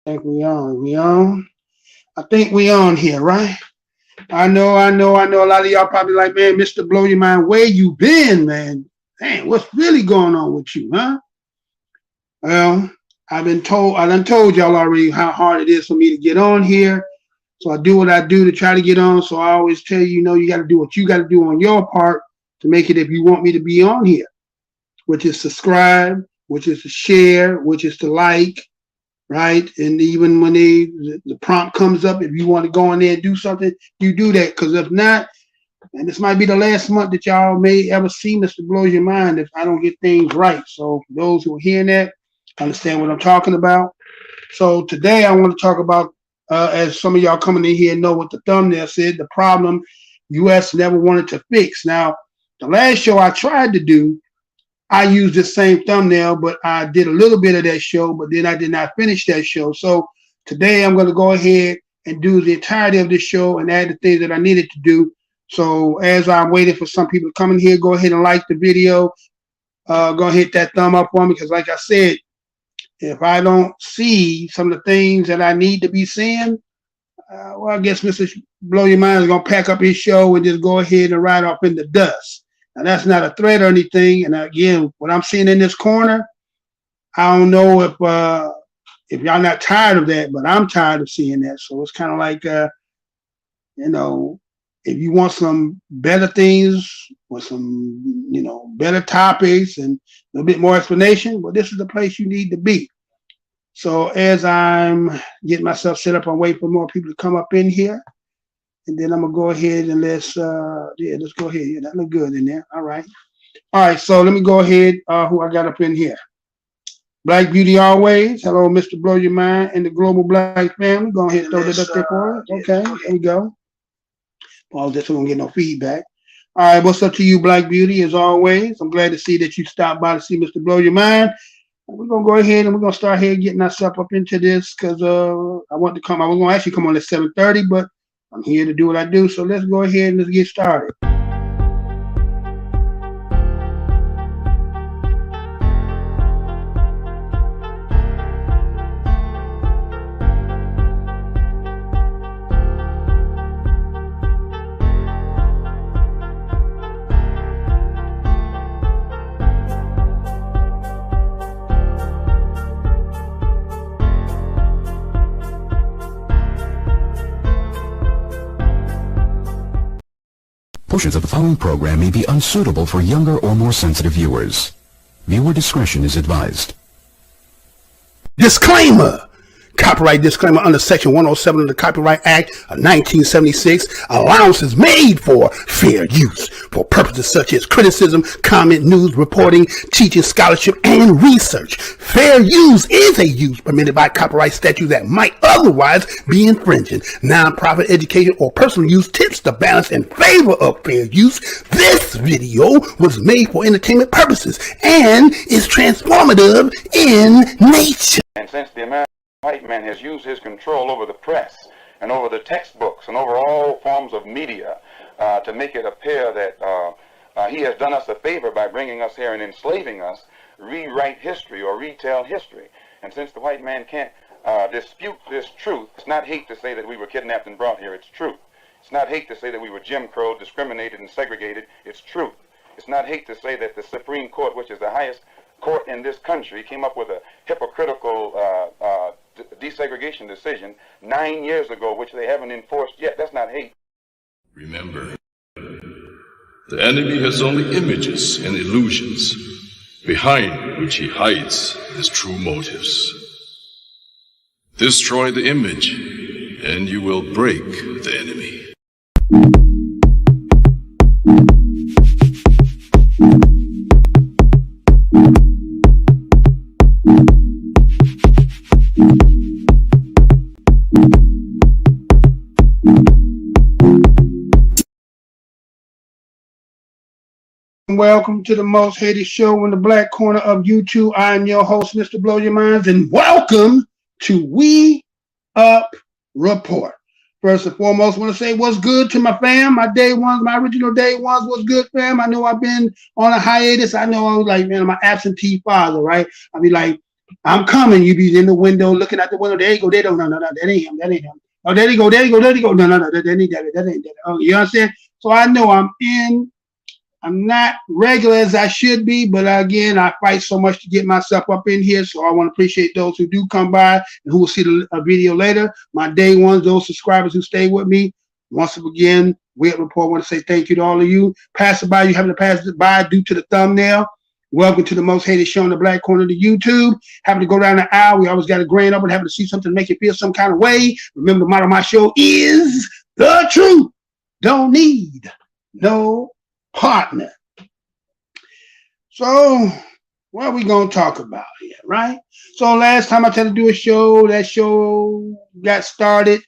think we on. We on? I think we on here, right? I know. A lot of y'all probably like, man, Mr. Blow Your Mind, where you been, man? Man, what's really going on with you, huh? Well, I done told y'all already how hard it is for me to get on here. So I do what I do to try to get on. So I always tell you, you got to do what you got to do on your part to make it if you want me to be on here, which is subscribe, which is to share, which is to like, right? And even when the prompt comes up, if you want to go in there and do something, you do that. Because if not, and this might be the last month that y'all may ever see Mr. Blows Your Mind if I don't get things right. So for those who are hearing that, understand what I'm talking about. So today I want to talk about, as some of y'all coming in here know what the thumbnail said, the problem U.S. never wanted to fix. Now, the last show I tried to do, I used the same thumbnail, but I did a little bit of that show, but then I did not finish that show. So today I'm going to go ahead and do the entirety of this show and add the things that I needed to do. So as I'm waiting for some people to come in here, go ahead and like the video. Go ahead and hit that thumb up for me, because like I said, if I don't see some of the things that I need to be seeing, well, I guess Mr. Blow Your Mind is going to pack up his show and just go ahead and ride off in the dust. Now, that's not a threat or anything. And again, what I'm seeing in this corner, I don't know if y'all not tired of that, but I'm tired of seeing that. So it's kind of like, if you want some better things or some, better topics and a little bit more explanation, well, this is the place you need to be. So as I'm getting myself set up, I'm waiting for more people to come up in here. And then I'm going to go ahead and let's go ahead. Yeah, that look good in there. All right. So let me go ahead. Who I got up in here? Black Beauty Always. Hello, Mr. Blow Your Mind and the Global Black Family. Go ahead and throw that up there for us. Okay, there we go. Pause this so we don't get no feedback. All right, what's up to you, Black Beauty, as always? I'm glad to see that you stopped by to see Mr. Blow Your Mind. We're going to go ahead and we're going to start here getting ourselves up into this because I was going to actually come on at 7:30, but I'm here to do what I do. So let's go ahead and let's get started. Portions of the following program may be unsuitable for younger or more sensitive viewers. Viewer discretion is advised. Disclaimer. Copyright disclaimer under Section 107 of the Copyright Act of 1976. Allowances made for fair use for purposes such as criticism, comment, news, reporting, teaching, scholarship, and research. Fair use is a use permitted by copyright statute that might otherwise be infringing. Non-profit education or personal use tips the balance in favor of fair use. This video was made for entertainment purposes and is transformative in nature. And since the American white man has used his control over the press and over the textbooks and over all forms of media to make it appear that he has done us a favor by bringing us here and enslaving us, rewrite history or retell history. And since the white man can't dispute this truth, it's not hate to say that we were kidnapped and brought here, it's truth. It's not hate to say that we were Jim Crow, discriminated and segregated, it's truth. It's not hate to say that the Supreme Court, which is the highest court in this country, came up with a hypocritical desegregation decision 9 years ago, which they haven't enforced yet. That's not hate. Remember, the enemy has only images and illusions, behind which he hides his true motives. Destroy the image, and you will break the enemy. Welcome to the most hated show in the black corner of YouTube. I am your host, Mr. Blow Your Minds, and welcome to We Up Report. First and foremost, I want to say what's good to my fam, my day ones, my original day ones. What's good, fam? I know I've been on a hiatus. I know I was like, man, I'm an absentee father, right? I mean, like, I'm coming. You be in the window looking out the window. There you go. They don't. No, that ain't him. That ain't him. Oh, there you go. There you go. There you go. No, that ain't that. That ain't that. Oh, you know what I'm saying? So I know I'm in. I'm not regular as I should be, but again, I fight so much to get myself up in here. So I want to appreciate those who do come by and who will see the video later. My day ones, those subscribers who stay with me. Once again, WeUpReport want to say thank you to all of you. Passerby, you having to pass it by due to the thumbnail. Welcome to the most hated show in the black corner of the YouTube. Having to go down the aisle. We always got a grand up and having to see something to make you feel some kind of way. Remember, the motto of my show is the truth. Don't need no partner. So what are we going to talk about here, right? So last time I tried to do a show, that show got started.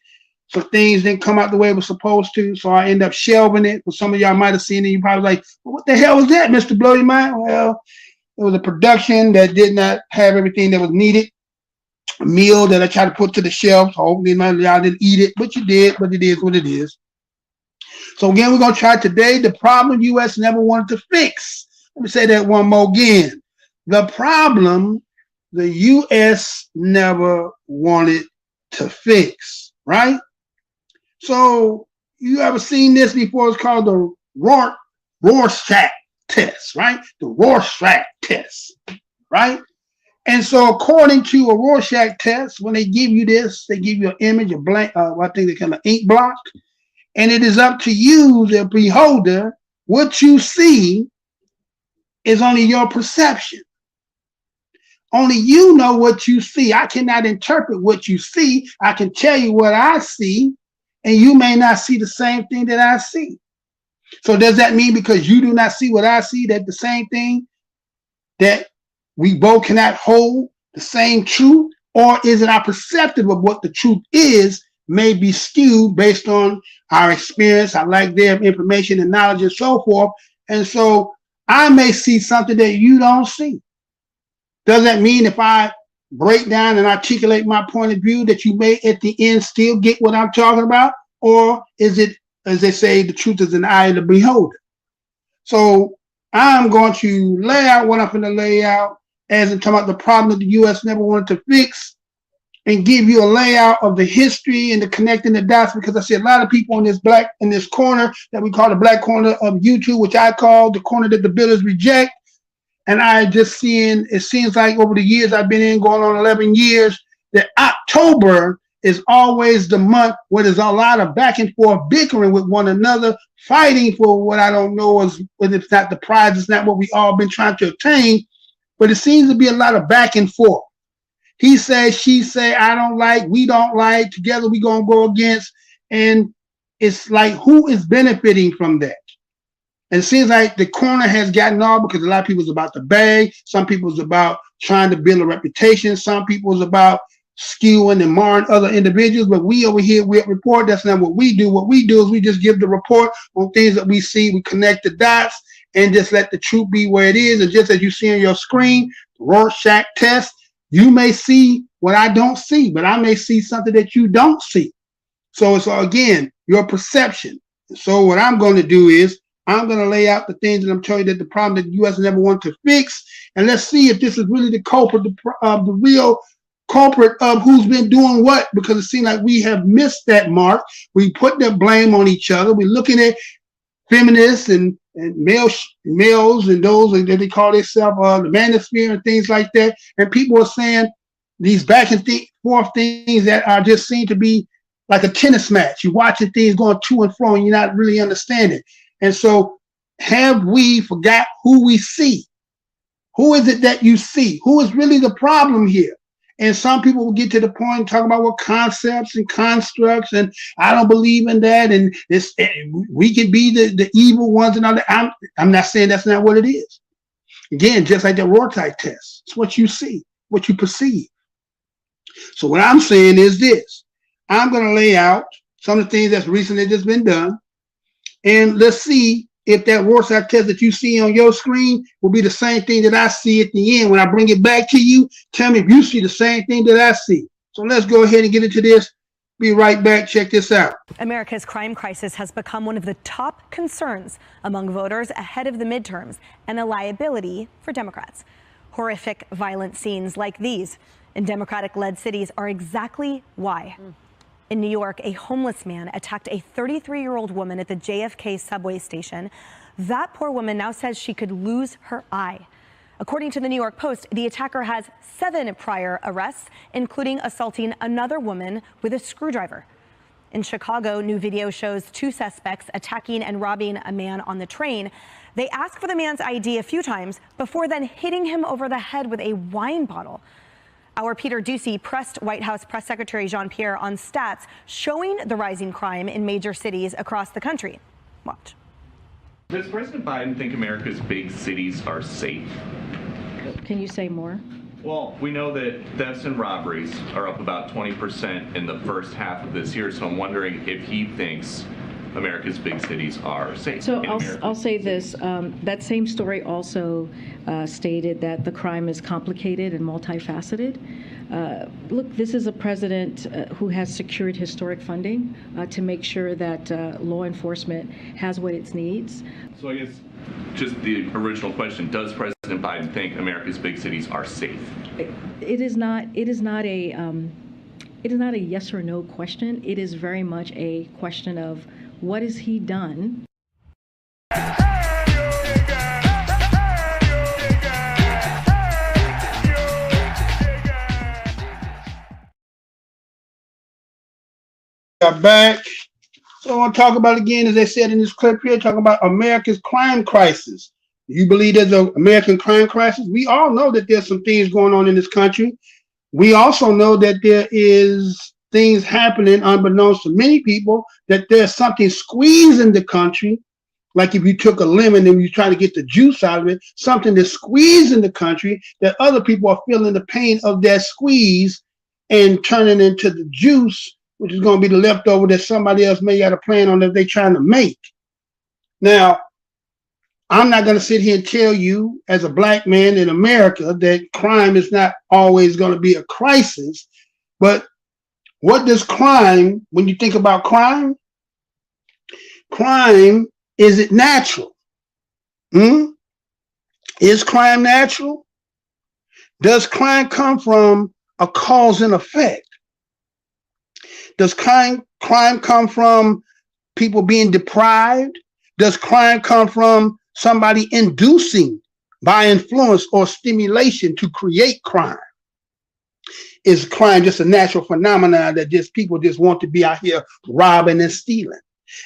So things didn't come out the way it was supposed to. So I ended up shelving it. For some of y'all might have seen it. You probably like, well, what the hell was that, Mr. Blow Your Mind? Well, it was a production that did not have everything that was needed. A meal that I tried to put to the shelf. So hopefully y'all didn't eat it, but you did. But it is what it is. So again, we're going to try today the problem U.S. never wanted to fix. Let me say that one more again. The problem the U.S. never wanted to fix, right? So you ever seen this before? It's called the Rorschach test, right? The Rorschach test, right? And so according to a Rorschach test, when they give you this, they give you an image, a blank, I think they call it an ink block. And it is up to you, the beholder, what you see is only your perception. Only you know what you see. I cannot interpret what you see. I can tell you what I see, and you may not see the same thing that I see. So does that mean because you do not see what I see, that the same thing, that we both cannot hold the same truth? Or is it our perceptive of what the truth is may be skewed based on our experience, our lack thereof information and knowledge and so forth? And so I may see something that you don't see. Does that mean if I break down and articulate my point of view that you may at the end still get what I'm talking about? Or is it, as they say, the truth is in the eye of the beholder? So I'm going to lay out what I'm going to lay out as I'm talking about the problem that the U.S. never wanted to fix, and give you a layout of the history and the connecting the dots, because I see a lot of people in this corner that we call the black corner of YouTube, which I call the corner that the builders reject. And I just seeing, it seems like over the years I've been in, going on 11 years, that October is always the month where there's a lot of back and forth bickering with one another, fighting for what I don't know is, whether it's not the prize, it's not what we all been trying to obtain, but it seems to be a lot of back and forth. He say, she say, I don't like, we don't like, together we gonna go against. And it's like, who is benefiting from that? And it seems like the corner has gotten all, because a lot of people is about the bag. Some people is about trying to build a reputation. Some people is about skewing and marring other individuals. But we over here, WeUpReport, that's not what we do. What we do is we just give the report on things that we see. We connect the dots and just let the truth be where it is. And just as you see on your screen, Rorschach test, you may see what I don't see, but I may see something that you don't see. So it's, again, your perception. So what I'm going to do is I'm going to lay out the things that I'm telling you that the problem that the U.S. never wanted to fix. And let's see if this is really the culprit, the real culprit of who's been doing what, because it seems like we have missed that mark. We put the blame on each other. We're looking at feminists and males and those that they call themselves the manosphere and things like that. And people are saying these back and forth things that are just seem to be like a tennis match. You're watching things going to and fro and you're not really understanding. And so have we forgot who we see? Who is it that you see? Who is really the problem here? And some people will get to the point and talk about what concepts and constructs, and I don't believe in that. And this, we can be the evil ones and all that. I'm not saying that's not what it is. Again, just like the Rorschach test, it's what you see, what you perceive. So what I'm saying is this: I'm going to lay out some of the things that's recently just been done, and let's see if that Rorschach test that you see on your screen will be the same thing that I see at the end. When I bring it back to you, tell me if you see the same thing that I see. So let's go ahead and get into this. Be right back. Check this out. America's crime crisis has become one of the top concerns among voters ahead of the midterms and a liability for Democrats. Horrific, violent scenes like these in Democratic-led cities are exactly why. In New York, a homeless man attacked a 33-year-old woman at the JFK subway station. That poor woman now says she could lose her eye. According to the New York Post, the attacker has 7 prior arrests, including assaulting another woman with a screwdriver. In Chicago, new video shows 2 suspects attacking and robbing a man on the train. They ask for the man's ID a few times before then hitting him over the head with a wine bottle. Our Peter Ducey pressed White House Press Secretary Jean-Pierre on stats showing the rising crime in major cities across the country. Watch. Does President Biden think America's big cities are safe? Can you say more? Well, we know that thefts and robberies are up about 20% in the first half of this year, so I'm wondering if he thinks America's big cities are safe. So I'll say this, that same story also stated that the crime is complicated and multifaceted. Look, this is a president who has secured historic funding to make sure that law enforcement has what it needs. So I guess just the original question, does President Biden think America's big cities are safe? It is not a yes or no question. It is very much a question of what has he done? Got back. So I want to talk about again, as they said in this clip here, talking about America's crime crisis. Do you believe there's an American crime crisis? We all know that there's some things going on in this country. We also know that there is things happening unbeknownst to many people, that there's something squeezing the country. Like if you took a lemon and you try to get the juice out of it, something that's squeezing the country, that other people are feeling the pain of that squeeze and turning into the juice, which is going to be the leftover that somebody else may have a plan on that they're trying to make. Now, I'm not going to sit here and tell you as a black man in America that crime is not always going to be a crisis, but what does crime, when you think about crime, is it natural? Is crime natural? Does crime come from a cause and effect? Does crime come from people being deprived? Does crime come from somebody inducing by influence or stimulation to create crime? Is crime just a natural phenomenon that just people just want to be out here robbing and stealing?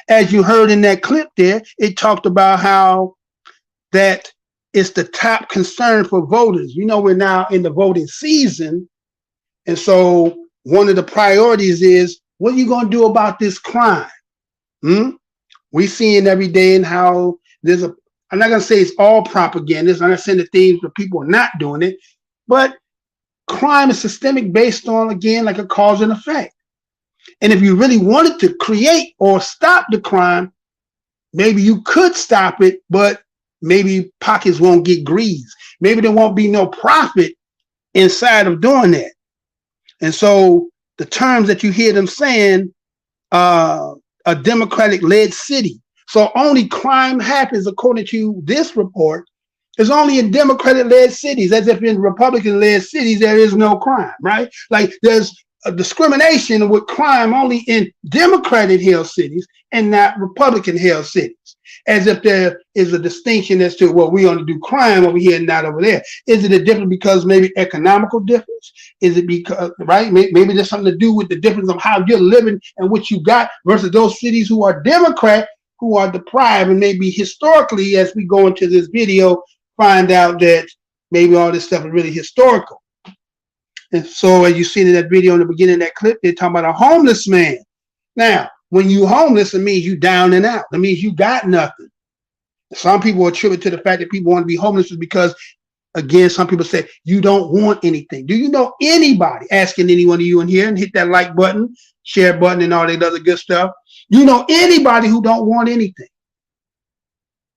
As you heard in that clip there, it talked about how that is the top concern for voters. You know, we're now in the voting season. And so one of the priorities is, what are you going to do about this crime? We seeing every day in how there's a, I'm not going to say it's all propaganda. I'm not saying the things where people are not doing it, but crime is systemic based on, again, like a cause and effect. And if you really wanted to create or stop the crime, maybe you could stop it, but maybe pockets won't get greased. Maybe there won't be no profit inside of doing that. And so the terms that you hear them saying, a Democratic-led city. So only crime happens, according to this report, is only in Democratic-led cities, as if in Republican-led cities there is no crime, right? Like there's a discrimination with crime only in Democratic-held cities and not Republican-held cities, as if there is a distinction as to, well, we only do crime over here and not over there. Is it a difference because maybe economical difference? Is it because, right? Maybe there's something to do with the difference of how you're living and what you got versus those cities who are Democrat, who are deprived, and maybe historically, as we go into this video, find out that maybe all this stuff is really historical. And so as you seen in that video in the beginning of that clip, they're talking about a homeless man. Now, when you homeless, it means you down and out. It means you got nothing. Some people attribute to the fact that people want to be homeless is because, again, some people say you don't want anything. Do you know anybody, asking any one of you in here, and hit that like button, share button, and all that other good stuff? You know anybody who don't want anything?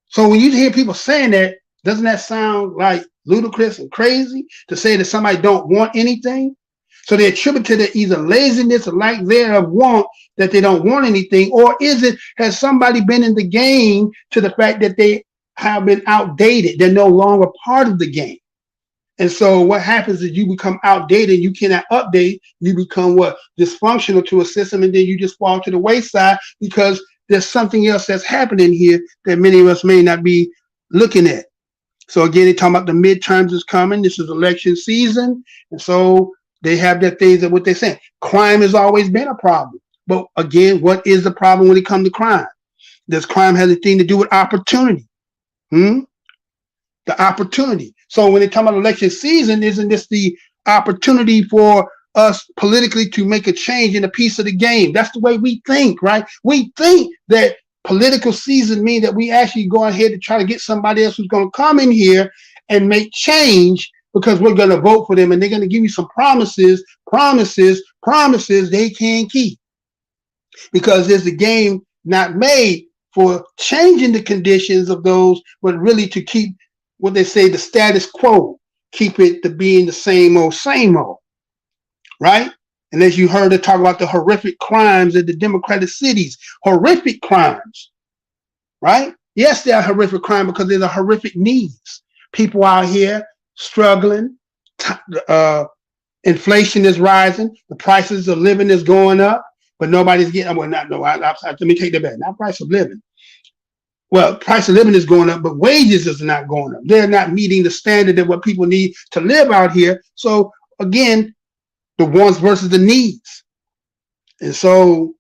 So when you hear people saying that, doesn't that sound like ludicrous and crazy to say that somebody don't want anything? So they attribute to the either laziness or lack thereof want that they don't want anything, or is it, has somebody been in the game to the fact that they have been outdated? They're no longer part of the game. And so what happens is you become outdated, you cannot update, you become what? Dysfunctional to a system, and then you just fall to the wayside because there's something else that's happening here that many of us may not be looking at. So again, they're talking about the midterms is coming. This is election season. And so they have their things that what they're saying. Crime has always been a problem. But again, what is the problem when it comes to crime? Does crime have anything to do with opportunity? The opportunity. So when they talk about election season, isn't this the opportunity for us politically to make a change in a piece of the game? That's the way we think, right? We think that political season means that we actually go ahead to try to get somebody else who's going to come in here and make change because we're going to vote for them and they're going to give you some promises they can't keep. Because there's a game not made for changing the conditions of those, but really to keep what they say the status quo, keep it to being the same old, right? And as you heard her talk about the horrific crimes in the Democratic cities, horrific crimes, right? Yes, they are horrific crime because there's a horrific needs. People out here struggling, inflation is rising, the prices of living is going up, but nobody's getting, well, not, no, let me take that back, not price of living. Well, price of living is going up, but wages is not going up. They're not meeting the standard of what people need to live out here. So again, the wants versus the needs. And so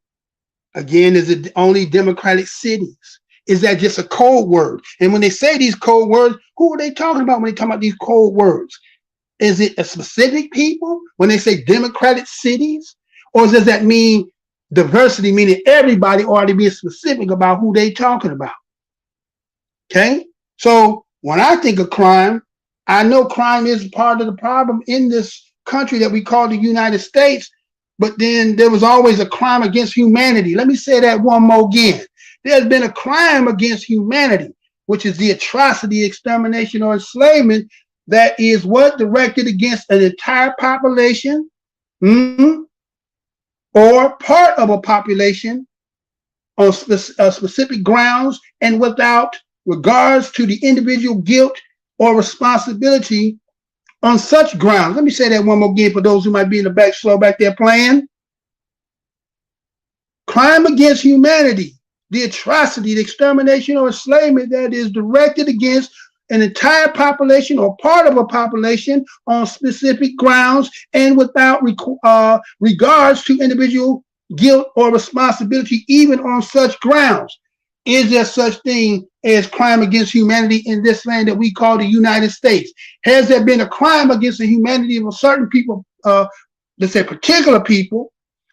again, is it only Democratic cities? Is that just a code word? And when they say these code words, who are they talking about when they talk about these code words? Is it a specific people when they say Democratic cities? Or does that mean diversity, meaning everybody ought to be specific about who they talking about? Okay, so when I think of crime, I know crime is part of the problem in this country that we call the United States, but then there was always a crime against humanity. Let me say that one more again. There's been a crime against humanity, which is the atrocity, extermination, or enslavement that is what directed against an entire population or part of a population on specific grounds and without regards to the individual guilt or responsibility on such grounds. Let me say that one more again for those who might be in the back slow back there playing. Crime against humanity, the atrocity, the extermination or enslavement that is directed against an entire population or part of a population on specific grounds and without regards to individual guilt or responsibility, even on such grounds. Is there such thing as crime against humanity in this land that we call the United States? Has there been a crime against the humanity of a certain people, let's say particular people,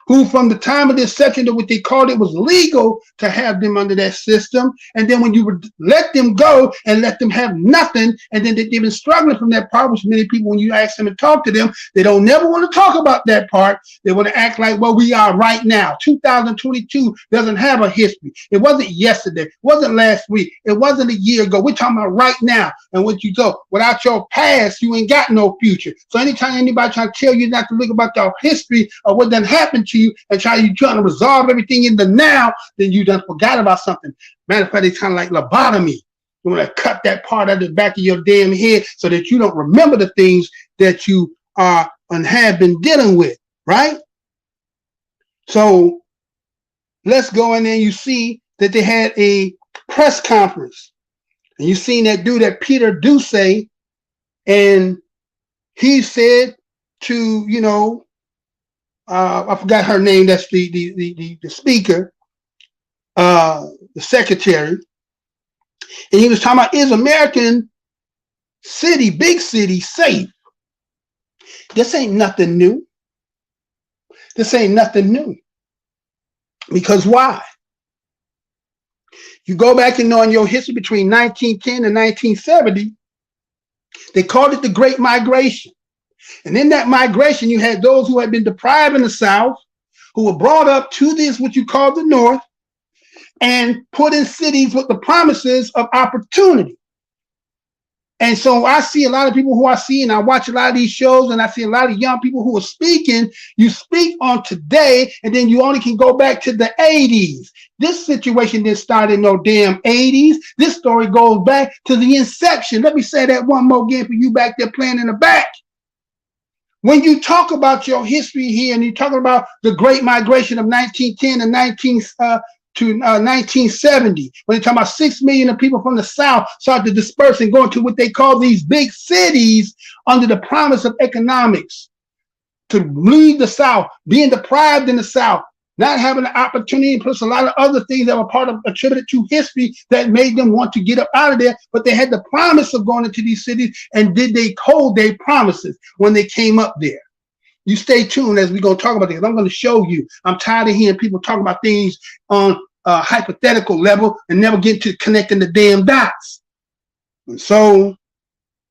who from the time of this section to what they called it was legal to have them under that system, and then when you would let them go and let them have nothing, and then they've been struggling from that part, which many people, when you ask them to talk to them, they don't never want to talk about that part. They want to act like, well, we are right now. 2022 doesn't have a history. It wasn't yesterday. It wasn't last week. It wasn't a year ago. We're talking about right now. And what you go, without your past, you ain't got no future. So anytime anybody trying to tell you not to look about your history or what done happened to you and trying to resolve everything in the now, then you done forgot about something. Matter of fact, it's kind of like lobotomy. You want to cut that part out of the back of your damn head so that you don't remember the things that you are and have been dealing with, right? So let's go in there. You see that they had a press conference, and you seen that dude, that Peter Ducey, and he said to, you know, I forgot her name. That's the speaker, the secretary. And he was talking about, is American city, big city, safe? This ain't nothing new. This ain't nothing new. Because why? You go back and know in your history between 1910 and 1970, they called it the Great Migration. And in that migration, you had those who had been deprived in the South, who were brought up to this, what you call the North, and put in cities with the promises of opportunity. And so I see a lot of people who I see, and I watch a lot of these shows, and I see a lot of young people who are speaking. You speak on today, and then you only can go back to the 80s. This situation didn't start in no damn 80s. This story goes back to the inception. Let me say that one more again for you back there playing in the back. When you talk about your history here, and you talk about the Great Migration of 1910 and 1970, when they talk about 6 million of people from the South started to disperse and go into what they call these big cities under the promise of economics, to leave the South, being deprived in the South, not having the opportunity, plus a lot of other things that were part of attributed to history that made them want to get up out of there. But they had the promise of going into these cities, and did they hold their promises when they came up there? You stay tuned as we're going to talk about this. I'm going to show you. I'm tired of hearing people talk about things on a hypothetical level and never get to connecting the damn dots. And so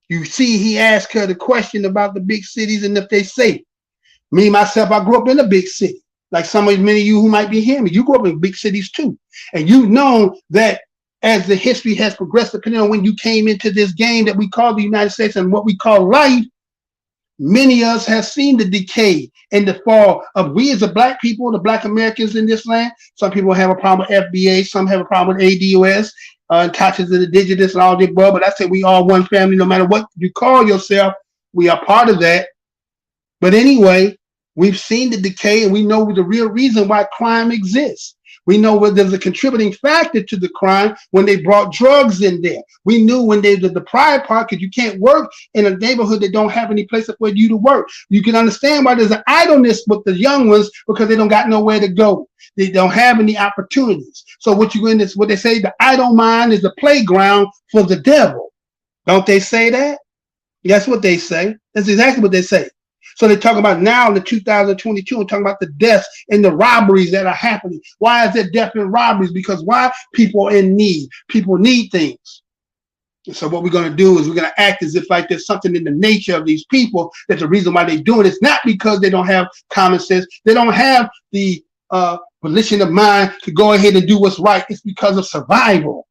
you see, he asked her the question about the big cities and if they safe. Me, myself, I grew up in a big city. Like many of you who might be hearing me, you grew up in big cities too. And you know that as the history has progressed, depending on when you came into this game that we call the United States and what we call life, many of us have seen the decay and the fall of we as a black people, the black Americans in this land. Some people have a problem with FBA, some have a problem with ADOS, touches of the indigenous and all the above. But I say we all one family, no matter what you call yourself, we are part of that. But anyway, we've seen the decay, and we know the real reason why crime exists. We know where there's a contributing factor to the crime when they brought drugs in there. We knew when they did the prior part, because you can't work in a neighborhood that don't have any place for you to work. You can understand why there's an idleness with the young ones, because they don't got nowhere to go. They don't have any opportunities. So what you in this, what they say, the idle mind is the playground for the devil. Don't they say that? That's what they say. That's exactly what they say. So they talk about now in the 2022 and talking about the deaths and the robberies that are happening. Why is there death and robberies? Because why? People are in need. People need things. And so what we're going to do is we're going to act as if like there's something in the nature of these people that the reason why they're doing it is not because they don't have common sense. They don't have the volition of mind to go ahead and do what's right. It's because of survival,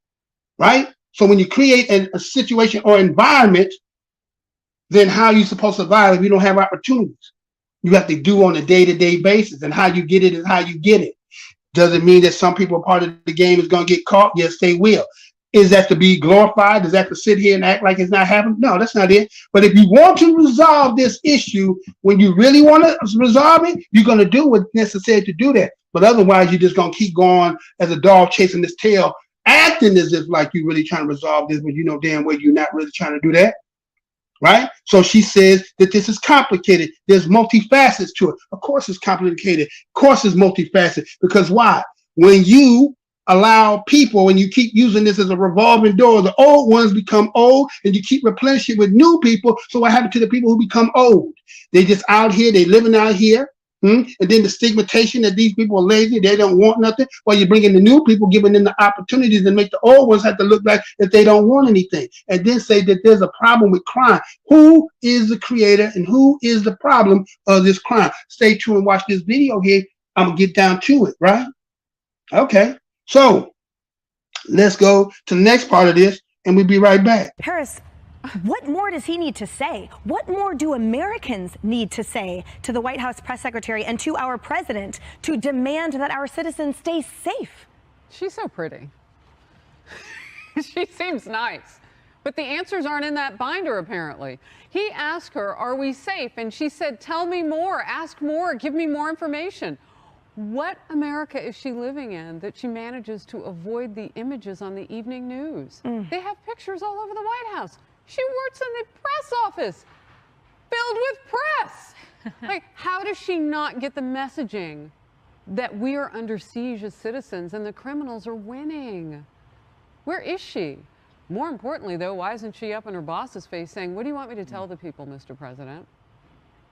right? So when you create a situation or environment, then how are you supposed to survive if you don't have opportunities? You have to do on a day-to-day basis, and how you get it is how you get it. Does it mean that some people are part of the game is going to get caught? Yes, they will. Is that to be glorified? Does that to sit here and act like it's not happening? No, that's not it. But if you want to resolve this issue, when you really want to resolve it, you're going to do what's necessary to do that. But otherwise, you're just going to keep going as a dog chasing its tail, acting as if like you're really trying to resolve this, but you know damn well you're not really trying to do that. Right? So she says that this is complicated. There's multifacets to it. Of course it's complicated. Of course it's multifaceted. Because why? When you allow people, when you keep using this as a revolving door, the old ones become old, and you keep replenishing with new people. So what happened to the people who become old? They just out here, they living out here. And then the stigmatization that these people are lazy, they don't want nothing, while you're bringing the new people, giving them the opportunities, and make the old ones have to look like that they don't want anything, and then say that there's a problem with crime. Who is the creator and who is the problem of this crime? Stay tuned and watch this video here. I'm gonna get down to it, right? Okay, so let's go to the next part of this, and we'll be right back. Paris, what more does he need to say? What more do Americans need to say to the White House press secretary and to our president to demand that our citizens stay safe? She's so pretty. She seems nice. But the answers aren't in that binder, apparently. He asked her, are we safe? And she said, tell me more, ask more, give me more information. What America is she living in that she manages to avoid the images on the evening news? They have pictures all over the White House. She works in the press office filled with press. Like, how does she not get the messaging that we are under siege as citizens and the criminals are winning? Where is she? More importantly, though, why isn't she up in her boss's face saying, what do you want me to tell the people, Mr. President?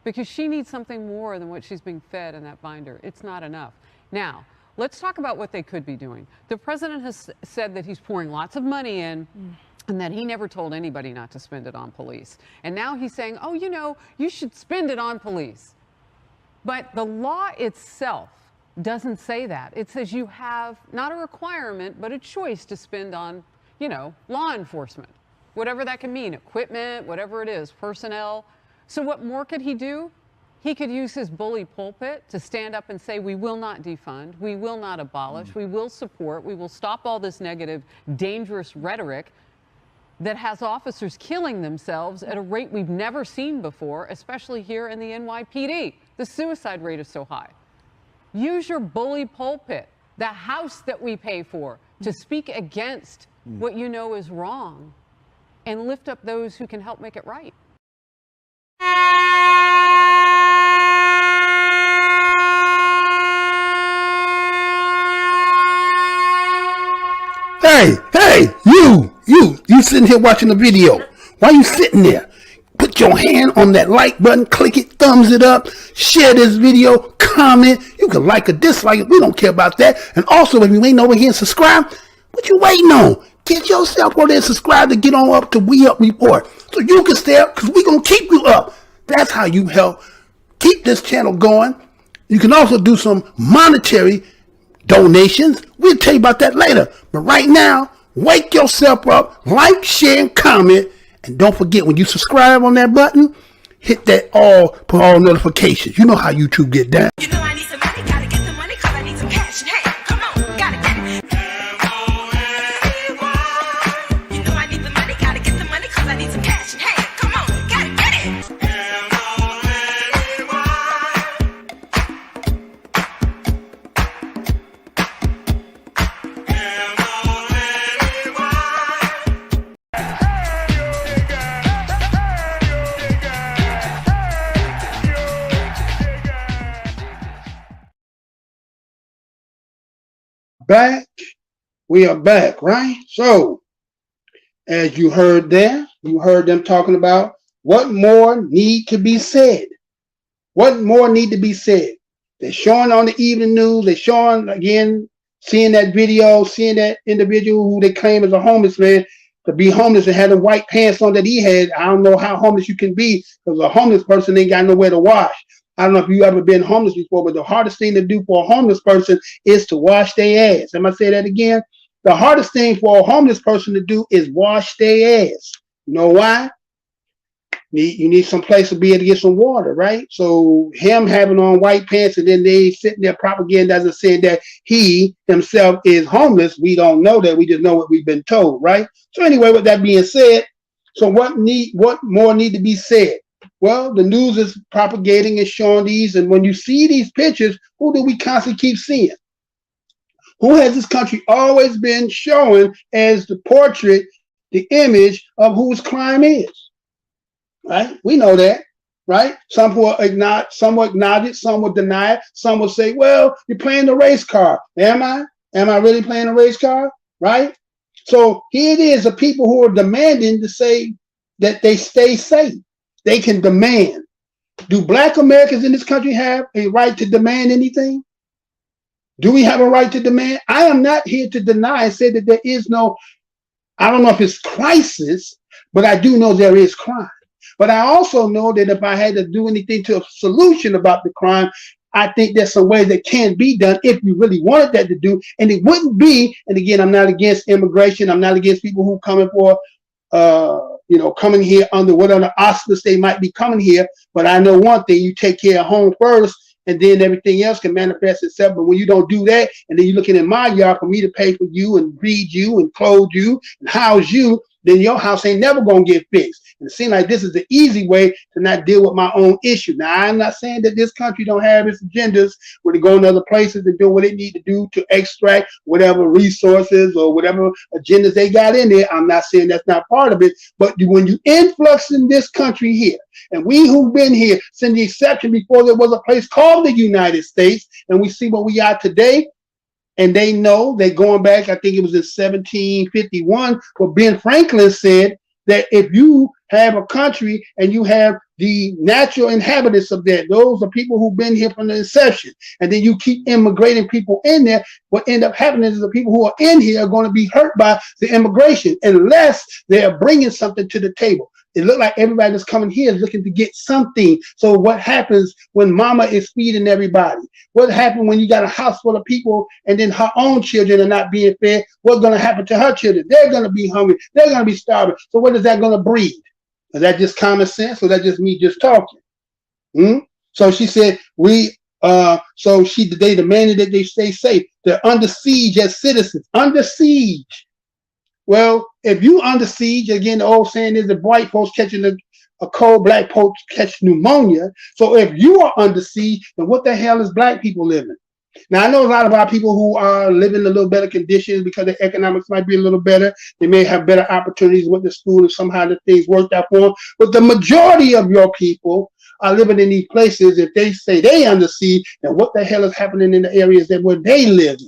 Because she needs something more than what she's being fed in that binder. It's not enough. Now, let's talk about what they could be doing. The president has said that he's pouring lots of money in and that he never told anybody not to spend it on police. And now he's saying, oh, you know, you should spend it on police. But the law itself doesn't say that. It says you have not a requirement, but a choice to spend on, you know, law enforcement. whatever that can mean, equipment, whatever it is, personnel. So what more could he do? He could use his bully pulpit to stand up and say, we will not defund, we will not abolish, we will support, we will stop all this negative, dangerous rhetoric that has officers killing themselves at a rate we've never seen before, especially here in the NYPD. The suicide rate is so high. Use your bully pulpit, the house that we pay for, to speak against what you know is wrong and lift up those who can help make it right. Hey, you sitting here watching the video. Why you sitting there? Put your hand on that like button, click it, thumbs it up, share this video, comment. You can like or dislike it. We don't care about that. And also, if you ain't over here and subscribe, what you waiting on? Get yourself over there and subscribe to get on up to WeUpReport so you can stay up, because we going to keep you up. That's how you help keep this channel going. You can also do some monetary donations. We'll tell you about that later. But right now, wake yourself up, like, share, and comment. And don't forget, when you subscribe on that button, hit that put all notifications. You know how YouTube get down. You know I need some money, gotta get the money, cause I need some cash. Hey, come on, gotta get it. You know I need the money, gotta get the money, cause I need some cash. Hey, come on, gotta get it. Back. We are back, right? So, as you heard there, you heard them talking about what more need to be said. What more need to be said? They're showing on the evening news. They're showing, again, seeing that video, seeing that individual who they claim is a homeless man to be homeless and had the white pants on that he had. I don't know how homeless you can be, because a homeless person ain't got nowhere to wash. I don't know if you ever been homeless before, but the hardest thing to do for a homeless person is to wash their ass. Am I say that again? The hardest thing for a homeless person to do is wash their ass. You know why? You need some place to be able to get some water, right? So him having on white pants and then they sitting there propagandizing saying that he himself is homeless. We don't know that. We just know what we've been told, right? So anyway, with that being said, so what more need to be said? Well, the news is propagating and showing these, and when you see these pictures, who do we constantly keep seeing? Who has this country always been showing as the portrait, the image of whose crime is? Right? We know that, right? Some will acknowledge it, some will deny it, some will say, well, you're playing the race card. Am I? Am I really playing the race card? Right? So here it is, the people who are demanding to say that they stay safe. They can demand. Do Black Americans in this country have a right to demand anything? Do we have a right to demand? I am not here to deny and say that there is no, I don't know if it's crisis, but I do know there is crime. But I also know that if I had to do anything to a solution about the crime, I think there's some ways that can be done if you really wanted that to do. And it wouldn't be, and again, I'm not against immigration. I'm not against people who coming for coming here under whatever auspice they might be coming here. But I know one thing, you take care of home first, and then everything else can manifest itself. But when you don't do that, and then you're looking in my yard for me to pay for you and feed you and clothe you and house you, then your house ain't never going to get fixed. And it seems like this is the easy way to not deal with my own issue. Now, I'm not saying that this country don't have its agendas where they go in other places and do what they need to do to extract whatever resources or whatever agendas they got in there. I'm not saying that's not part of it. But when you influx in this country here, and we who've been here since the exception before there was a place called the United States, and we see what we are today, and they know they're going back, I think it was in 1751, where Ben Franklin said that if you have a country and you have the natural inhabitants of that, those are people who've been here from the inception, and then you keep immigrating people in there, what end up happening is the people who are in here are going to be hurt by the immigration unless they are bringing something to the table. it looked like everybody that's coming here is looking to get something. So what happens when mama is feeding everybody? What happens when you got a house full of people and then her own children are not being fed? What's going to happen to her children? They're going to be hungry. They're going to be starving. So what is that going to breed? Is that just common sense, or that just me just talking? So she said, they demanded that they stay safe. They're under siege as citizens. Under siege. Well, if you under siege, again, the old saying is that white folks catching a cold, black folks catch pneumonia. So if you are under siege, then what the hell is black people living? Now, I know a lot of our people who are living in a little better conditions because their economics might be a little better. They may have better opportunities with the school and somehow the things worked out for them. But the majority of your people are living in these places. If they say they under siege, then what the hell is happening in the areas that where they live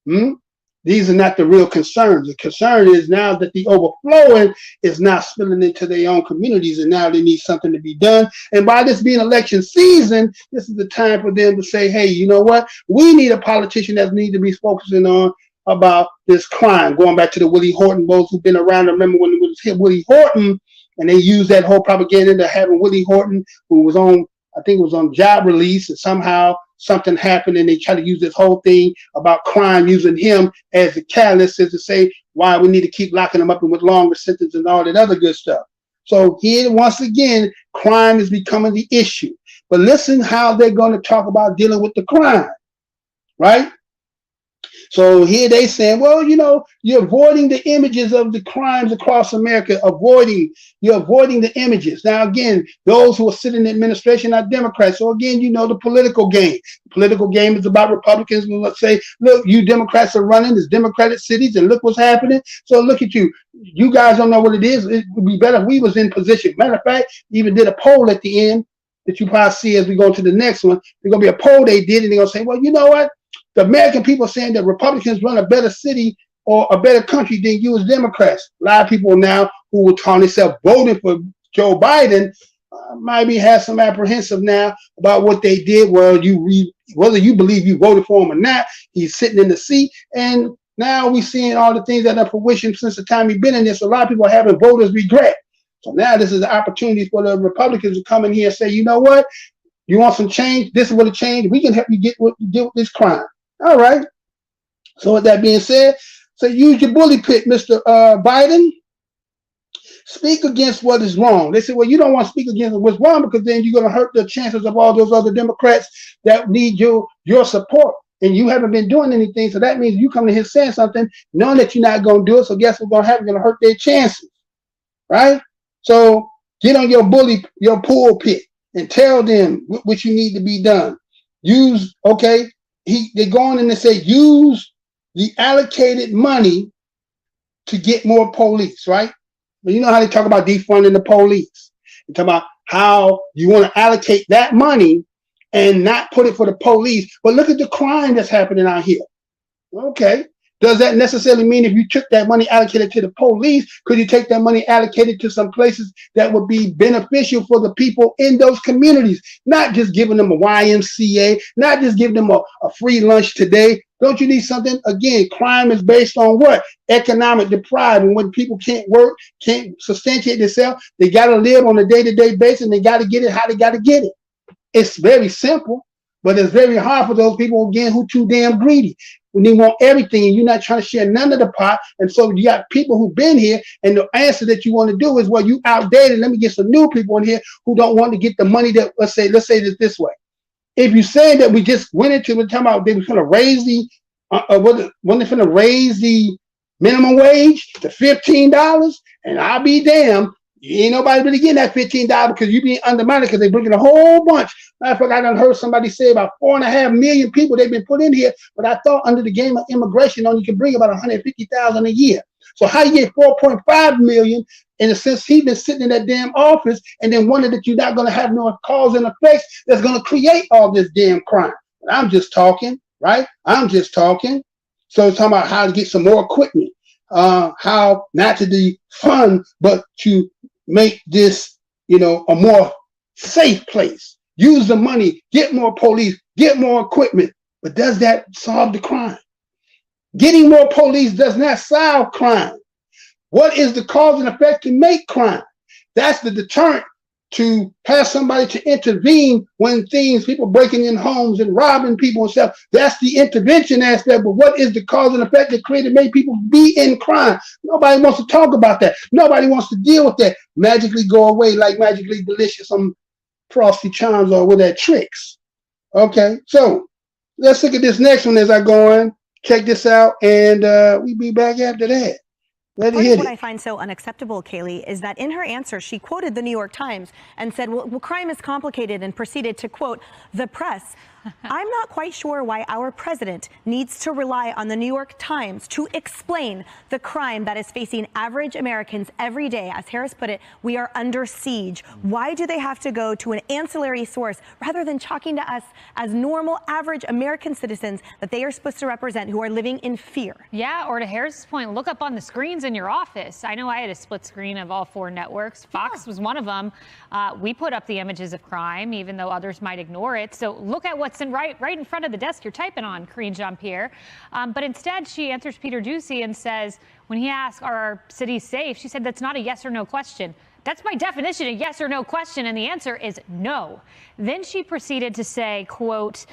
in? These are not the real concerns. The concern is now that the overflowing is now spilling into their own communities, and now they need something to be done. And by this being election season, this is the time for them to say, hey, you know what? We need a politician that needs to be focusing on about this crime. Going back to the Willie Horton, those who've been around, remember when it was hit Willie Horton, and they used that whole propaganda to having Willie Horton, who was on, I think it was on job release, and somehow something happened and they try to use this whole thing about crime, using him as the catalyst to say why we need to keep locking them up and with longer sentences and all that other good stuff. So here, once again, crime is becoming the issue. But listen how they're going to talk about dealing with the crime, right? So here they saying, well, you know, you're avoiding the images of the crimes across America, you're avoiding the images. Now, again, those who are sitting in the administration are Democrats. So again, you know, the political game. The political game is about Republicans. And let's say, look, you Democrats are running these Democratic cities and look what's happening. So look at you. You guys don't know what it is. It would be better if we was in position. Matter of fact, even did a poll at the end that you probably see as we go to the next one. There's going to be a poll they did, and they're going to say, well, you know what? The American people are saying that Republicans run a better city or a better country than you as Democrats. A lot of people now who will call themselves voting for Joe Biden maybe have some apprehensive now about what they did. Well, whether you believe you voted for him or not, he's sitting in the seat. And now we're seeing all the things that are fruition since the time he's been in this. So a lot of people are having voters regret. So now this is the opportunity for the Republicans to come in here and say, you know what? You want some change? This is what a change. We can help you deal with this crime. All right. So with that being said, so use your bully pit, Mr. Biden. Speak against what is wrong. They say, well, you don't want to speak against what's wrong because then you're going to hurt the chances of all those other Democrats that need your support. And you haven't been doing anything. So that means you come to here saying something, knowing that you're not going to do it. So guess what's going to happen? You're going to hurt their chances. Right? So get on your pulpit and tell them what you need to be done. They go on and they say, use the allocated money to get more police, right? But you know how they talk about defunding the police. They talk about how you want to allocate that money and not put it for the police. But look at the crime that's happening out here. Okay. Does that necessarily mean if you took that money allocated to the police, could you take that money allocated to some places that would be beneficial for the people in those communities? Not just giving them a YMCA, not just giving them a free lunch today. Don't you need something? Again, crime is based on what? Economic deprived. And when people can't work, can't substantiate themselves, they got to live on a day-to-day basis, and they got to get it how they got to get it. It's very simple, but it's very hard for those people, again, who too damn greedy. When they want everything and you're not trying to share none of the pot. And so you got people who've been here, and the answer that you want to do is, well, you outdated. Let me get some new people in here who don't want to get the money that, let's say this way. If you say that we just went into, we're talking about they were going to raise the minimum wage to $15, and I'll be damned. You ain't nobody really getting that $15 because you being undermined because they're bringing a whole bunch. Matter of fact, I done heard somebody say about 4.5 million people they've been put in here, but I thought under the game of immigration, you can bring about 150,000 a year. So how you get 4.5 million in a sense he's been sitting in that damn office and then wonder that you're not going to have no cause and effects that's going to create all this damn crime. But I'm just talking, right? I'm just talking. So it's talking about how to get some more equipment, how not to defund, but to make this, a more safe place. Use the money, get more police, get more equipment. But does that solve the crime? Getting more police does not solve crime. What is the cause and effect to make crime? that's the deterrent to have somebody to intervene when people breaking in homes and robbing people and stuff. That's the intervention aspect. But what is the cause and effect that created made people be in crime? Nobody wants to talk about that. Nobody wants to deal with that. Magically go away like Magically Delicious, some Frosty Charms or with that tricks. Okay, so let's look at this next one as I go on. Check this out, and we'll be back after that. Part of what I find so unacceptable, Kaylee, is that in her answer, she quoted the New York Times and said, well, crime is complicated, and proceeded to quote the press. I'm not quite sure why our president needs to rely on the New York Times to explain the crime that is facing average Americans every day. As Harris put it, we are under siege. Why do they have to go to an ancillary source rather than talking to us as normal, average American citizens that they are supposed to represent who are living in fear? Yeah, or to Harris's point, look up on the screens in your office. I know I had a split screen of all 4 networks. Fox was one of them. We put up the images of crime, even though others might ignore it. So look at what's right in front of the desk you're typing on, Karine Jean-Pierre. But instead, she answers Peter Doocy and says, when he asks, are our cities safe? She said, that's not a yes or no question. That's by definition a yes or no question, and the answer is no. Then she proceeded to say, quote,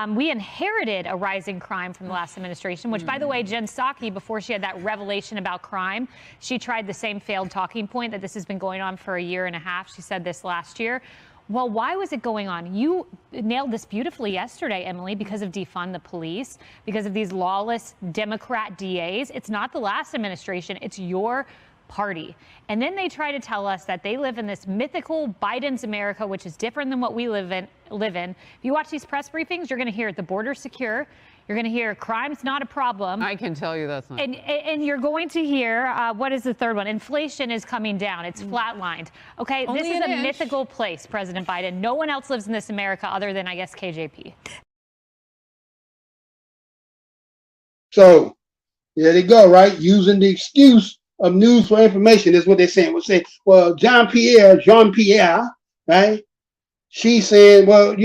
we inherited a rising crime from the last administration, which, by the way, Jen Psaki, before she had that revelation about crime, she tried the same failed talking point that this has been going on for a year and a half. She said this last year. Well, why was it going on? You nailed this beautifully yesterday, Emily, because of defund the police, because of these lawless Democrat DAs. It's not the last administration. It's your party. And then they try to tell us that they live in this mythical Biden's America, which is different than what we live in. If you watch these press briefings, you're going to hear the border's secure. You're going to hear crime's not a problem. I can tell you that's not. And you're going to hear, what is the third one? Inflation is coming down. It's flatlined. Okay, Only this is an a inch. mythical place, President Biden. No one else lives in this America other than, I guess, KJP. So there they go, right? Using the excuse of news for information. That's what they're saying. We'll say, well, Jean-Pierre, right? She's saying, well,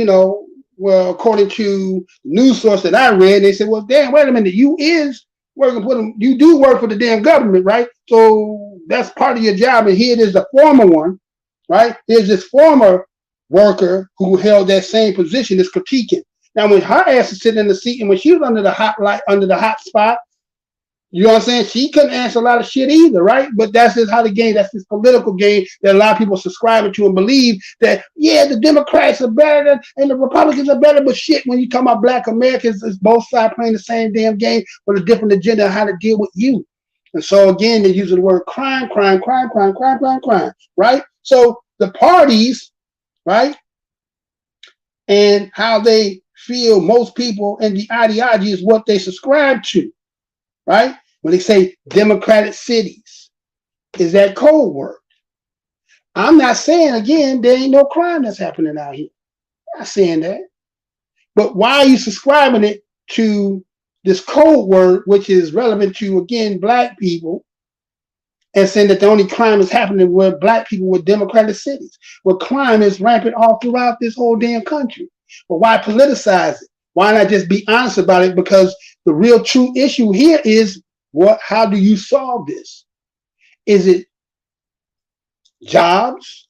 according to news source that I read, they said, well, damn, wait a minute, you is working for them. You do work for the damn government, right? So that's part of your job. And here it is, the former one, right? Here's this former worker who held that same position is critiquing. Now, when her ass is sitting in the seat and when she was under the hot light, under the hot spot, you know what I'm saying? She couldn't answer a lot of shit either, right? But that's just how the game, that's this political game that a lot of people subscribe to and believe that, yeah, the Democrats are better and the Republicans are better. But shit, when you talk about Black Americans, it's both sides playing the same damn game with a different agenda on how to deal with you. And so again, they're using the word crime, right? So the parties, right? And how they feel most people and the ideology is what they subscribe to, right? When they say democratic cities, is that code word? I'm not saying, again, there ain't no crime that's happening out here. I'm not saying that. But why are you subscribing it to this code word, which is relevant to, again, Black people, and saying that the only crime is happening where Black people with democratic cities, where crime is rampant all throughout this whole damn country? But why politicize it? Why not just be honest about it? Because the real true issue here is, how do you solve this? Is it jobs?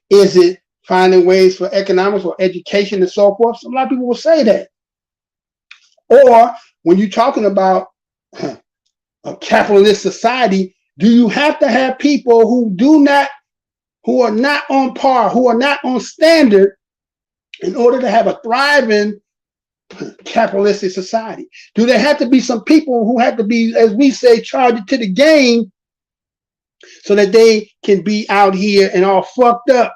Is it finding ways for economics or education and so forth? So a lot of people will say that. Or when you're talking about a capitalist society, do you have to have people who are not on par, who are not on standard in order to have a thriving capitalistic society? Do there have to be some people who have to be, as we say, charged to the game so that they can be out here and all fucked up,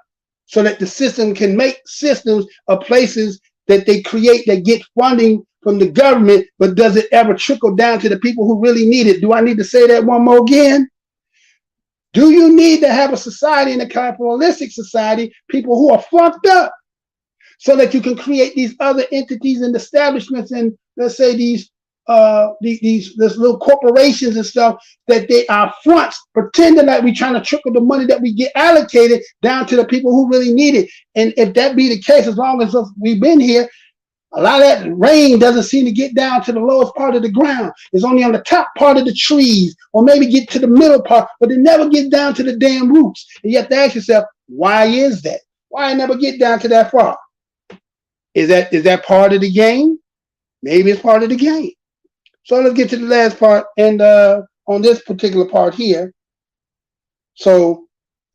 so that the system can make systems of places that they create that get funding from the government, but does it ever trickle down to the people who really need it? Do I need to say that one more again? Do you need to have a society, in a capitalistic society, people who are fucked up, so that you can create these other entities and establishments and, let's say, these little corporations and stuff, that they are fronts, pretending like we're trying to trickle the money that we get allocated down to the people who really need it? And if that be the case, as long as we've been here, A lot of that rain doesn't seem to get down to the lowest part of the ground. It's only on the top part of the trees, or maybe get to the middle part, but it never gets down to the damn roots. And you have to ask yourself, why is that? Why it never get down to that far? Is that part of the game? Maybe it's part of the game. So let's get to the last part, and on this particular part here. So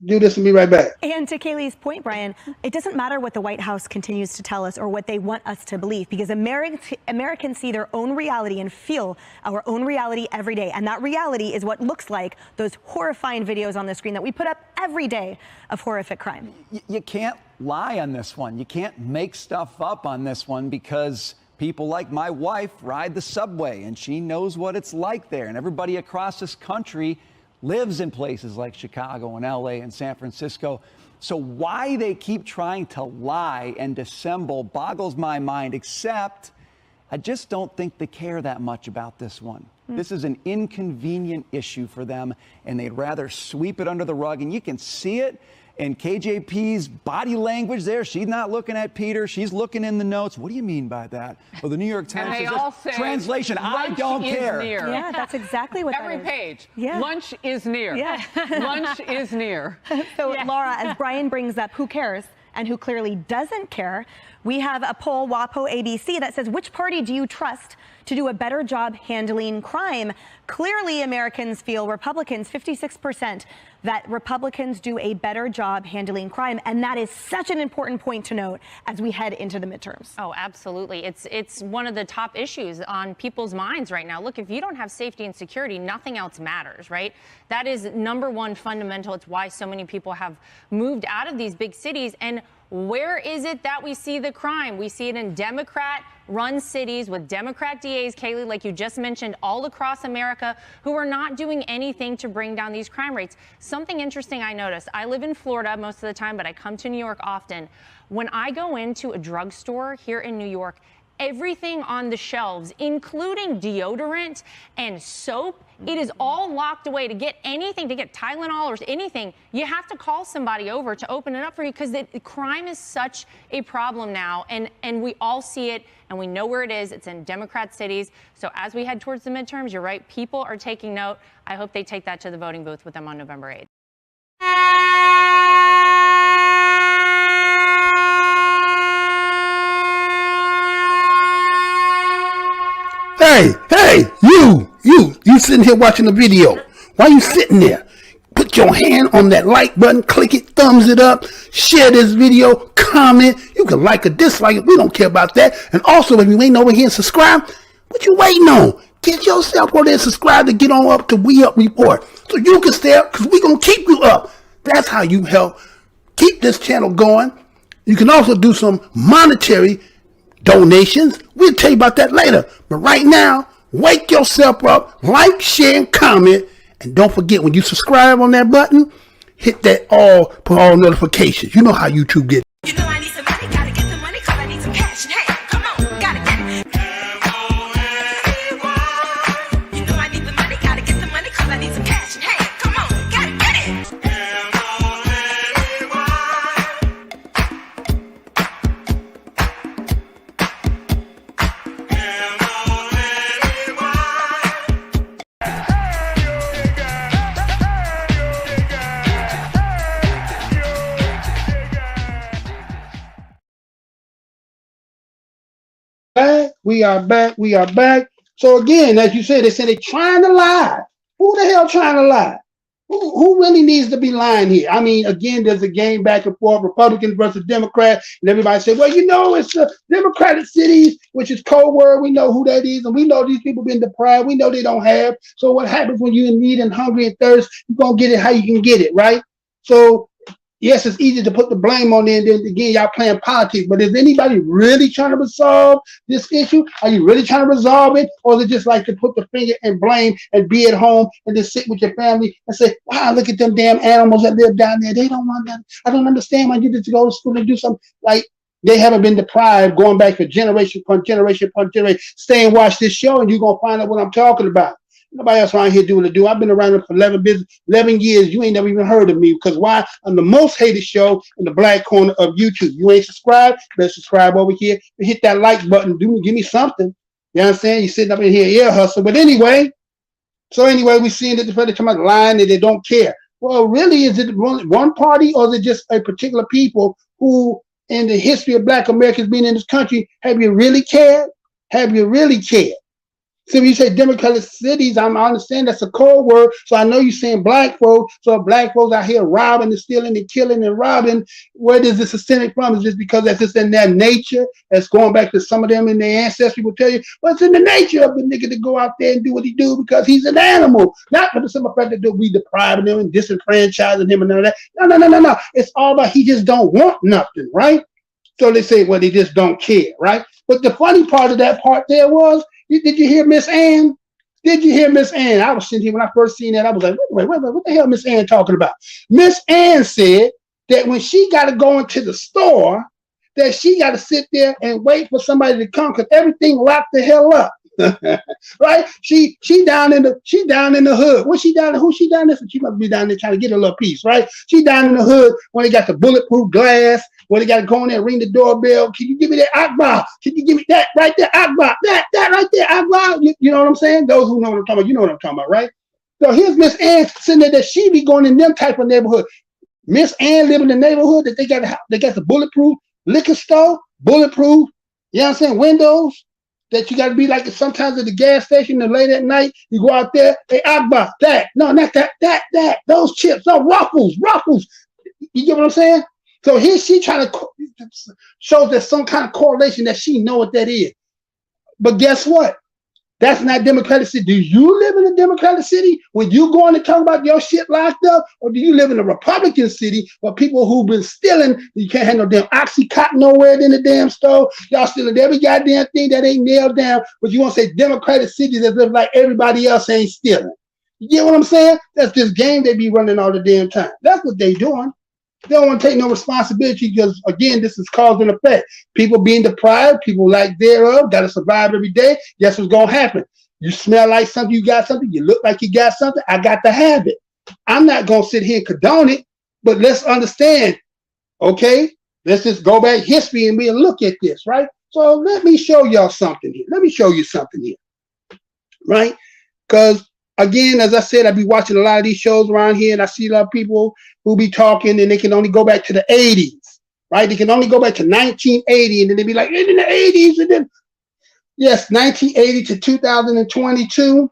do this and be right back. And to Kaylee's point, Brian, it doesn't matter what the White House continues to tell us or what they want us to believe, because Americans see their own reality and feel our own reality every day. And that reality is what looks like those horrifying videos on the screen that we put up every day of horrific crime. You can't lie on this one. You can't make stuff up on this one, because people like my wife ride the subway and she knows what it's like there. And everybody across this country lives in places like Chicago and LA and San Francisco. So why they keep trying to lie and dissemble boggles my mind, except I just don't think they care that much about this one. This is an inconvenient issue for them, and they'd rather sweep it under the rug. And you can see it in KJP's body language there. She's not looking at Peter. She's looking in the notes. What do you mean by that? Well, the New York Times And they says, all say, translation, I don't care. Near. Yeah, that's exactly what Every that is. page. Yeah. Lunch is near. Yeah. Lunch is near. So, Laura, as Brian brings up who cares and who clearly doesn't care, we have a poll, WAPO ABC, that says, which party do you trust to do a better job handling crime? Clearly, Americans feel Republicans, 56%, that Republicans do a better job handling crime. And that is such an important point to note as we head into the midterms. Oh, absolutely. It's one of the top issues on people's minds right now. Look, if you don't have safety and security, nothing else matters, right? That is number one fundamental. It's why so many people have moved out of these big cities. And where is it that we see the crime? We see it in Democrat-run cities with Democrat DAs, Kaylee, like you just mentioned, all across America, who are not doing anything to bring down these crime rates. Something interesting I noticed, I live in Florida most of the time, but I come to New York often. When I go into a drugstore here in New York, everything on the shelves, including deodorant and soap, it is all locked away. To get anything, to get Tylenol or anything, you have to call somebody over to open it up for you, because the crime is such a problem now, and we all see it, and we know where it is. It's in Democrat cities. So as we head towards the midterms, you're right, people are taking note. I hope they take that to the voting booth with them on November 8th. Hey, you sitting here watching the video. Why you sitting there? Put your hand on that like button, click it, thumbs it up, share this video, comment. You can like or dislike it. We don't care about that. And also, if you ain't over here and subscribe, what you waiting on? Get yourself over there and subscribe to get on up to WeUpReport, so you can stay up, because we're going to keep you up. That's how you help keep this channel going. You can also do some monetary donations. We'll tell you about that later. But right now, wake yourself up, like, share, and comment. And don't forget, when you subscribe on that button, hit that put all notifications. You know how YouTube gets. You know I need some money, gotta get the money, cause I need some cash. Hey, come on, gotta get it. You know I need the money, gotta get the money, cause I need some cash. Hey, come on, gotta get it. We are back. So again, as you said, they said they're trying to lie. Who the hell trying to lie? Who really needs to be lying here? I mean, again, there's a game back and forth, Republicans versus Democrats, and everybody say, well, you know, it's the Democratic cities, which is code word. We know who that is, and we know these people been deprived. We know they don't have. So what happens when you're in need and hungry and thirst? You're going to get it how you can get it, right? So yes, it's easy to put the blame on there, and then again, y'all playing politics. But is anybody really trying to resolve this issue? Are you really trying to resolve it? Or is it just like to put the finger and blame and be at home and just sit with your family and say, wow, look at them damn animals that live down there. They don't want that. I don't understand why you just go to school and do something. Like, they haven't been deprived going back for generation upon generation upon generation. Stay and watch this show and you're going to find out what I'm talking about. Nobody else around here do what I do. I've been around for 11 years. You ain't never even heard of me because why? I'm the most hated show in the black corner of YouTube. You ain't subscribed? Better subscribe over here and hit that like button. Give me something. You know what I'm saying? You're sitting up in here ear hustle. But anyway, we seeing that the federal come out lying that they don't care. Well, really, is it one party or is it just a particular people who, in the history of black Americans being in this country, have you really cared? Have you really cared? So when you say democratic cities, I understand that's a code word. So I know you're saying black folks. So black folks out here robbing and stealing and killing and robbing. Where does this stemming from? Is this because that's just in their nature? That's going back to some of them in their ancestry will tell you, well, it's in the nature of the nigga to go out there and do what he do because he's an animal. Not for the simple fact that we depriving him and disenfranchising him and none of that. No. It's all about he just don't want nothing, right? So they say, well, they just don't care, right? But the funny part of that part there was, did you hear Miss Ann? Did you hear Miss Ann? I was sitting here when I first seen that. I was like, wait, what the hell Miss Ann talking about? Miss Ann said that when she got to go into the store, that she got to sit there and wait for somebody to come because everything locked the hell up. Right? She down in the hood. Who she down there? She must be down there trying to get a little piece, right? She down in the hood when they got the bulletproof glass, when they got to go in there and ring the doorbell. Can you give me that Akbar? Can you give me that right there, Akbar? That right there, Akbar. You know what I'm saying? Those who know what I'm talking about, you know what I'm talking about, right? So here's Miss Ann sitting there that she be going in them type of neighborhood. Miss Ann live in the neighborhood that they got the bulletproof liquor store, bulletproof, you know what I'm saying, windows. That you got to be like sometimes at the gas station and late at night, you go out there, hey, Akbar, that. No, not that. Those chips, no, Ruffles. You get what I'm saying? So here she trying to show there's some kind of correlation that she know what that is. But guess what? That's not democratic city. Do you live in a democratic city when you going to talk about your shit locked up? Or do you live in a Republican city where people who've been stealing, you can't have no damn Oxycontin nowhere in the damn store. Y'all stealing every goddamn thing that ain't nailed down. But you want to say democratic cities that live like everybody else ain't stealing. You get what I'm saying? That's this game they be running all the damn time. That's what they doing. They don't want to take no responsibility because, again, this is cause and effect. People being deprived, people like thereof, got to survive every day. Guess what's going to happen? You smell like something, you got something, you look like you got something, I got to have it. I'm not going to sit here and condone it, but let's understand, okay? Let's just go back history and we'll look at this, right? So let me show y'all something here. Let me show you something here, right? Because, again, as I said, I be watching a lot of these shows around here, and I see a lot of people who be talking, and they can only go back to the 80s, right? They can only go back to 1980, and then they be like, in the 80s, and then, yes, 1980 to 2022,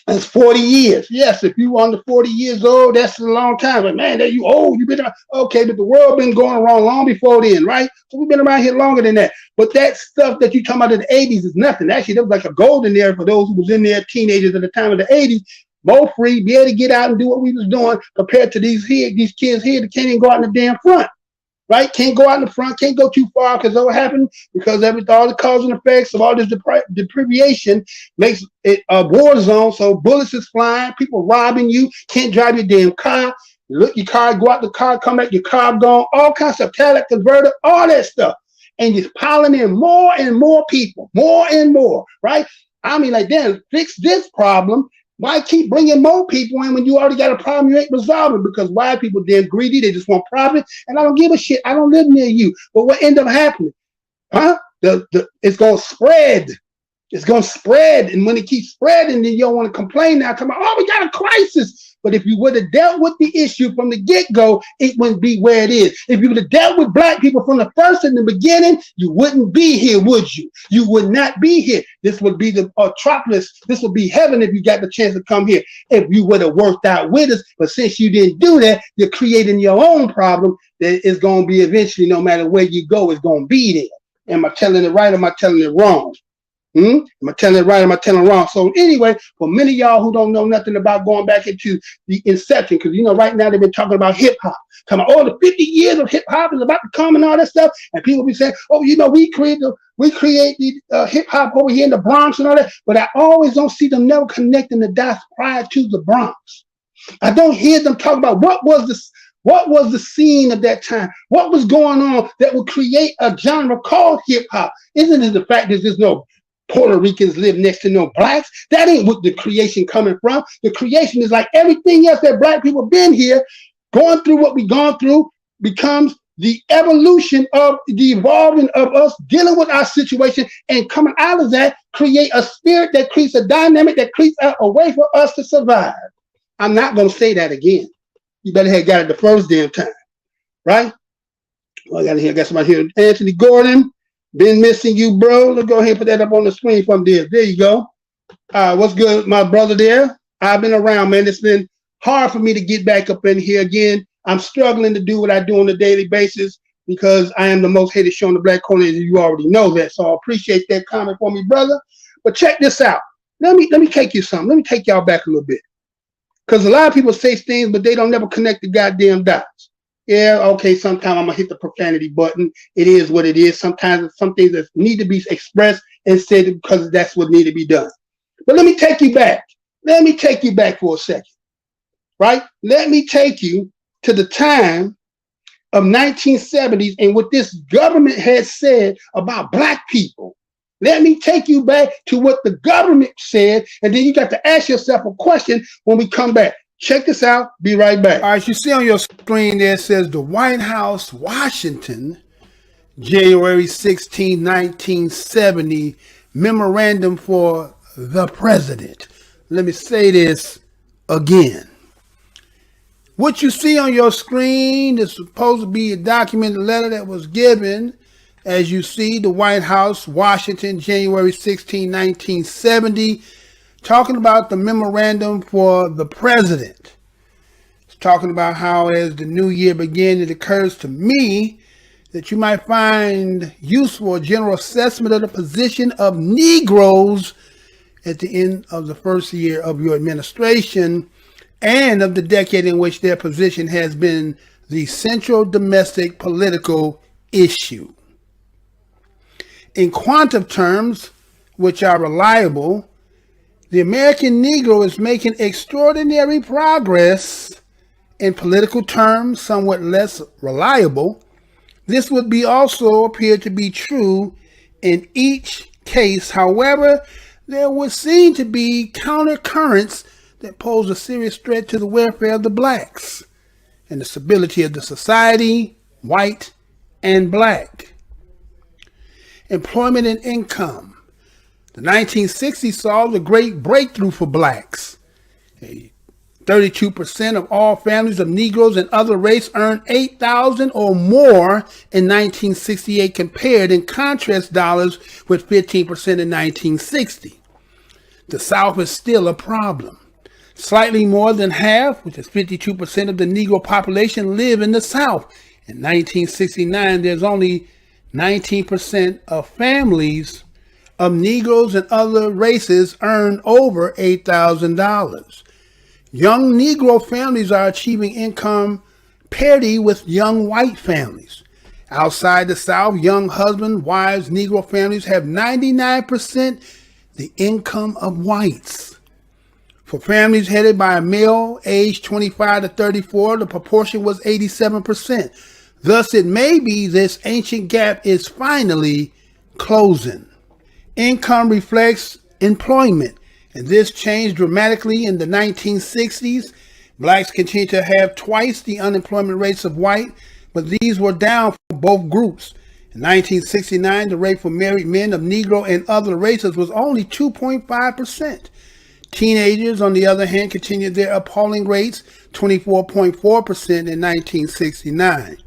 that's 40 years. Yes, if you under 40 years old, that's a long time. But man, you old, you've been around. Okay, but the world been going around long before then, right? So we've been around here longer than that. But that stuff that you talking about in the 80s is nothing. Actually, that was like a golden era for those who was in there, teenagers at the time of the 80s. More free, be able to get out and do what we was doing compared to these kids here that can't even go out in the damn front, right? Can't go out in the front, can't go too far because what happened? Because all the cause and effects of all this deprivation makes it a war zone. So bullets is flying, people robbing you, can't drive your damn car. You look your car, go out the car, come back, your car gone, all kinds of catalytic converter, all that stuff. And you're piling in more and more people, more and more, right? I mean, like, damn, fix this problem. Why keep bringing more people in when you already got a problem you ain't resolving? Because white people, they're greedy. They just want profit. And I don't give a shit. I don't live near you. But what end up happening? Huh? It's going to spread. It's going to spread. And when it keeps spreading, then you don't want to complain now. Come on, oh, we got a crisis. But if you would have dealt with the issue from the get-go, it wouldn't be where it is. If you would have dealt with black people from the first in the beginning, you wouldn't be here, would you? You would not be here. This would be the metropolis. This would be heaven if you got the chance to come here. If you would have worked out with us. But since you didn't do that, you're creating your own problem that is going to be eventually, no matter where you go, it's going to be there. Am I telling it right or am I telling it wrong? Am I telling it right? Am I telling it wrong? So anyway, for many of y'all who don't know nothing about going back into the inception, because you know right now they've been talking about hip hop. Come on, all the 50 years of hip hop is about to come and all that stuff, and people be saying, "Oh, you know, we create the hip hop over here in the Bronx and all that." But I always don't see them never connecting the dots prior to the Bronx. I don't hear them talk about what was the scene of that time? What was going on that would create a genre called hip hop? Isn't it the fact that there's no Puerto Ricans live next to no blacks. That ain't what the creation coming from. The creation is like everything else that black people been here, going through what we gone through, becomes the evolution of the evolving of us dealing with our situation, and coming out of that, create a spirit that creates a dynamic that creates a way for us to survive. I'm not going to say that again. You better have got it the first damn time, right? Well, I got somebody here. Anthony Gordon, been missing you, bro. Let's go ahead and put that up on the screen from there. There you go. What's good, my brother there? I've been around, man. It's been hard for me to get back up in here again. I'm struggling to do what I do on a daily basis because I am the most hated show in the Black corner, and you already know that. So I appreciate that comment for me, brother. But check this out. Let me take you something. Let me take y'all back a little bit. Because a lot of people say things, but they don't never connect the goddamn dots. Yeah, okay, sometimes I'm going to hit the profanity button. It is what it is. Sometimes some things that need to be expressed and said because that's what need to be done. But let me take you back. Let me take you back for a second. Right? Let me take you to the time of 1970s and what this government had said about black people. Let me take you back to what the government said, and then you got to ask yourself a question when we come back. Check this out. Be right back. All right, you see on your screen there says the White House, Washington, January 16, 1970, memorandum for the president. Let me say this again. What you see on your screen is supposed to be a documented letter that was given, as you see, the White House, Washington, January 16, 1970, talking about the memorandum for the president. It's talking about how as the new year begins, it occurs to me that you might find useful a general assessment of the position of Negroes at the end of the first year of your administration and of the decade in which their position has been the central domestic political issue. In quantitative terms, which are reliable, the American Negro is making extraordinary progress. In political terms, somewhat less reliable. This would be also appear to be true in each case. However, there would seem to be countercurrents that pose a serious threat to the welfare of the blacks and the stability of the society, white and black. Employment and income. The 1960s saw the great breakthrough for blacks. 32% of all families of Negroes and other race earned $8,000 or more in 1968, compared in contrast dollars with 15% in 1960. The South is still a problem. Slightly more than half, which is 52% of the Negro population, live in the South. In 1969, there's only 19% of families of Negroes and other races earn over $8,000. Young Negro families are achieving income parity with young white families. Outside the South, young husband, wives, Negro families have 99% the income of whites. For families headed by a male aged 25 to 34, the proportion was 87%. Thus, it may be this ancient gap is finally closing. Income reflects employment, and this changed dramatically in the 1960s. Blacks continue to have twice the unemployment rates of white, but these were down for both groups. In 1969, the rate for married men of Negro and other races was only 2.5%. Teenagers, on the other hand, continued their appalling rates, 24.4% in 1969.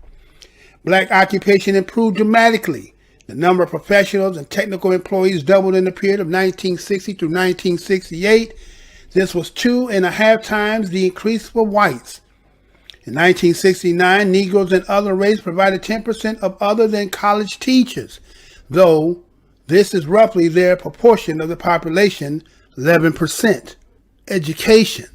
Black occupation improved dramatically. The number of professionals and technical employees doubled in the period of 1960 through 1968. This was 2.5 times the increase for whites. In 1969, Negroes and other races provided 10% of other than college teachers, though this is roughly their proportion of the population, 11%. Education.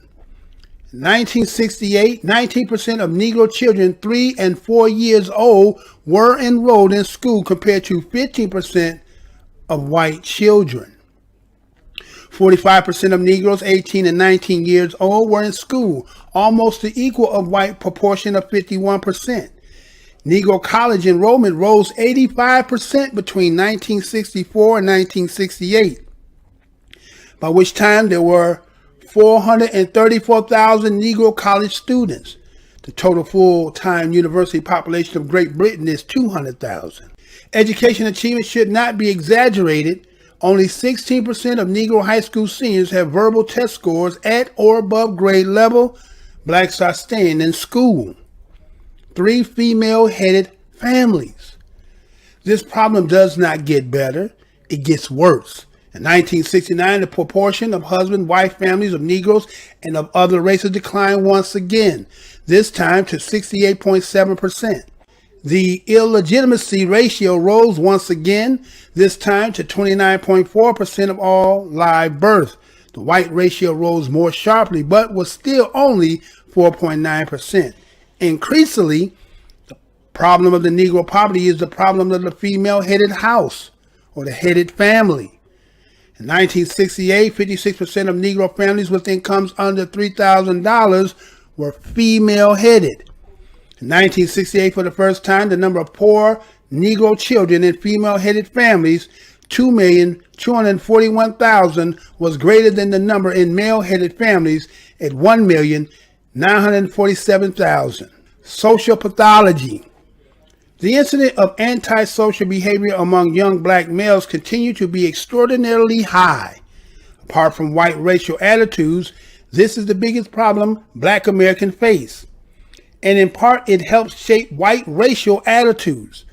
In 1968, 19% of Negro children 3 and 4 years old were enrolled in school compared to 15% of white children. 45% of Negroes 18 and 19 years old were in school, almost the equal of white proportion of 51%. Negro college enrollment rose 85% between 1964 and 1968, by which time there were 434,000 Negro college students. The total full-time university population of Great Britain is 200,000. Education achievement should not be exaggerated. Only 16% of Negro high school seniors have verbal test scores at or above grade level. Blacks are staying in school. 3 female-headed families. This problem does not get better. It gets worse. In 1969, the proportion of husband-wife families of Negroes and of other races declined once again, this time to 68.7%. The illegitimacy ratio rose once again, this time to 29.4% of all live births. The white ratio rose more sharply, but was still only 4.9%. Increasingly, the problem of the Negro poverty is the problem of the female-headed house or the headed family. In 1968, 56% of Negro families with incomes under $3,000 were female-headed. In 1968, for the first time, the number of poor Negro children in female-headed families, 2,241,000, was greater than the number in male-headed families at 1,947,000. Social pathology. The incidence of antisocial behavior among young black males continue to be extraordinarily high. Apart from white racial attitudes, this is the biggest problem black Americans face. And in part, it helps shape white racial attitudes.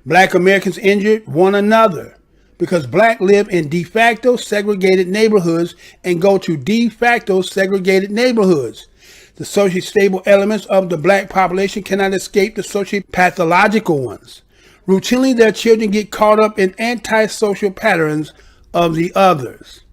Black Americans injure one another because black live in de facto segregated neighborhoods and go to de facto segregated neighborhoods. The socially stable elements of the black population cannot escape the socially pathological ones. Routinely, their children get caught up in antisocial patterns of the others.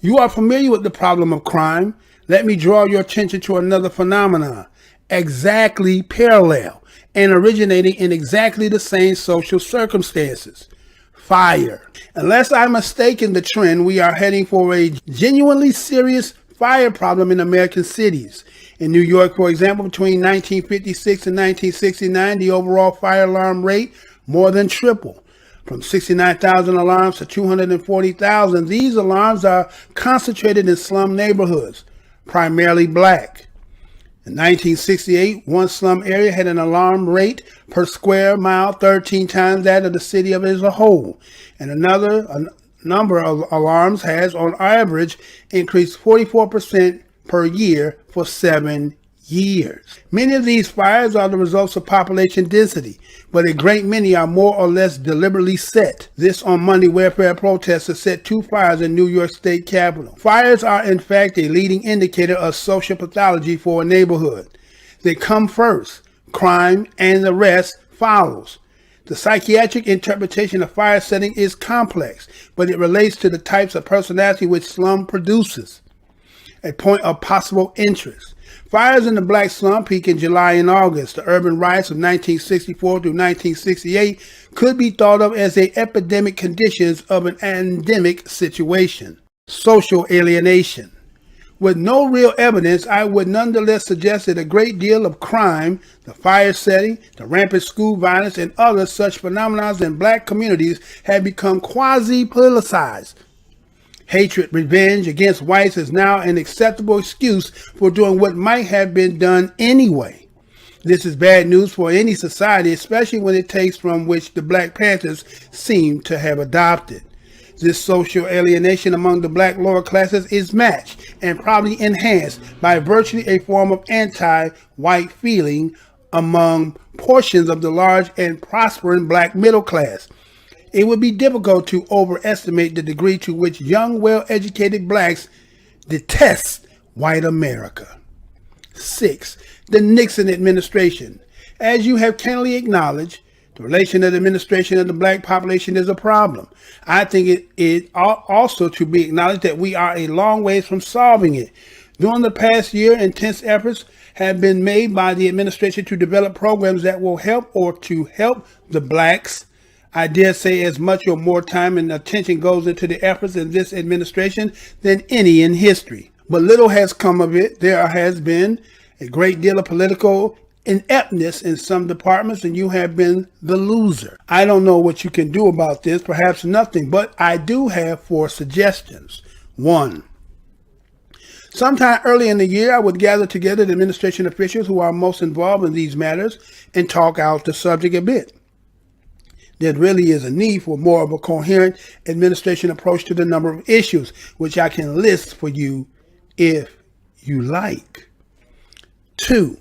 You are familiar with the problem of crime. Let me draw your attention to another phenomenon, exactly parallel and originating in exactly the same social circumstances. Fire. Unless I'm mistaken the trend, we are heading for a genuinely serious fire problem in American cities. In New York, for example, between 1956 and 1969, the overall fire alarm rate more than tripled. From 69,000 alarms to 240,000, these alarms are concentrated in slum neighborhoods, primarily black. In 1968, one slum area had an alarm rate per square mile 13 times that of the city as a whole, and another number of alarms has, on average, increased 44% per year for 7 years. Many of these fires are the results of population density, but a great many are more or less deliberately set. This on Monday, WeUpReport protesters set 2 fires in New York State Capitol. Fires are in fact a leading indicator of social pathology for a neighborhood. They come first, crime and the rest follows. The psychiatric interpretation of fire setting is complex, but it relates to the types of personality which slum produces. A point of possible interest. Fires in the black slum peak in July and August. The urban riots of 1964 through 1968 could be thought of as the epidemic conditions of an endemic situation. Social alienation. With no real evidence, I would nonetheless suggest that a great deal of crime, the fire setting, the rampant school violence, and other such phenomena in black communities have become quasi-politicized. Hatred, revenge against whites is now an acceptable excuse for doing what might have been done anyway. This is bad news for any society, especially when it takes from which the Black Panthers seem to have adopted. This social alienation among the black lower classes is matched and probably enhanced by virtually a form of anti-white feeling among portions of the large and prospering black middle class. It would be difficult to overestimate the degree to which young, well-educated blacks detest white America. 6. The Nixon administration. As you have candidly acknowledged, the relation of the administration of the black population is a problem. I think it also to be acknowledged that we are a long ways from solving it. During the past year, intense efforts have been made by the administration to develop programs that will help the blacks. I dare say as much or more time and attention goes into the efforts in this administration than any in history. But little has come of it. There has been a great deal of political ineptness in some departments, and you have been the loser. I don't know what you can do about this, perhaps nothing, but I do have 4 suggestions. 1. Sometime early in the year, I would gather together the administration officials who are most involved in these matters and talk out the subject a bit. There really is a need for more of a coherent administration approach to the number of issues, which I can list for you if you like. 2.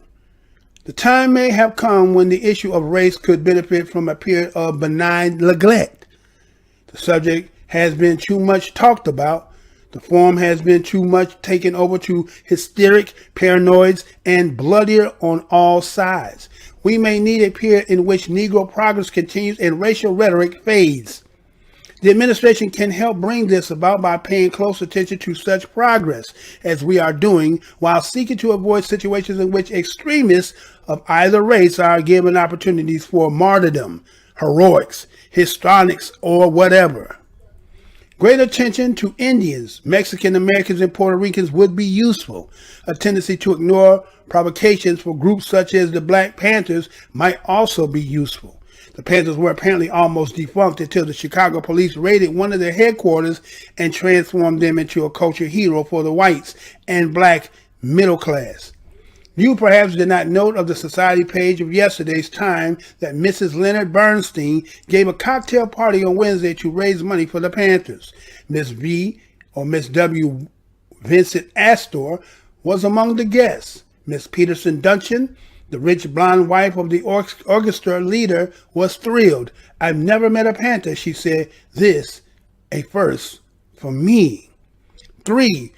The time may have come when the issue of race could benefit from a period of benign neglect. The subject has been too much talked about. The form has been too much taken over to hysteric, paranoids, and bloodier on all sides. We may need a period in which Negro progress continues and racial rhetoric fades. The administration can help bring this about by paying close attention to such progress as we are doing, while seeking to avoid situations in which extremists of either race are given opportunities for martyrdom, heroics, histrionics, or whatever. Great attention to Indians, Mexican Americans, and Puerto Ricans would be useful. A tendency to ignore provocations for groups such as the Black Panthers might also be useful. The Panthers were apparently almost defunct until the Chicago police raided one of their headquarters and transformed them into a culture hero for the whites and black middle class. You perhaps did not note of the society page of yesterday's Time that Mrs. Leonard Bernstein gave a cocktail party on Wednesday to raise money for the Panthers. Miss V, or Miss W. Vincent Astor, was among the guests. Miss Peterson Duncan, the rich blonde wife of the orchestra leader, was thrilled. "I've never met a Panther," she said. "This, a first for me." 3.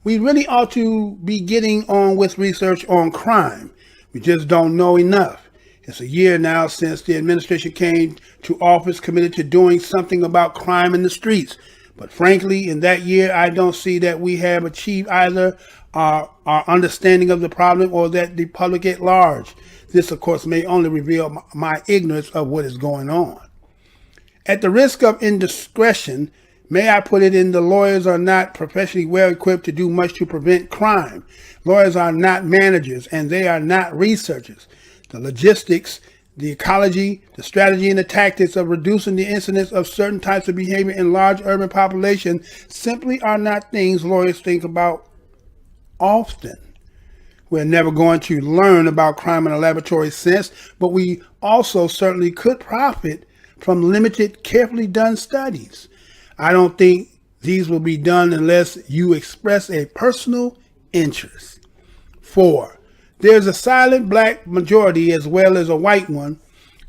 We really ought to be getting on with research on crime. We just don't know enough. It's a year now since the administration came to office committed to doing something about crime in the streets. But frankly, in that year, I don't see that we have achieved either our understanding of the problem or that the public at large. This, of course, may only reveal my ignorance of what is going on. At the risk of indiscretion, may I put it in, the lawyers are not professionally well equipped to do much to prevent crime. Lawyers are not managers, and they are not researchers. The logistics, the ecology, the strategy, and the tactics of reducing the incidence of certain types of behavior in large urban populations simply are not things lawyers think about often. We're never going to learn about crime in a laboratory sense, but we also certainly could profit from limited, carefully done studies. I don't think these will be done unless you express a personal interest. 4. There's a silent black majority as well as a white one,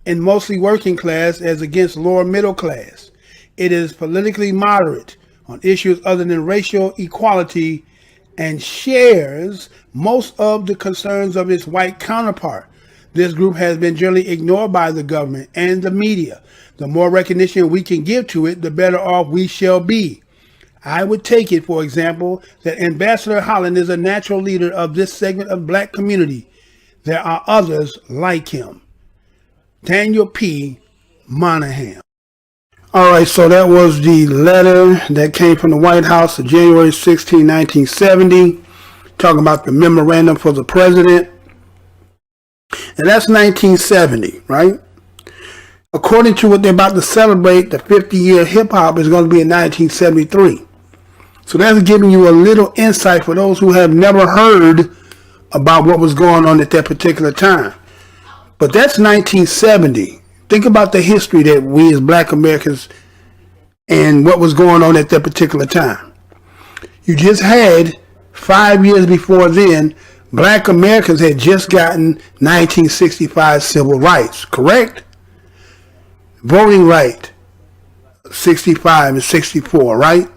and mostly working class as against lower middle class. It is politically moderate on issues other than racial equality and shares most of the concerns of its white counterpart. This group has been generally ignored by the government and the media. The more recognition we can give to it, the better off we shall be. I would take it, for example, that Ambassador Holland is a natural leader of this segment of black community. There are others like him. Daniel P. Monahan. All right, so that was the letter that came from the White House of January 16, 1970, talking about the memorandum for the president. And that's 1970, right? According to what they're about to celebrate, the 50-year hip-hop is going to be in 1973. So that's giving you a little insight for those who have never heard about what was going on at that particular time. But that's 1970. Think about the history that we as black Americans and what was going on at that particular time. You just had 5 years before then, black Americans had just gotten 1965 civil rights, correct? Voting right, 65 and 64, right?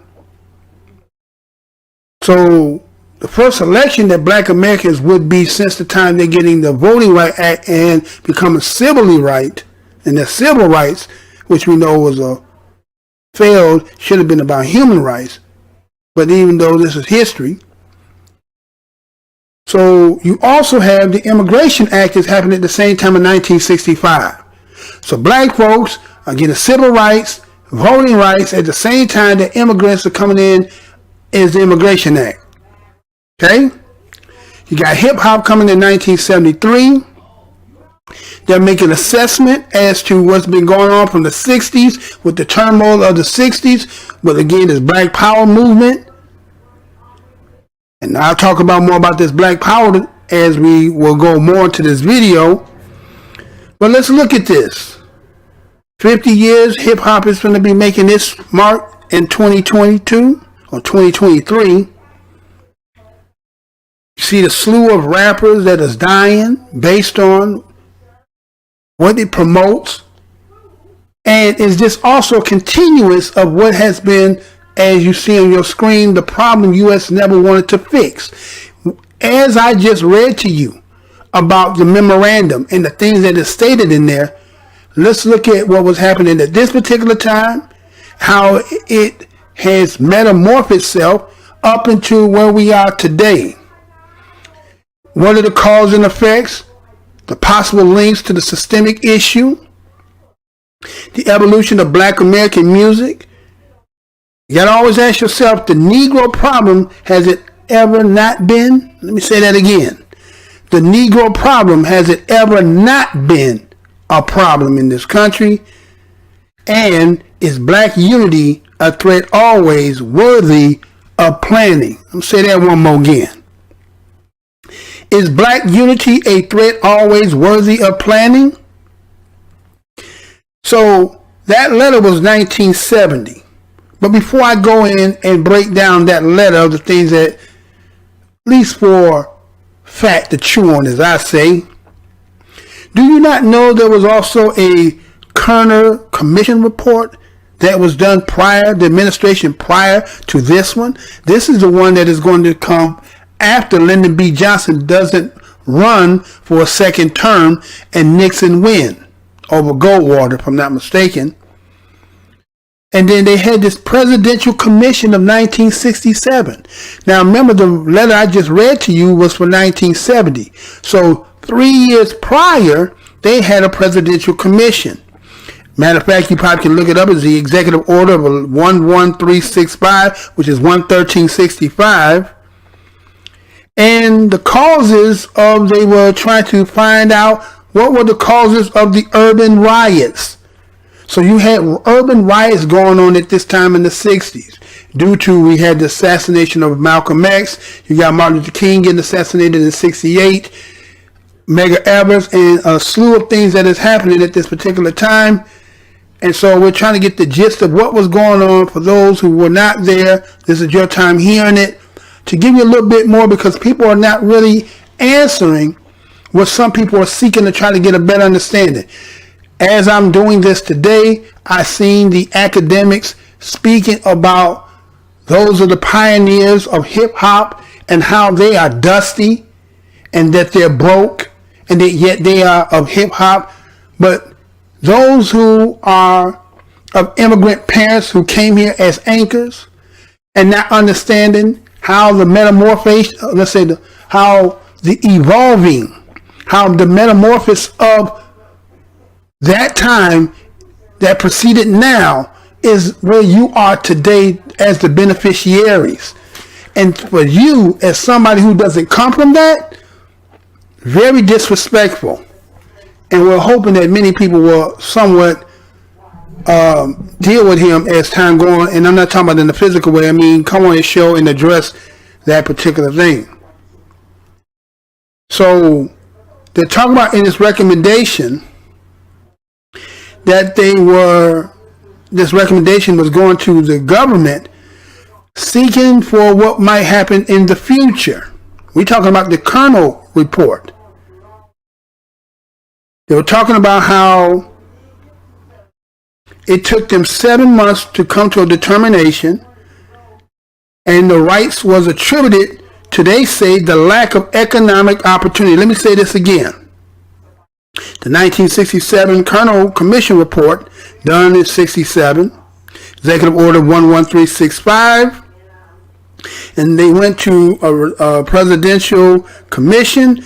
So the first election that black Americans would be since the time they're getting the Voting Right Act and becoming civilly right, and the civil rights, which we know was a failed, should have been about human rights. But even though this is history. So you also have the Immigration Act that's happening at the same time in 1965. So black folks are getting civil rights, voting rights at the same time that immigrants are coming in as the Immigration Act. Okay? You got hip hop coming in 1973. They're making assessment as to what's been going on from the 60s with the turmoil of the 60s. But again, this Black Power movement. And I'll talk about more about this Black Power as we will go more into this video. But let's look at this. 50 years, hip hop is going to be making this mark in 2022 or 2023. See the slew of rappers that is dying based on what it promotes, and is just also continuous of what has been, as you see on your screen, the problem U.S. never wanted to fix. As I just read to you about the memorandum and the things that is stated in there, let's look at what was happening at this particular time, how it has metamorphed itself up into where we are today. What are the causes and effects? The possible links to the systemic issue, the evolution of Black American music. You gotta always ask yourself, the Negro problem, has it ever not been? Let me say that again. The Negro problem, has it ever not been a problem in this country? And is Black unity a threat always worthy of planning? Let me say that one more again. Is Black unity a threat always worthy of planning? So that letter was 1970. But before I go in and break down that letter of the things that, at least for fact to chew on, as I say, do you not know there was also a Kerner Commission report that was done prior, the administration prior to this one? This is the one that is going to come after Lyndon B. Johnson doesn't run for a second term and Nixon win over Goldwater, if I'm not mistaken. And then they had this Presidential Commission of 1967. Now remember, the letter I just read to you was for 1970. So 3 years prior, they had a Presidential Commission. Matter of fact, you probably can look it up as the Executive Order of 11365, which is 11365. And the causes of, they were trying to find out what were the causes of the urban riots. So you had urban riots going on at this time in the 60s. Due to, we had the assassination of Malcolm X. You got Martin Luther King getting assassinated in 68. Medgar Evers, and a slew of things that is happening at this particular time. And so we're trying to get the gist of what was going on for those who were not there. This is your time hearing it, to give you a little bit more, because people are not really answering what some people are seeking to try to get a better understanding. As I'm doing this today, I've seen the academics speaking about those are the pioneers of hip hop and how they are dusty and that they're broke and that yet they are of hip hop. But those who are of immigrant parents who came here as anchors and not understanding how the metamorphosis, let's say how the evolving, how the metamorphosis of that time that preceded now is where you are today as the beneficiaries. And for you, as somebody who doesn't come from that, very disrespectful. And we're hoping that many people will somewhat deal with him as time goes on. And I'm not talking about in the physical way. I mean, come on his show and address that particular thing. So they're talking about in this recommendation that this recommendation was going to the government seeking for what might happen in the future. We're talking about the Kerner report. They were talking about how it took them 7 months to come to a determination, and the rights was attributed to, they say, the lack of economic opportunity. Let me say this again. The 1967 Kerner Commission report, done in 67, Executive Order 11365, and they went to a presidential commission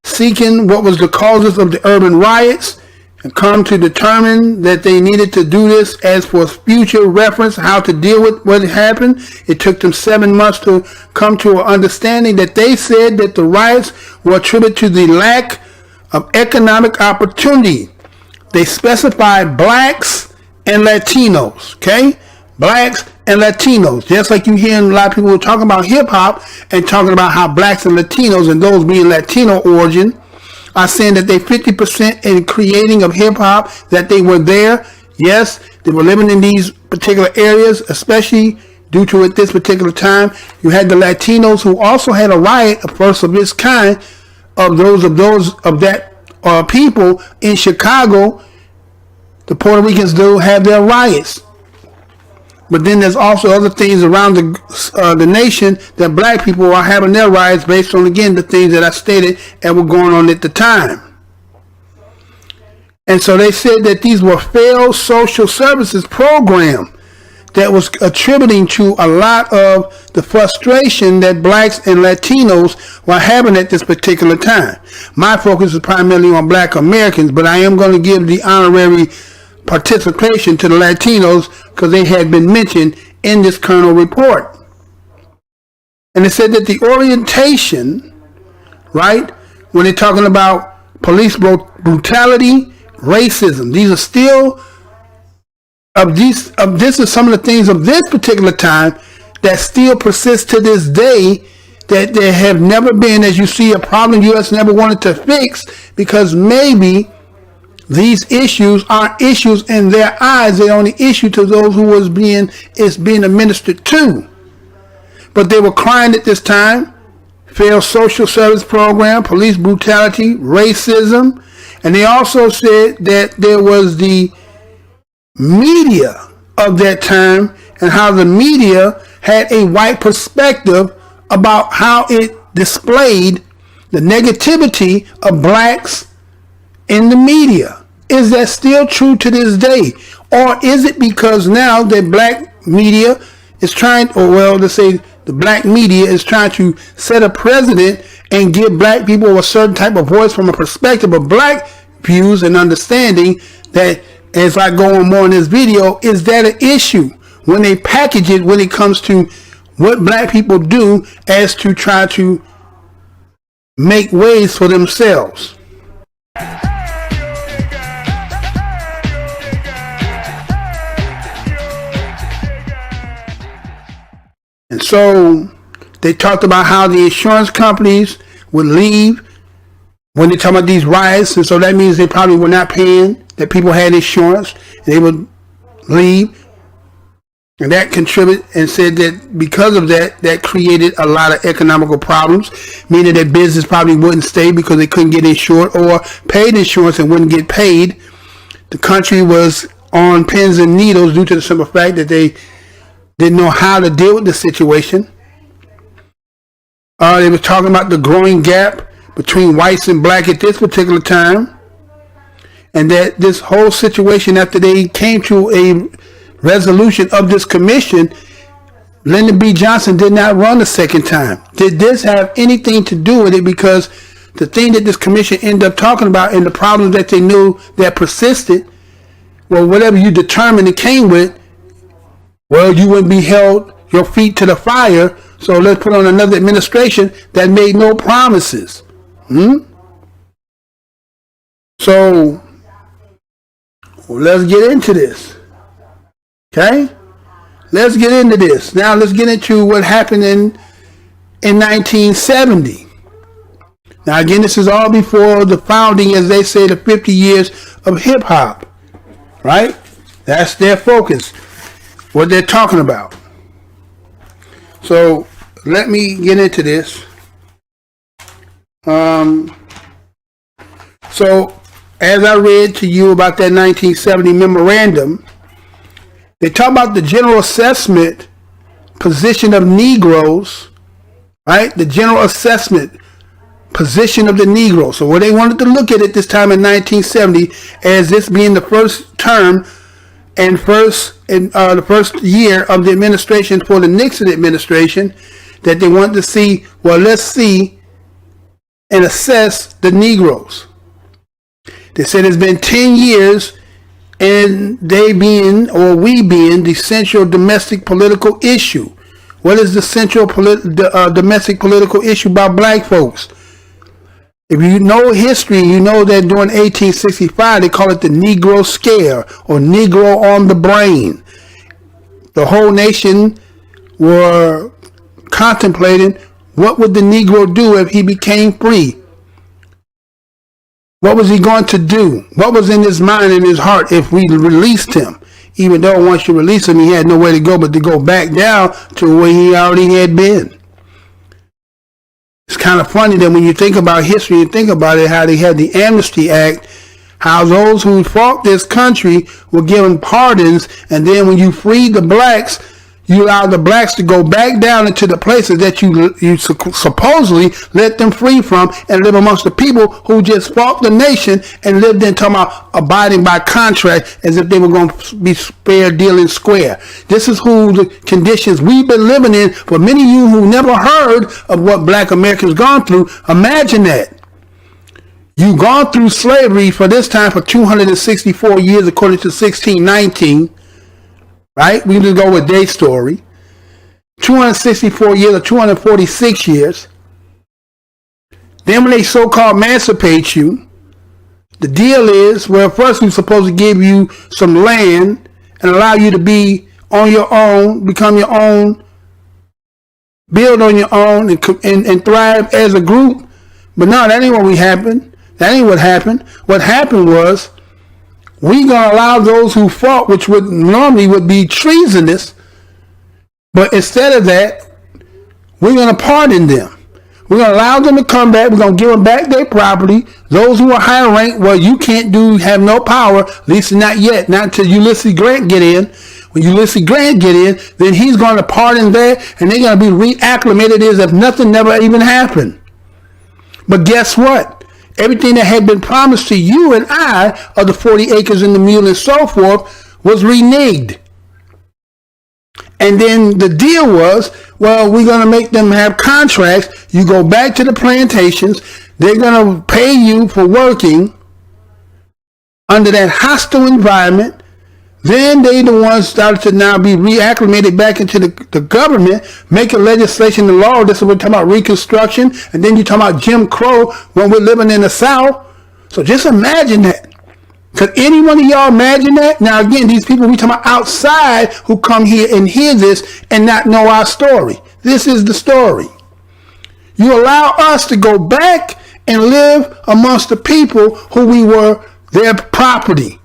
seeking what was the causes of the urban riots, and come to determine that they needed to do this as for future reference, how to deal with what happened. It took them 7 months to come to an understanding that they said that the riots were attributed to the lack of economic opportunity. They specified blacks and Latinos, okay? Blacks and Latinos. Just like you hear a lot of people talking about hip-hop and talking about how blacks and Latinos and those being Latino origin are saying that they 50% in creating of hip-hop, that they were there. Yes, they were living in these particular areas, especially due to at this particular time. You had the Latinos who also had a riot, a first of its kind, of that people in Chicago. The Puerto Ricans do have their riots. But then there's also other things around the nation that black people are having their riots based on, again, the things that I stated and were going on at the time. And so they said that these were failed social services program that was attributing to a lot of the frustration that blacks and Latinos were having at this particular time. My focus is primarily on black Americans, but I am going to give the honorary participation to the Latinos because they had been mentioned in this Kernel report. And it said that the orientation, right, when they're talking about police brutality, racism, these are still this is some of the things of this particular time that still persist to this day, that there have never been, as you see, a problem the U.S. never wanted to fix, because maybe these issues aren't issues in their eyes. They're only issue to those who is being administered to. But they were crying at this time: failed social service program, police brutality, racism. And they also said that there was the media of that time and how the media had a white perspective about how it displayed the negativity of blacks in the media. Is that still true to this day? Or is it because now that black media is trying, or well, let's say the black media is trying to set a precedent and give black people a certain type of voice from a perspective of black views and understanding, that as I go on more in this video, is that an issue when they package it when it comes to what black people do as to try to make ways for themselves? And so they talked about how the insurance companies would leave when they talk about these riots, and so that means they probably were not paying, that people had insurance, they would leave, and that contributed, and said that because of that, that created a lot of economical problems, meaning that business probably wouldn't stay because they couldn't get insured, or paid insurance and wouldn't get paid. The country was on pins and needles due to the simple fact that they didn't know how to deal with the situation. They were talking about the growing gap between whites and black at this particular time, and that this whole situation, after they came to a resolution of this commission, Lyndon B. Johnson did not run a second time. Did this have anything to do with it? Because the thing that this commission ended up talking about and the problems that they knew that persisted, well, whatever you determined it came with, well, you wouldn't be held your feet to the fire, so let's put on another administration that made no promises. So let's get into this. Okay? Let's get into this. Now let's get into what happened in 1970. Now again, this is all before the founding, as they say, the 50 years of hip hop. Right? That's their focus. What they're talking about. So let me get into this. So as I read to you about that 1970 memorandum, they talk about the general assessment position of Negroes, right? The general assessment position of the Negro. So what they wanted to look at this time in 1970 as this being the first term and the first year of the administration for the Nixon administration, that they wanted to see, well, let's see and assess the Negroes. They said it's been 10 years and they being, or we being, the central domestic political issue. What is the central domestic political issue about black folks? If you know history, you know that during 1865, they call it the Negro Scare or Negro on the Brain. The whole nation were contemplating what would the Negro do if he became free. What was he going to do? What was in his mind and his heart if we released him? Even though once you release him, he had nowhere to go but to go back down to where he already had been. It's kind of funny that when you think about history and think about it, how they had the Amnesty Act, how those who fought this country were given pardons, and then when you freed the blacks, you allowed the blacks to go back down into the places that you supposedly let them free from and live amongst the people who just fought the nation and lived in talking about abiding by contract as if they were going to be fair dealing square. This is who the conditions we've been living in. For many of you who never heard of what black Americans gone through, imagine that. You've gone through slavery for this time for 264 years according to 1619. Right? We just go with their story. 264 years or 246 years. Then when they so-called emancipate you, the deal is, well, first we're supposed to give you some land and allow you to be on your own, become your own, build on your own, and thrive as a group. But no, that ain't what happened. That ain't what happened. What happened was, we're going to allow those who fought, which would normally would be treasonous, but instead of that, we're going to pardon them. We're going to allow them to come back. We're going to give them back their property. Those who are higher ranked, well, you can't have no power, at least not yet, not until Ulysses Grant get in. When Ulysses Grant get in, then he's going to pardon that, and they're going to be reacclimated as if nothing never even happened. But guess what? Everything that had been promised to you and I of the 40 acres and the mule and so forth was reneged. And then the deal was, well, we're going to make them have contracts. You go back to the plantations. They're going to pay you for working under that hostile environment. Then they the ones started to now be reacclimated back into the government, making legislation and law. This is what we're talking about, Reconstruction. And then you're talking about Jim Crow when we're living in the South. So just imagine that. Could any one of y'all imagine that? Now again, these people we talking about outside who come here and hear this and not know our story. This is the story. You allow us to go back and live amongst the people who we were their property.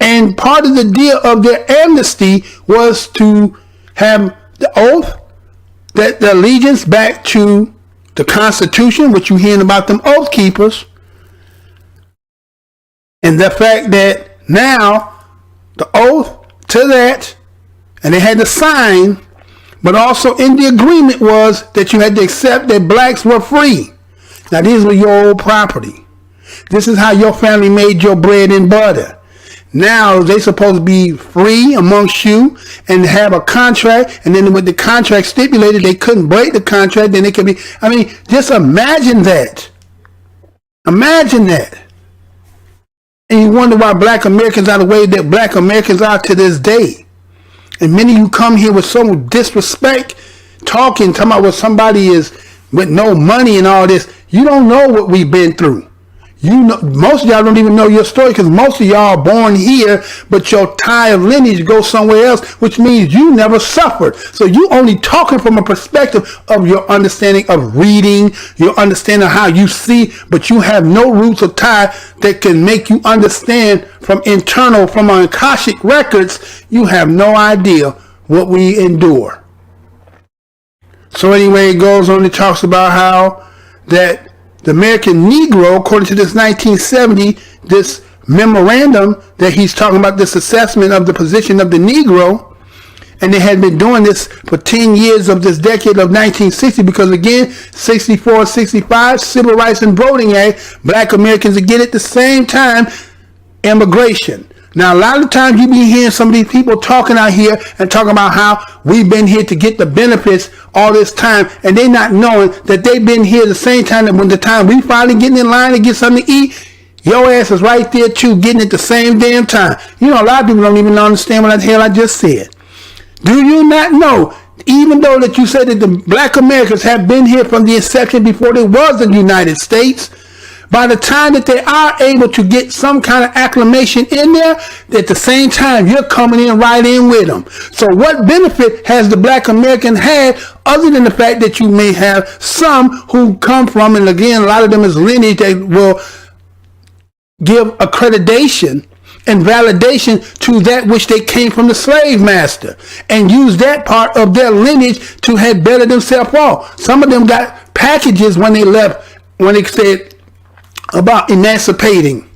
And part of the deal of their amnesty was to have the oath, that the allegiance back to the Constitution, which you're hearing about them oath keepers, and the fact that now the oath to that, and they had to sign, but also in the agreement was that you had to accept that blacks were free. Now these were your old property. This is how your family made your bread and butter. Now they supposed to be free amongst you and have a contract, and then with the contract stipulated they couldn't break the contract, then they could be, I mean, just imagine that. Imagine that. And you wonder why black Americans are the way that black Americans are to this day. And many of you come here with so much disrespect, talking about what somebody is with no money and all this. You don't know what we've been through. You know, most of y'all don't even know your story because most of y'all are born here, but your tie of lineage goes somewhere else, which means you never suffered. So you only talking from a perspective of your understanding of reading, your understanding of how you see, but you have no roots or tie that can make you understand from our Akashic records. You have no idea what we endure. So anyway, it goes on and talks about how that the American Negro, according to this 1970, this memorandum that he's talking about, this assessment of the position of the Negro, and they had been doing this for 10 years of this decade of 1960, because again, 64, 65, Civil Rights and Voting Act, black Americans again at the same time, immigration. Now, a lot of times you be hearing some of these people talking out here and talking about how we've been here to get the benefits all this time, and they not knowing that they've been here the same time that when the time we finally getting in line to get something to eat, your ass is right there too, getting it the same damn time. You know, a lot of people don't even understand what the hell I just said. Do you not know, even though that you said that the black Americans have been here from the inception before there was the United States, by the time that they are able to get some kind of acclamation in there, at the same time, you're coming in right in with them. So what benefit has the Black American had other than the fact that you may have some who come from, and again, a lot of them is lineage that will give accreditation and validation to that which they came from the slave master and use that part of their lineage to have better themselves off. Some of them got packages when they left, when they said about emancipating.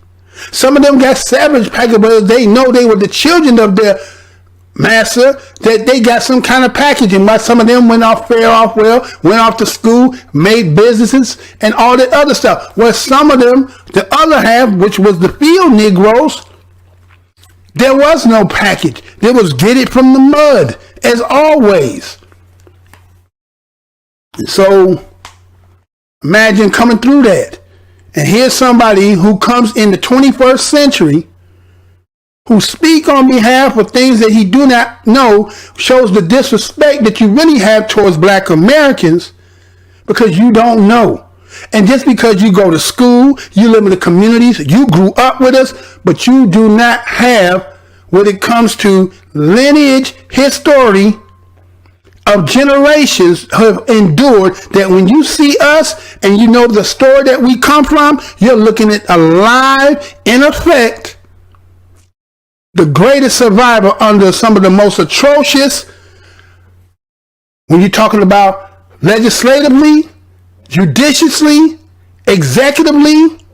Some of them got savage packages, but they know they were the children of their master, that they got some kind of packaging. But some of them went off well, went off to school, made businesses, and all that other stuff. Where some of them, the other half, which was the field Negroes, there was no package. There was get it from the mud, as always. So imagine coming through that. And here's somebody who comes in the 21st century who speak on behalf of things that he do not know, shows the disrespect that you really have towards Black Americans because you don't know. And just because you go to school, you live in the communities, you grew up with us, but you do not have, when it comes to lineage, history of generations have endured, that when you see us and you know the story that we come from, you're looking at alive, in effect, the greatest survivor under some of the most atrocious, when you're talking about legislatively, judiciously, executively,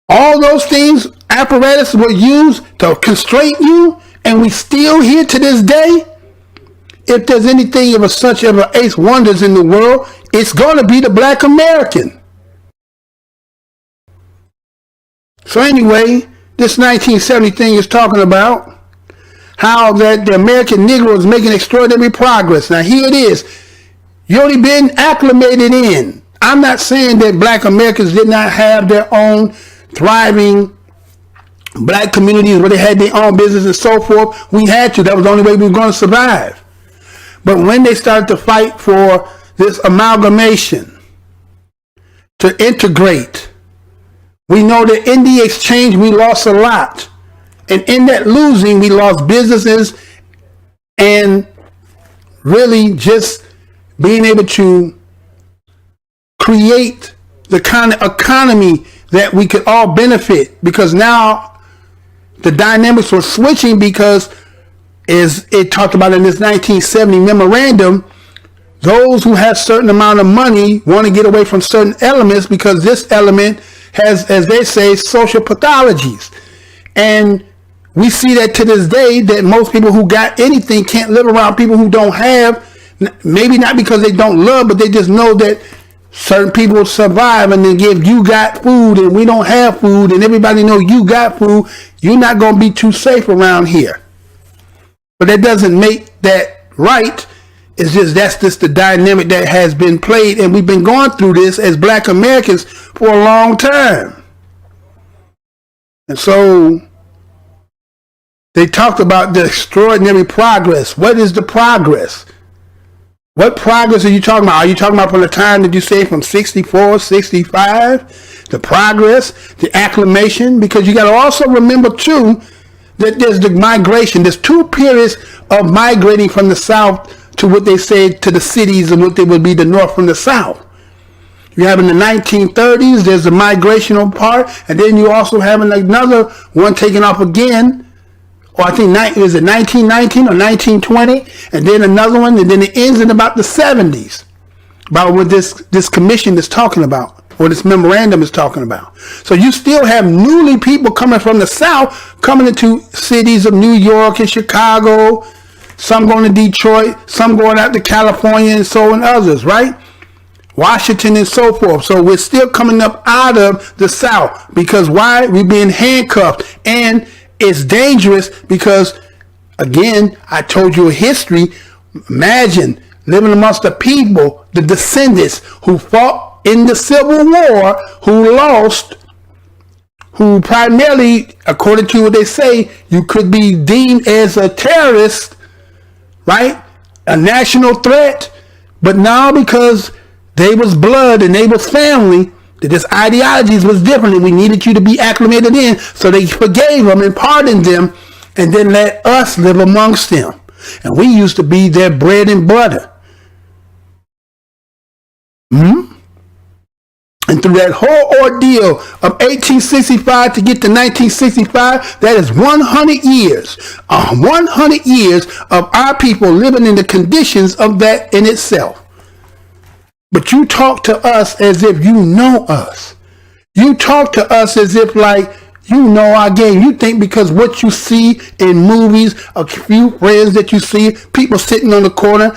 all those things, apparatus were used to constrain you, and we still here to this day. If there's anything of such of an ace wonders in the world, it's going to be the Black American. So anyway, this 1970 thing is talking about how that the American Negro is making extraordinary progress. Now here it is. You only been acclimated in. I'm not saying that Black Americans did not have their own thriving Black communities where they had their own business and so forth. We had to. That was the only way we were going to survive. But when they started to fight for this amalgamation, to integrate, we know that in the exchange we lost a lot. And in that losing, we lost businesses and really just being able to create the kind of economy that we could all benefit, because now the dynamics were switching, because as it talked about in this 1970 memorandum, those who have certain amount of money want to get away from certain elements because this element has, as they say, social pathologies. And we see that to this day, that most people who got anything can't live around people who don't have, maybe not because they don't love, but they just know that certain people survive, and then if you got food and we don't have food and everybody know you got food, you're not going to be too safe around here. But that doesn't make that right. It's just, that's just the dynamic that has been played, and we've been going through this as Black Americans for a long time. And so they talked about the extraordinary progress. What is the progress? What progress are you talking about? Are you talking about from the time that you say from 64, 65, the progress, the acclimation? Because you got to also remember too that there's the migration. There's two periods of migrating from the South to what they say to the cities and what they would be the North from the South. You have in the 1930s, there's the migrational part, and then you also have another one taking off again, or I think is it 1919 or 1920, and then another one, and then it ends in about the 70s, about what this commission is talking about, or this memorandum is talking about. So you still have newly people coming from the South, coming into cities of New York and Chicago, some going to Detroit, some going out to California, and so and others, right? Washington and so forth. So we're still coming up out of the South, because why? We're being handcuffed, and it's dangerous because, again, I told you a history. Imagine living amongst the people, the descendants who fought in the Civil War, who lost, who primarily, according to what they say, you could be deemed as a terrorist, right? A national threat. But now, because they was blood and they was family, That this ideologies was different and we needed you to be acclimated in. So they forgave them and pardoned them and then let us live amongst them. And we used to be their bread and butter. And through that whole ordeal of 1865 to get to 1965, that is 100 years. 100 years of our people living in the conditions of that in itself. But you talk to us as if you know us. You talk to us as if like you know our game. You think because what you see in movies, a few friends that you see, people sitting on the corner,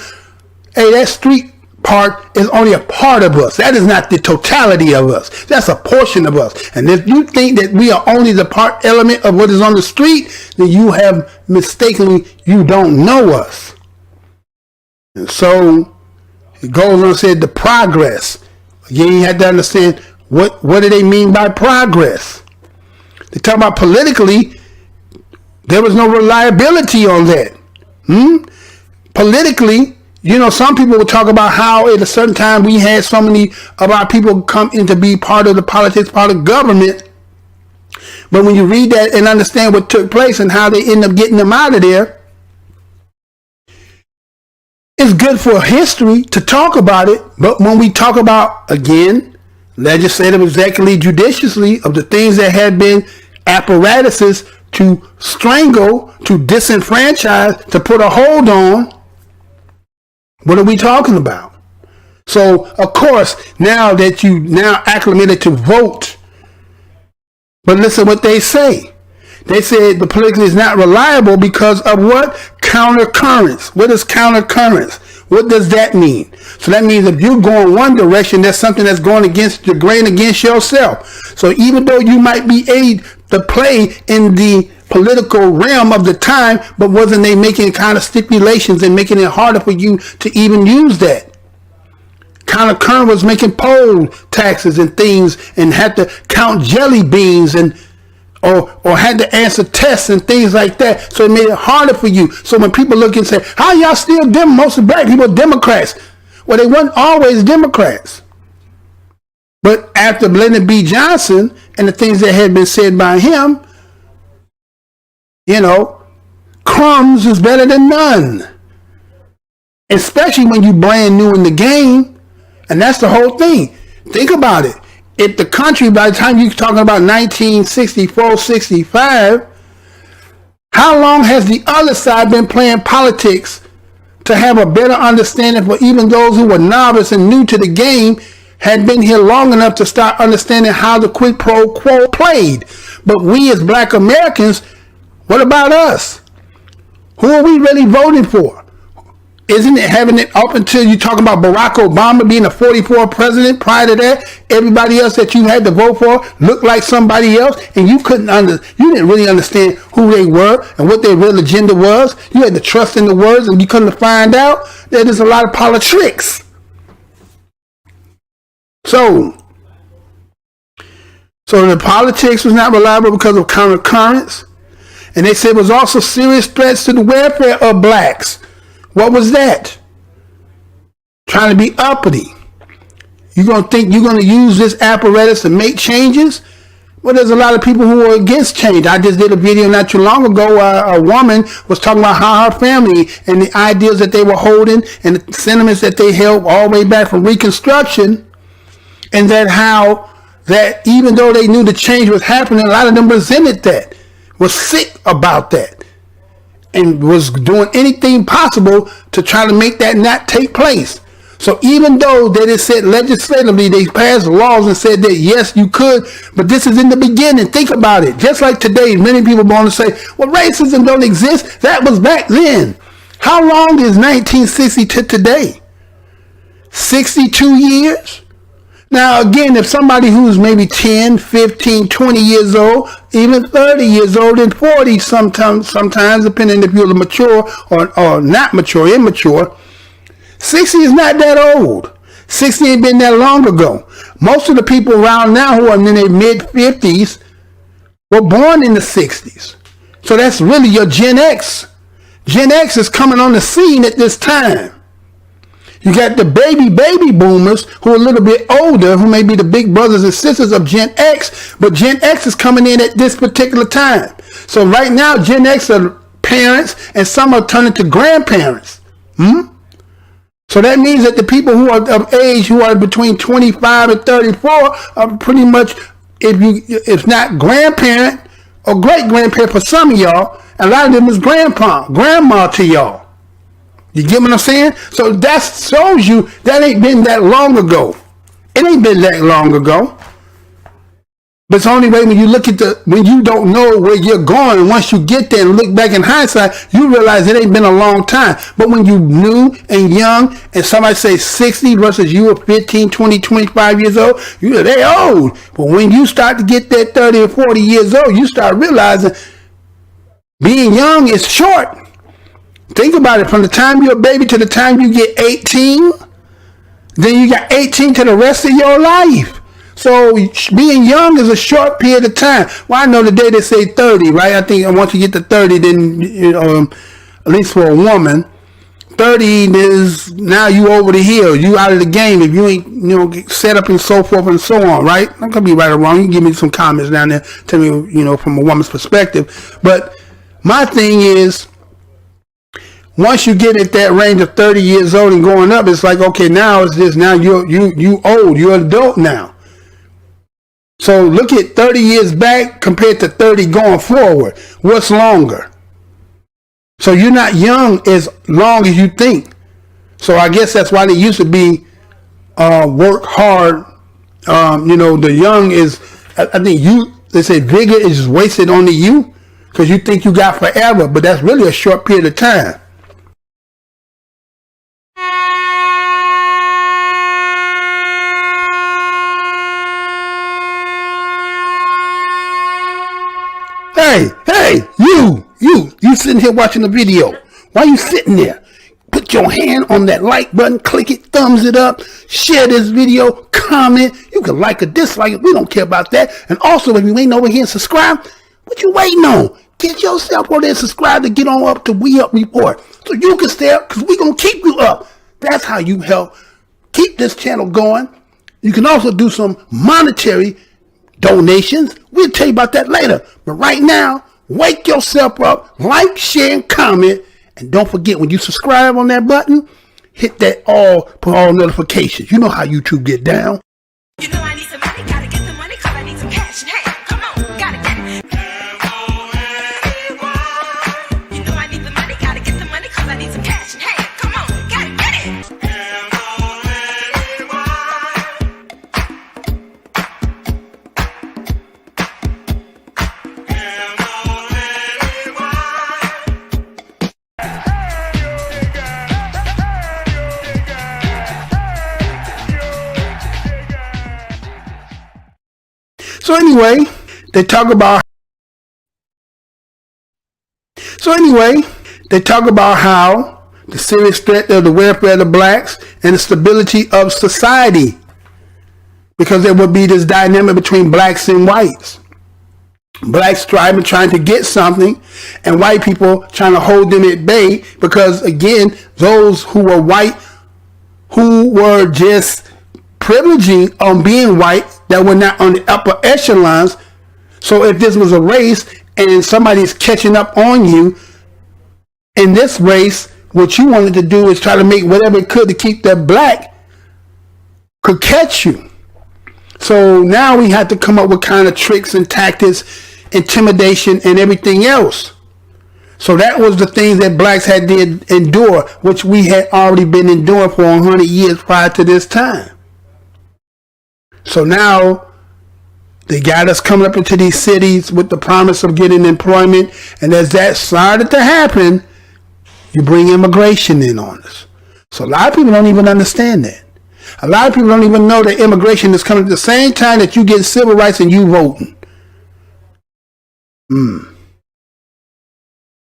hey, that street part is only a part of us. That is not the totality of us. That's a portion of us. And if you think that we are only the part element of what is on the street, then you have mistakenly, you don't know us. And so it goes on and said the progress. Again, you have to understand what do they mean by progress. They talk about politically, there was no reliability on that. Politically, you know, some people will talk about how at a certain time we had so many of our people come in to be part of the politics, part of government. But when you read that and understand what took place and how they end up getting them out of there, it's good for history to talk about it. But when we talk about, again, legislative, executively, judiciously, of the things that had been apparatuses to strangle, to disenfranchise, to put a hold on, what are we talking about? So, of course, now that you now acclimated to vote, but listen what they say. They said the politically is not reliable because of what? Countercurrents. What is countercurrents? What does that mean? So that means if you're going one direction, there's something that's going against the grain, against yourself. So even though you might be aid to play in the political realm of the time, but wasn't they making kind of stipulations and making it harder for you to even use that? Countercurrent was making poll taxes and things and had to count jelly beans and or had to answer tests and things like that. So it made it harder for you. So when people look and say, how y'all still most of black people are Democrats? Well, they weren't always Democrats. But after Lyndon B. Johnson and the things that had been said by him, you know, crumbs is better than none. Especially when you brand new in the game. And that's the whole thing. Think about it. If the country, by the time you're talking about 1964, 65, how long has the other side been playing politics to have a better understanding for even those who were novice and new to the game had been here long enough to start understanding how the quid pro quo played? But we as black Americans, what about us? Who are we really voting for? Isn't it having it up until you talk about Barack Obama being a 44 president? Prior to that, everybody else that you had to vote for looked like somebody else, and you didn't really understand who they were and what their real agenda was. You had to trust in the words, and you couldn't find out that there's a lot of politics. So the politics was not reliable because of countercurrents, and they said it was also serious threats to the welfare of blacks. What was that? Trying to be uppity. You're going to think you're going to use this apparatus to make changes? Well, there's a lot of people who are against change. I just did a video not too long ago. A woman was talking about how her family and the ideas that they were holding and the sentiments that they held all the way back from Reconstruction, and that how that even though they knew the change was happening, a lot of them resented that, was sick about that, and was doing anything possible to try to make that not take place. So even though that it said legislatively, they passed laws and said that yes, you could, but this is in the beginning. Think about it. Just like today, many people want to say, well, racism don't exist. That was back then. How long is 1960 to today? 62 years? Now, again, if somebody who's maybe 10, 15, 20 years old, even 30 years old and 40 sometimes depending if you're mature or not mature, immature, 60 is not that old. 60 ain't been that long ago. Most of the people around now who are in their mid-50s were born in the 60s. So that's really your Gen X. Gen X is coming on the scene at this time. You got the baby boomers who are a little bit older, who may be the big brothers and sisters of Gen X, but Gen X is coming in at this particular time. So right now, Gen X are parents, and some are turning to grandparents. So that means that the people who are of age, who are between 25 and 34, are pretty much, if not grandparent or great-grandparent for some of y'all, a lot of them is grandma to y'all. You get what I'm saying? So that shows you that ain't been that long ago. It ain't been that long ago. But it's the only way when you look at when you don't know where you're going, once you get there and look back in hindsight, you realize it ain't been a long time. But when you new and young, and somebody say 60 versus you are 15, 20, 25 years old, they old. But when you start to get that 30 or 40 years old, you start realizing being young is short. Think about it. From the time you're a baby to the time you get 18, then you got 18 to the rest of your life. So being young is a short period of time. Well, I know today they say 30, right? I think once you get to 30, then, at least for a woman, 30 is now you over the hill. You out of the game if you ain't, get set up and so forth and so on, right? I could be right or wrong. You can give me some comments down there. Tell me, from a woman's perspective. But my thing is, once you get at that range of 30 years old and going up, it's like, okay, now it's this. Now you old. You're an adult now. So look at 30 years back compared to 30 going forward. What's longer? So you're not young as long as you think. So I guess that's why they used to be work hard. The young is, I think they say vigor is wasted on the youth because you think you got forever, but that's really a short period of time. Hey, you sitting here watching the video. Why you sitting there? Put your hand on that like button, click it, thumbs it up, share this video, comment. You can like or dislike it. We don't care about that. And also, if you ain't over here and subscribe, what you waiting on? Get yourself over there and subscribe to get on up to WeUpReport so you can stay up because we going to keep you up. That's how you help keep this channel going. You can also do some monetary donations. We'll tell you about that later. But right now, wake yourself up, like, share, and comment. And don't forget, when you subscribe on that button, hit that put all notifications. You know how YouTube get down. You know I need some money, gotta get the money, cause I need some cash in hand. Come on, gotta get it. You know I need the money, gotta get the money, cause I need some cash in hand. Come on, gotta get it. So anyway, they talk about how the serious threat of the welfare of the blacks and the stability of society, because there would be this dynamic between blacks and whites. Blacks striving, trying to get something, and white people trying to hold them at bay because, again, those who were white, who were just privileging on being white, that were not on the upper echelons. So if this was a race and somebody's catching up on you in this race, what you wanted to do is try to make whatever it could to keep that black could catch you. So now we have to come up with kind of tricks and tactics, intimidation and everything else. So that was the things that blacks had to endure, which we had already been enduring for 100 years prior to this time. So now they got us coming up into these cities with the promise of getting employment. And as that started to happen, you bring immigration in on us. So a lot of people don't even understand that. A lot of people don't even know that immigration is coming at the same time that you get civil rights and you voting.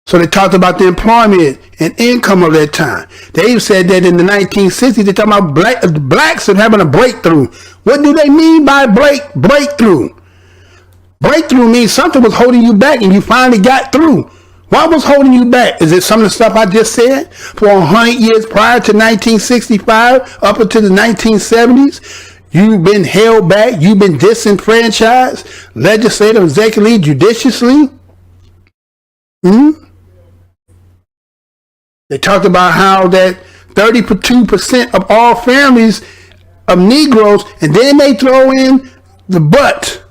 So they talked about the employment and income of that time. They even said that in the 1960s, they talked about blacks and having a breakthrough. What do they mean by breakthrough? Breakthrough means something was holding you back and you finally got through. What was holding you back? Is it some of the stuff I just said? For 100 years prior to 1965, up until the 1970s, you've been held back. You've been disenfranchised, legislatively, executively, judiciously. They talked about how that 32% of all families of Negroes, and then they throw in the but.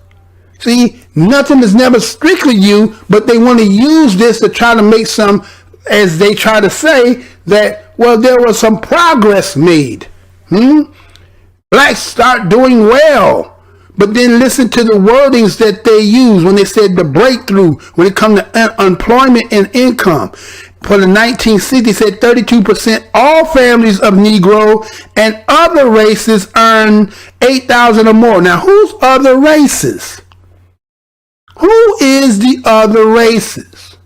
See, nothing is never strictly you, but they want to use this to try to make some, as they try to say, that, well, there was some progress made. Blacks start doing well, but then listen to the wordings that they use when they said the breakthrough, when it comes to unemployment and income. For the 1960s, said 32% all families of Negro and other races earn $8,000 or more. Now, who's other races? Who is the other races?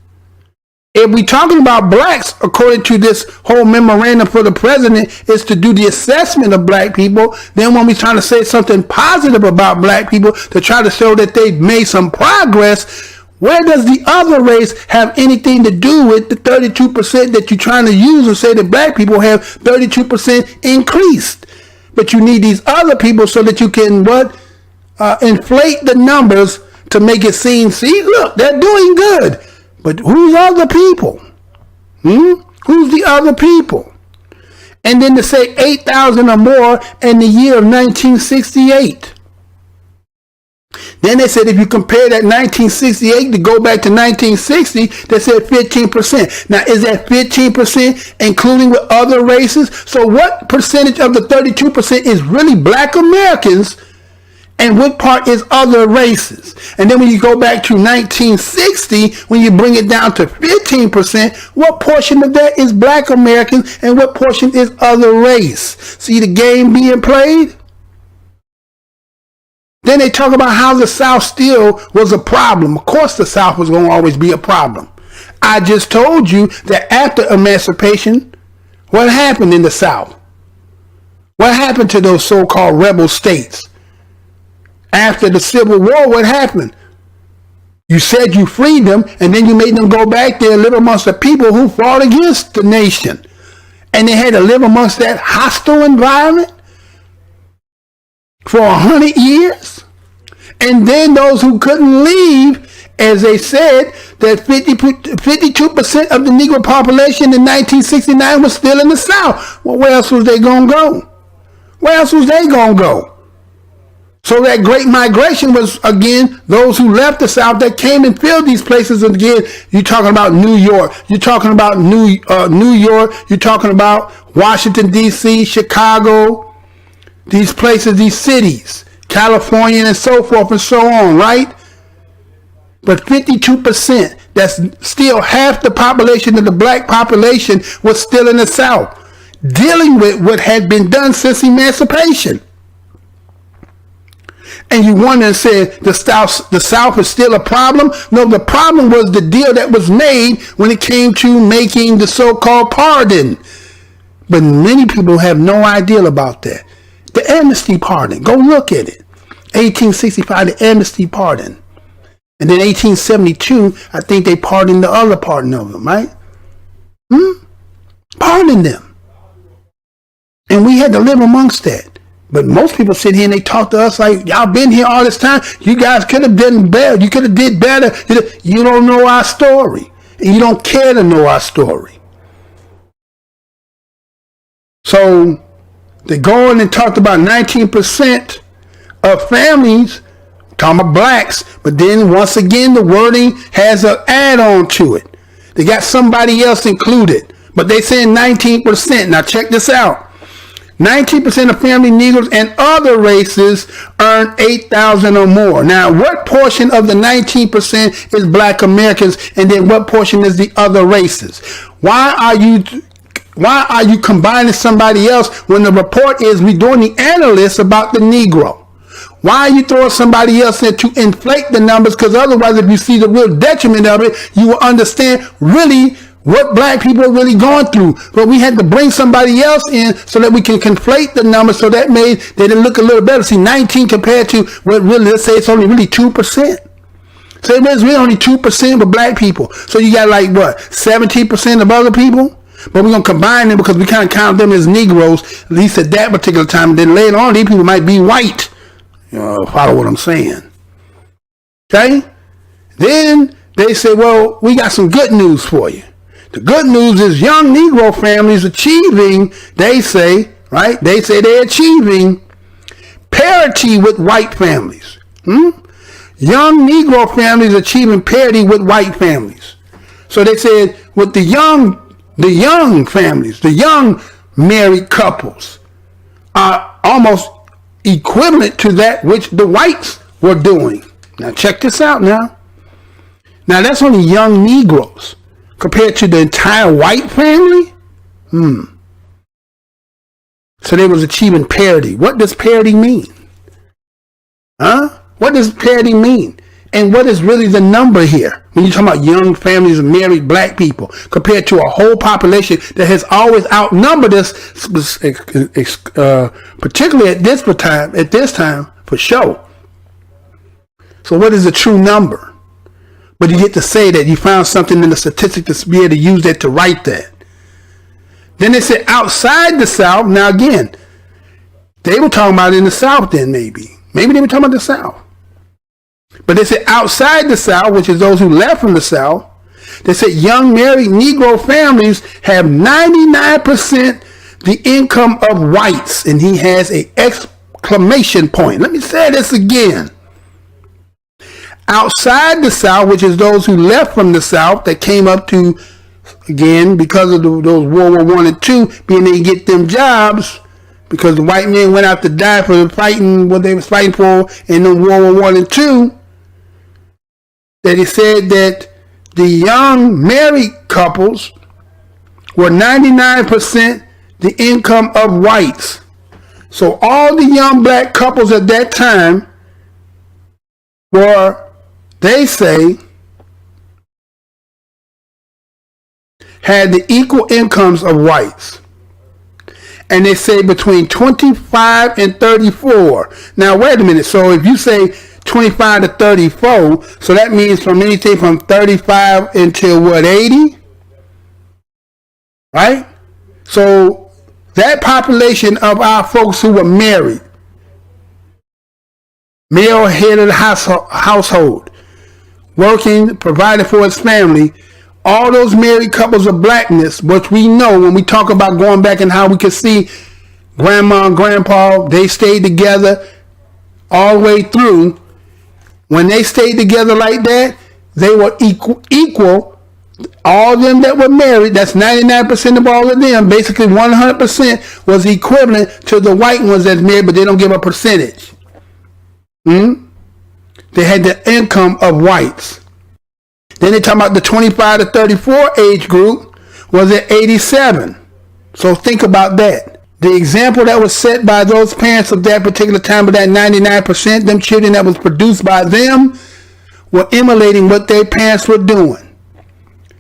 If we're talking about blacks, according to this whole memorandum for the president, is to do the assessment of black people. Then when we're trying to say something positive about black people, to try to show that they've made some progress, where does the other race have anything to do with the 32% that you're trying to use and say that black people have 32% increased? But you need these other people so that you can inflate the numbers to make it seem, see, look, they're doing good. But who's other people? Who's the other people? And then to say 8,000 or more in the year of 1968. Then they said if you compare that 1968 to go back to 1960, they said 15%. Now, is that 15% including with other races? So what percentage of the 32% is really black Americans? And what part is other races? And then when you go back to 1960, when you bring it down to 15%, what portion of that is black Americans and what portion is other race? See the game being played? Then they talk about how the South still was a problem. Of course the South was going to always be a problem. I just told you that after emancipation, what happened in the South? What happened to those so-called rebel states? After the Civil War, what happened? You said you freed them, and then you made them go back there and live amongst the people who fought against the nation. And they had to live amongst that hostile environment for 100 years. And then those who couldn't leave, as they said, that 52% of the Negro population in 1969 was still in the South. Well, where else was they going to go? Where else was they going to go? So that great migration was, again, those who left the South that came and filled these places. And again, you're talking about New York. You're talking about New York. You're talking about Washington, D.C., Chicago, these places, these cities, California, and so forth and so on, right? But 52%, that's still half the population of the black population, was still in the South, dealing with what had been done since emancipation. And you wonder and say the South is still a problem? No, the problem was the deal that was made when it came to making the so-called pardon. But many people have no idea about that. The amnesty pardon, go look at it. 1865, the amnesty pardon. And then 1872, I think they pardoned the other pardon of them, right? Pardoned them. And we had to live amongst that. But most people sit here and they talk to us like, y'all been here all this time. You guys could have done better. You could have did better. You don't know our story. And you don't care to know our story. So they go in and talked about 19% of families, talking about blacks. But then once again, the wording has an add-on to it. They got somebody else included. But they saying 19%. Now check this out. 19% of family Negroes and other races earn $8,000 or more. Now, what portion of the 19% is black Americans, and then what portion is the other races? Why are you combining somebody else when the report is we're doing the analysis about the Negro? Why are you throwing somebody else in to inflate the numbers? Because otherwise, if you see the real detriment of it, you will understand really what black people are really going through. But we had to bring somebody else in so that we can conflate the numbers, so that made they didn't look a little better. See, 19 compared to what really, let's say it's only really 2%. So we're only 2% of black people. So you got like what, 17% of other people? But we're gonna combine them because we kind of count them as Negroes, at least at that particular time. And then later on, these people might be white. Follow what I'm saying? Okay. Then they say, well, we got some good news for you. The good news is young Negro families achieving, they say, right? They say they're achieving parity with white families. Young Negro families achieving parity with white families. So they said with the young families, the young married couples are almost equivalent to that which the whites were doing. Now check this out now. Now that's only young Negroes compared to the entire white family. So they was achieving parity. What does parity mean? What does parity mean? And what is really the number here? When you're talking about young families and married black people compared to a whole population that has always outnumbered us, particularly at this time for sure. So what is the true number? But you get to say that you found something in the statistic to be able to use that to write that. Then they said outside the South. Now again, they were talking about in the South then maybe. Maybe they were talking about the South. But they said outside the South, which is those who left from the South, they said young married Negro families have 99% the income of whites. And he has an exclamation point. Let me say this again. Outside the South, which is those who left from the South that came up to, again, because of those World War I and II, being able to get them jobs, because the white men went out to die for fighting what they was fighting for in the World War I and II, that he said that the young married couples were 99% the income of whites. So all the young black couples at that time were, they say, had the equal incomes of whites. And they say between 25 and 34. Now, wait a minute. So if you say 25 to 34, so that means from anything from 35 until what, 80? Right? So that population of our folks who were married, male head of the household, working, providing for his family, all those married couples of blackness, which we know when we talk about going back and how we can see grandma and grandpa, they stayed together all the way through. When they stayed together like that, they were equal. All of them that were married, that's 99% of all of them, basically 100% was equivalent to the white ones that's married, but they don't give a percentage. They had the income of whites. Then they talk about the 25 to 34 age group was at 87. So think about that. The example that was set by those parents of that particular time, of that 99%, them children that was produced by them, were emulating what their parents were doing.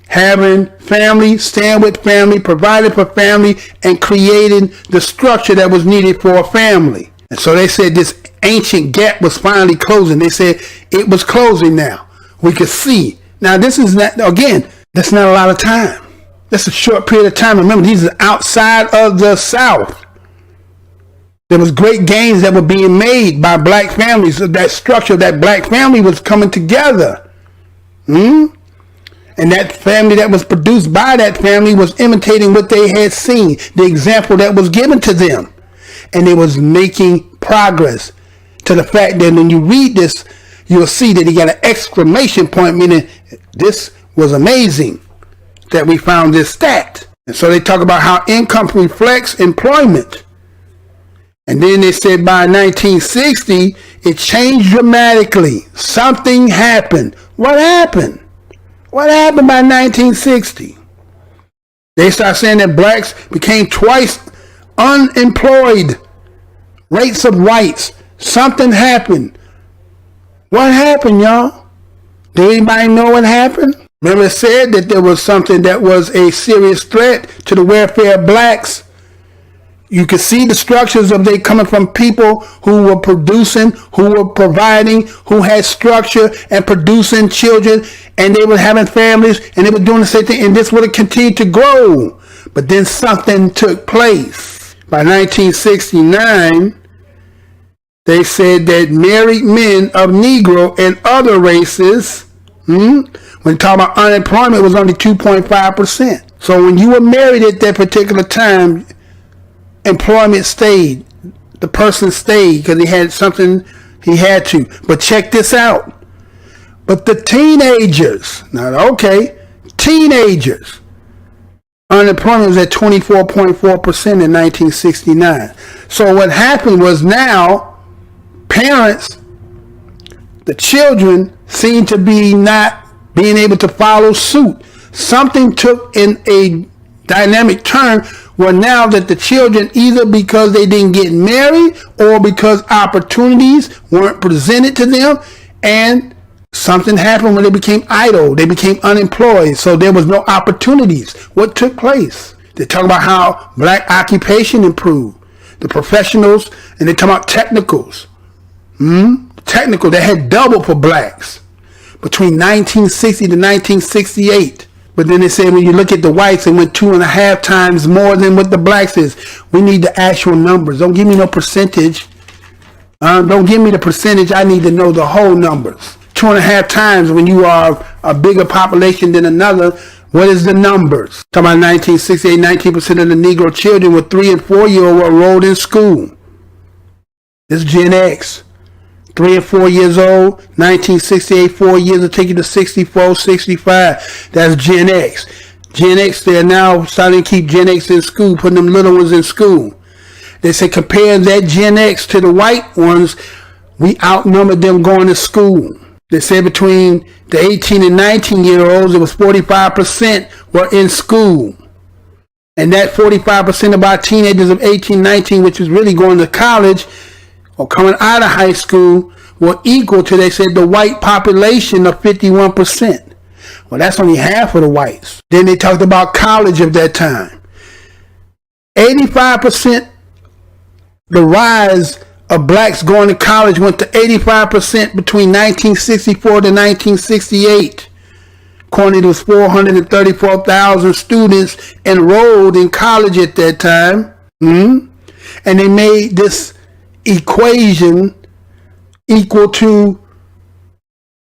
Having family, staying with family, providing for family, and creating the structure that was needed for a family. And so they said this ancient gap was finally closing. They said it was closing now. We could see. Now, this is not, again, that's not a lot of time. That's a short period of time. Remember, these are outside of the South. There was great gains that were being made by black families. That structure, that black family was coming together. And that family that was produced by that family was imitating what they had seen, the example that was given to them. And it was making progress to the fact that when you read this, you'll see that he got an exclamation point, meaning this was amazing that we found this stat. And so they talk about how income reflects employment. And then they said by 1960, it changed dramatically. Something happened. What happened? What happened by 1960? They start saying that blacks became twice unemployed rates of whites. Something happened. What happened, y'all? Do anybody know what happened? Remember it said that there was something that was a serious threat to the welfare of blacks You could see the structures of they coming from people who were producing, who were providing, who had structure and producing children, and they were having families, and they were doing the same thing, and this would have continued to grow. But then something took place. By 1969, they said that married men of Negro and other races, when talking about unemployment, was only 2.5%. So when you were married at that particular time, employment stayed. The person stayed because he had something he had to. But check this out. But the teenagers, teenagers, unemployment was at 24.4% in 1969. So what happened was now parents, the children seem to be not being able to follow suit. Something took in a dynamic turn where now that the children, either because they didn't get married or because opportunities weren't presented to them, and something happened when they became idle. They became unemployed. So there was no opportunities. What took place? They talk about how black occupation improved. The professionals, and they talk about technicals. Technical, that had doubled for blacks between 1960 to 1968. But then they say when you look at the whites, it went 2.5 times more than what the blacks is. We need the actual numbers. Don't give me no percentage. Don't give me the percentage. I need to know the whole numbers. 2.5 times when you are a bigger population than another. What is the numbers? Talking about 1968, 19% of the Negro children with 3 and 4 year old were enrolled in school. This is Gen X. 3 and 4 years old, 1968, 4 years will take you to 64, 65. That's Gen X. Gen X, they're now starting to keep Gen X in school, putting them little ones in school. They say compare that Gen X to the white ones, we outnumbered them going to school. They say between the 18 and 19 year olds, it was 45% were in school. And that 45% of our teenagers of 18, 19, which is really going to college, or coming out of high school, were equal to, they said, the white population of 51%. Well, that's only half of the whites. Then they talked about college of that time. 85%, the rise of blacks going to college went to 85% between 1964 to 1968. According to 434,000 students enrolled in college at that time. And they made this equation equal to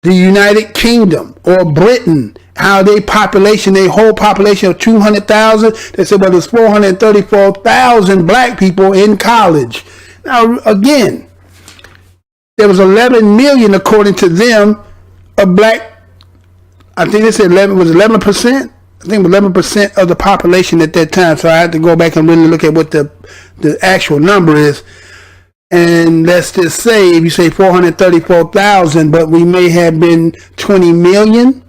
the United Kingdom or Britain, how their population, their whole population of 200,000, they said, well, there's 434,000 black people in college. Now, again, there was 11 million, according to them, of black, I think they said 11%? I think 11% of the population at that time. So I had to go back and really look at what the actual number is. And let's just say, if you say 434,000, but we may have been 20 million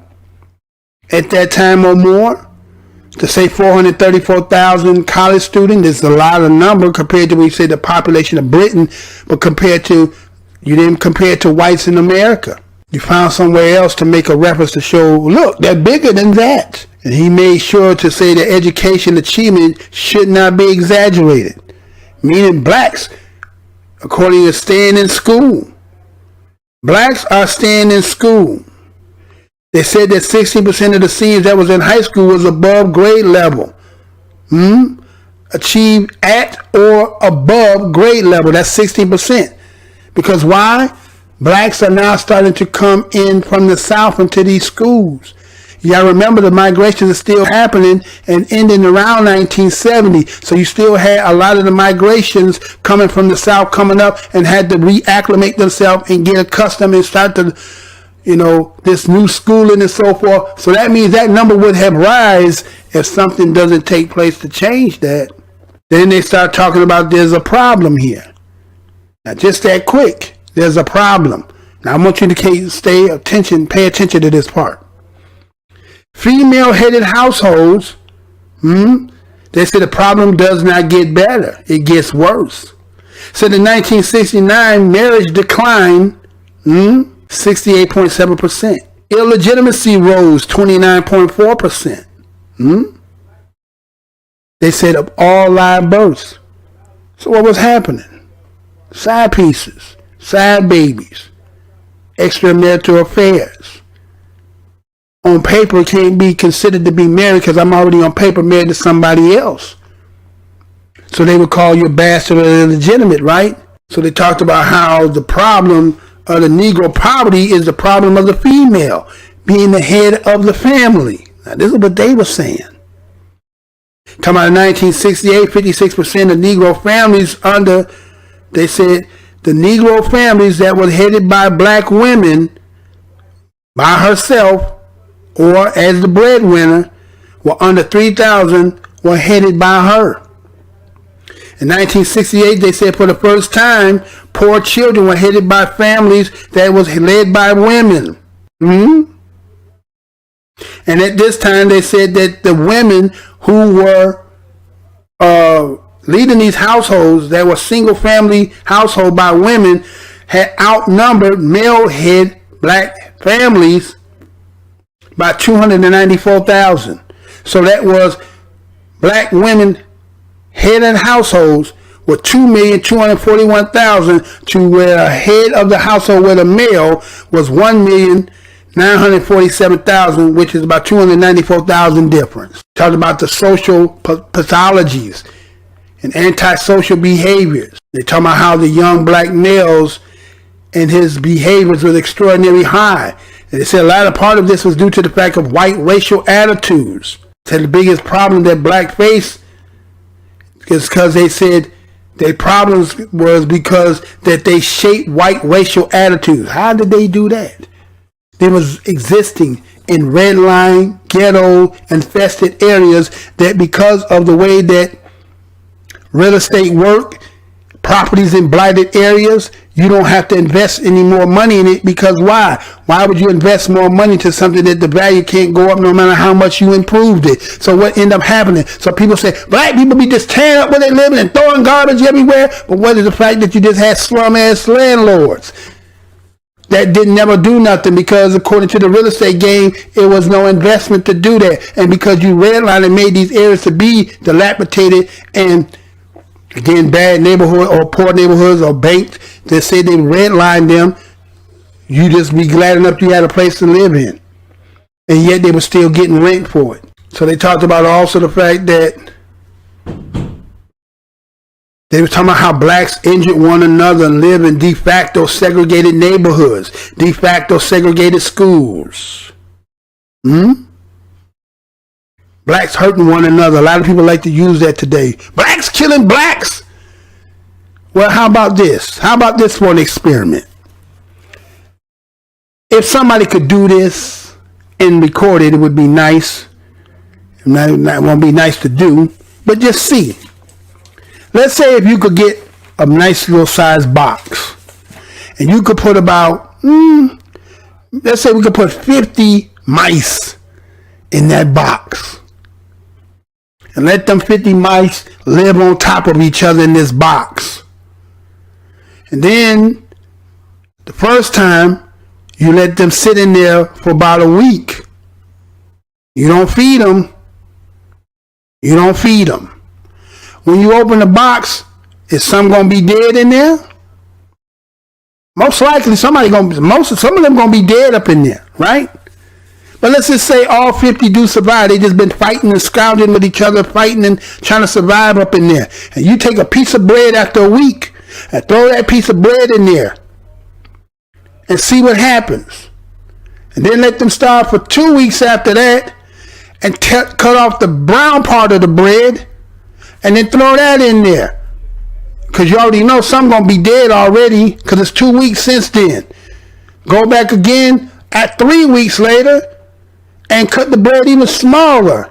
at that time or more, to say 434,000 college students is a lot of number compared to, we say, the population of Britain, but you didn't compare it to whites in America. You found somewhere else to make a reference to show, look, they're bigger than that. And he made sure to say that education achievement should not be exaggerated, meaning blacks, according to staying in school. Blacks are staying in school. They said that 60% of the seniors that was in high school was above grade level. Achieved at or above grade level. That's 16%. Because why? Blacks are now starting to come in from the South into these schools. You gotta remember the migrations are still happening and ending around 1970. So you still had a lot of the migrations coming from the South coming up and had to reacclimate themselves and get accustomed and start to, this new schooling and so forth. So that means that number would have rise if something doesn't take place to change that. Then they start talking about there's a problem here. Now just that quick, there's a problem. Now I want you to pay attention to this part. Female-headed households, they say the problem does not get better. It gets worse. So in 1969, marriage declined 68.7%. Illegitimacy rose 29.4%. They said of all live births, So what was happening? Side pieces, side babies, extramarital affairs. On paper, can't be considered to be married because I'm already on paper married to somebody else. So they would call you a bastard or illegitimate, right? So they talked about how the problem of the Negro poverty is the problem of the female being the head of the family. Now, this is what they were saying. Talking about in 1968, 56% of Negro families they said the Negro families that were headed by black women by herself or as the breadwinner were under 3,000 were headed by her. In 1968, they said for the first time, poor children were headed by families that was led by women. And at this time, they said that the women who were leading these households that were single family household by women had outnumbered male head black families by 294,000. So that was black women head of households with 2,241,000 to where a head of the household with a male was 1,947,000, which is about 294,000 difference. Talked about the social pathologies and antisocial behaviors. They talk about how the young black males and his behaviors was extraordinarily high. And they said a lot of part of this was due to the fact of white racial attitudes. They said the biggest problem that black faced is because they said their problems was because that they shaped white racial attitudes. How did they do that? They was existing in redline, ghetto, infested areas that because of the way that real estate work, properties in blighted areas, you don't have to invest any more money in it because why? Why would you invest more money to something that the value can't go up no matter how much you improved it? So what ended up happening? So people say, black people be just tearing up where they living and throwing garbage everywhere. But what is the fact that you just had slum ass landlords that didn't never do nothing because according to the real estate game, it was no investment to do that. And because you redlined and made these areas to be dilapidated and again, bad neighborhood or poor neighborhoods or banks that say they redlined them, you just be glad enough you had a place to live in. And yet they were still getting rent for it. So they talked about also the fact that they were talking about how blacks injured one another and live in de facto segregated neighborhoods, de facto segregated schools. Blacks hurting one another. A lot of people like to use that today. Blacks killing blacks. Well, how about this? How about this for an experiment? If somebody could do this and record it, it would be nice. It won't be nice to do, but just see. Let's say if you could get a nice little size box and you could put about, let's say we could put 50 mice in that box. And let them 50 mice live on top of each other in this box. And then the first time you let them sit in there for about a week. You don't feed them. You don't feed them. When you open the box, is some going to be dead in there? Most likely some of them going to be dead up in there, right? But let's just say all 50 do survive. They just been fighting and scrounging with each other, fighting and trying to survive up in there. And you take a piece of bread after a week and throw that piece of bread in there and see what happens. And then let them starve for 2 weeks after that and cut off the brown part of the bread and then throw that in there. Because you already know some going to be dead already because it's 2 weeks since then. Go back again at 3 weeks later and cut the bread even smaller.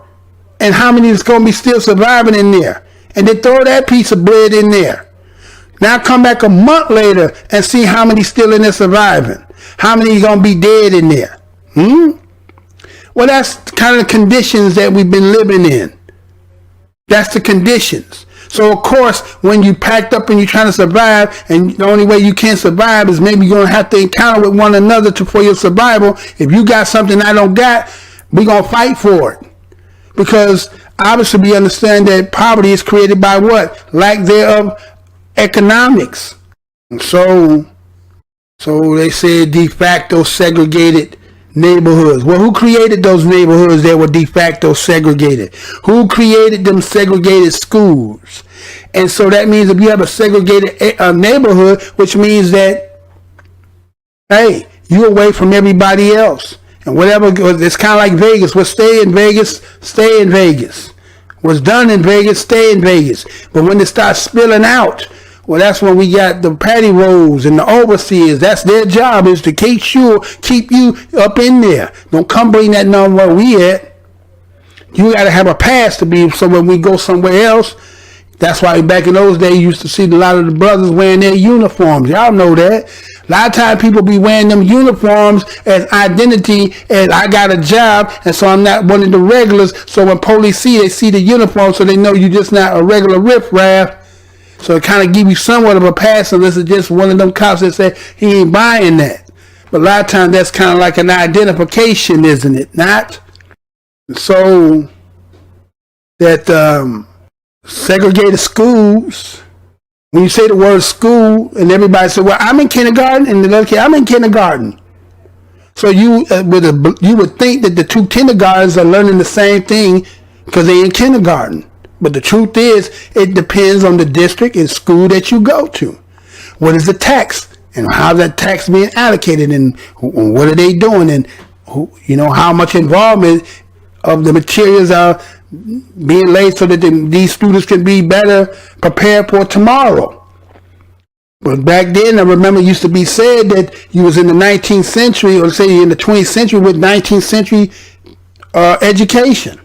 And how many is going to be still surviving in there? And then throw that piece of bread in there. Now come back a month later and see how many still in there surviving. How many is going to be dead in there? Well, that's kind of the conditions that we've been living in. That's the conditions. So, of course, when you packed up and you're trying to survive, and the only way you can survive is maybe you're going to have to encounter with one another for your survival. If you got something I don't got, we're going to fight for it. Because obviously we understand that poverty is created by what? Lack thereof economics. And so they said de facto segregated neighborhoods. Well, who created those neighborhoods that were de facto segregated? Who created them segregated schools? And so that means if you have a segregated neighborhood, which means that, hey, you're away from everybody else. And whatever, it's kind of like Vegas. What's stay in Vegas, stay in Vegas. What's done in Vegas, stay in Vegas. But when it starts spilling out, well, that's when we got the patty rolls and the overseers. That's their job, is to keep you up in there. Don't come bring that number where we at. You got to have a pass to be, so when we go somewhere else. That's why back in those days, you used to see a lot of the brothers wearing their uniforms. Y'all know that. A lot of times people be wearing them uniforms as identity, as I got a job, and so I'm not one of the regulars. So when police they see the uniform, so they know you're just not a regular riffraff. So it kind of give you somewhat of a pass, unless it's just one of them cops that say he ain't buying that. But a lot of times that's kind of like an identification, isn't it? Not? So that segregated schools, when you say the word school and everybody say, well, I'm in kindergarten, and the other kid, I'm in kindergarten. So you would think that the two kindergartens are learning the same thing because they're in kindergarten. But the truth is, it depends on the district and school that you go to. What is the tax, and how that tax being allocated, and what are they doing, and how much involvement of the materials are being laid so that these students can be better prepared for tomorrow. But back then, I remember it used to be said that you was in the 19th century, or say in the 20th century, with 19th century education.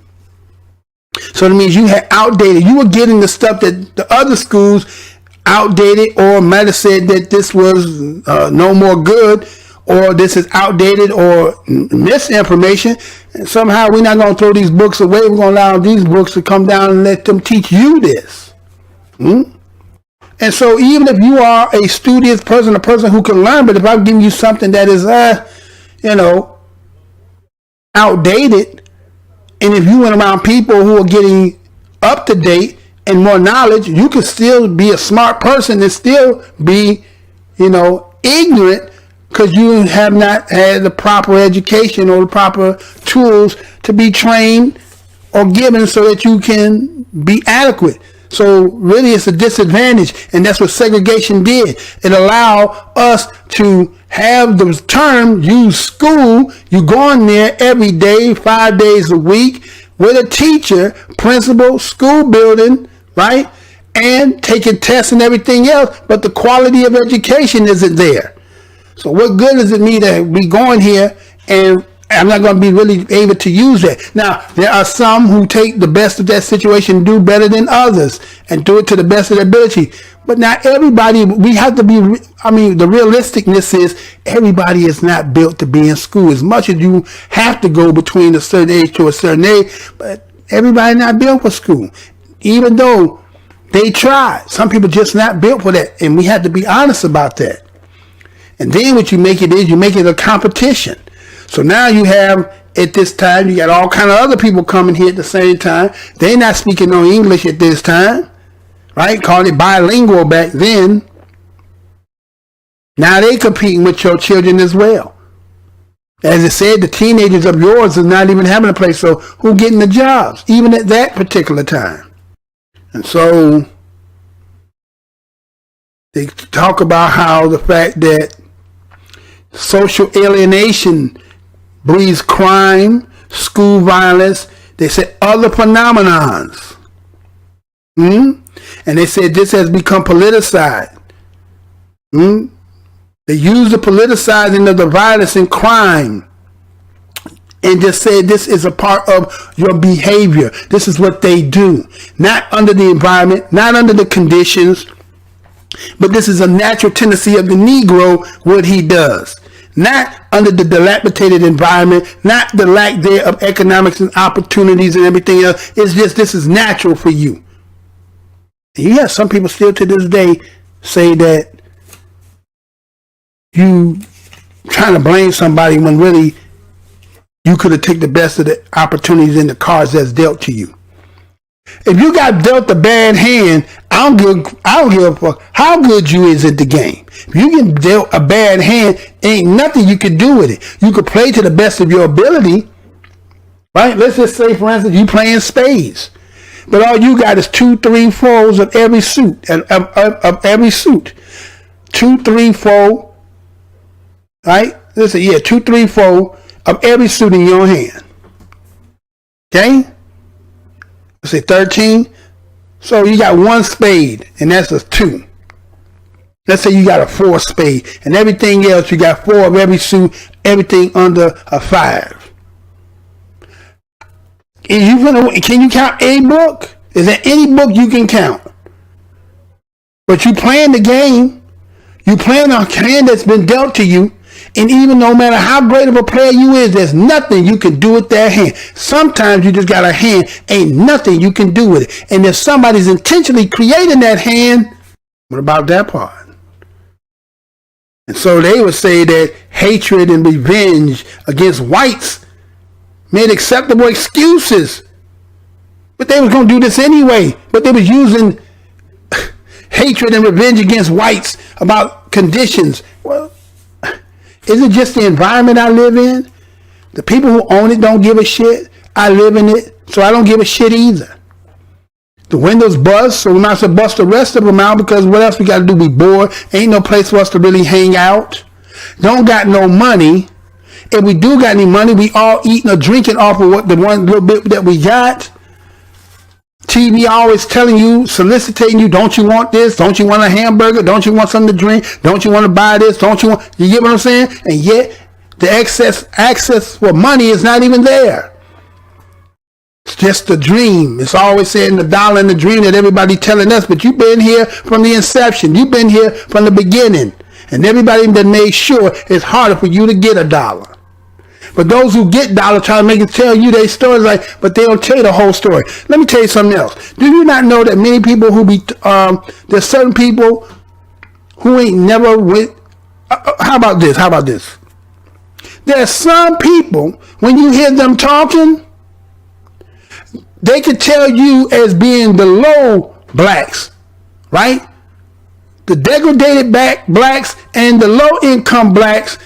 So that means you had outdated. You were getting the stuff that the other schools outdated, or might have said that this was no more good, or this is outdated or misinformation. And somehow we're not going to throw these books away. We're going to allow these books to come down and let them teach you this. And so even if you are a studious person, a person who can learn, but if I'm giving you something that is, outdated, and if you went around people who are getting up to date and more knowledge, you can still be a smart person and still be, ignorant, because you have not had the proper education or the proper tools to be trained or given so that you can be adequate. So really it's a disadvantage, and that's what segregation did. It allowed us to have the term use school. You go in there every day, 5 days a week, with a teacher, principal, school building, right? And taking tests and everything else, but the quality of education isn't there. So what good does it me to be going here and I'm not going to be really able to use that? Now, there are some who take the best of that situation and do better than others and do it to the best of their ability. But not everybody, we have to be, the realisticness is everybody is not built to be in school. As much as you have to go between a certain age to a certain age, but everybody not built for school. Even though they try, some people just not built for that. And we have to be honest about that. And then what you make it is, you make it a competition. So now you have, at this time, you got all kind of other people coming here at the same time. They're not speaking no English at this time, right? Called it bilingual back then. Now they competing with your children as well. As I said, the teenagers of yours is not even having a place. So who getting the jobs, even at that particular time? And so they talk about how the fact that social alienation breeds crime, school violence. They said other phenomenons. And they said this has become politicized. They use the politicizing of the violence and crime and just said this is a part of your behavior. This is what they do. Not under the environment, not under the conditions, but this is a natural tendency of the Negro, what he does. Not under the dilapidated environment, not the lack there of economics and opportunities and everything else. It's just this is natural for you. And you have some people still to this day say that you trying to blame somebody when really you could have taken the best of the opportunities in the cards that's dealt to you. If you got dealt a bad hand, I don't give a fuck how good you is at the game. If you get dealt a bad hand, ain't nothing you can do with it. You could play to the best of your ability, right? Let's just say, for instance, you playing spades, but all you got is 2, 3, 4s of every suit, of every suit. 2, 3, 4, right? Listen, yeah, 2, 3, 4 of every suit in your hand. Okay? Let's say 13. So you got 1 spade, and that's a 2. Let's say you got a 4 spade, and everything else, you got 4 of every suit, everything under a 5. Can you count a book? Is there any book you can count? But you playing the game. You playing a hand that's been dealt to you. And even no matter how great of a player you is, there's nothing you can do with that hand. Sometimes you just got a hand, ain't nothing you can do with it. And if somebody's intentionally creating that hand, what about that part? And so they would say that hatred and revenge against whites made acceptable excuses. But they was going to do this anyway. But they was using hatred and revenge against whites about conditions. Well, is it just the environment I live in? The people who own it don't give a shit. I live in it, so I don't give a shit either. The windows bust, so we might as well bust the rest of them out, because what else we got to do? Be bored. Ain't no place for us to really hang out. Don't got no money. If we do got any money, we all eating or drinking off of what the one little bit that we got. TV always telling you, soliciting you, don't you want this? Don't you want a hamburger? Don't you want something to drink? Don't you want to buy this? Don't you want, you get what I'm saying? And yet the access for money is not even there. It's just a dream. It's always saying the dollar and the dream that everybody telling us, but you've been here from the inception. You've been here from the beginning. And everybody that made sure it's harder for you to get a dollar. But those who get dollar try to make it tell you their stories, like, but they don't tell you the whole story. Let me tell you something else. Do you not know that many people who there's certain people who ain't never went, how about this? There's some people, when you hear them talking, they could tell you as being the low blacks, right? The degraded blacks and the low income blacks.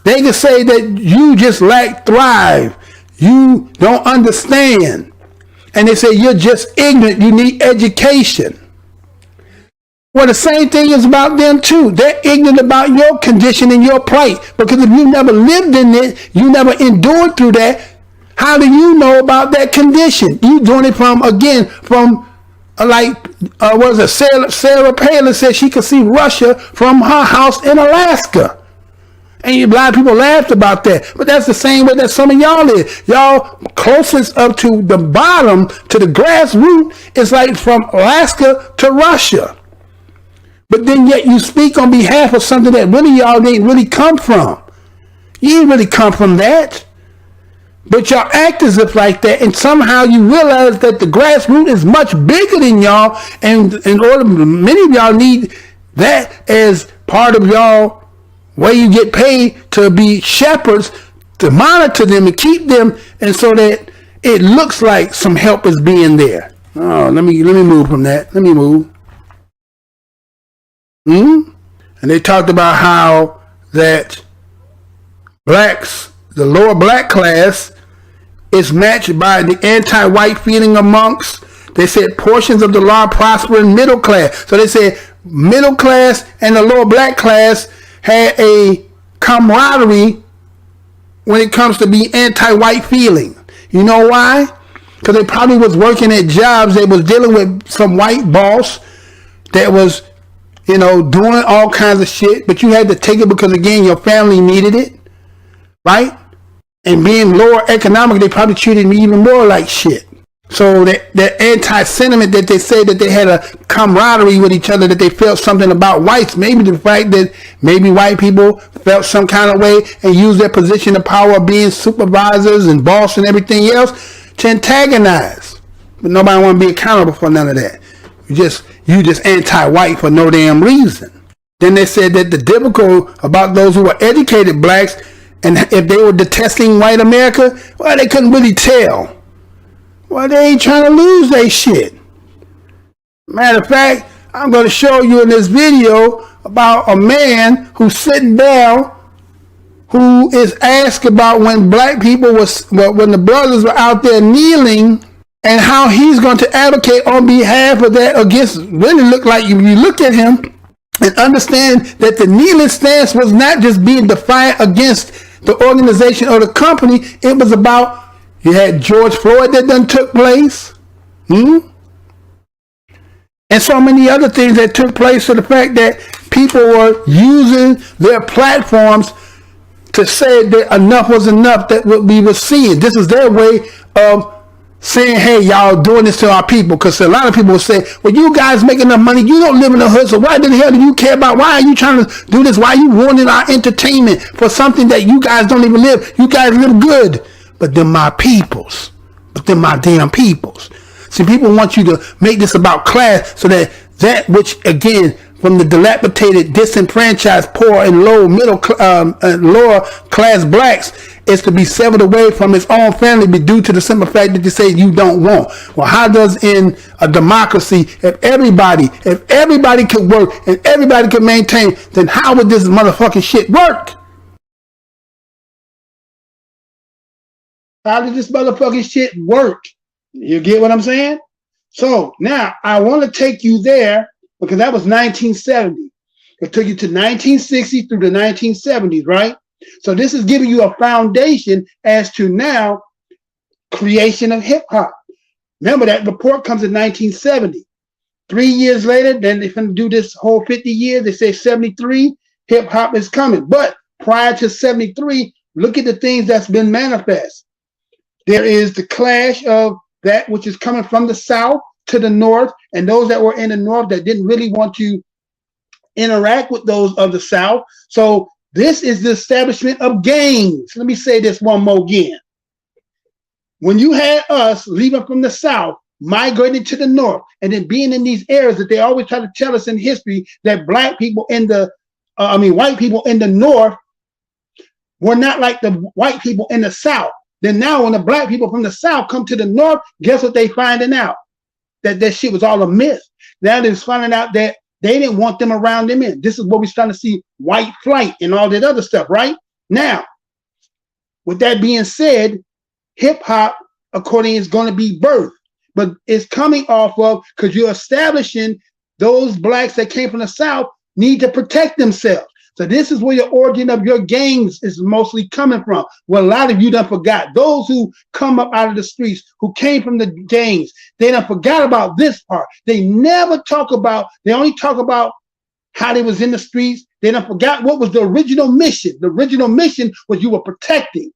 They can say that you just lack thrive. You don't understand. And they say you're just ignorant. You need education. Well, the same thing is about them too. They're ignorant about your condition and your plight. Because if you never lived in it, you never endured through that, how do you know about that condition? You doing it from Sarah Palin said she could see Russia from her house in Alaska. And a lot of people laughed about that. But that's the same way that some of y'all is. Y'all closest up to the bottom, to the grassroots, is like from Alaska to Russia. But then yet you speak on behalf of something that really y'all didn't really come from. You didn't really come from that. But y'all act as if like that, and somehow you realize that the grassroots is much bigger than y'all, and in order, many of y'all need that as part of y'all where you get paid to be shepherds, to monitor them and keep them, and so that it looks like some help is being there. Oh, let me move from that. Let me move. And they talked about how that blacks, the lower black class, is matched by the anti-white feeling amongst, they said, portions of the large prospering middle class. So they said middle class and the lower black class had a camaraderie when it comes to be anti-white feeling. You know why? Because they probably was working at jobs. They was dealing with some white boss that was, doing all kinds of shit. But you had to take it because, again, your family needed it. Right? And being lower economic, they probably treated me even more like shit. So that anti-sentiment that they say that they had a camaraderie with each other, that they felt something about whites, maybe the fact that maybe white people felt some kind of way and used their position of power of being supervisors and boss and everything else to antagonize. But nobody want to be accountable for none of that. You just anti-white for no damn reason. Then they said that the difficult about those who were educated blacks, and if they were detesting white America, well, they couldn't really tell. Well, they ain't trying to lose their shit. Matter of fact, I'm going to show you in this video about a man who's sitting down, who is asked about when black people when the brothers were out there kneeling, and how he's going to advocate on behalf of that against. Really look like you look at him and understand that the kneeling stance was not just being defiant against the organization or the company. It was about, you had George Floyd that done took place. And so many other things that took place, to the fact that people were using their platforms to say that enough was enough, that what we were seeing. This is their way of saying, hey, y'all doing this to our people. Because a lot of people will say, well, you guys make enough money, you don't live in the hood, so why the hell do you care about, why are you trying to do this? Why are you ruining our entertainment for something that you guys don't even live? You guys live good. But they're my peoples. But they're my damn peoples. See, people want you to make this about class, so that which, again, from the dilapidated, disenfranchised, poor and low, lower class blacks, is to be severed away from his own family, be due to the simple fact that they say you don't want. Well, how does in a democracy, if everybody could work and everybody could maintain, then how would this motherfucking shit work? How did this motherfucking shit work? You get what I'm saying? So now I want to take you there, because that was 1970. It took you to 1960 through the 1970s, right? So this is giving you a foundation as to now creation of hip hop. Remember, that report comes in 1970. 3 years later, then they're going to do this whole 50 years. They say 73, hip hop is coming. But prior to 73, look at the things that's been manifest. There is the clash of that which is coming from the South to the North, and those that were in the North that didn't really want to interact with those of the South. So this is the establishment of gangs. Let me say this one more again. When you had us leaving from the South, migrating to the North, and then being in these areas that they always try to tell us in history that black people in the, white people in the North were not like the white people in the South. Then now when the black people from the South come to the North, guess what they finding out? That shit was all a myth. Now they're finding out that they didn't want them around them in. This is what we're starting to see, white flight and all that other stuff, right? Now, with that being said, hip hop, according, is going to be birthed, but it's coming off of, because you're establishing those blacks that came from the South need to protect themselves. So this is where your origin of your gangs is mostly coming from. Well, a lot of you done forgot. Those who come up out of the streets, who came from the gangs, they done forgot about this part. They never talk about, they only talk about how they was in the streets. They done forgot what was the original mission. The original mission was you were protecting.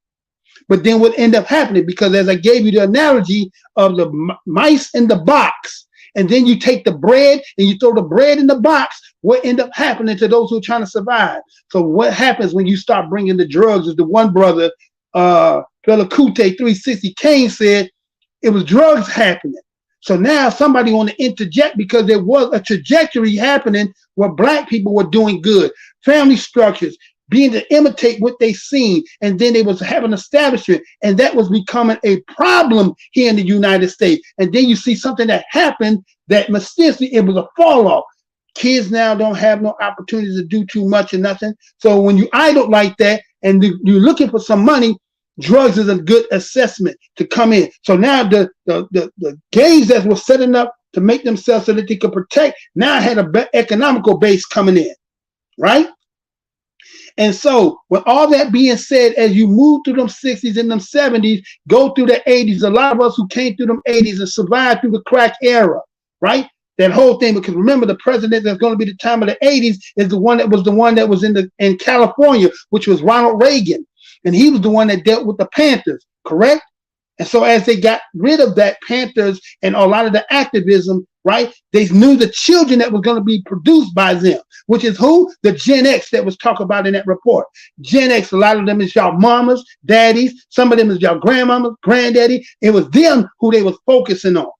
But then what ended up happening, because as I gave you the analogy of the mice in the box, and then you take the bread and you throw the bread in the box, what ended up happening to those who are trying to survive? So what happens when you start bringing the drugs, as the one brother, Fela Kuti 360 Kane said, it was drugs happening. So now somebody want to interject, because there was a trajectory happening where black people were doing good. Family structures, being to imitate what they seen, and then they was having establishment, and that was becoming a problem here in the United States. And then you see something that happened that mysteriously, it was a fall off. Kids now don't have no opportunities to do too much or nothing. So when you idle like that and you're looking for some money, drugs is a good assessment to come in. So now the gangs that were setting up to make themselves so that they could protect now had an economical base coming in, right? And so with all that being said, as you move through them 60s and them 70s, go through the 80s, a lot of us who came through them 80s and survived through the crack era, right? That whole thing, because remember, the president that's going to be the time of the 80s is the one that was in California, which was Ronald Reagan. And he was the one that dealt with the Panthers, correct? And so as they got rid of that Panthers and a lot of the activism, right, they knew the children that was going to be produced by them, which is who? The Gen X that was talked about in that report. Gen X, a lot of them is y'all mamas, daddies. Some of them is y'all grandmamas, granddaddy. It was them who they was focusing on,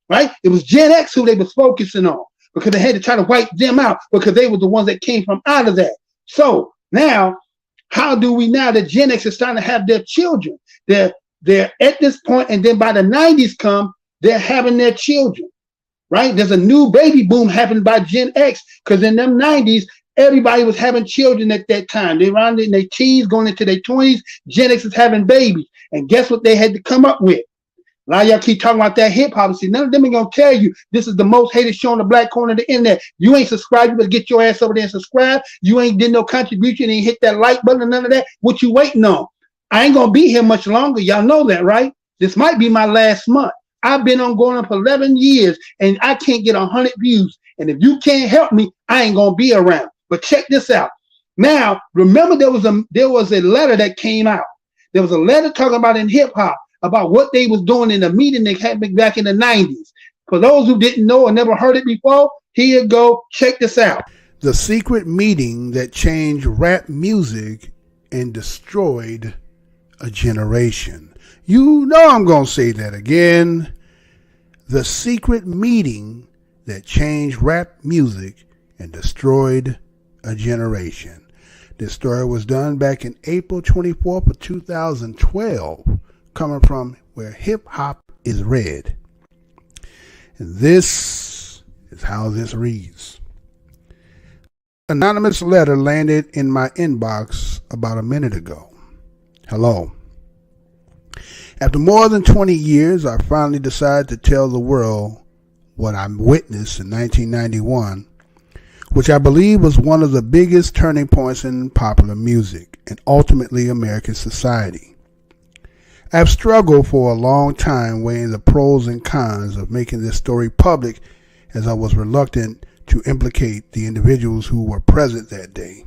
right? It was Gen X who they was focusing on, because they had to try to wipe them out, because they were the ones that came from out of that. So now, how do we now that Gen X is starting to have their children? They're at this point, and then by the 90s come, they're having their children. right? There's a new baby boom happened by Gen X, because in them 90s, everybody was having children at that time. They around in their teens, going into their 20s. Gen X is having babies. And guess what they had to come up with? A lot of y'all keep talking about that hip hop. See, none of them are going to tell you this is the most hated show on the black corner of the internet. You ain't subscribed. You better get your ass over there and subscribe. You ain't did no contribution. Ain't hit that like button or none of that. What you waiting on? I ain't going to be here much longer. Y'all know that, right? This might be my last month. I've been on going on for 11 years and I can't get 100 views. And if you can't help me, I ain't going to be around. But check this out. Now, remember there was a letter that came out. There was a letter talking about in hip hop about what they was doing in the meeting they had back in the 90s. For those who didn't know or never heard it before, here you go. Check this out. The secret meeting that changed rap music and destroyed a generation. You know I'm going to say that again. The secret meeting that changed rap music and destroyed a generation. This story was done back in April 24th of 2012, coming from Where Hip Hop is Read. And this is how this reads. Anonymous letter landed in my inbox about a minute ago. Hello. After more than 20 years, I finally decided to tell the world what I witnessed in 1991, which I believe was one of the biggest turning points in popular music and ultimately American society. I've struggled for a long time weighing the pros and cons of making this story public, as I was reluctant to implicate the individuals who were present that day.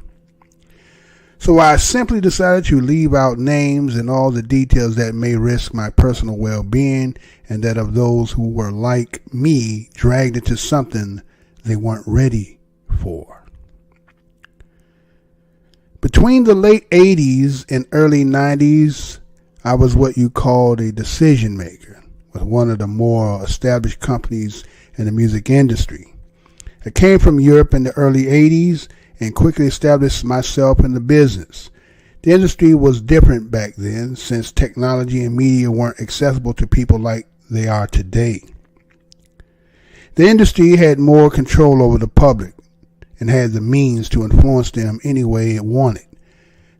So I simply decided to leave out names and all the details that may risk my personal well-being and that of those who were like me, dragged into something they weren't ready for. Between the late 80s and early 90s, I was what you called a decision maker with one of the more established companies in the music industry. I came from Europe in the early 80s and quickly established myself in the business. The industry was different back then, since technology and media weren't accessible to people like they are today. The industry had more control over the public and had the means to influence them any way it wanted.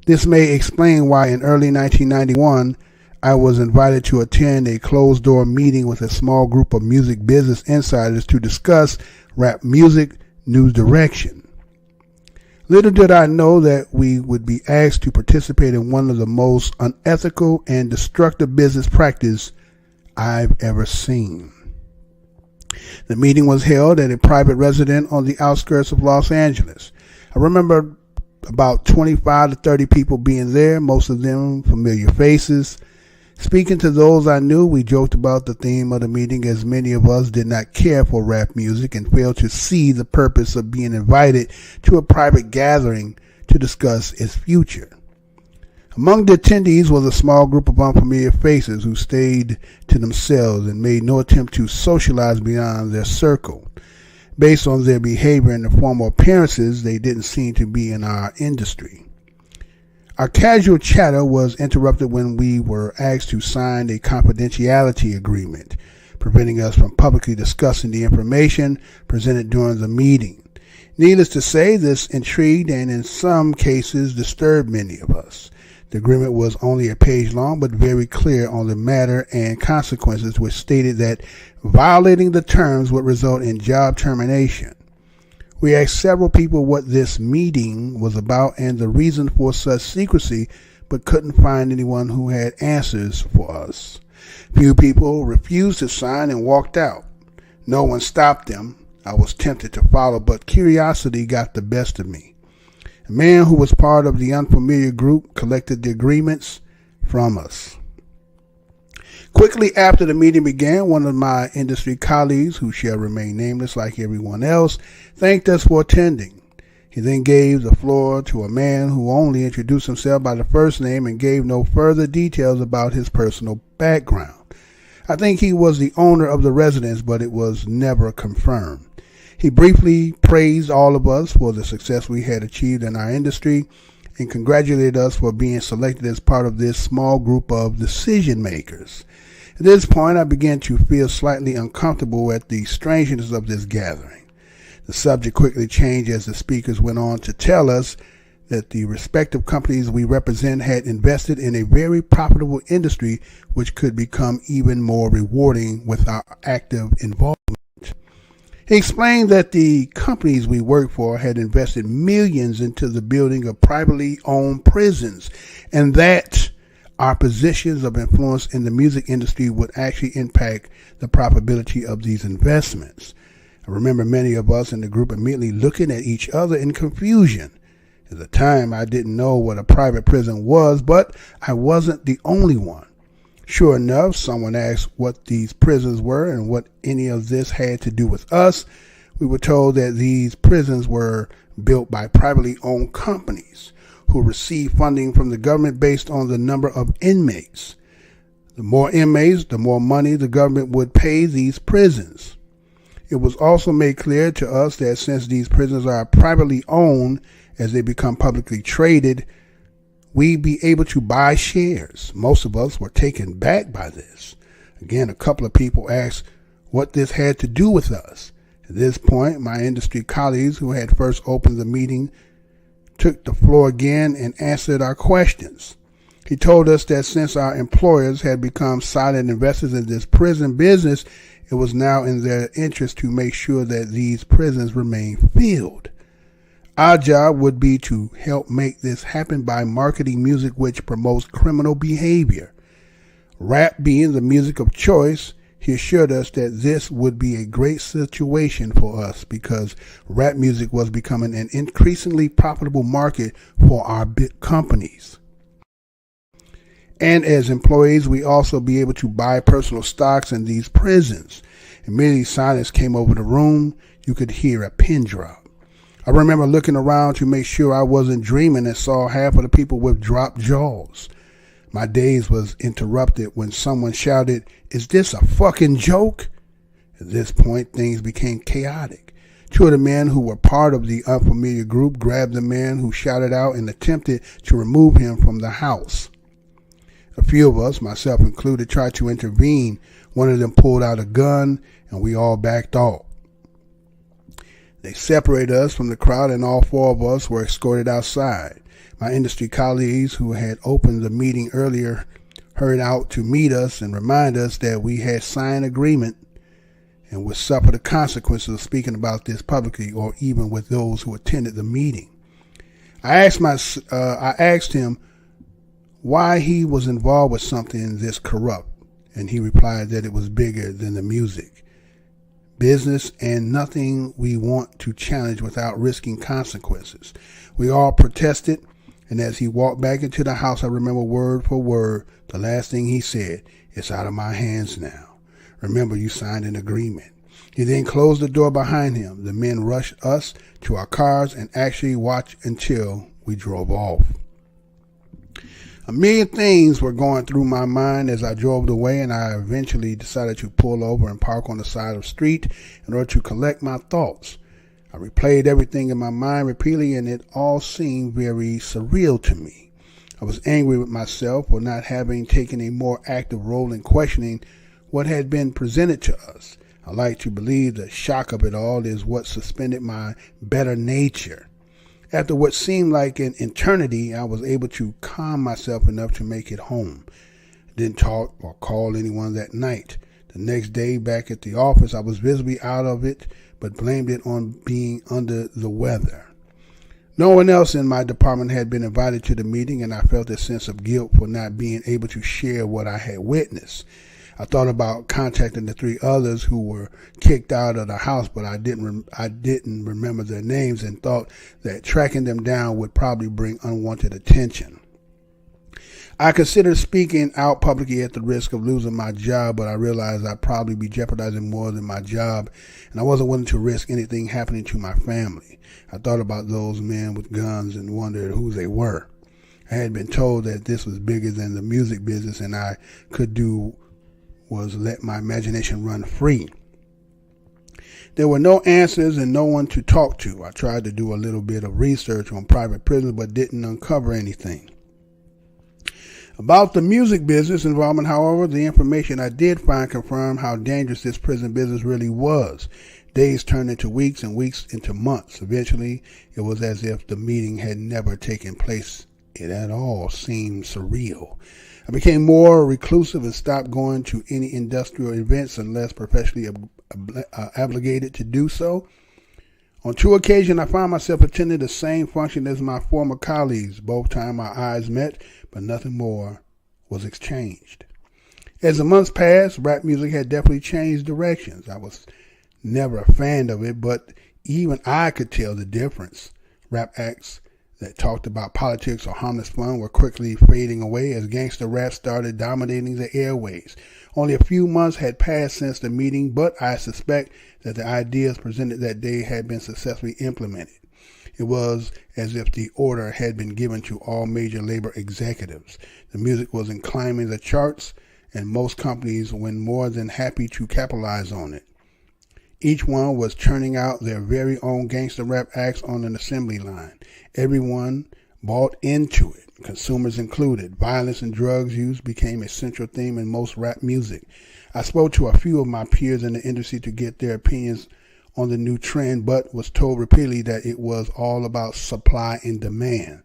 This may explain why in early 1991, I was invited to attend a closed-door meeting with a small group of music business insiders to discuss rap music new direction. Little did I know that we would be asked to participate in one of the most unethical and destructive business practice I've ever seen. The meeting was held at a private residence on the outskirts of Los Angeles. I remember about 25 to 30 people being there, most of them familiar faces. Speaking to those I knew, we joked about the theme of the meeting, as many of us did not care for rap music and failed to see the purpose of being invited to a private gathering to discuss its future. Among the attendees was a small group of unfamiliar faces who stayed to themselves and made no attempt to socialize beyond their circle. Based on their behavior and the formal appearances, they didn't seem to be in our industry. Our casual chatter was interrupted when we were asked to sign a confidentiality agreement, preventing us from publicly discussing the information presented during the meeting. Needless to say, this intrigued and in some cases disturbed many of us. The agreement was only a page long, but very clear on the matter and consequences, which stated that violating the terms would result in job termination. We asked several people what this meeting was about and the reason for such secrecy, but couldn't find anyone who had answers for us. Few people refused to sign and walked out. No one stopped them. I was tempted to follow, but curiosity got the best of me. A man who was part of the unfamiliar group collected the agreements from us. Quickly after the meeting began, one of my industry colleagues, who shall remain nameless like everyone else, thanked us for attending. He then gave the floor to a man who only introduced himself by the first name and gave no further details about his personal background. I think he was the owner of the residence, but it was never confirmed. He briefly praised all of us for the success we had achieved in our industry and congratulated us for being selected as part of this small group of decision makers. At this point, I began to feel slightly uncomfortable at the strangeness of this gathering. The subject quickly changed as the speakers went on to tell us that the respective companies we represent had invested in a very profitable industry which could become even more rewarding with our active involvement. He explained that the companies we work for had invested millions into the building of privately owned prisons, and that our positions of influence in the music industry would actually impact the profitability of these investments. I remember many of us in the group immediately looking at each other in confusion. At the time, I didn't know what a private prison was, but I wasn't the only one. Sure enough, someone asked what these prisons were and what any of this had to do with us. We were told that these prisons were built by privately owned companies who receive funding from the government based on the number of inmates. The more inmates, the more money the government would pay these prisons. It was also made clear to us that since these prisons are privately owned, as they become publicly traded, we'd be able to buy shares. Most of us were taken back by this. Again, a couple of people asked what this had to do with us. At this point, my industry colleagues who had first opened the meeting took the floor again and answered our questions. He told us that since our employers had become silent investors in this prison business, it was now in their interest to make sure that these prisons remain filled. Our job would be to help make this happen by marketing music which promotes criminal behavior. Rap being the music of choice, he assured us that this would be a great situation for us because rap music was becoming an increasingly profitable market for our big companies. And as employees, we also be able to buy personal stocks in these prisons. Immediately silence came over the room. You could hear a pin drop. I remember looking around to make sure I wasn't dreaming and saw half of the people with dropped jaws. My daze was interrupted when someone shouted, "Is this a fucking joke?" At this point, things became chaotic. Two of the men who were part of the unfamiliar group grabbed the man who shouted out and attempted to remove him from the house. A few of us, myself included, tried to intervene. One of them pulled out a gun and we all backed off. They separated us from the crowd and all four of us were escorted outside. My industry colleagues who had opened the meeting earlier hurried out to meet us and remind us that we had signed agreement and would suffer the consequences of speaking about this publicly or even with those who attended the meeting. I asked him why he was involved with something this corrupt, and he replied that it was bigger than the music business and nothing we want to challenge without risking consequences. We all protested, and as he walked back into the house, I remember word for word the last thing he said, "It's out of my hands now. Remember, you signed an agreement." He then closed the door behind him. The men rushed us to our cars and actually watched until we drove off. A million things were going through my mind as I drove away, and I eventually decided to pull over and park on the side of the street in order to collect my thoughts. I replayed everything in my mind repeatedly, and it all seemed very surreal to me. I was angry with myself for not having taken a more active role in questioning what had been presented to us. I like to believe the shock of it all is what suspended my better nature. After what seemed like an eternity, I was able to calm myself enough to make it home. I didn't talk or call anyone that night. The next day, back at the office, I was visibly out of it, but blamed it on being under the weather. No one else in my department had been invited to the meeting, and I felt a sense of guilt for not being able to share what I had witnessed. I thought about contacting the three others who were kicked out of the house, but I didn't remember their names and thought that tracking them down would probably bring unwanted attention. I considered speaking out publicly at the risk of losing my job, but I realized I'd probably be jeopardizing more than my job, and I wasn't willing to risk anything happening to my family. I thought about those men with guns and wondered who they were. I had been told that this was bigger than the music business, and I could do was let my imagination run free. There were no answers and no one to talk to. I tried to do a little bit of research on private prisons but didn't uncover anything. About the music business involvement, however, the information I did find confirmed how dangerous this prison business really was. Days turned into weeks and weeks into months. Eventually, it was as if the meeting had never taken place. It at all seemed surreal. I became more reclusive and stopped going to any industrial events unless professionally obligated to do so. On 2 occasions, I found myself attending the same function as my former colleagues. Both times our eyes met, but nothing more was exchanged. As the months passed, rap music had definitely changed directions. I was never a fan of it, but even I could tell the difference. Rap acts that talked about politics or harmless fun were quickly fading away as gangster rap started dominating the airways. Only a few months had passed since the meeting, but I suspect that the ideas presented that day had been successfully implemented. It was as if the order had been given to all major labor executives. The music was climbing the charts, and most companies were more than happy to capitalize on it. Each one was churning out their very own gangster rap acts on an assembly line. Everyone bought into it, consumers included. Violence and drugs use became a central theme in most rap music. I spoke to a few of my peers in the industry to get their opinions on the new trend, but was told repeatedly that it was all about supply and demand.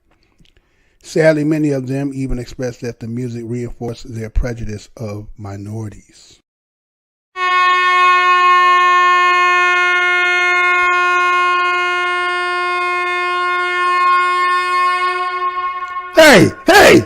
Sadly, many of them even expressed that the music reinforced their prejudice of minorities. Hey,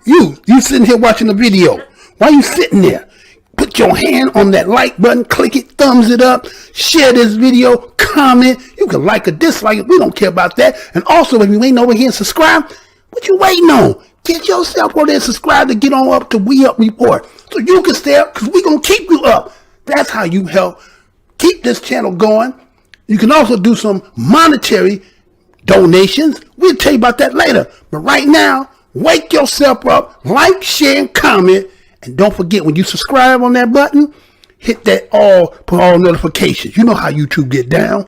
you sitting here watching the video. Why you sitting there? Put your hand on that like button, click it, thumbs it up, share this video, comment. You can like or dislike it. We don't care about that. And also, if you ain't over here and subscribe, what you waiting on? Get yourself over there and subscribe to get on up to WeUpReport so you can stay up because we're going to keep you up. That's how you help keep this channel going. You can also do some monetary donations. We'll tell you about that later. But right now, wake yourself up, like, share, and comment. And don't forget, when you subscribe on that button, hit that put all notifications. You know how YouTube get down.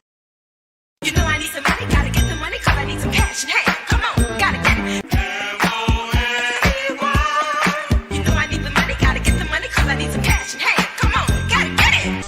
You know I need some money, gotta get the money, cause I need some cash. Hey, come on, gotta get it. You know I need the money, gotta get the money, cause I need some cash. Hey, come on, gotta get it.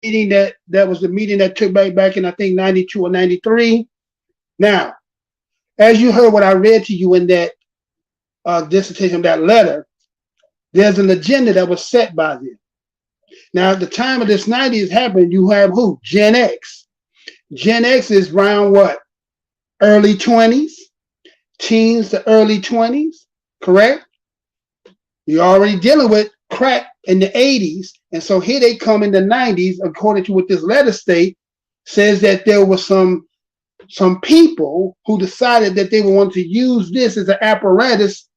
Meeting that was the meeting that took back in I think 92 or 93. Now, as you heard what I read to you in that dissertation, that letter, there's an agenda that was set by them. Now, at the time of this 90s happened, you have who? Gen X. Gen X is around what? Early 20s, teens to early 20s, correct? You're already dealing with crack in the 80s. And so here they come in the 90s, according to what this letter state says, that there was some people who decided that they would want to use this as an apparatus,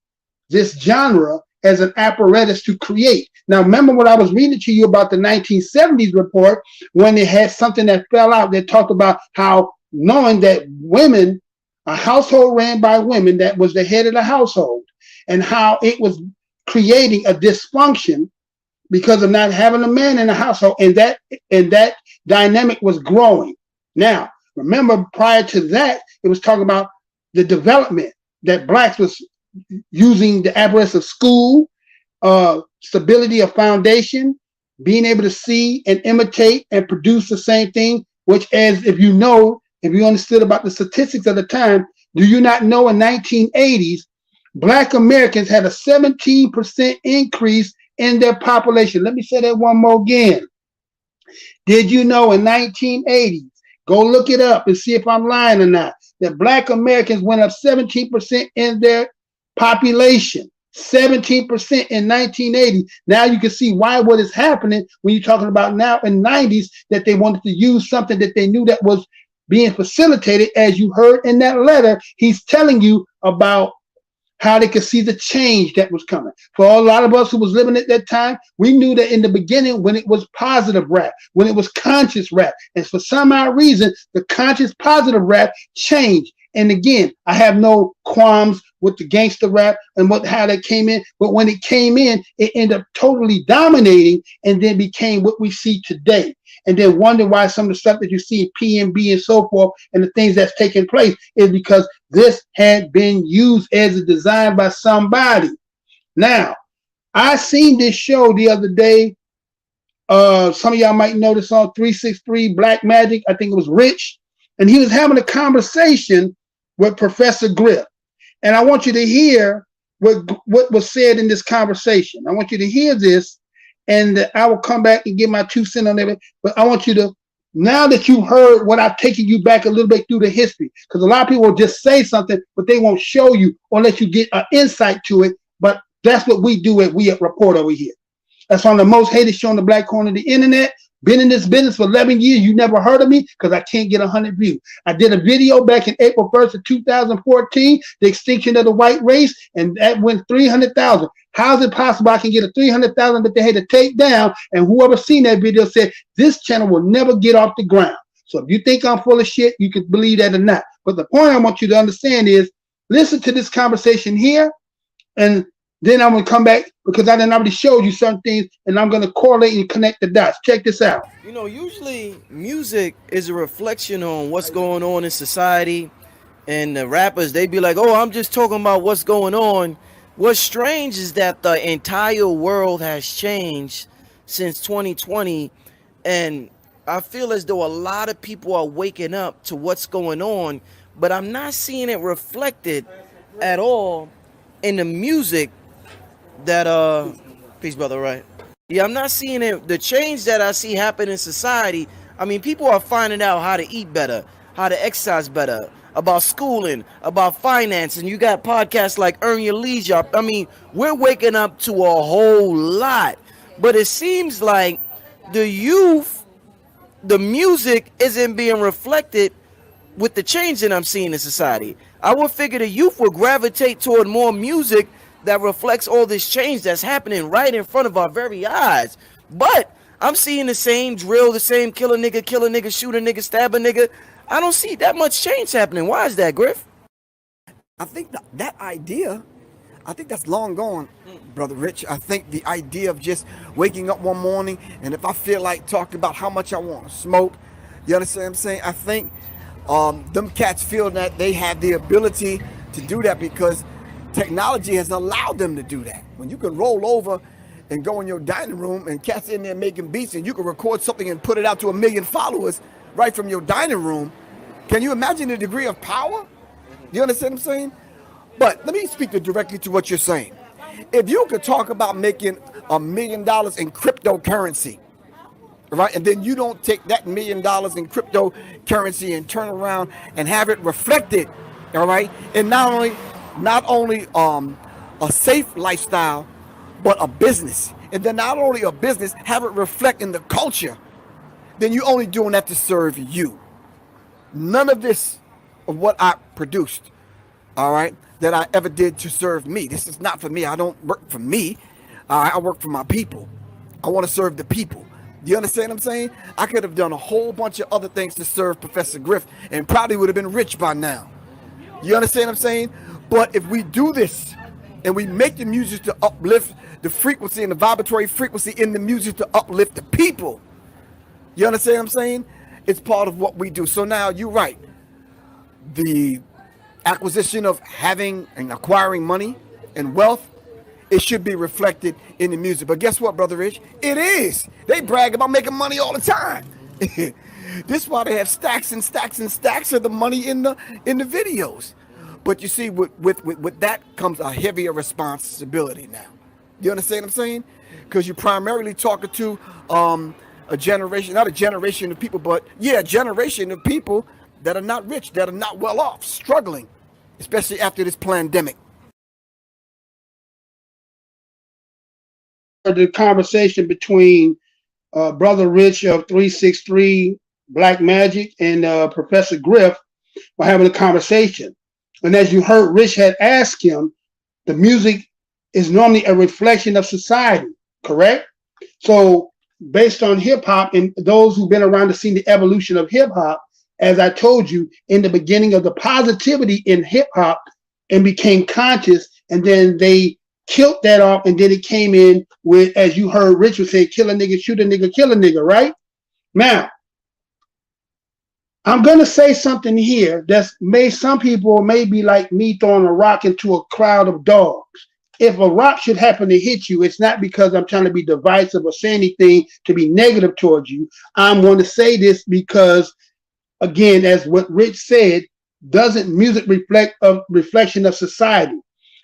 this genre as an apparatus to create. Now, remember what I was reading to you about the 1970s report when it had something that fell out that talked about how knowing that women, a household ran by women, that was the head of the household, and how it was creating a dysfunction because of not having a man in the household, and that dynamic was growing. Now, remember, prior to that, it was talking about the development that blacks was using the apparatus of school, stability of foundation, being able to see and imitate and produce the same thing, which, as if you understood about the statistics of the time, do you not know in 1980s, Black Americans had a 17% increase in their population? Let me say that one more again. Did you know in 1980s, go look it up and see if I'm lying or not, that Black Americans went up 17% in their population, 17% in 1980. Now you can see why what is happening when you're talking about now in 90s, that they wanted to use something that they knew that was being facilitated. As you heard in that letter, he's telling you about how they could see the change that was coming. For a lot of us who was living at that time, we knew that in the beginning when it was positive rap, when it was conscious rap, and for some odd reason, the conscious positive rap changed. And again, I have no qualms with the gangster rap and how that came in, but when it came in, it ended up totally dominating and then became what we see today. And then wonder why some of the stuff that you see in PNB and so forth and the things that's taking place is because this had been used as a design by somebody. Now, I seen this show the other day. Some of y'all might know this on 363 Black Magic. I think it was Rich. And he was having a conversation with Professor Griff. And I want you to hear what was said in this conversation. I want you to hear this, and I will come back and give my 2 cents on it. But I want you to, now that you've heard what I've taken you back a little bit through the history, because a lot of people will just say something, but they won't show you or let you get an insight to it. But that's what we do at WeUpReport over here. That's on the most hated show on the black corner of the internet. Been in this business for 11 years. You never heard of me because I can't get 100 views. I did a video back in April 1st of 2014, the extinction of the white race, and that went 300,000. How is it possible I can get a 300,000 that they had to take down? And whoever seen that video said, this channel will never get off the ground. So if you think I'm full of shit, you can believe that or not. But the point I want you to understand is, listen to this conversation here, and then I'm going to come back because I done already showed you some things, and I'm going to correlate and connect the dots. Check this out. You know, usually music is a reflection on what's going on in society, and the rappers, they be like, oh, I'm just talking about what's going on. What's strange is that the entire world has changed since 2020, and I feel as though a lot of people are waking up to what's going on, but I'm not seeing it reflected at all in the music that peace, brother, right? Yeah, I'm not seeing it. The change that I see happen in society, I mean, people are finding out how to eat better, how to exercise better, about schooling, about finance, and you got podcasts like Earn Your Leisure. I mean, we're waking up to a whole lot, but it seems like the youth, the music isn't being reflected with the change that I'm seeing in society. I would figure the youth would gravitate toward more music that reflects all this change that's happening right in front of our very eyes. But I'm seeing the same drill, the same kill a nigga, shoot a nigga, stab a nigga. I don't see that much change happening. Why is that, Griff? I think that idea, I think that's long gone, Brother Rich. I think the idea of just waking up one morning and if I feel like talking about how much I want to smoke, you understand what I'm saying? I think them cats feel that they have the ability to do that because technology has allowed them to do that. When you can roll over and go in your dining room and cats in there making beats and you can record something and put it out to 1 million followers right from your dining room, can you imagine the degree of power? You understand what I'm saying? But let me speak directly to what you're saying. If you could talk about making $1 million in cryptocurrency, right, and then you don't take that $1 million in cryptocurrency and turn around and have it reflected, all right, and not only a safe lifestyle, but a business, and then not only a business, have it reflect in the culture, then you're only doing that to serve you. None of this of what I produced, all right, that I ever did to serve me. This is not for me. I don't work for me. I work for my people. I want to serve the people. Do you understand what I'm saying? I could have done a whole bunch of other things to serve Professor Griff and probably would have been rich by now. You understand what I'm saying? But if we do this and we make the music to uplift the frequency and the vibratory frequency in the music to uplift the people, you understand what I'm saying? It's part of what we do. So now you're right. The acquisition of having and acquiring money and wealth, it should be reflected in the music. But guess what, Brother Rich? It is. They brag about making money all the time. This is why they have stacks and stacks and stacks of the money in the videos. But you see, with that comes a heavier responsibility now. You understand what I'm saying? Because you're primarily talking to a generation, not a generation of people, but yeah, a generation of people that are not rich, that are not well off, struggling, especially after this pandemic. The conversation between Brother Rich of 363 Black Magic and Professor Griff were having a conversation. And as you heard, Rich had asked him, the music is normally a reflection of society, correct? So based on hip hop and those who've been around to see the evolution of hip hop, as I told you in the beginning of the positivity in hip hop and became conscious, and then they killed that off, and then it came in with, as you heard Richard say, kill a nigga, shoot a nigga, kill a nigga, right? Now, I'm going to say something here that's some people may be like me throwing a rock into a crowd of dogs. If a rock should happen to hit you, it's not because I'm trying to be divisive or say anything to be negative towards you. I'm going to say this because, again, as what Rich said, doesn't music reflect a reflection of society?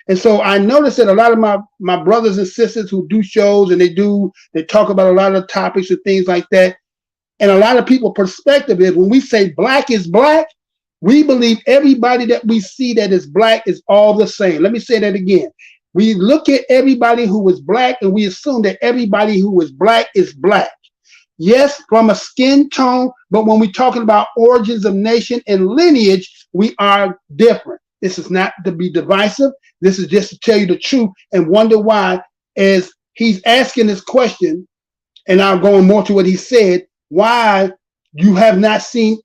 And so I noticed that a lot of my brothers and sisters who do shows and they talk about a lot of topics and things like that. And a lot of people's perspective is when we say black is black, we believe everybody that we see that is black is all the same. Let me say that again. We look at everybody who is black and we assume that everybody who is black is black. Yes, from a skin tone, but when we're talking about origins of nation and lineage, we are different. This is not to be divisive. This is just to tell you the truth and wonder why, as he's asking this question, and I'm going more to what he said, why you have not seen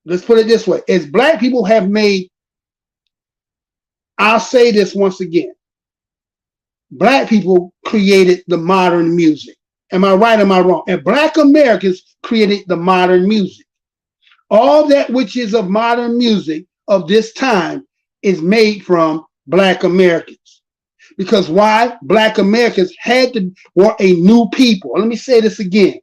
let's put it this way, as black people have made, I'll say this once again, black people created the modern music. Am I right or am I wrong? And black Americans created the modern music. All that which is of modern music of this time is made from black Americans. Because why? Black Americans were a new people. Let me say this again.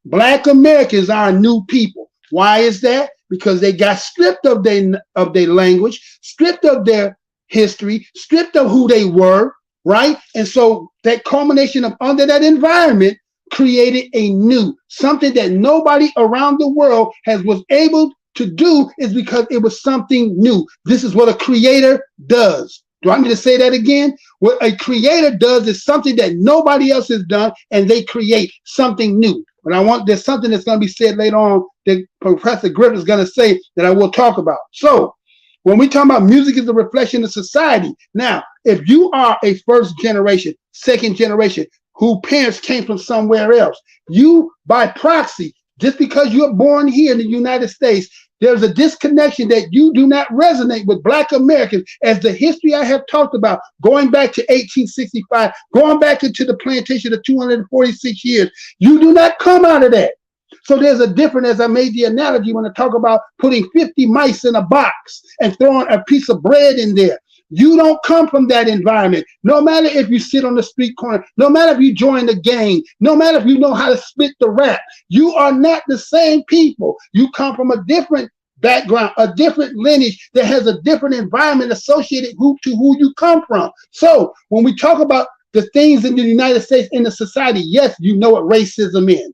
Black Americans are a new people. Why is that? Because they got stripped of their language, stripped of their history, stripped of who they were, right? And so that culmination of under that environment created a new, something that nobody around the world was able to do, is because it was something new. This is what a creator does. Do I need to say that again? What a creator does is something that nobody else has done, and they create something new. But there's something that's going to be said later on that Professor Griffith is going to say that I will talk about. So when we talk about music is a reflection of society, now, if you are a first generation, second generation, whose parents came from somewhere else, you, by proxy, just because you're born here in the United States, there's a disconnection that you do not resonate with black Americans, as the history I have talked about, going back to 1865, going back into the plantation of 246 years, you do not come out of that. So there's a difference, as I made the analogy when I talk about putting 50 mice in a box and throwing a piece of bread in there. You don't come from that environment. No matter if you sit on the street corner, no matter if you join the gang, no matter if you know how to spit the rap, you are not the same people. You come from a different background, a different lineage that has a different environment associated to who you come from. So when we talk about the things in the United States, in the society, yes, you know what racism is.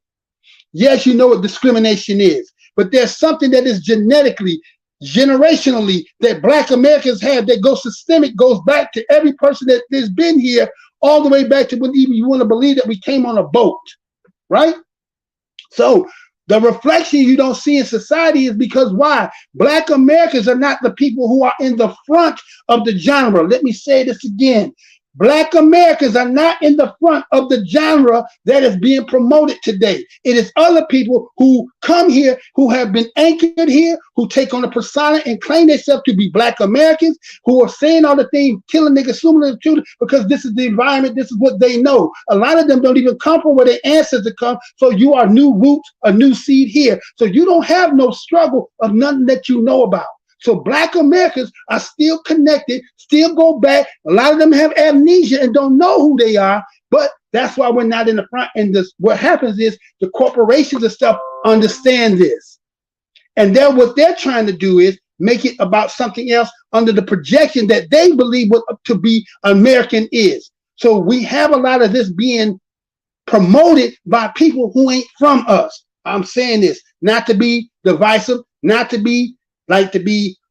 Yes, you know what discrimination is. But there's something that is genetically, generationally, that black Americans have that goes systemic, goes back to every person that has been here, all the way back to when even you want to believe that we came on a boat, right? So the reflection you don't see in society is because why? Black Americans are not the people who are in the front of the genre. Let me say this again. Black Americans are not in the front of the genre that is being promoted today. It is other people who come here, who have been anchored here, who take on a persona and claim themselves to be black Americans, who are saying all the things, killing niggas, assuming the truth, because this is the environment, this is what they know. A lot of them don't even come from where their ancestors come, so you are new roots, a new seed here. So you don't have no struggle of nothing that you know about. So black Americans are still connected, still go back. A lot of them have amnesia and don't know who they are, but that's why we're not in the front. And this, what happens is the corporations and stuff understand this. And then what they're trying to do is make it about something else under the projection that they believe what to be American is. So we have a lot of this being promoted by people who ain't from us. I'm saying this not to be divisive, not to be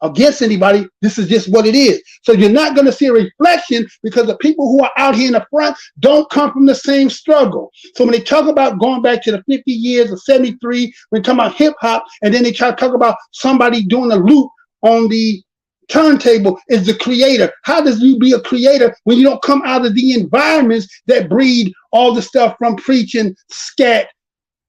against anybody. This is just what it is. So you're not going to see a reflection because the people who are out here in the front don't come from the same struggle. So when they talk about going back to the 50 years of 73, when they talk about hip hop, and then they try to talk about somebody doing a loop on the turntable is the creator. How does you be a creator when you don't come out of the environments that breed all the stuff from preaching, scat,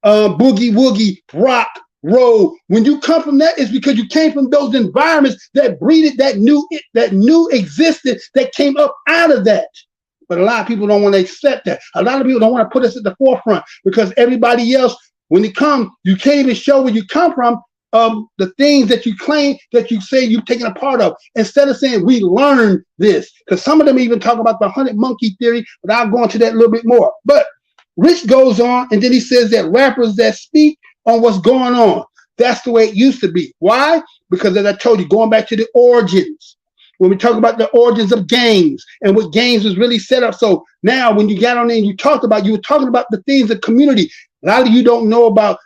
boogie woogie, rock, roll? When you come from that, it's because you came from those environments that breeded that new existence that came up out of that. But a lot of people don't want to accept that. A lot of people don't want to put us at the forefront because everybody else, when they come, you can't even show where you come from. The things that you claim that you say you've taken a part of, instead of saying we learned this, because some of them even talk about the 100 monkey theory, but I'll go into that a little bit more. But Rich goes on and then he says that rappers that speak on what's going on, that's the way it used to be. Why? Because as I told you, going back to the origins, when we talk about the origins of gangs and what gangs was really set up. So now when you got on there and you were talking about the things of community. A lot of you don't know about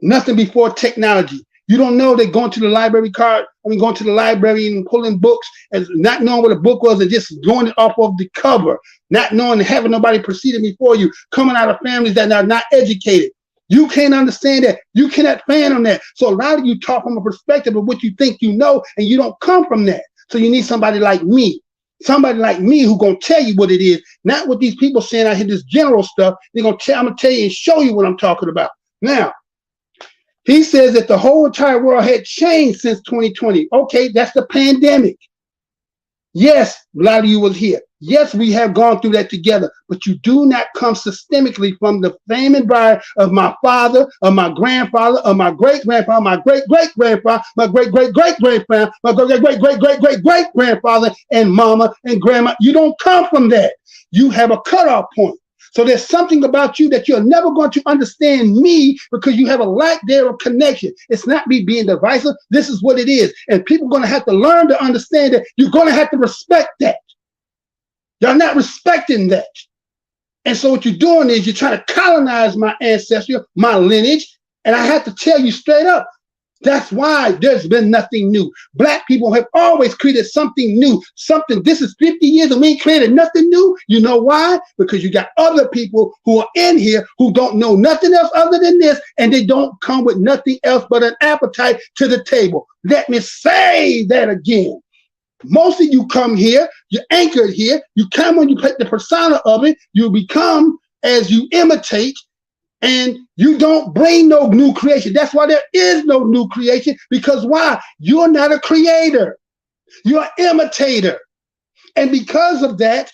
nothing before technology. You don't know that going to the library going to the library and pulling books and not knowing what a book was and just doing it off of the cover, not knowing and having nobody preceded before you, coming out of families that are not educated. You can't understand that. You cannot fan on that. So a lot of you talk from a perspective of what you think you know, and you don't come from that. So you need somebody like me. Somebody like me who gonna tell you what it is, not what these people saying out here, this general stuff. I'm gonna tell you and show you what I'm talking about. Now, he says that the whole entire world had changed since 2020. Okay, that's the pandemic. Yes, a lot of you was here. Yes, we have gone through that together, but you do not come systemically from the same environment of my father, of my grandfather, of my great-grandfather, my great-great-grandfather, my great-great-great-grandfather, my great-great-great-great-great-grandfather, and mama and grandma. You don't come from that. You have a cutoff point. So there's something about you that you're never going to understand me because you have a lack there of connection. It's not me being divisive. This is what it is. And people are going to have to learn to understand that you're going to have to respect that. You're not respecting that. And so what you're doing is you're trying to colonize my ancestry, my lineage. And I have to tell you straight up, that's why there's been nothing new. Black people have always created something new, this is 50 years and we ain't created nothing new. You know why? Because you got other people who are in here who don't know nothing else other than this, and they don't come with nothing else but an appetite to the table. Let me say that again. Most of you come here, you're anchored here, you come when you put the persona of it, you become as you imitate, and you don't bring no new creation. That's why there is no new creation, because why? You're not a creator. You're an imitator. And because of that,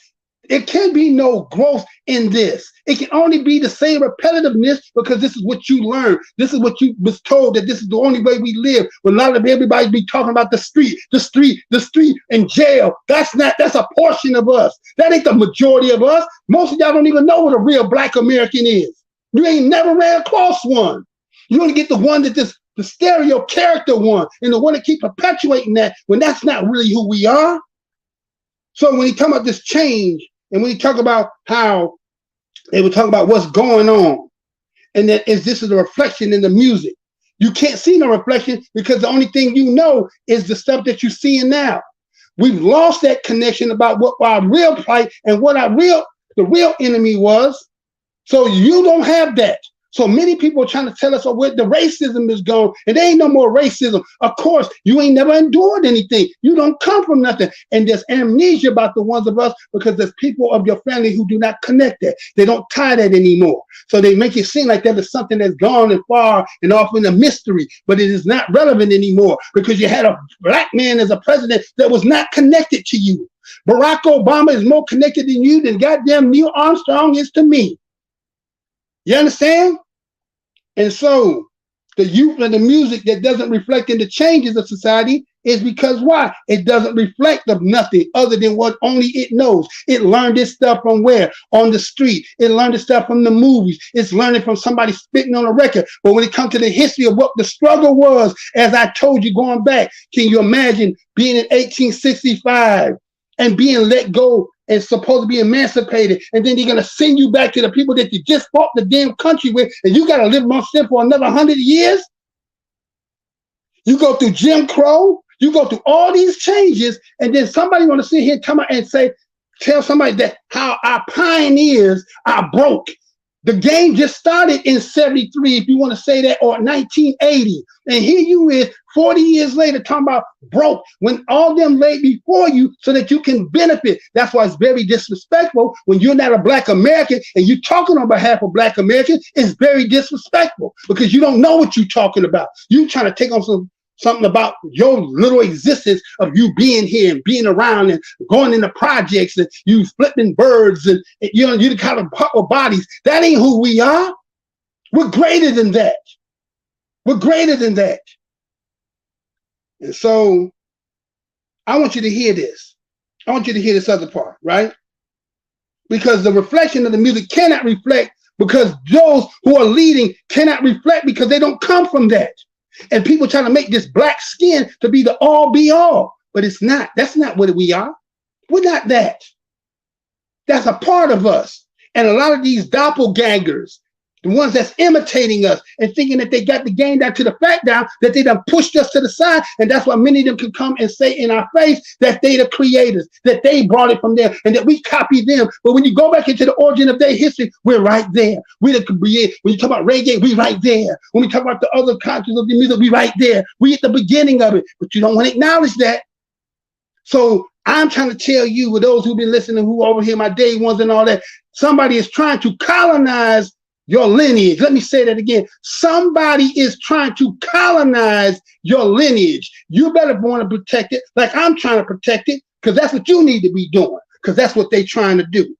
it can be no growth in this. It can only be the same repetitiveness because this is what you learned. This is what you was told, that this is the only way we live. When a lot of everybody be talking about the street, and jail. That's a portion of us. That ain't the majority of us. Most of y'all don't even know what a real Black American is. You ain't never ran across one. You only get the one that the stereo character one, and the one that keep perpetuating that when that's not really who we are. So when he talk about this change, and when he talk about how they were talking about what's going on, and that this is a reflection in the music. You can't see no reflection because the only thing you know is the stuff that you're seeing now. We've lost that connection about what our real plight and what the real enemy was. So you don't have that. So many people are trying to tell us, where the racism is gone, and there ain't no more racism. Of course, you ain't never endured anything. You don't come from nothing. And there's amnesia about the ones of us because there's people of your family who do not connect that. They don't tie that anymore. So they make it seem like that is something that's gone and far and off in a mystery, but it is not relevant anymore because you had a Black man as a president that was not connected to you. Barack Obama is more connected than you than goddamn Neil Armstrong is to me. You understand? And so the youth and the music that doesn't reflect in the changes of society is because why? It doesn't reflect of nothing other than what only it knows. It learned this stuff from where? On the street. It learned this stuff from the movies. It's learning from somebody spitting on a record. But when it comes to the history of what the struggle was, as I told you going back, can you imagine being in 1865 and being let go and supposed to be emancipated, and then they're going to send you back to the people that you just fought the damn country with, and you got to live amongst them for another 100 years? You go through Jim Crow, you go through all these changes, and then somebody want to sit here and come out and tell somebody that how our pioneers are broke. The game just started in 73, if you want to say that, or 1980. And here you is 40 years later talking about broke when all them laid before you so that you can benefit. That's why it's very disrespectful when you're not a Black American and you're talking on behalf of Black Americans. It's very disrespectful because you don't know what you're talking about. You trying to take on something about your little existence of you being here and being around and going into projects and you flipping birds and you know, you kind of pop with bodies. That ain't who we are. We're greater than that. We're greater than that. And so I want you to hear this. I want you to hear this other part, right? Because the reflection of the music cannot reflect because those who are leading cannot reflect because they don't come from that. And people try to make this black skin to be the all be all, but it's not. That's not what we are. We're not that. That's a part of us. And a lot of these doppelgangers, the ones that's imitating us and thinking that they got the game down to the fact down, that they done pushed us to the side. And that's why many of them can come and say in our face that they the creators, that they brought it from there and that we copy them. But when you go back into the origin of their history, we're right there. When you talk about reggae, we right there. When we talk about the other cultures of the music, we right there. We at the beginning of it, but you don't want to acknowledge that. So I'm trying to tell you, with those who've been listening, who over here, my day ones and all that, somebody is trying to colonize your lineage. Let me say that again. Somebody is trying to colonize your lineage. You better want to protect it like I'm trying to protect it, because that's what you need to be doing, because that's what they're trying to do.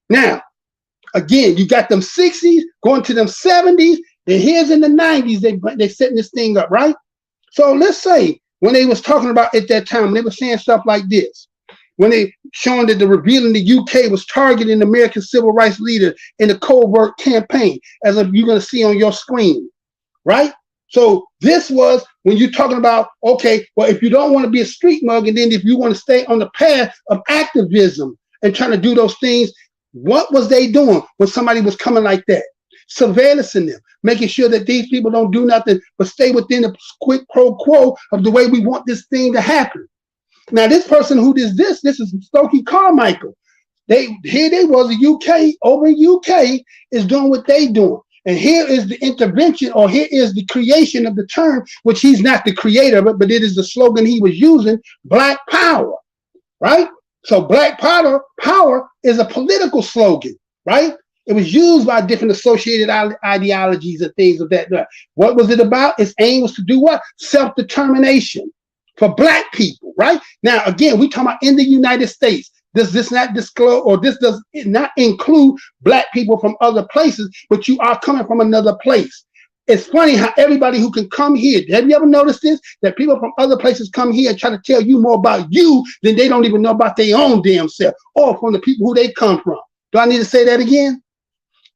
Now, again, you got them 60s going to them 70s, and here's in the 90s, they setting this thing up, right? So let's say when they was talking about at that time, they were saying stuff like this. When they showing that the revealing the UK was targeting American civil rights leaders in a covert campaign, as you're going to see on your screen, right? So this was when you're talking about, okay, well, if you don't want to be a street mug, and then if you want to stay on the path of activism and trying to do those things, what was they doing when somebody was coming like that? Surveillancing them, making sure that these people don't do nothing but stay within the quid pro quo of the way we want this thing to happen. Now, this person who does this is Stokely Carmichael. They was the UK, over in UK is doing what they doing. And here is the intervention, or here is the creation of the term, which he's not the creator of it, but it is the slogan he was using, Black Power, right? So Black Power is a political slogan, right? It was used by different associated ideologies and things of that. What was it about? Its aim was to do what? Self-determination for Black people, right? Now, again, we talking about in the United States. Does this not disclose, or this does not include Black people from other places, but you are coming from another place. It's funny how everybody who can come here, have you ever noticed this? That people from other places come here and try to tell you more about you than they don't even know about their own damn self, or from the people who they come from. Do I need to say that again?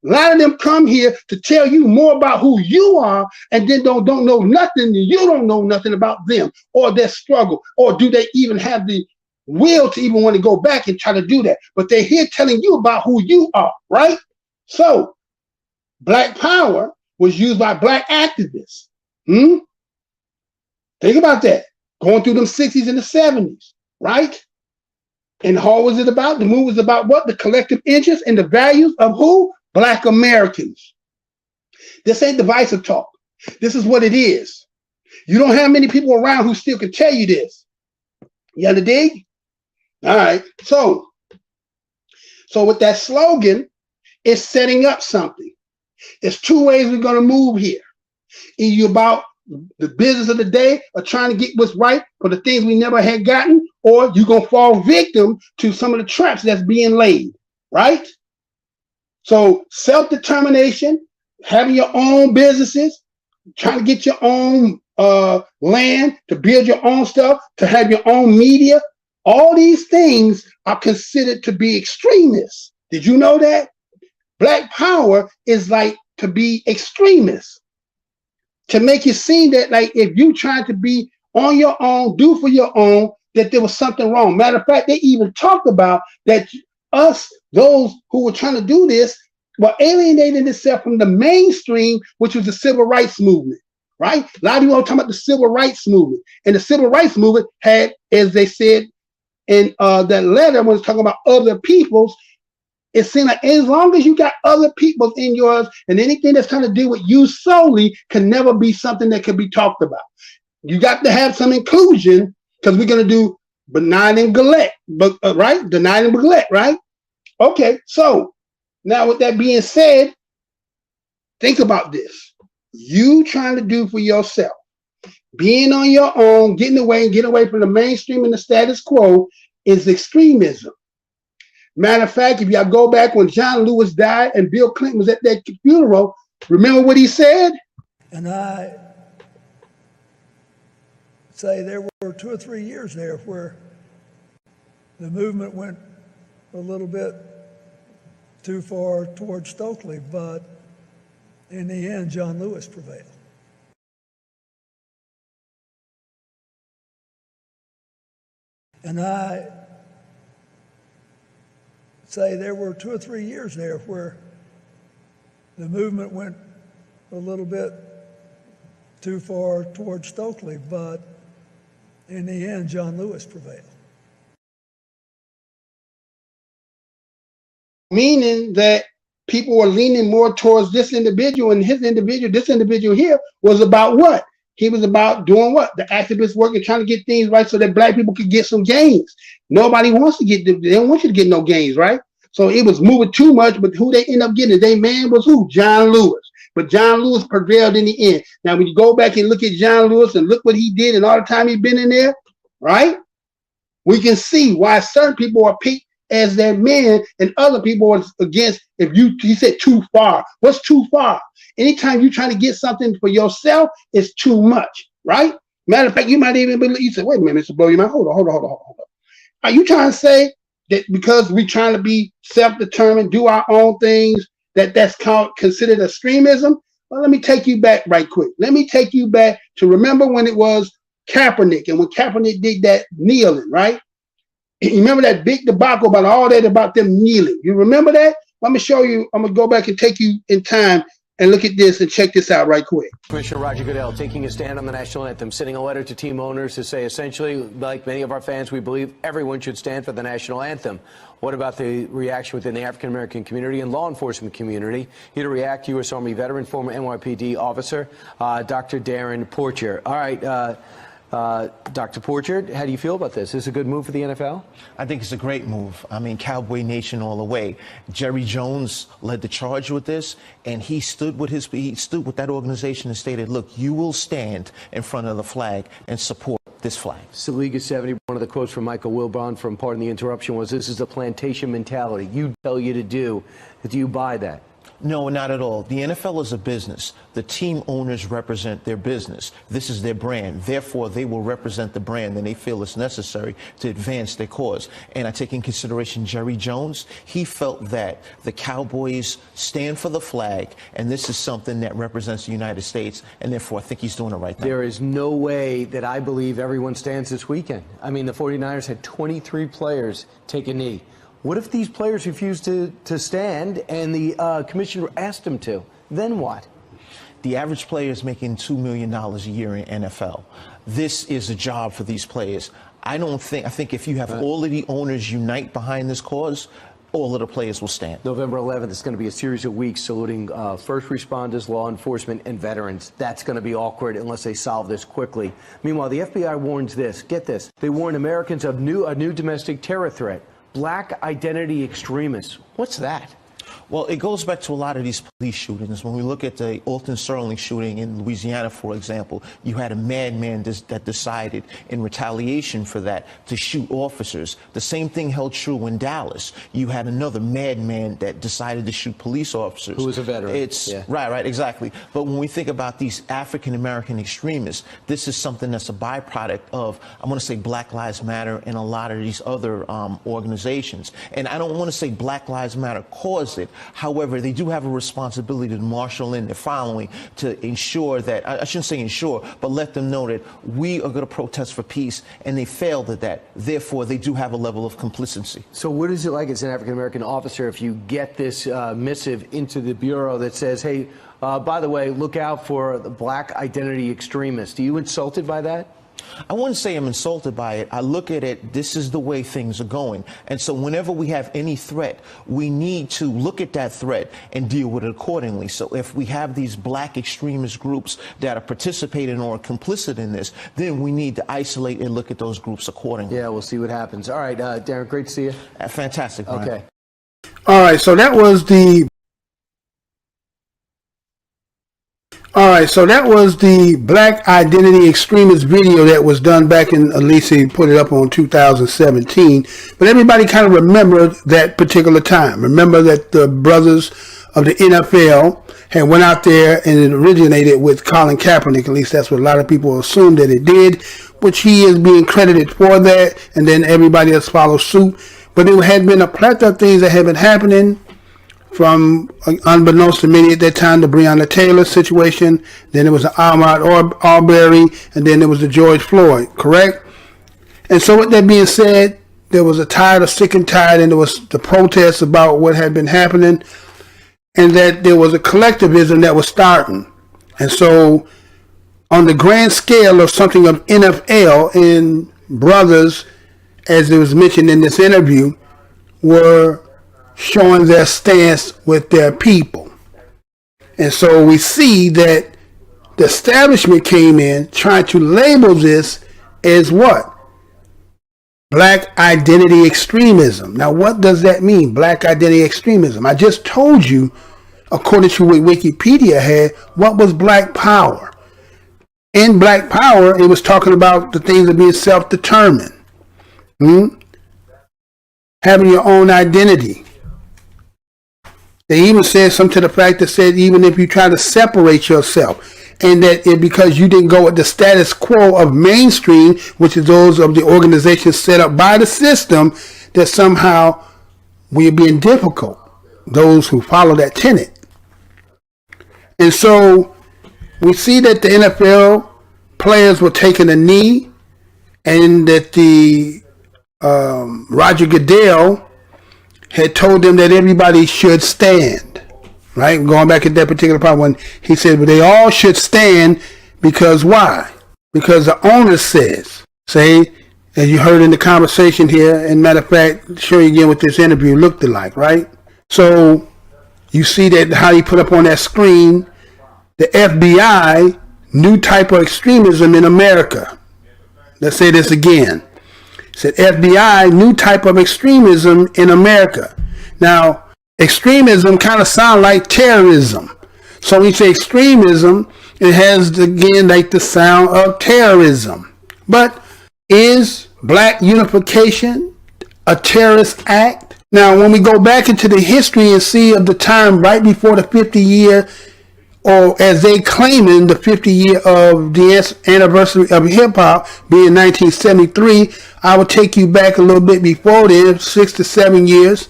A lot of them come here to tell you more about who you are, and then don't know nothing. You don't know nothing about them or their struggle, or do they even have the will to even want to go back and try to do that? But they're here telling you about who you are, right? So Black Power was used by Black activists. Think about that. Going through them 60s and the 70s, right? And how was it about? The move was about what? The collective interests and the values of who? Black Americans. This ain't divisive talk. This is what it is. You don't have many people around who still can tell you this. You understand? All right. So with that slogan, it's setting up something. There's two ways we're going to move here. Either about the business of the day, or trying to get what's right for the things we never had gotten, or you're going to fall victim to some of the traps that's being laid, right? So self-determination, having your own businesses, trying to get your own land, to build your own stuff, to have your own media, all these things are considered to be extremists. Did you know that? Black Power is like to be extremists, to make it seem that like if you try to be on your own, do for your own, that there was something wrong. Matter of fact, they even talked about that us, those who were trying to do this, were alienating themselves from the mainstream, which was the civil rights movement, right? A lot of people are talking about the civil rights movement. And the civil rights movement had, as they said in that letter, when it's talking about other peoples, It seems like as long as you got other people in yours, and anything that's trying to do with you solely can never be something that can be talked about. You got to have some inclusion, because we're going to do benign and neglect, right? Deny and neglect, right? Okay, so now with that being said, think about this. You trying to do for yourself, being on your own, getting away from the mainstream and the status quo is extremism. Matter of fact, if y'all go back when John Lewis died and Bill Clinton was at that funeral, remember what he said? And I say there were 2 or 3 years there where the movement went a little bit too far towards Stokely, but in the end, John Lewis prevailed. And I say there were 2 or 3 years there where the movement went a little bit too far towards Stokely, but in the end, John Lewis prevailed. Meaning that people were leaning more towards this individual, and this individual here was about what? He was about doing what? The activist work and trying to get things right so that black people could get some gains. Nobody wants to they don't want you to get no gains, right? So it was moving too much, but who they end up getting, their man was who? John Lewis. But John Lewis prevailed in the end. Now, when you go back and look at John Lewis and look what he did and all the time he's been in there, right? We can see why certain people are picked as their men and other people are against. He said too far. What's too far? Anytime you're trying to get something for yourself, it's too much, right? Matter of fact, you might even believe, you said, wait a minute, Mr. MrBlowsurmind, hold on. Are you trying to say that because we're trying to be self-determined, do our own things, that's considered extremism? Well, let me take you back right quick. Let me take you back to remember when it was Kaepernick, and when Kaepernick did that kneeling, right? You remember that big debacle about all that about them kneeling? You remember that? Let me show you. I'm going to go back and take you in time and look at this and check this out right quick. Commissioner Roger Goodell taking a stand on the national anthem, sending a letter to team owners to say essentially, like many of our fans, we believe everyone should stand for the national anthem. What about the reaction within the African-American community and law enforcement community? Here to react, U.S. Army veteran, former NYPD officer, Dr. Darren Porcher. All right, Dr. Porcher, how do you feel about this? Is this a good move for the NFL? I think it's a great move. I mean, Cowboy Nation all the way. Jerry Jones led the charge with this, and he stood with that organization and stated, look, you will stand in front of the flag and support this flag. Saliga 70, one of the quotes from Michael Wilbon from Pardon the Interruption was, this is a plantation mentality. You tell you to do. Do you buy that? No, not at all. The NFL is a business. The team owners represent their business. This is their brand. Therefore, they will represent the brand and they feel it's necessary to advance their cause. And I take in consideration Jerry Jones. He felt that the Cowboys stand for the flag, and this is something that represents the United States, and therefore I think he's doing the right thing. There is no way that I believe everyone stands this weekend. I mean, the 49ers had 23 players take a knee. What if these players refuse to stand and the commissioner asked them to? Then what? The average player is making $2 million a year in NFL. This is a job for these players. I think if you have all of the owners unite behind this cause, all of the players will stand. November 11th is going to be a series of weeks saluting first responders, law enforcement, and veterans. That's going to be awkward unless they solve this quickly. Meanwhile, the FBI warns this. Get this. They warn Americans of a new domestic terror threat. Black identity extremists. What's that? Well, it goes back to a lot of these police shootings. When we look at the Alton Sterling shooting in Louisiana, for example, you had a madman that decided in retaliation for that to shoot officers. The same thing held true in Dallas. You had another madman that decided to shoot police officers. Who was a veteran. Right, exactly. But when we think about these African-American extremists, this is something that's a byproduct of, I want to say, Black Lives Matter and a lot of these other organizations. And I don't want to say Black Lives Matter caused it. However, they do have a responsibility to marshal in their following to ensure that, I shouldn't say ensure, but let them know that we are going to protest for peace, and they failed at that. Therefore, they do have a level of complicity. So what is it like as an African-American officer if you get this missive into the Bureau that says, hey, by the way, look out for the black identity extremists? Are you insulted by that? I wouldn't say I'm insulted by it. I look at it, this is the way things are going. And so whenever we have any threat, we need to look at that threat and deal with it accordingly. So if we have these black extremist groups that are participating or complicit in this, then we need to isolate and look at those groups accordingly. Yeah, we'll see what happens. All right, Darren, great to see you. Fantastic, Brian. Okay. All right, so that was the Black Identity Extremist video that was done back in, at least he put it up on 2017. But everybody kind of remembered that particular time. Remember that the brothers of the NFL had went out there and it originated with Colin Kaepernick. At least that's what a lot of people assumed that it did, which he is being credited for that. And then everybody else followed suit. But there had been a plethora of things that had been happening from, unbeknownst to many at that time, the Breonna Taylor situation. Then it was the Ahmaud Arbery, and then there was the George Floyd, correct? And so with that being said, there was a tide of sick and tired, and there was the protests about what had been happening, and that there was a collectivism that was starting. And so on the grand scale of something of NFL, and brothers, as it was mentioned in this interview, were showing their stance with their people. And so we see that the establishment came in trying to label this as what? Black identity extremism. Now, what does that mean, black identity extremism? I just told you, according to what Wikipedia had, what was black power. In black power, it was talking about the things of being self-determined. Having your own identity. They even said something to the fact that said even if you try to separate yourself, and that it because you didn't go with the status quo of mainstream, which is those of the organizations set up by the system, that somehow we're being difficult, those who follow that tenet. And so we see that the NFL players were taking a knee, and that the Roger Goodell had told them that everybody should stand, right? Going back at that particular part when he said, but they all should stand because why? Because the owner says, say, as you heard in the conversation here, and matter of fact, show you again what this interview looked like, right? So you see that how he put up on that screen, the FBI, new type of extremism in America. Let's say this again. Said FBI, new type of extremism in America. Now, extremism kind of sound like terrorism. So when you say extremism, it has, again, like the sound of terrorism. But is black unification a terrorist act? Now, when we go back into the history and see of the time right before the 50-year, or as they claiming the 50-year of the anniversary of hip-hop being 1973, I will take you back a little bit before then, 6 to 7 years,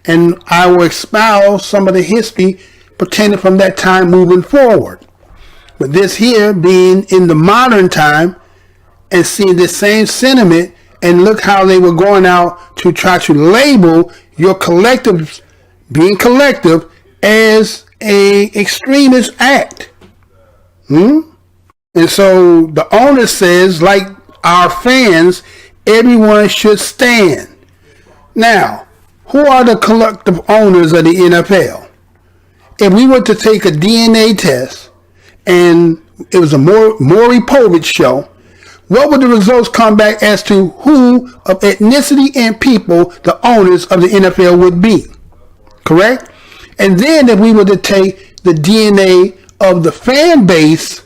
and I will espouse some of the history pertaining from that time moving forward. But this here being in the modern time and seeing the same sentiment, and look how they were going out to try to label your collectives being collective as a extremist act. And so the owner says, like our fans, everyone should stand. Now, who are the collective owners of the NFL? If we were to take a DNA test and it was a Maury Povich show, what would the results come back as to who of ethnicity and people the owners of the NFL would be? Correct? And then if we were to take the DNA of the fan base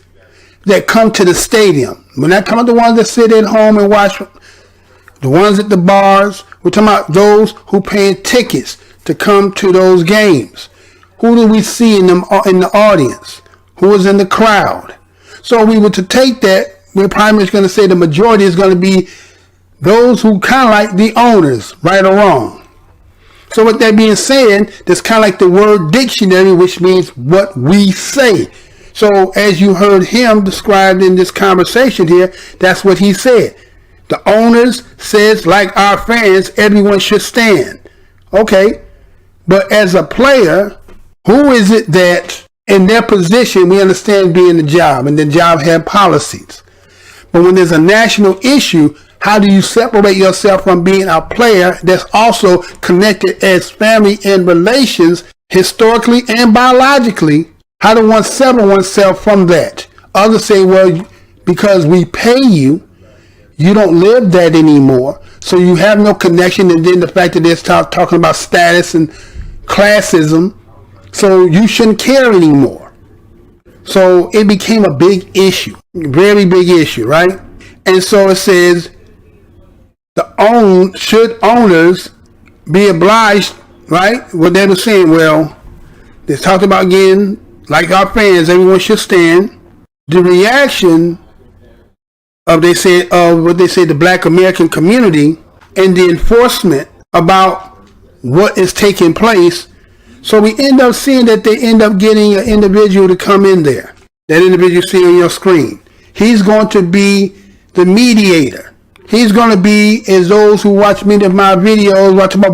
that come to the stadium, we're not talking about the ones that sit at home and watch, the ones at the bars, we're talking about those who paying tickets to come to those games. Who do we see in the audience? Who is in the crowd? So we were to take that, we're probably just going to say the majority is going to be those who kind of like the owners, right or wrong. So with that being said, that's kind of like the word dictionary, which means what we say. So as you heard him described in this conversation here, that's what he said. The owners says, like our fans, everyone should stand. Okay, but as a player, who is it that in their position, we understand being the job, and the job had policies. But when there's a national issue, how do you separate yourself from being a player that's also connected as family and relations, historically and biologically? How do one sever oneself from that? Others say, well, because we pay you, you don't live that anymore, so you have no connection. And then the fact that they're talking about status and classism, so you shouldn't care anymore. So it became a big issue, very big issue, right? And so it says, should owners be obliged, right? What they were saying, well, they talked about again, like our fans, everyone should stand. The reaction of what they say the Black American community and the enforcement about what is taking place. So we end up seeing that they end up getting an individual to come in there. That individual you see on your screen. He's going to be the mediator. He's going to be, as those who watch many of my videos, watch about,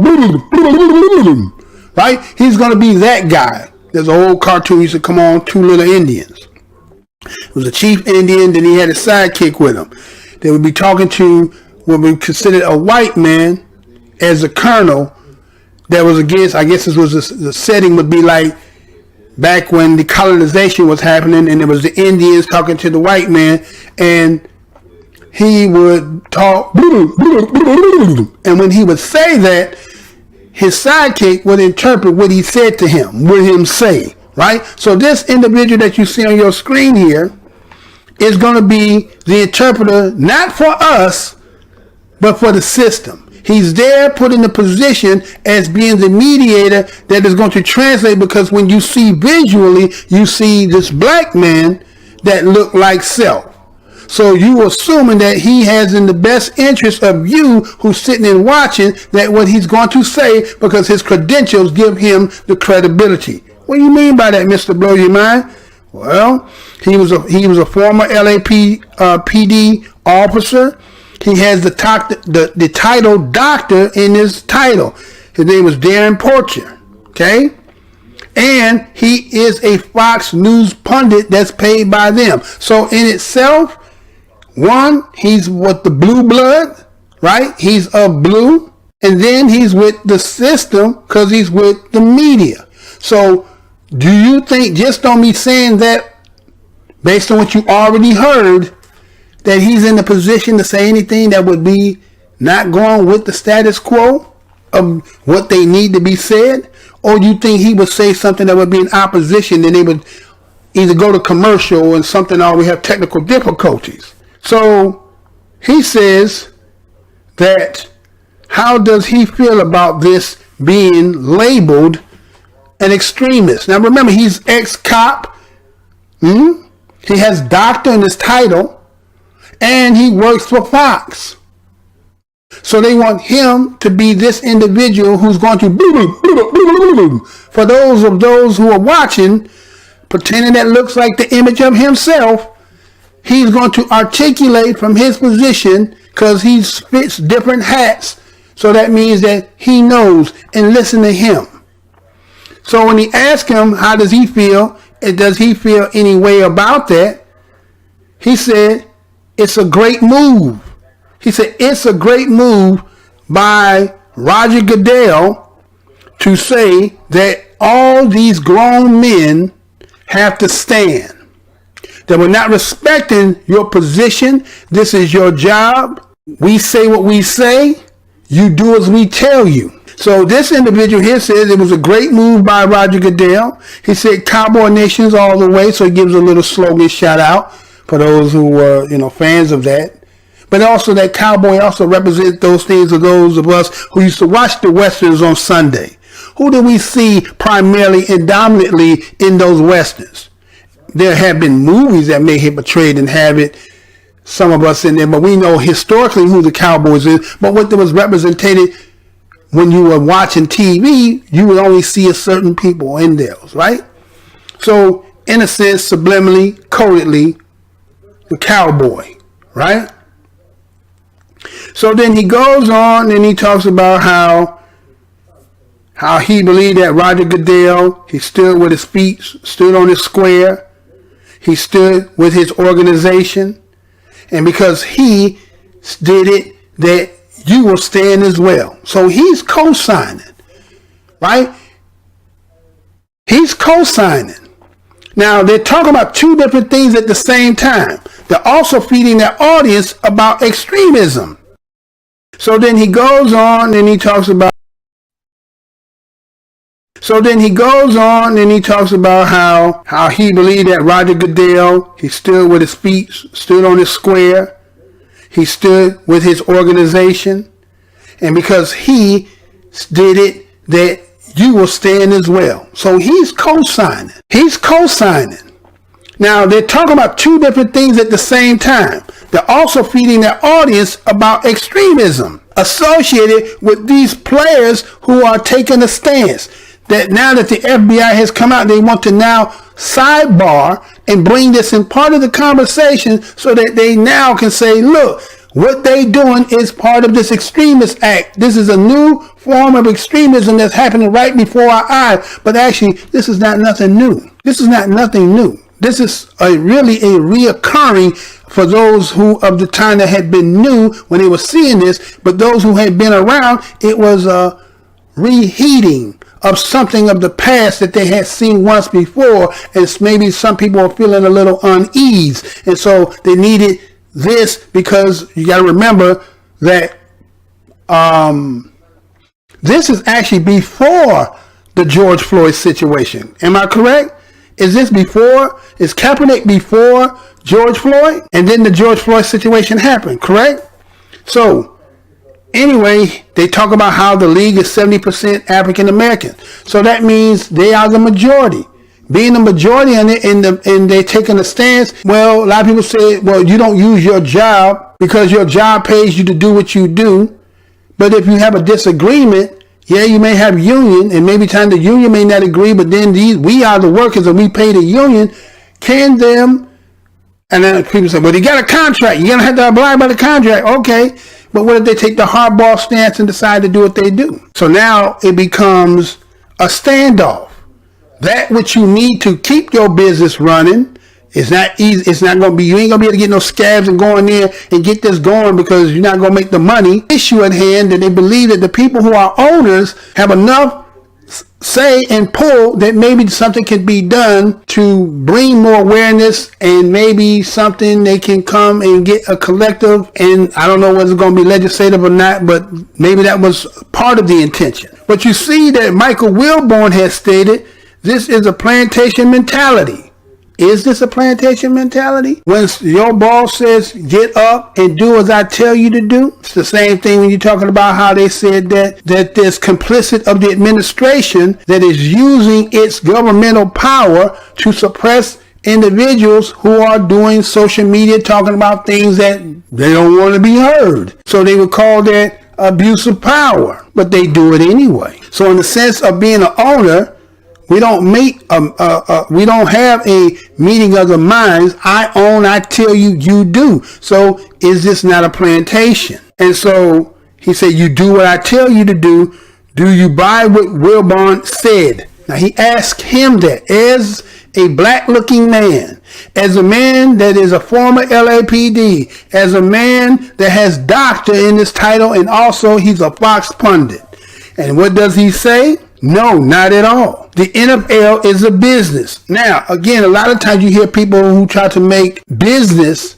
right? He's going to be that guy. There's an old cartoon used to come on, Two Little Indians. It was a chief Indian, then he had a sidekick with him. They would be talking to what we considered a white man as a colonel that was against, I guess this was the setting would be like back when the colonization was happening, and it was the Indians talking to the white man, and he would talk, and when he would say that, his sidekick would interpret what he said to him, what him say, right? So this individual that you see on your screen here is going to be the interpreter, not for us, but for the system. He's there put in the position as being the mediator that is going to translate, because when you see visually, you see this black man that look like self. So you assuming that he has in the best interest of you who's sitting and watching that what he's going to say, because his credentials give him the credibility. What do you mean by that, Mr. Blow Your Mind? Well, he was a former LAPD officer. He has the title doctor in his title. His name was Darren Porcher. Okay? And he is a Fox News pundit that's paid by them. So in itself, one, he's with the blue blood, right? He's of blue. And then he's with the system because he's with the media. So do you think, just on me saying that, based on what you already heard, that he's in the position to say anything that would be not going with the status quo of what they need to be said? Or you think he would say something that would be in opposition, and they would either go to commercial and something, or we have technical difficulties? So he says that, how does he feel about this being labeled an extremist? Now remember, he's ex-cop. He has doctor in his title. And he works for Fox. So they want him to be this individual who's going to, for those who are watching, pretending that looks like the image of himself, he's going to articulate from his position, because he fits different hats. So that means that he knows, and listen to him. So when he asked him, how does he feel? And does he feel any way about that? He said, it's a great move. He said, it's a great move by Roger Goodell to say that all these grown men have to stand. That we're not respecting your position. This is your job. We say what we say. You do as we tell you. So this individual here says it was a great move by Roger Goodell. He said Cowboy Nation's all the way. So he gives a little slogan shout out for those who were, fans of that. But also that cowboy also represents those things of those of us who used to watch the Westerns on Sunday. Who do we see primarily and dominantly in those Westerns? There have been movies that may have portrayed and have it, some of us in there, but we know historically who the Cowboys is. But what was represented when you were watching TV, you would only see a certain people in those, right? So in a sense, subliminally, codedly, the cowboy, right? So then he goes on and he talks about how he believed that Roger Goodell, he stood with his feet, stood on his square. He stood with his organization. And because he did it, that you will stand as well. So he's co-signing, right? He's co-signing. Now, they're talking about two different things at the same time. They're also feeding their audience about extremism. So then he goes on and he talks about how he believed that Roger Goodell, he stood with his feet, stood on his square. He stood with his organization. And because he did it, that you will stand as well. So he's co-signing. He's co-signing. Now, they're talking about two different things at the same time. They're also feeding their audience about extremism associated with these players who are taking a stance. That now that the FBI has come out, they want to now sidebar and bring this in part of the conversation so that they now can say, look, what they doing is part of this extremist act. This is a new form of extremism that's happening right before our eyes. But actually, this is not nothing new. This is not nothing new. This is really a reoccurring for those who of the time that had been new when they were seeing this. But those who had been around, it was a reheating of something of the past that they had seen once before. And maybe some people are feeling a little unease. And so they needed this because you got to remember that this is actually before the George Floyd situation. Am I correct? Is this before? Is Kaepernick before George Floyd? And then the George Floyd situation happened, correct? So anyway, they talk about how the league is 70% African American. So that means they are the majority. Being the majority and they're taking a stance. Well, a lot of people say, well, you don't use your job because your job pays you to do what you do. But if you have a disagreement, yeah, you may have union, and maybe time the union may not agree, but then we are the workers and we pay the union. Can them, and then people say, well, you got a contract. You're going to have to abide by the contract. Okay. But what if they take the hardball stance and decide to do what they do? So now it becomes a standoff. That which you need to keep your business running is not easy. It's not going to be, you ain't going to be able to get no scabs and go in there and get this going because you're not going to make the money. Issue at hand that they believe that the people who are owners have enough say and pull that maybe something can be done to bring more awareness and maybe something they can come and get a collective. And I don't know whether it's going to be legislative or not, but maybe that was part of the intention. But you see that Michael Wilborn has stated this is a plantation mentality. Is this a plantation mentality? When your boss says, get up and do as I tell you to do. It's the same thing when you're talking about how they said that there's complicit of the administration that is using its governmental power to suppress individuals who are doing social media, talking about things that they don't want to be heard. So they would call that abuse of power, but they do it anyway. So in the sense of being an owner, we don't we don't have a meeting of the minds. I own, I tell you, you do. So is this not a plantation? And so he said, you do what I tell you to do. Do you buy what Wilborn said? Now he asked him that as a black looking man, as a man that is a former LAPD, as a man that has doctor in his title, and also he's a Fox pundit. And what does he say? No, not at all. The NFL is a business. Now, again, a lot of times you hear people who try to make business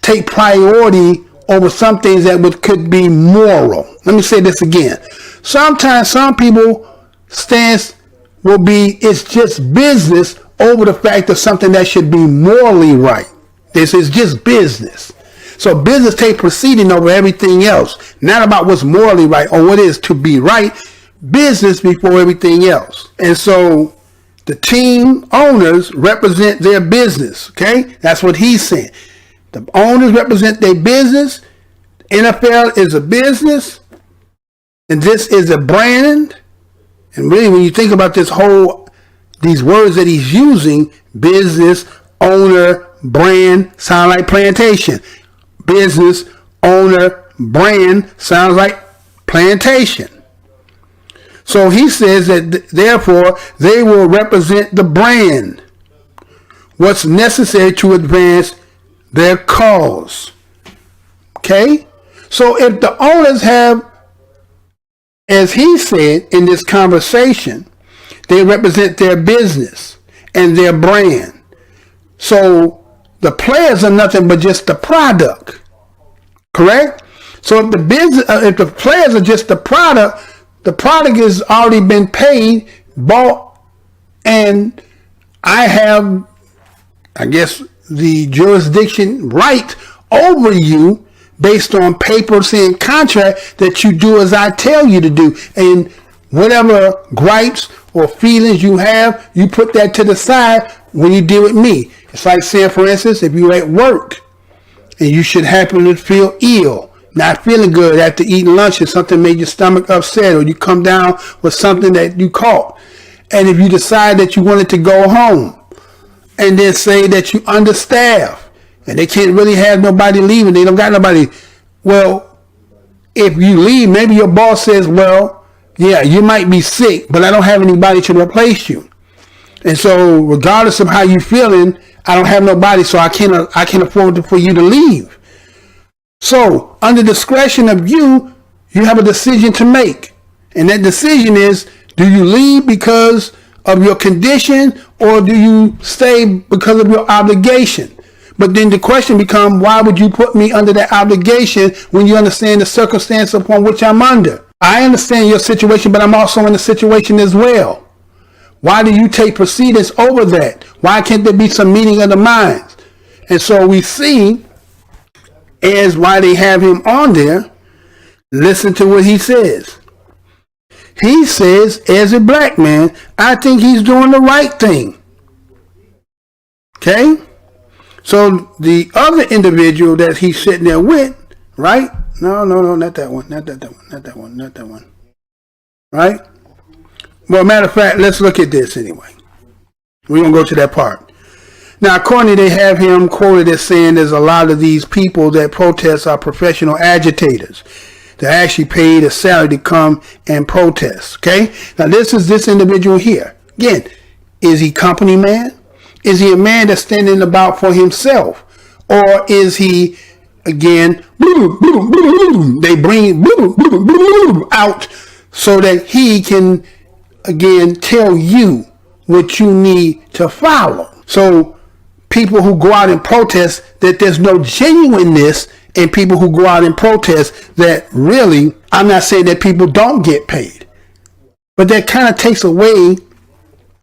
take priority over some things that could be moral. Let me say this again. Sometimes some people stance will be it's just business over the fact of something that should be morally right. This is just business. So business take preceding over everything else, not about what's morally right or what is to be right. Business before everything else. And so the team owners represent their business. Okay, that's what he's saying. The owners represent their business. NFL is a business, and this is a brand. And really, when you think about these words that he's using, business, owner, brand, sound like plantation. Business, owner, brand sounds like plantation. So he says that therefore they will represent the brand. What's necessary to advance their cause. Okay? So if the owners have, as he said in this conversation, they represent their business and their brand. So the players are nothing but just the product. Correct? So if the players are just the product has already been paid, bought, and I have, I guess, the jurisdiction right over you based on papers and contract that you do as I tell you to do. And whatever gripes or feelings you have, you put that to the side when you deal with me. It's like saying, for instance, if you're at work and you should happen to feel ill, not feeling good after eating lunch and something made your stomach upset, or you come down with something that you caught. And if you decide that you wanted to go home and then say that you understaffed and they can't really have nobody leaving, they don't got nobody. Well, if you leave, maybe your boss says, well, yeah, you might be sick, but I don't have anybody to replace you. And so regardless of how you're feeling, I don't have nobody, so I can't afford for you to leave. So under discretion of you have a decision to make. And that decision is, do you leave because of your condition or do you stay because of your obligation? But then the question becomes, why would you put me under that obligation when you understand the circumstance upon which I'm under? I understand your situation, but I'm also in a situation as well. Why do you take precedence over that? Why can't there be some meeting of the minds? And so we see as why they have him on there. Listen to what he says. He says, as a black man, I think he's doing the right thing. Okay? So the other individual that he's sitting there with, right? No, not that one. Not that one. Right? Well, matter of fact, let's look at this anyway. We're going to go to that part. Now, according to they have him quoted as saying there's a lot of these people that protest are professional agitators. They're actually paid a salary to come and protest. Okay? Now, this is this individual here. Again, is he company man? Is he a man that's standing about for himself? Or is he, again, they bring out so that he can, again, tell you what you need to follow? So people who go out and protest, that there's no genuineness in people who go out and protest, that really, I'm not saying that people don't get paid, but that kind of takes away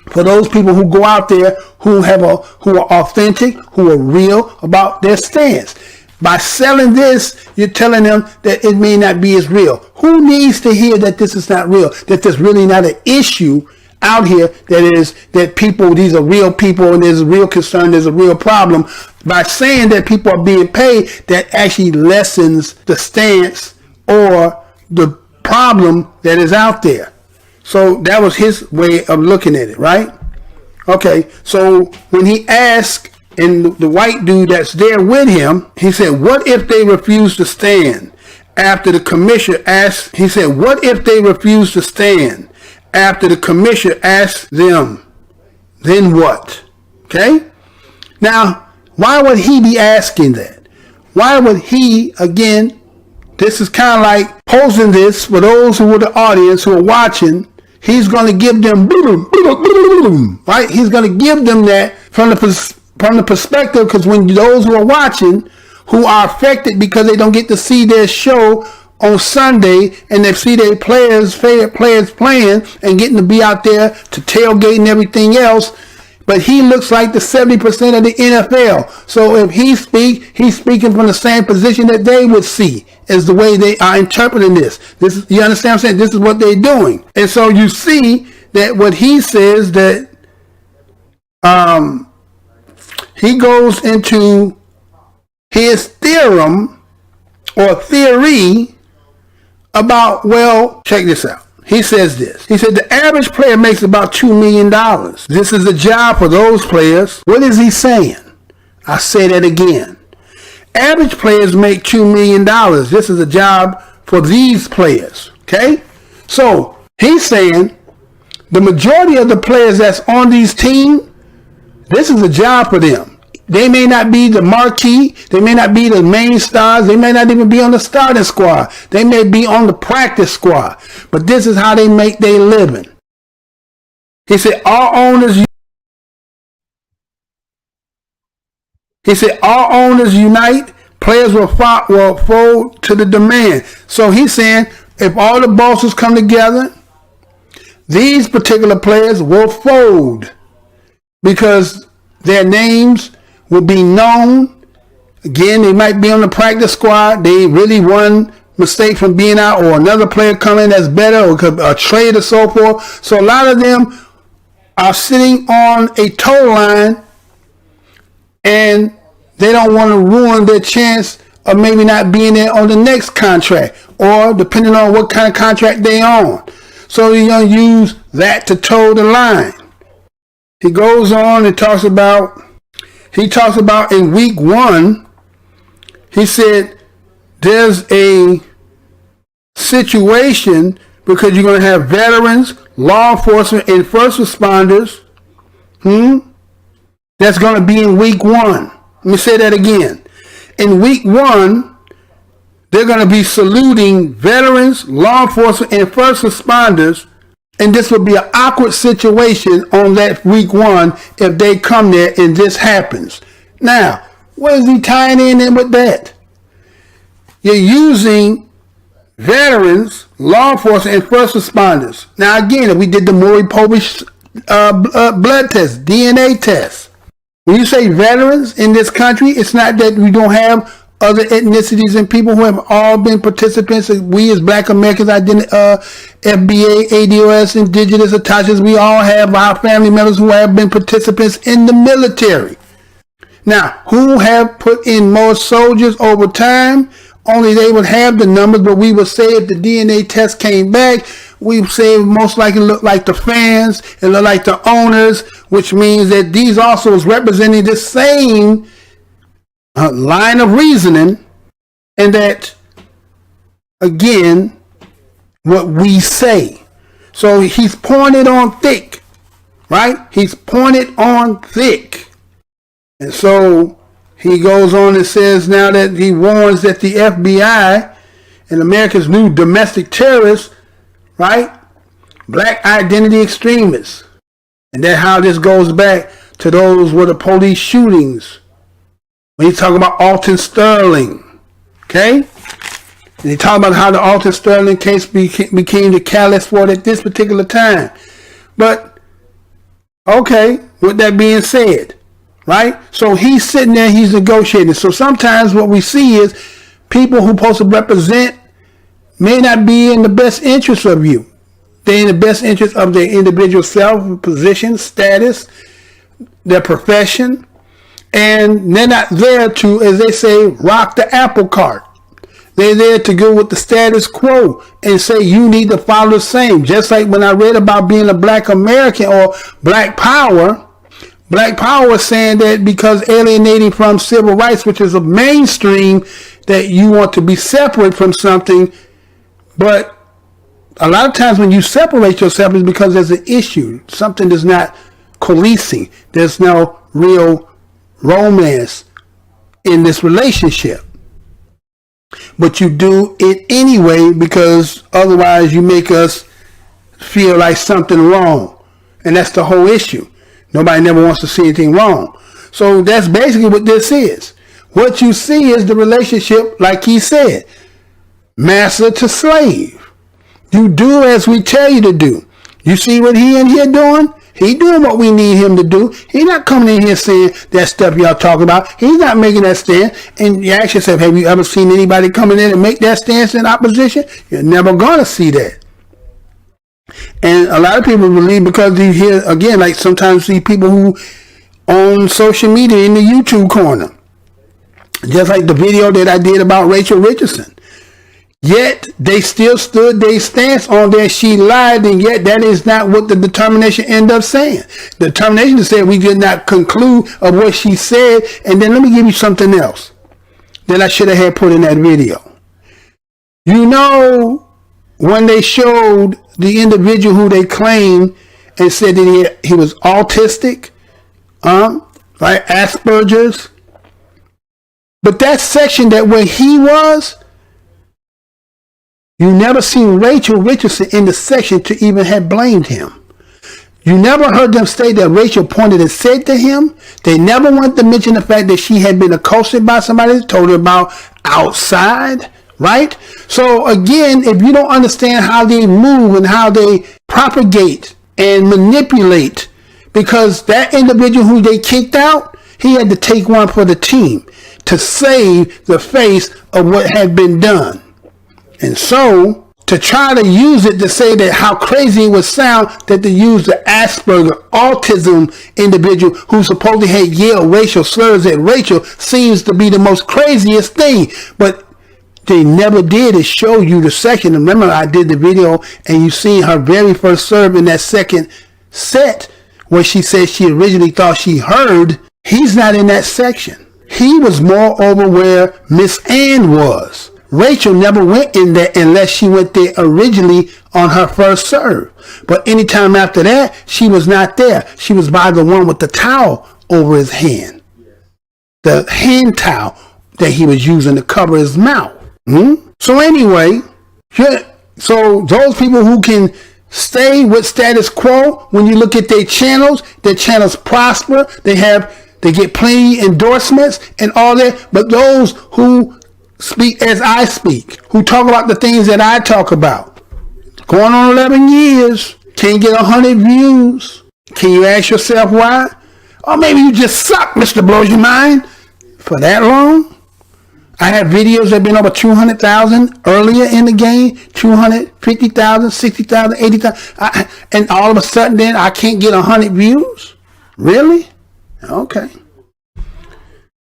for those people who go out there who are authentic, who are real about their stance. By selling this, you're telling them that it may not be as real. Who needs to hear that this is not real? That there's really not an issue out here that people, these are real people and there's a real concern, there's a real problem. By saying that people are being paid, that actually lessens the stance or the problem that is out there. So that was his way of looking at it, right? Okay, so when he asked, and the white dude that's there with him, he said, what if they refuse to stand? After the commissioner asked, he said, what if they refuse to stand? After the commissioner asked them, then what? Okay? Now, why would he be asking that? Why would he, again, this is kind of like posing this for those who are the audience who are watching. He's going to give them, right? He's going to give them that from the perspective, because when those who are watching, who are affected because they don't get to see their show on Sunday and they see their favorite players playing and getting to be out there to tailgate and everything else, but he looks like the 70% of the NFL. So if he he's speaking from the same position that they would see as the way they are interpreting this. You understand what I'm saying? This is what they're doing. And so you see that what he says that he goes into his theorem or theory about, well, check this out. He says this. He said the average player makes about $2 million. This is a job for those players. What is he saying? I say that again. Average players make $2 million. This is a job for these players. Okay? So he's saying the majority of the players that's on these teams, this is a job for them. They may not be the marquee. They may not be the main stars. They may not even be on the starting squad. They may be on the practice squad. But this is how they make their living. He said, all owners unite. Players will fold to the demand. So he's saying, if all the bosses come together, these particular players will fold because their names will be known. Again, they might be on the practice squad. They really one mistake from being out, or another player coming that's better, or a trade or so forth. So a lot of them are sitting on a tow line, and they don't want to ruin their chance of maybe not being there on the next contract, or depending on what kind of contract they on. So you're going to use that to toe the line. He goes on and talks about in week 1, he said there's a situation because you're going to have veterans, law enforcement, and first responders. That's going to be in week 1. Let me say that again. In week 1, they're going to be saluting veterans, law enforcement, and first responders. And this will be an awkward situation on that week 1 if they come there and this happens. Now, what is he tying in with that? You're using veterans, law enforcement, and first responders. Now, again, if we did the Maury Povich blood test, DNA test. When you say veterans in this country, it's not that we don't have other ethnicities and people who have all been participants. We as Black Americans, FBA, ADOS, Indigenous, Atachas, we all have our family members who have been participants in the military. Now, who have put in more soldiers over time? Only they would have the numbers, but we would say if the DNA test came back, we would say it most likely look like the fans, it look like the owners, which means that these also is representing the same line of reasoning, and that, again, what we say. So he's pointed on thick, right? He's pointed on thick. And so he goes on and says now that he warns that the FBI and America's new domestic terrorists, right? Black identity extremists. And that how this goes back to those were the police shootings. When you talk about Alton Sterling, okay? And he talk about how the Alton Sterling case became the catalyst for it at this particular time. But, okay, with that being said, right? So he's sitting there, he's negotiating. So sometimes what we see is people who supposed to represent may not be in the best interest of you. They're in the best interest of their individual self, position, status, their profession. And they're not there to, as they say, rock the apple cart. They're there to go with the status quo and say you need to follow the same. Just like when I read about being a Black American or Black Power is saying that because alienating from civil rights, which is a mainstream, that you want to be separate from something. But a lot of times when you separate yourself is because there's an issue. Something is not coalescing. There's no real romance in this relationship, but you do it anyway because otherwise you make us feel like something wrong, and that's the whole issue. Nobody never wants to see anything wrong. So that's basically what this is. What you see is the relationship, like he said, master to slave. You do as we tell you to do. You see what he in here doing? He doing what we need him to do. He not coming in here saying that stuff y'all talking about. He's not making that stand. And you ask yourself, have you ever seen anybody coming in and make that stance in opposition? You're never going to see that. And a lot of people believe because you hear, again, like sometimes see people who on social media in the YouTube corner. Just like the video that I did about Rachel Richardson. Yet they still stood their stance on that she lied, and yet that is not what the determination ended up saying. The determination said we did not conclude of what she said. And then let me give you something else that I should have had put in that video. You know, when they showed the individual who they claimed and said that he was autistic, right? Asperger's. But that section that where he was, you never seen Rachel Richardson in the section to even have blamed him. You never heard them say that Rachel pointed and said to him. They never wanted to mention the fact that she had been accosted by somebody that told her about outside, right? So again, if you don't understand how they move and how they propagate and manipulate, because that individual who they kicked out, he had to take one for the team to save the face of what had been done. And so to try to use it to say that how crazy it would sound that they use the Asperger autism individual who supposedly had yelled racial slurs at Rachel seems to be the most craziest thing. But they never did is show you the section. Remember, I did the video and you seen her very first serve in that second set where she said she originally thought she heard. He's not in that section. He was more over where Miss Ann was. Rachel never went in there unless she went there originally on her first serve. But anytime after that, she was not there. She was by the one with the towel over his hand. The hand towel that he was using to cover his mouth. So anyway, so those people who can stay with status quo, when you look at their channels prosper. They get plenty endorsements and all that. But those who speak as I speak, who talk about the things that I talk about, going on 11 years, can't get 100 views. Can you ask yourself why? Or maybe you just suck, Mr. Blows Your Mind, for that long. I have videos that have been over 200,000 earlier in the game, 250,000, 60,000, 80,000, and all of a sudden then I can't get 100 views? Really? Okay.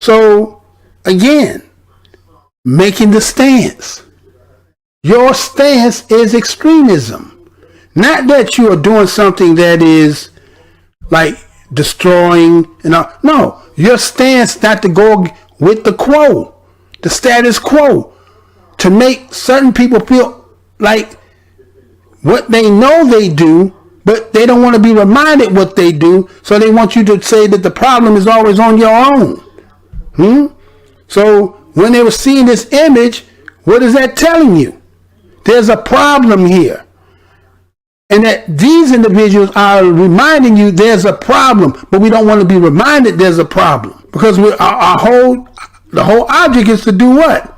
So, again, making the stance. Your stance is extremism. Not that you are doing something that is like destroying, no, your stance not to go with the quo, the status quo, to make certain people feel like what they know they do, but they don't want to be reminded what they do, so they want you to say that the problem is always on your own. So when they were seeing this image, what is that telling you? There's a problem here. And that these individuals are reminding you there's a problem, but we don't want to be reminded there's a problem. Because the whole object is to do what?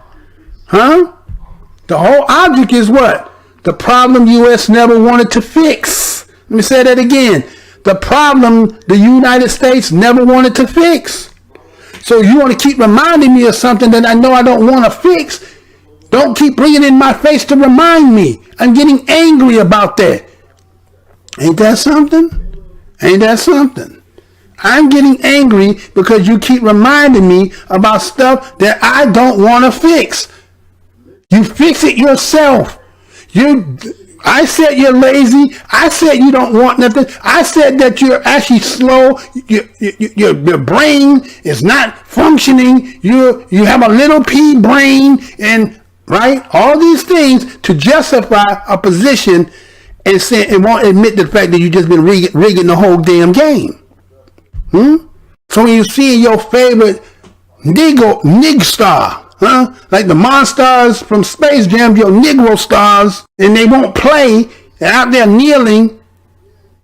The whole object is what? The problem U.S. never wanted to fix. Let me say that again. The problem the United States never wanted to fix. So you want to keep reminding me of something that I know I don't want to fix. Don't keep bringing it in my face to remind me. I'm getting angry about that. Ain't that something? Ain't that something? I'm getting angry because you keep reminding me about stuff that I don't want to fix. You fix it yourself. I said you're lazy. I said you don't want nothing. I said that you're actually slow. Your brain is not functioning. You have a little p brain, and right, all these things to justify a position and say and won't admit the fact that you just been rigging the whole damn game. So when you see your favorite nig star, like the Monstars from Space Jam, your Negro stars, and they won't play, they're out there kneeling,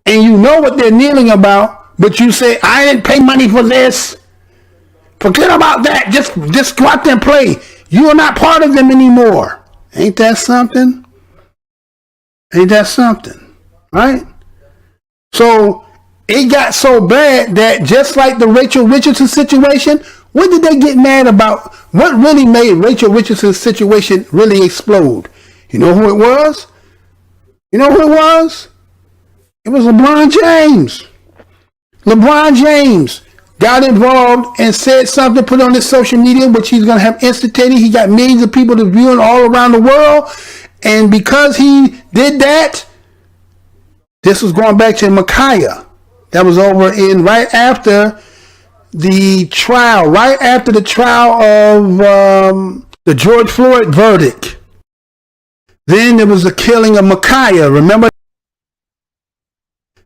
and you know what they're kneeling about, but you say, I didn't pay money for this. Forget about that. Just go out there and play. You are not part of them anymore. Ain't that something? Ain't that something? Right? So it got so bad that just like the Rachel Richardson situation, what did they get mad about? What really made Rachel Richardson's situation really explode? You know who it was? You know who it was? It was LeBron James. LeBron James got involved and said something, put on his social media, which he's going to have instantaneously. He got millions of people to view it all around the world. And because he did that, this was going back to Micaiah. That was over in right after the trial of the George Floyd verdict. Then there was the killing of Micaiah. Remember?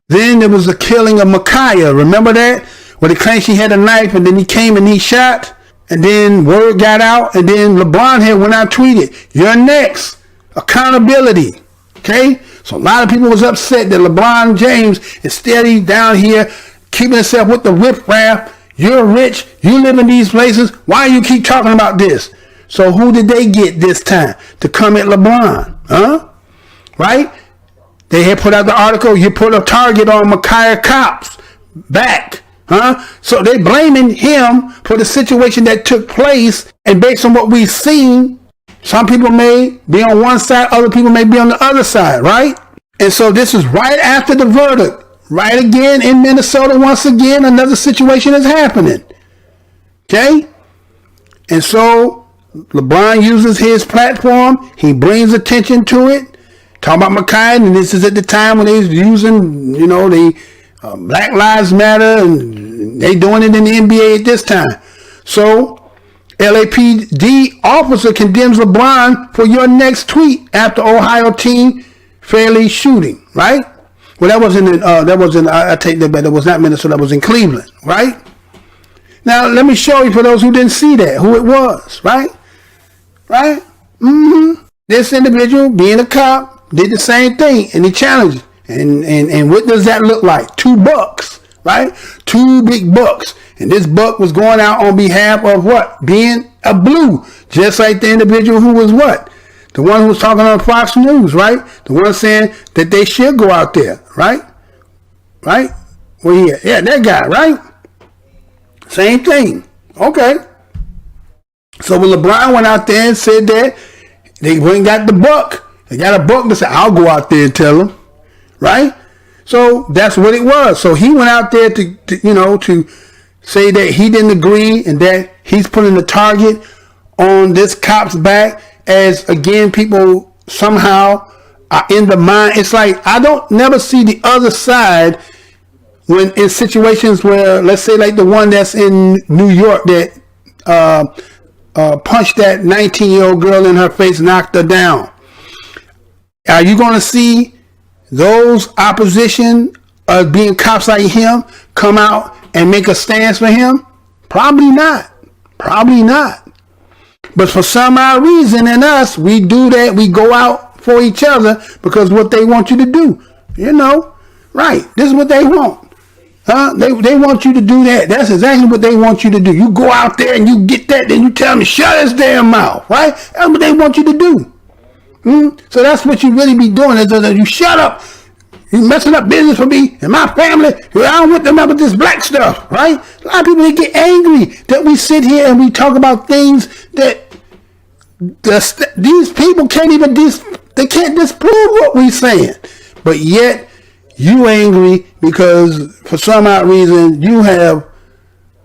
Then there was the killing of Micaiah. Remember that? where they claimed she had a knife, and then he came and he shot, and then word got out, and then LeBron had went out tweeted, "You're next. Accountability." Okay? So a lot of people was upset that LeBron James is steady down here keeping himself with the riffraff. You're rich. You live in these places. Why you keep talking about this? So who did they get this time to come at LeBron? Huh? Right? They had put out the article, you put a target on Micaiah Cops back. Huh? So they blaming him for the situation that took place. And based on what we've seen, some people may be on one side, other people may be on the other side, right? And so this is right after the verdict. Right again in Minnesota, once again, another situation is happening. Okay? And so LeBron uses his platform. He brings attention to it. Talking about Micaiah, and this is at the time when they was using, you know, the Black Lives Matter, and they doing it in the NBA at this time. So LAPD officer condemns LeBron for your next tweet after Ohio teen fairly shooting, right? Well, that wasn't, I take that back. That was not Minnesota. That was in Cleveland, right? Now, let me show you for those who didn't see that, who it was, right? Right? This individual, being a cop, did the same thing, and he challenged. And what does that look like? $2, right? 2 big bucks. And this buck was going out on behalf of what? Being a blue. Just like the individual who was what? The one who was talking on Fox News, right? The one saying that they should go out there, right? Right? Well, yeah, that guy, right? Same thing. Okay. So when LeBron went out there and said that, they went and got the buck. They got a buck that said, I'll go out there and tell him, right? So that's what it was. So he went out there to say that he didn't agree and that he's putting the target on this cop's back. As again, people somehow are in the mind. It's like I don't never see the other side when in situations where, let's say, like the one that's in New York that punched that 19-year-old girl in her face, knocked her down. Are you going to see those opposition being cops like him come out and make a stance for him? Probably not. Probably not. But for some odd reason in us, we do that. We go out for each other because what they want you to do, right? This is what they want. They want you to do that. That's exactly what they want you to do. You go out there and you get that, then you tell them, shut his damn mouth, right? That's what they want you to do. So that's what you really be doing is that you shut up. You messing up business for me and my family. I don't want them up with this black stuff, right? A lot of people, they get angry that we sit here and we talk about things that these people can't even they can't disprove what we're saying. But yet you angry because for some odd reason you have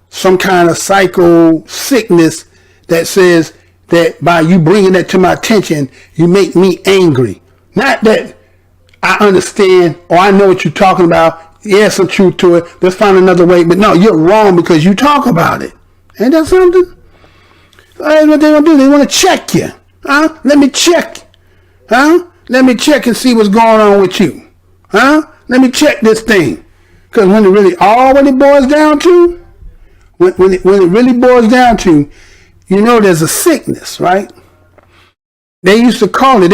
some kind of psycho sickness that says that by you bringing that to my attention, you make me angry. Not that I understand or I know what you're talking about. Yeah, some truth to it. Let's find another way. But no, you're wrong because you talk about it. Ain't that something? That's what they want to do. They want to check you. Let me check. Let me check and see what's going on with you. Let me check this thing. Because when it really, what it boils down to, when it really boils down to, there's a sickness, right? They used to call it,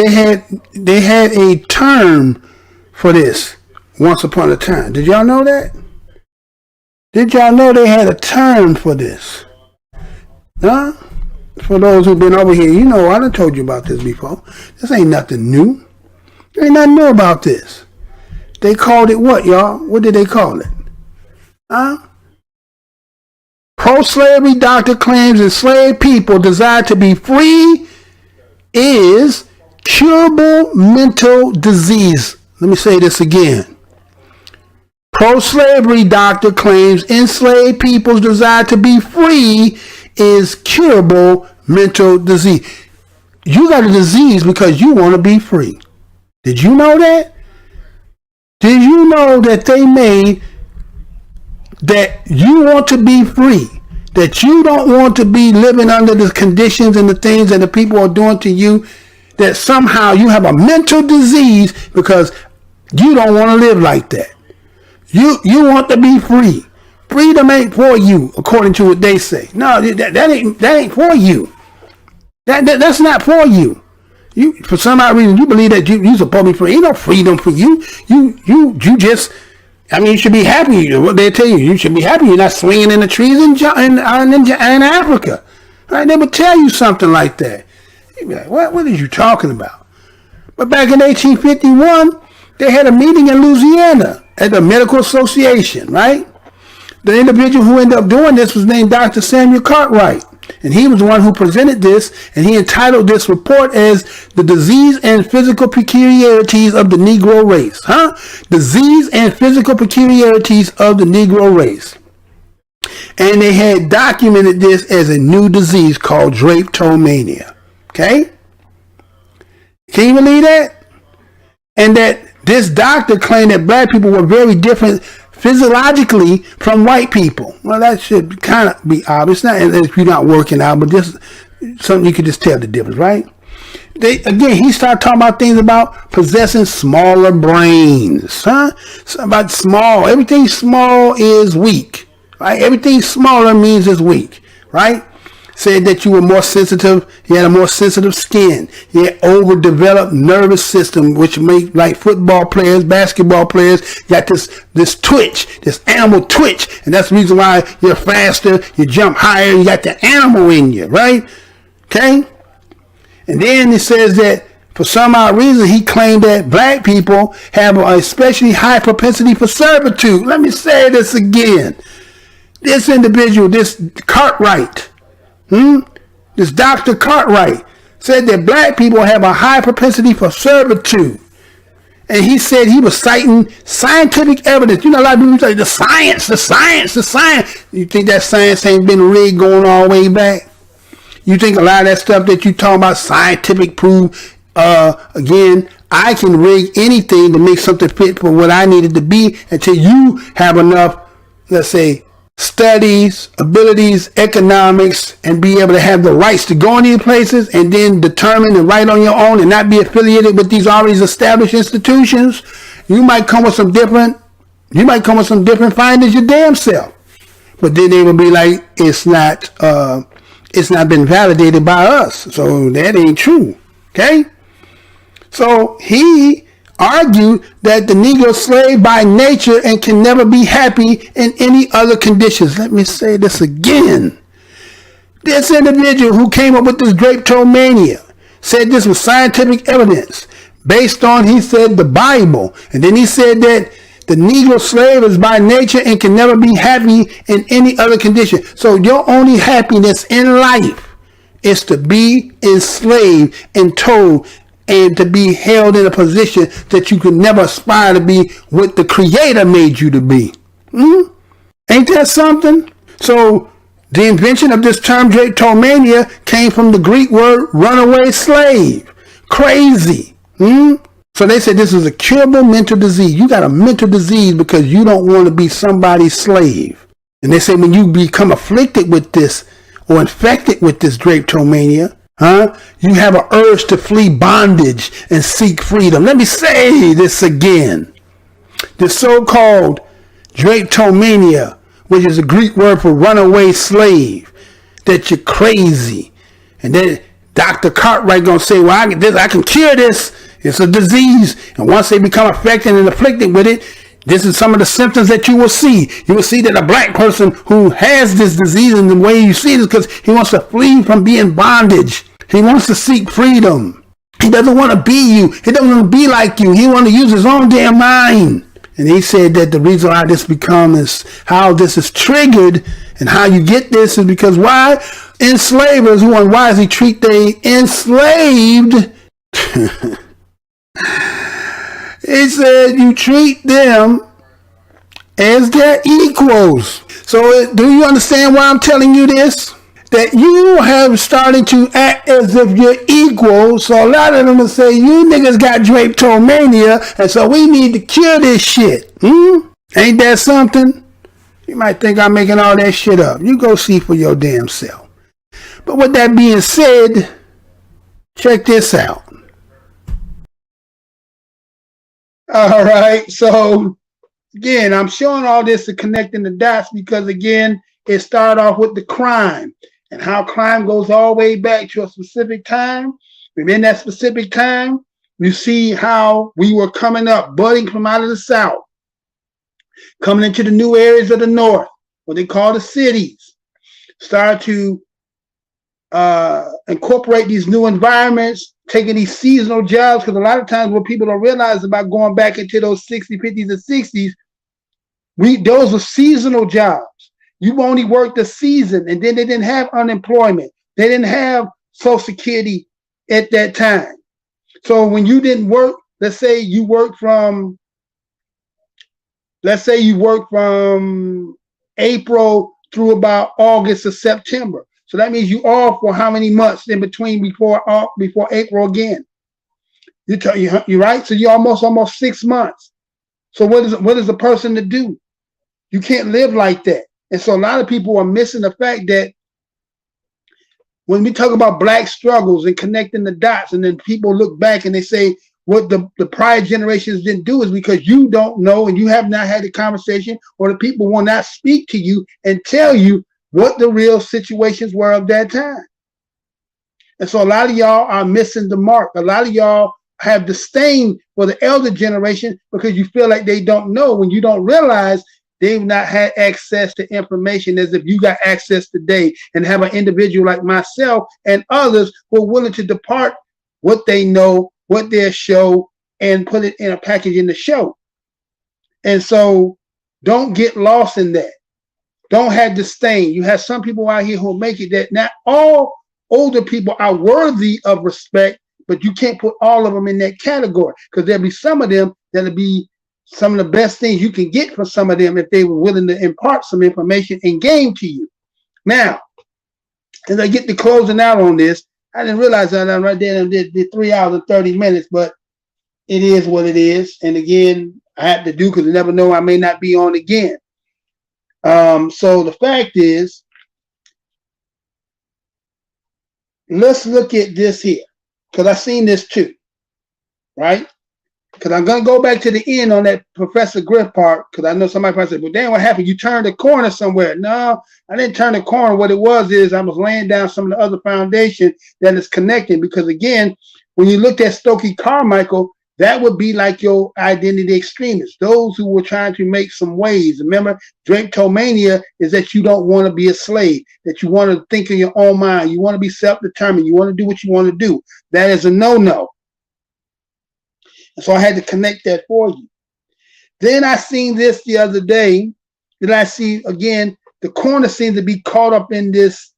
they had a term for this once upon a time. Did y'all know that? Did y'all know they had a term for this? For those who've been over here, I done told you about this before. This ain't nothing new. There ain't nothing new about this. They called it what, y'all? What did they call it? Pro-slavery doctor claims enslaved people desire to be free is curable mental disease. Let me say this again. Pro-slavery doctor claims enslaved people's desire to be free is curable mental disease. You got a disease because you want to be free. Did you know that? Did you know that they made that you want to be free? That you don't want to be living under the conditions and the things that the people are doing to you, that somehow you have a mental disease because you don't want to live like that. You want to be free. Freedom ain't for you, according to what they say. No, that ain't for you. That's not for you. You, for some odd reason, you believe that you supposed to be free. Ain't no freedom for you. You just, I mean, you should be happy. What they tell you, you should be happy. You're not swinging in the trees in Africa. Right? They would tell you something like that. You'd be like, what are you talking about? But back in 1851, they had a meeting in Louisiana at the Medical Association, right? The individual who ended up doing this was named Dr. Samuel Cartwright. And he was the one who presented this, and he entitled this report as The Disease and Physical Peculiarities of the Negro Race. Disease and Physical Peculiarities of the Negro Race. And they had documented this as a new disease called drapetomania. Okay? Can you believe that? And that this doctor claimed that black people were very different physiologically from white people. Well, that should kind of be obvious. Not if you're not working out, but just something you could just tell the difference, right? He started talking about things about possessing smaller brains, So about small. Everything small is weak, right? Everything smaller means it's weak, right? Said that you were more sensitive. You had a more sensitive skin. You had overdeveloped nervous system, which make like football players, basketball players, got this twitch, this animal twitch, and that's the reason why you're faster, you jump higher, you got the animal in you, right? Okay. And then it says that for some odd reason he claimed that black people have an especially high propensity for servitude. Let me say this again. This individual, this Cartwright. This Dr. Cartwright said that black people have a high propensity for servitude. And he said he was citing scientific evidence. You know, a lot of people say the science. You think that science ain't been rigged going all the way back? You think a lot of that stuff that you talking about scientific proof, again, I can rig anything to make something fit for what I needed to be until you have enough, let's say, studies, abilities, economics, and be able to have the rights to go in these places and then determine and write on your own and not be affiliated with these already established institutions. You might come with some different findings your damn self. But then they will be like, it's not been validated by us. So that ain't true. Okay? So he argued that the Negro slave by nature and can never be happy in any other conditions. Let me say this again. This individual who came up with this drapetomania said this was scientific evidence based on, he said, the Bible. And then he said that the Negro slave is by nature and can never be happy in any other condition. So your only happiness in life is to be enslaved and told and to be held in a position that you could never aspire to be what the Creator made you to be. Ain't that something? So the invention of this term drapetomania came from the Greek word runaway slave. Crazy. So they said this is a curable mental disease. You got a mental disease because you don't want to be somebody's slave. And they say when you become afflicted with this or infected with this drapetomania, you have an urge to flee bondage and seek freedom. Let me say this again. The so-called drapetomania, which is a Greek word for runaway slave, that you're crazy. And then Dr. Cartwright gonna say, well, I can cure this. It's a disease. And once they become affected and afflicted with it, this is some of the symptoms that you will see. You will see that a black person who has this disease, and the way you see this, because he wants to flee from being bondage. He wants to seek freedom. He doesn't want to be you. He doesn't want to be like you. He wants to use his own damn mind. And he said that the reason why this becomes, how this is triggered and how you get this is because why? Enslavers who unwisely treat they enslaved. He said you treat them as their equals. So do you understand why I'm telling you this? That you have started to act as if you're equal. So a lot of them will say, you niggas got drapetomania, and so we need to cure this shit. Ain't that something? You might think I'm making all that shit up. You go see for your damn self. But with that being said, check this out. All right, so again, I'm showing all this and connecting the dots because, again, it started off with the crime and how crime goes all the way back to a specific time. Within that specific time, you see how we were coming up, budding from out of the South, coming into the new areas of the North, what they call the cities, start to incorporate these new environments, taking these seasonal jobs, because a lot of times what people don't realize about going back into those 60s, 50s, and 60s, those were seasonal jobs. You only worked a season, and then they didn't have unemployment. They didn't have Social Security at that time. So when you didn't work, let's say you worked from April through about August or September. So that means you off for how many months in between before April again? You're right. So you're almost 6 months. So what is a person to do? You can't live like that. And so a lot of people are missing the fact that when we talk about black struggles and connecting the dots, and then people look back and they say what the prior generations didn't do is because you don't know and you have not had the conversation, or the people will not speak to you and tell you what the real situations were of that time. And so a lot of y'all are missing the mark. A lot of y'all have disdain for the elder generation because you feel like they don't know, when you don't realize they've not had access to information as if you got access today, and have an individual like myself and others who are willing to depart what they know, what they show, and put it in a package in the show. And so don't get lost in that. Don't have disdain. You have some people out here who will make it that not all older people are worthy of respect, but you can't put all of them in that category, because there'll be some of them that'll be some of the best things you can get from some of them if they were willing to impart some information and game to you. Now, as I get to closing out on this, I didn't realize that I'm right there and did 3 hours and 30 minutes, but it is what it is. And again, I had to do because you never know, I may not be on again. So the fact is, let's look at this here, because I've seen this too, right? Because I'm going to go back to the end on that Professor Griff part, because I know somebody probably said, well, damn, what happened? You turned the corner somewhere. No, I didn't turn the corner. What it was is I was laying down some of the other foundation that is connecting, because again, when you looked at Stokely Carmichael, that would be like your identity extremists, those who were trying to make some waves. Remember, drapetomania is that you don't want to be a slave, that you want to think in your own mind. You want to be self-determined. You want to do what you want to do. That is a no-no. And so I had to connect that for you. Then I seen this the other day. Then I see, again, the corner seems to be caught up in this.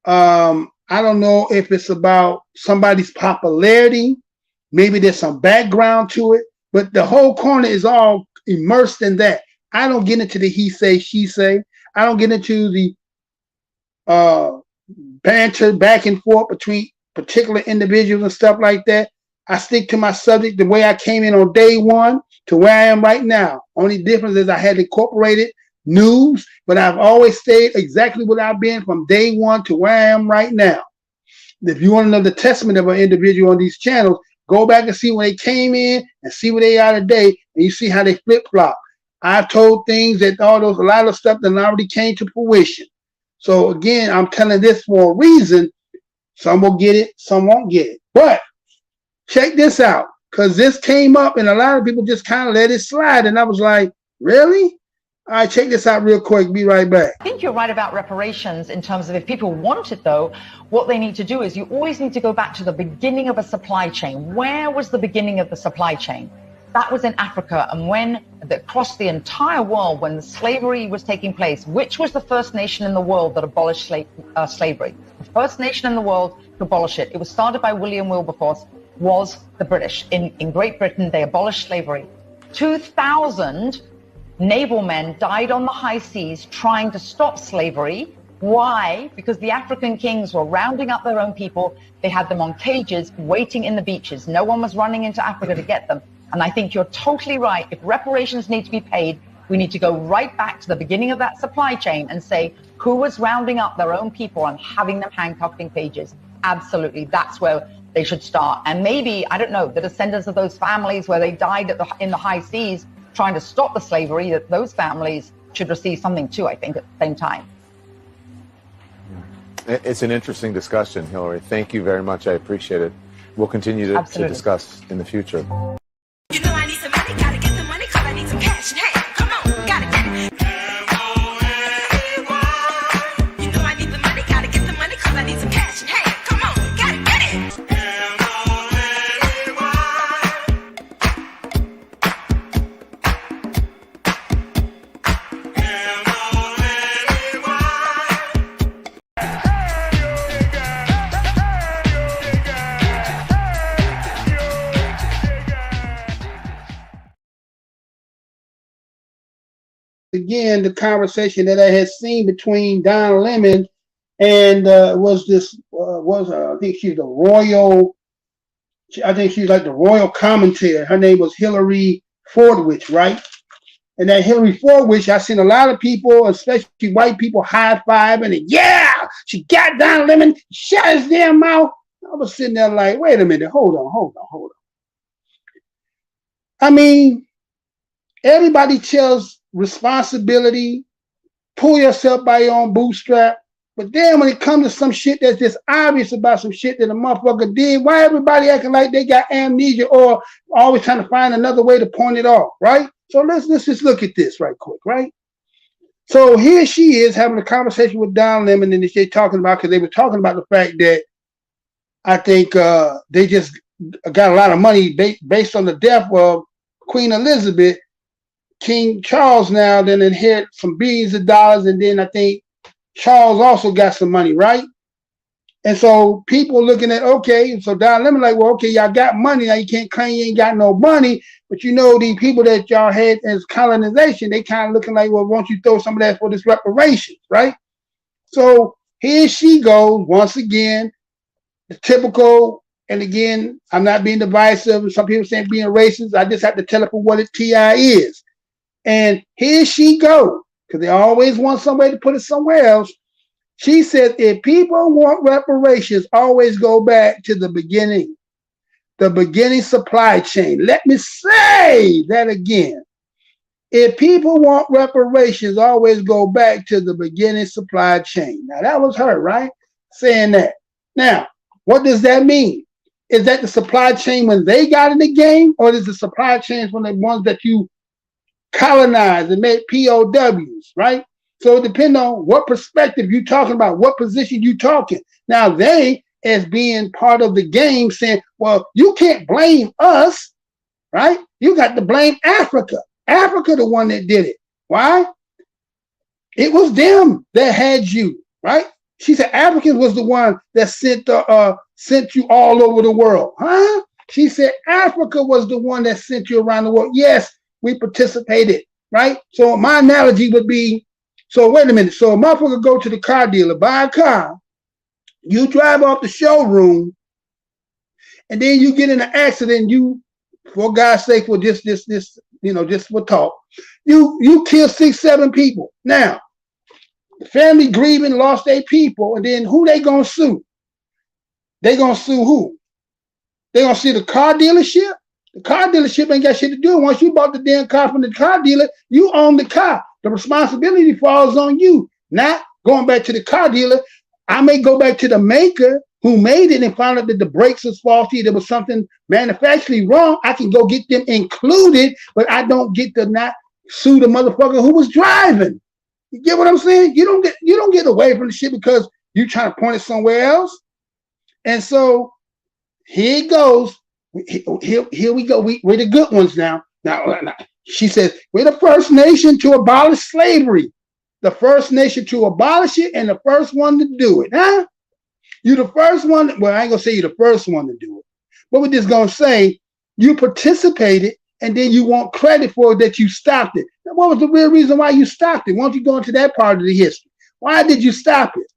I don't know if it's about somebody's popularity. Maybe there's some background to it, but the whole corner is all immersed in that. I don't get into the he say, she say. I don't get into the banter back and forth between particular individuals and stuff like that. I stick to my subject the way I came in on day one to where I am right now. Only difference is I had incorporated news, but I've always stayed exactly what I've been from day one to where I am right now. If you want to know the testament of an individual on these channels, go back and see when they came in and see where they are today, and you see how they flip-flop. I've told things that a lot of stuff that already came to fruition. So again, I'm telling this for a reason. Some will get it, some won't get it. But check this out, because this came up and a lot of people just kind of let it slide. And I was like, really? All right, check this out real quick. Be right back. I think you're right about reparations in terms of if people want it, though, what they need to do is you always need to go back to the beginning of a supply chain. Where was the beginning of the supply chain? That was in Africa. And when across the entire world, when the slavery was taking place, which was the first nation in the world that abolished slavery? The first nation in the world to abolish it. It was started by William Wilberforce, was the British. In Great Britain, they abolished slavery. 2,000 naval men died on the high seas trying to stop slavery. Why? Because the African kings were rounding up their own people. They had them on cages waiting in the beaches. No one was running into Africa to get them. And I think you're totally right. If reparations need to be paid, we need to go right back to the beginning of that supply chain and say who was rounding up their own people and having them handcuffed in cages. Absolutely. That's where they should start. And maybe, I don't know, the descendants of those families where they died in the high seas trying to stop the slavery, that those families should receive something too, I think, at the same time. It's an interesting discussion, Hillary. Thank you very much. I appreciate it. We'll continue to discuss in the future. You know I need some money, gotta get the money, cause I need some cash in hand. Come on, gotta get it. You know I need the money, gotta get the money, cause I need some cash in hand. Come on, gotta get it. Again, the conversation that I had seen between Don Lemon and I think she's the royal, I think she's like the royal commentator. Her name was Hillary Fordwich, right? And that Hillary Fordwich, I seen a lot of people, especially white people, high-fiving and yeah, she got Don Lemon, shut his damn mouth. I was sitting there like, wait a minute, hold on. I mean, everybody tells responsibility, pull yourself by your own bootstrap. But then when it comes to some shit that's just obvious about some shit that a motherfucker did, why everybody acting like they got amnesia or always trying to find another way to point it off, right? So let's just look at this right quick, right? So here she is having a conversation with Don Lemon, and they talking about, because they were talking about the fact that I think they just got a lot of money based on the death of Queen Elizabeth. King Charles now then inherit some billions of dollars, and then I think Charles also got some money, right? And so people looking at, okay, so Don Lemon like, well, okay, y'all got money, now you can't claim you ain't got no money, but you know these people that y'all had as colonization, they kind of looking like, well, won't you throw some of that for this reparations, right? So here she goes, once again, the typical, and again, I'm not being divisive, some people saying being racist, I just have to tell it for what it TI is. And here she goes, because they always want somebody to put it somewhere else. She said, if people want reparations, always go back to the beginning supply chain. Let me say that again. If people want reparations, always go back to the beginning supply chain. Now, that was her, right? Saying that. Now, what does that mean? Is that the supply chain when they got in the game, or is the supply chains when the ones that you colonized and made POWs, right? So it depends on what perspective you're talking about, what position you're talking. Now they, as being part of the game, saying, well, you can't blame us, right? You got to blame Africa. Africa the one that did it. Why? It was them that had you, right? She said Africans was the one that sent you all over the world. Huh? She said Africa was the one that sent you around the world. Yes, we participated, right? So my analogy would be, so wait a minute. So a motherfucker go to the car dealer, buy a car, you drive off the showroom, and then you get in an accident, you, for God's sake, for just for talk, you kill 6, 7 people. Now, the family grieving, lost their people, and then who they gonna sue? They gonna sue who? They gonna sue the car dealership? The car dealership ain't got shit to do. Once you bought the damn car from the car dealer, you own the car. The responsibility falls on you, not going back to the car dealer. I may go back to the maker who made it and found out that the brakes was faulty, there was something manufacturally wrong. I can go get them included, but I don't get to not sue the motherfucker who was driving. You get what I'm saying? You don't get away from the shit because you trying to point it somewhere else. And so here it goes. Here we go. We're the good ones now. Now, she says, we're the first nation to abolish slavery. The first nation to abolish it and the first one to do it. Huh? You're the first one. Well, I ain't going to say you're the first one to do it. But we're just going to say you participated and then you want credit for it that you stopped it. Now, what was the real reason why you stopped it? Why don't you go into that part of the history? Why did you stop it?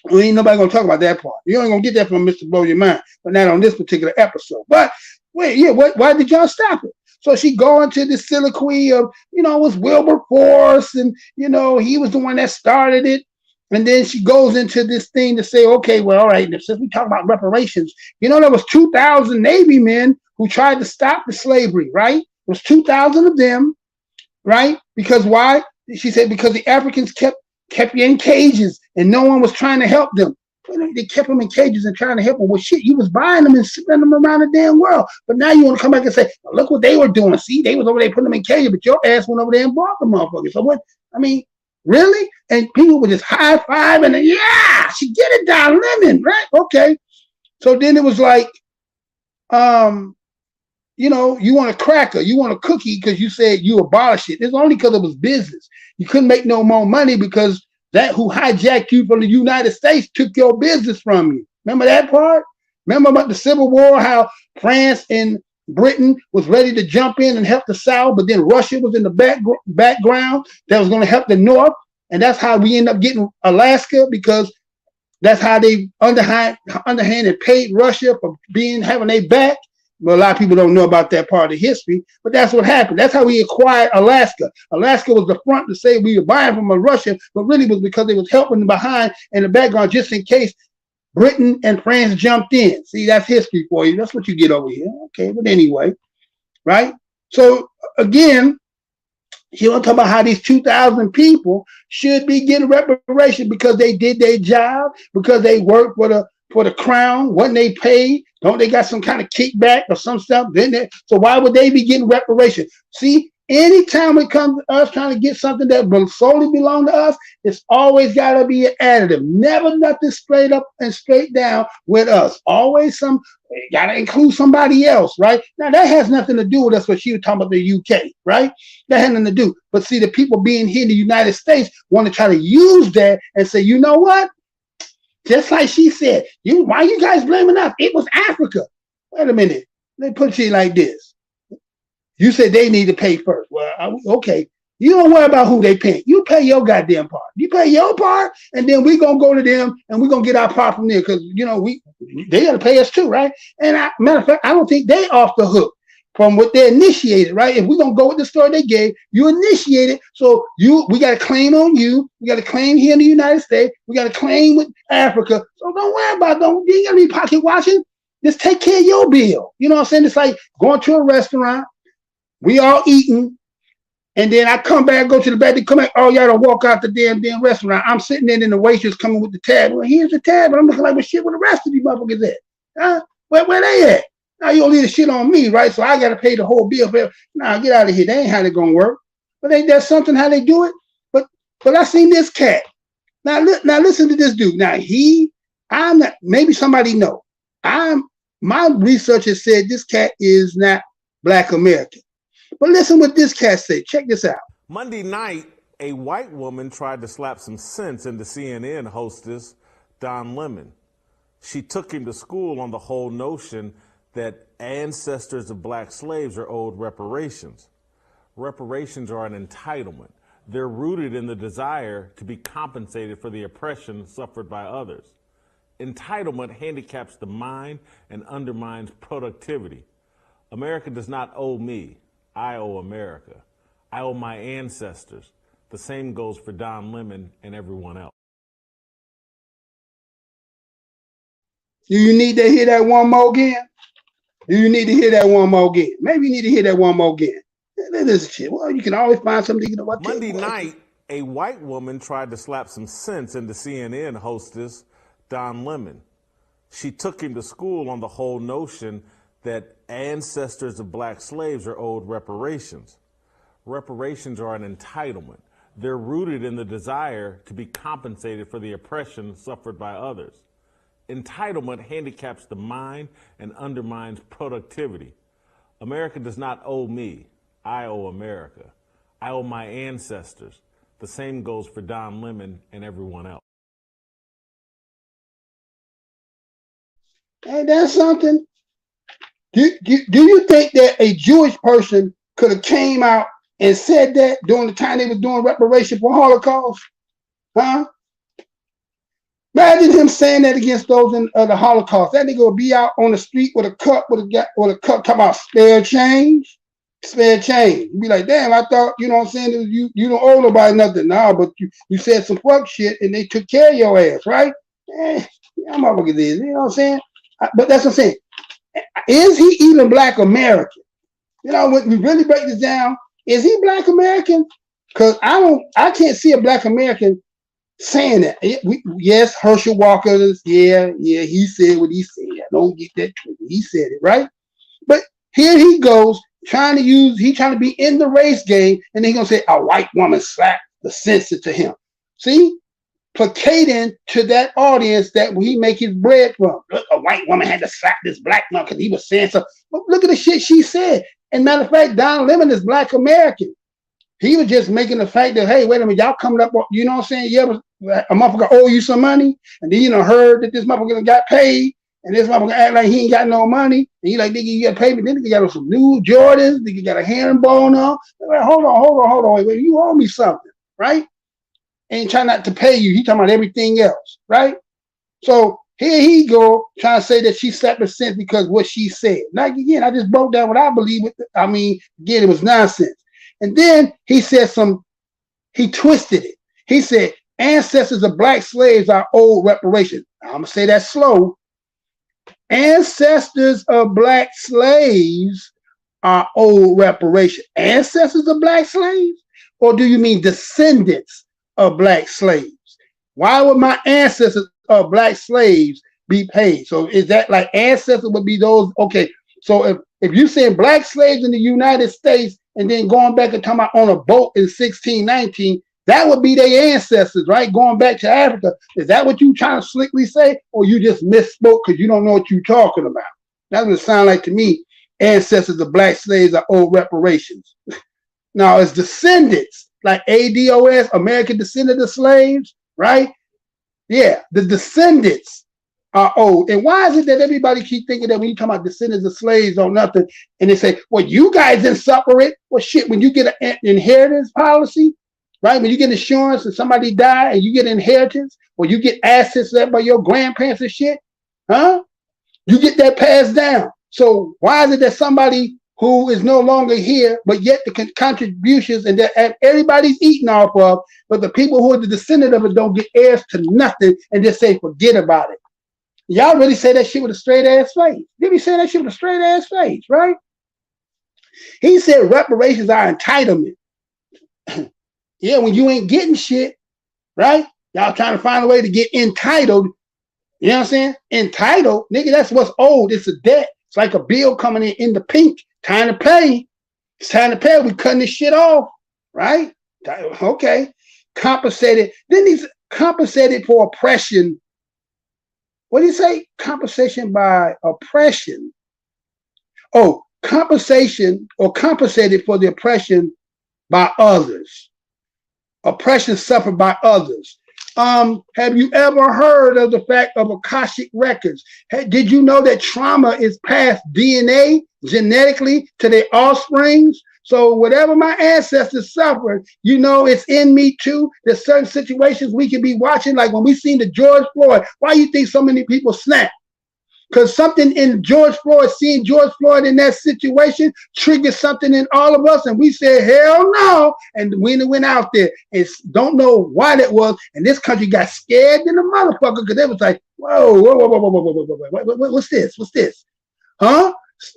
Well, ain't nobody gonna talk about that part. You ain't gonna get that from Mr. Blow Your Mind, but not on this particular episode. But wait, yeah, why did y'all stop it? So she go into this soliloquy of, it was WeUpReport, and he was the one that started it. And then she goes into this thing to say, okay, well, all right, since we talk about reparations, there was 2,000 Navy men who tried to stop the slavery, right? was 2,000 of them, right? Because why? She said because the Africans kept you in cages and no one was trying to help them. They kept them in cages and trying to help them. Well, shit, you was buying them and sending them around the damn world. But now you want to come back and say, well, look what they were doing. See, they was over there putting them in cages, but your ass went over there and bought the motherfuckers. So what? I mean, really? And people would just high five and yeah, she get it, Don Lemon, right? Okay. So then it was like, you know, you want a cracker, you want a cookie because you said you abolished it. It's only because it was business. You couldn't make no more money because that who hijacked you from the United States took your business from you. Remember that part? Remember about the Civil War, how France and Britain was ready to jump in and help the South, but then Russia was in the background that was going to help the North. And that's how we end up getting Alaska, because that's how they underhanded paid Russia for having their back. Well, a lot of people don't know about that part of history, but that's what happened. That's how we acquired Alaska. Alaska was the front to say we were buying from Russia, but really was because they was helping behind in the background just in case Britain and France jumped in. See, that's history for you. That's what you get over here. Okay, but anyway, right? So again, you want to talk about how these 2,000 people should be getting reparation because they did their job, because they worked for the crown. Wasn't they paid? Don't they got some kind of kickback or some stuff? So why would they be getting reparation? See, anytime it comes to us trying to get something that will solely belong to us, it's always got to be an additive. Never nothing straight up and straight down with us. Always got to include somebody else, right? Now, that has nothing to do with us, what she was talking about the UK, right? That had nothing to do. But see, the people being here in the United States want to try to use that and say, you know what? Just like she said, why you guys blaming us? It was Africa. Wait a minute. Let me put it like this. You said they need to pay first. Well, okay. You don't worry about who they pay. You pay your goddamn part. You pay your part, and then we're going to go to them, and we're going to get our part from there because, you know, they got to pay us too, right? And matter of fact, I don't think they off the hook from what they initiated, right? If we're going to go with the story they gave, you initiated. So we got to claim on you. We got to claim here in the United States. We got to claim with Africa. So don't worry about it. You ain't got to be pocket watching. Just take care of your bill. You know what I'm saying? It's like going to a restaurant. We all eating. And then I come back, go to the back, they come back, oh, y'all don't walk out the damn restaurant. I'm sitting there and the waitress coming with the tab. Well, here's the tab. And I'm looking like, well, shit, where the rest of these motherfuckers at? Huh? Where they at? Now you don't leave the shit on me, right? So I got to pay the whole bill. Nah, get out of here. They ain't how they going to work. But ain't that something how they do it? But I seen this cat. Now listen to this dude. Now I'm not, maybe somebody know. My research has said this cat is not Black American. But listen what this cat said. Check this out. Monday night, a white woman tried to slap some sense into CNN hostess Don Lemon. She took him to school on the whole notion that ancestors of black slaves are owed reparations. Reparations are an entitlement. They're rooted in the desire to be compensated for the oppression suffered by others. Entitlement handicaps the mind and undermines productivity. America does not owe me. I owe America. I owe my ancestors. The same goes for Don Lemon and everyone else. Do you need to hear that one more again? Do you need to hear that one more again? Maybe you need to hear that one more again. This shit. Well, you can always find something. Monday night, a white woman tried to slap some sense into CNN hostess Don Lemon. She took him to school on the whole notion that ancestors of black slaves are owed reparations. Reparations are an entitlement. They're rooted in the desire to be compensated for the oppression suffered by others. Entitlement handicaps the mind and undermines productivity. America does not owe me. I owe America. I owe my ancestors. The same goes for Don Lemon and everyone else. Ain't that something? Do you think that a Jewish person could have came out and said that during the time they were doing reparation for Holocaust? Huh? Imagine him saying that against those in the Holocaust. That nigga would be out on the street with a cup, talking about spare change. Spare change. You'd be like, damn, I thought, you know what I'm saying, you don't owe nobody nothing. Nah, but you said some fuck shit and they took care of your ass, right? Yeah, motherfuckers is, you know what I'm saying? But that's what I'm saying. Is he even Black American? You know, when we really break this down, is he Black American? Because I can't see a Black American saying that. Yes, Herschel Walker, yeah, he said what he said. Don't get that twisted. He said it, right? But here he goes, trying to be in the race game, and then he's gonna say a white woman slapped the sense into him. See? Placating to that audience that he make his bread from. Look, a white woman had to slap this black man because he was saying so. Look at the shit she said. And matter of fact, Don Lemon is Black American. He was just making the fact that, hey, wait a minute, y'all coming up, you know what I'm saying? You ever, a motherfucker owe you some money, and then you know heard that this motherfucker got paid, and this motherfucker act like he ain't got no money, and he like, nigga, you got paid me. Then nigga got some new Jordans, nigga got a herringbone on. Like, hold on, wait, you owe me something, right? And trying not to pay you. He talking about everything else, right? So here he go trying to say that she slapped her sense because what she said. Now again, I just broke down what I believe. Again, it was nonsense. And then he said he twisted it. He said ancestors of Black slaves are owed reparations. I'm gonna say that slow. Ancestors of Black slaves are owed reparations. Ancestors of Black slaves, or do you mean descendants of Black slaves? Why would my ancestors of Black slaves be paid? So is that like ancestors would be those? Okay, so if you're saying Black slaves in the United States and then going back and talking about on a boat in 1619, that would be their ancestors, right? Going back to Africa. Is that what you trying to slickly say? Or you just misspoke because you don't know what you're talking about? That's what it sounds like to me. Ancestors of Black slaves are owed reparations. Now, as descendants, like ADOS, American Descendant of Slaves, right? Yeah, the descendants are owed. And why is it that everybody keep thinking that when you talk about descendants of slaves or nothing, and they say, well, you guys didn't suffer it? Well, shit, when you get an inheritance policy, right? When you get insurance and somebody die and you get inheritance, or you get assets left by your grandparents and shit, huh? You get that passed down. So why is it that somebody who is no longer here, but yet the contributions and that everybody's eating off of, but the people who are the descendant of it don't get heirs to nothing and just say, forget about it. Y'all really say that shit with a straight ass face. Did he say that shit with a straight ass face, right? He said reparations are entitlement. Yeah, when you ain't getting shit, right? Y'all trying to find a way to get entitled. You know what I'm saying? Entitled, nigga, that's what's owed. It's a debt. It's like a bill coming in the pink. Time to pay. It's time to pay. We're cutting this shit off, right? Okay. Compensated. Then he's compensated for oppression. What did he say? Compensation by oppression. Oh, compensation or compensated for the oppression by others. Oppression suffered by others. Have you ever heard of the fact of Akashic records? Did you know that trauma is passed DNA genetically to their offsprings? So whatever my ancestors suffered, you know, it's in me too. There's certain situations we can be watching, like when we seen the George Floyd. Why you think so many people snap? Because something in George Floyd, seeing George Floyd in that situation, triggered something in all of us, and we said, hell no. And we went out there and don't know why that was. And this country got scared in the motherfucker because they was like, whoa, what's this? What's this? Huh?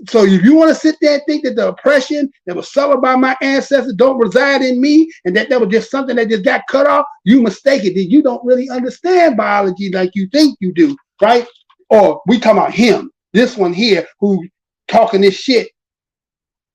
So if you want to sit there and think that the oppression that was suffered by my ancestors don't reside in me, and that was just something that just got cut off, you mistaken. Then you don't really understand biology like you think you do, right? Or we talking about him, this one here, who talking this shit.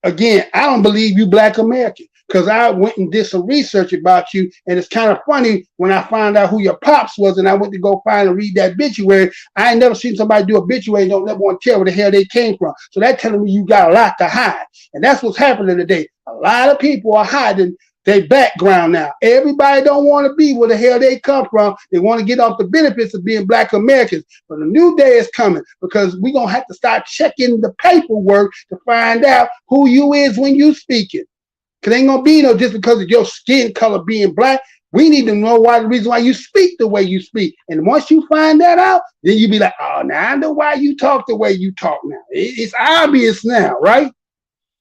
Again, I don't believe you Black American, because I went and did some research about you, and it's kind of funny when I found out who your pops was, and I went to go find and read that obituary. I ain't never seen somebody do obituary and don't never want to tell where the hell they came from. So that's telling me you got a lot to hide, and that's what's happening today. A lot of people are hiding their background now. Everybody don't want to be where the hell they come from. They want to get off the benefits of being Black Americans. But a new day is coming, because we're going to have to start checking the paperwork to find out who you is when you speaking. Because ain't going to be no just because of your skin color being Black. We need to know why the reason why you speak the way you speak. And once you find that out, then you be like, oh, now I know why you talk the way you talk now. It's obvious now, right?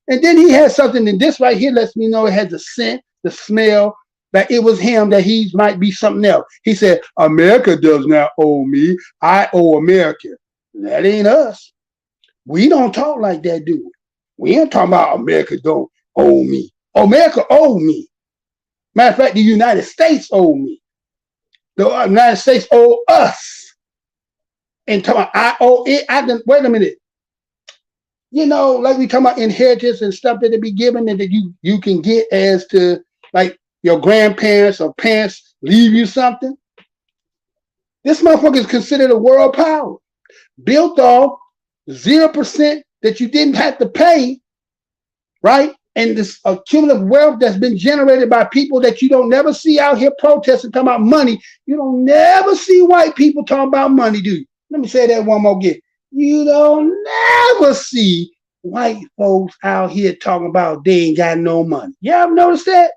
And then he has something, and this right here lets me know it has the scent, the smell, that it was him, that he might be something else. He said, America does not owe me. I owe America. That ain't us. We don't talk like that, do we? We ain't talking about America don't owe me. America owe me. Matter of fact, the United States owe me. The United States owe us. And talking about I owe it. Wait a minute. You know, like we talking about inheritance and stuff that they be given and that you can get as to like your grandparents or parents leave you something. This motherfucker is considered a world power. Built off 0% that you didn't have to pay, right? And this accumulative wealth that's been generated by people that you don't never see out here protesting, talking about money. You don't never see white people talking about money, do you? Let me say that one more again. You don't never see white folks out here talking about they ain't got no money. You ever notice that?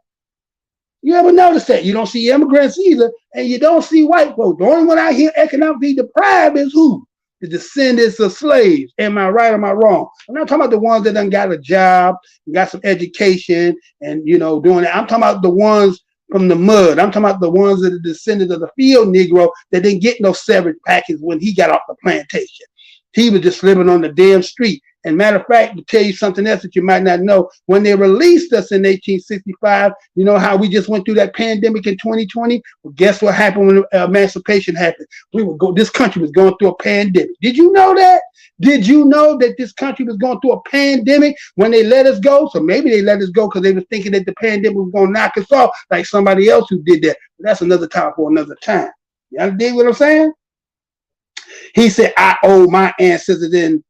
You ever notice that? You don't see immigrants either, and you don't see white folks. The only one out here economically deprived is who? The descendants of slaves. Am I right or am I wrong? I'm not talking about the ones that done got a job, got some education, and doing it. I'm talking about the ones from the mud. I'm talking about the ones that are descendants of the field Negro that didn't get no severance package when he got off the plantation. He was just living on the damn street. And matter of fact, to tell you something else that you might not know, when they released us in 1865, you know how we just went through that pandemic in 2020? Well, guess what happened when emancipation happened? This country was going through a pandemic. Did you know that? Did you know that this country was going through a pandemic when they let us go? So maybe they let us go because they were thinking that the pandemic was going to knock us off like somebody else who did that. But that's another time for another time. Y'all dig what I'm saying? He said, I owe my ancestors and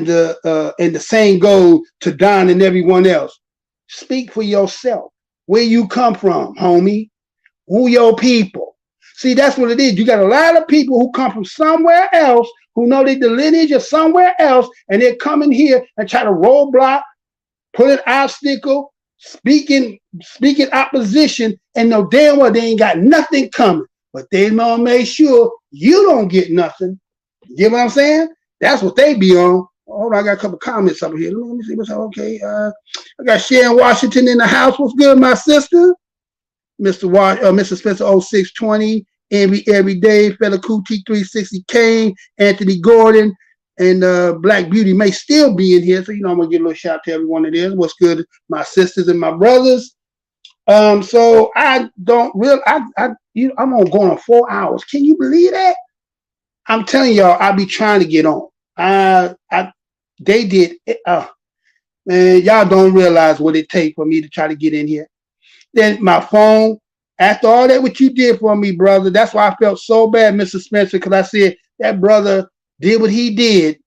the same goes to Don and everyone else. Speak for yourself. Where you come from, homie? Who your people? See, that's what it is. You got a lot of people who come from somewhere else, who know they the lineage of somewhere else, and they're coming here and try to roadblock, put an obstacle, speaking opposition, and know damn well they ain't got nothing coming. But they gonna make sure you don't get nothing. You get what I'm saying? That's what they be on. Hold on, I got a couple comments over here. Let me see what's okay. I got Sharon Washington in the house. What's good, my sister? Mr. Spencer 0620, Envy Every Day, Fella Cootie 360 Kane, Anthony Gordon, and Black Beauty may still be in here. So I'm gonna give a little shout out to everyone that is. What's good, my sisters and my brothers? So I don't really I'm gonna go on 4 hours. Can you believe that? I'm telling y'all, I be trying to get on. They did man, y'all don't realize what it takes for me to try to get in here. Then my phone, after all that what you did for me, brother, that's why I felt so bad, Mr. Spencer, because I said that brother did what he did,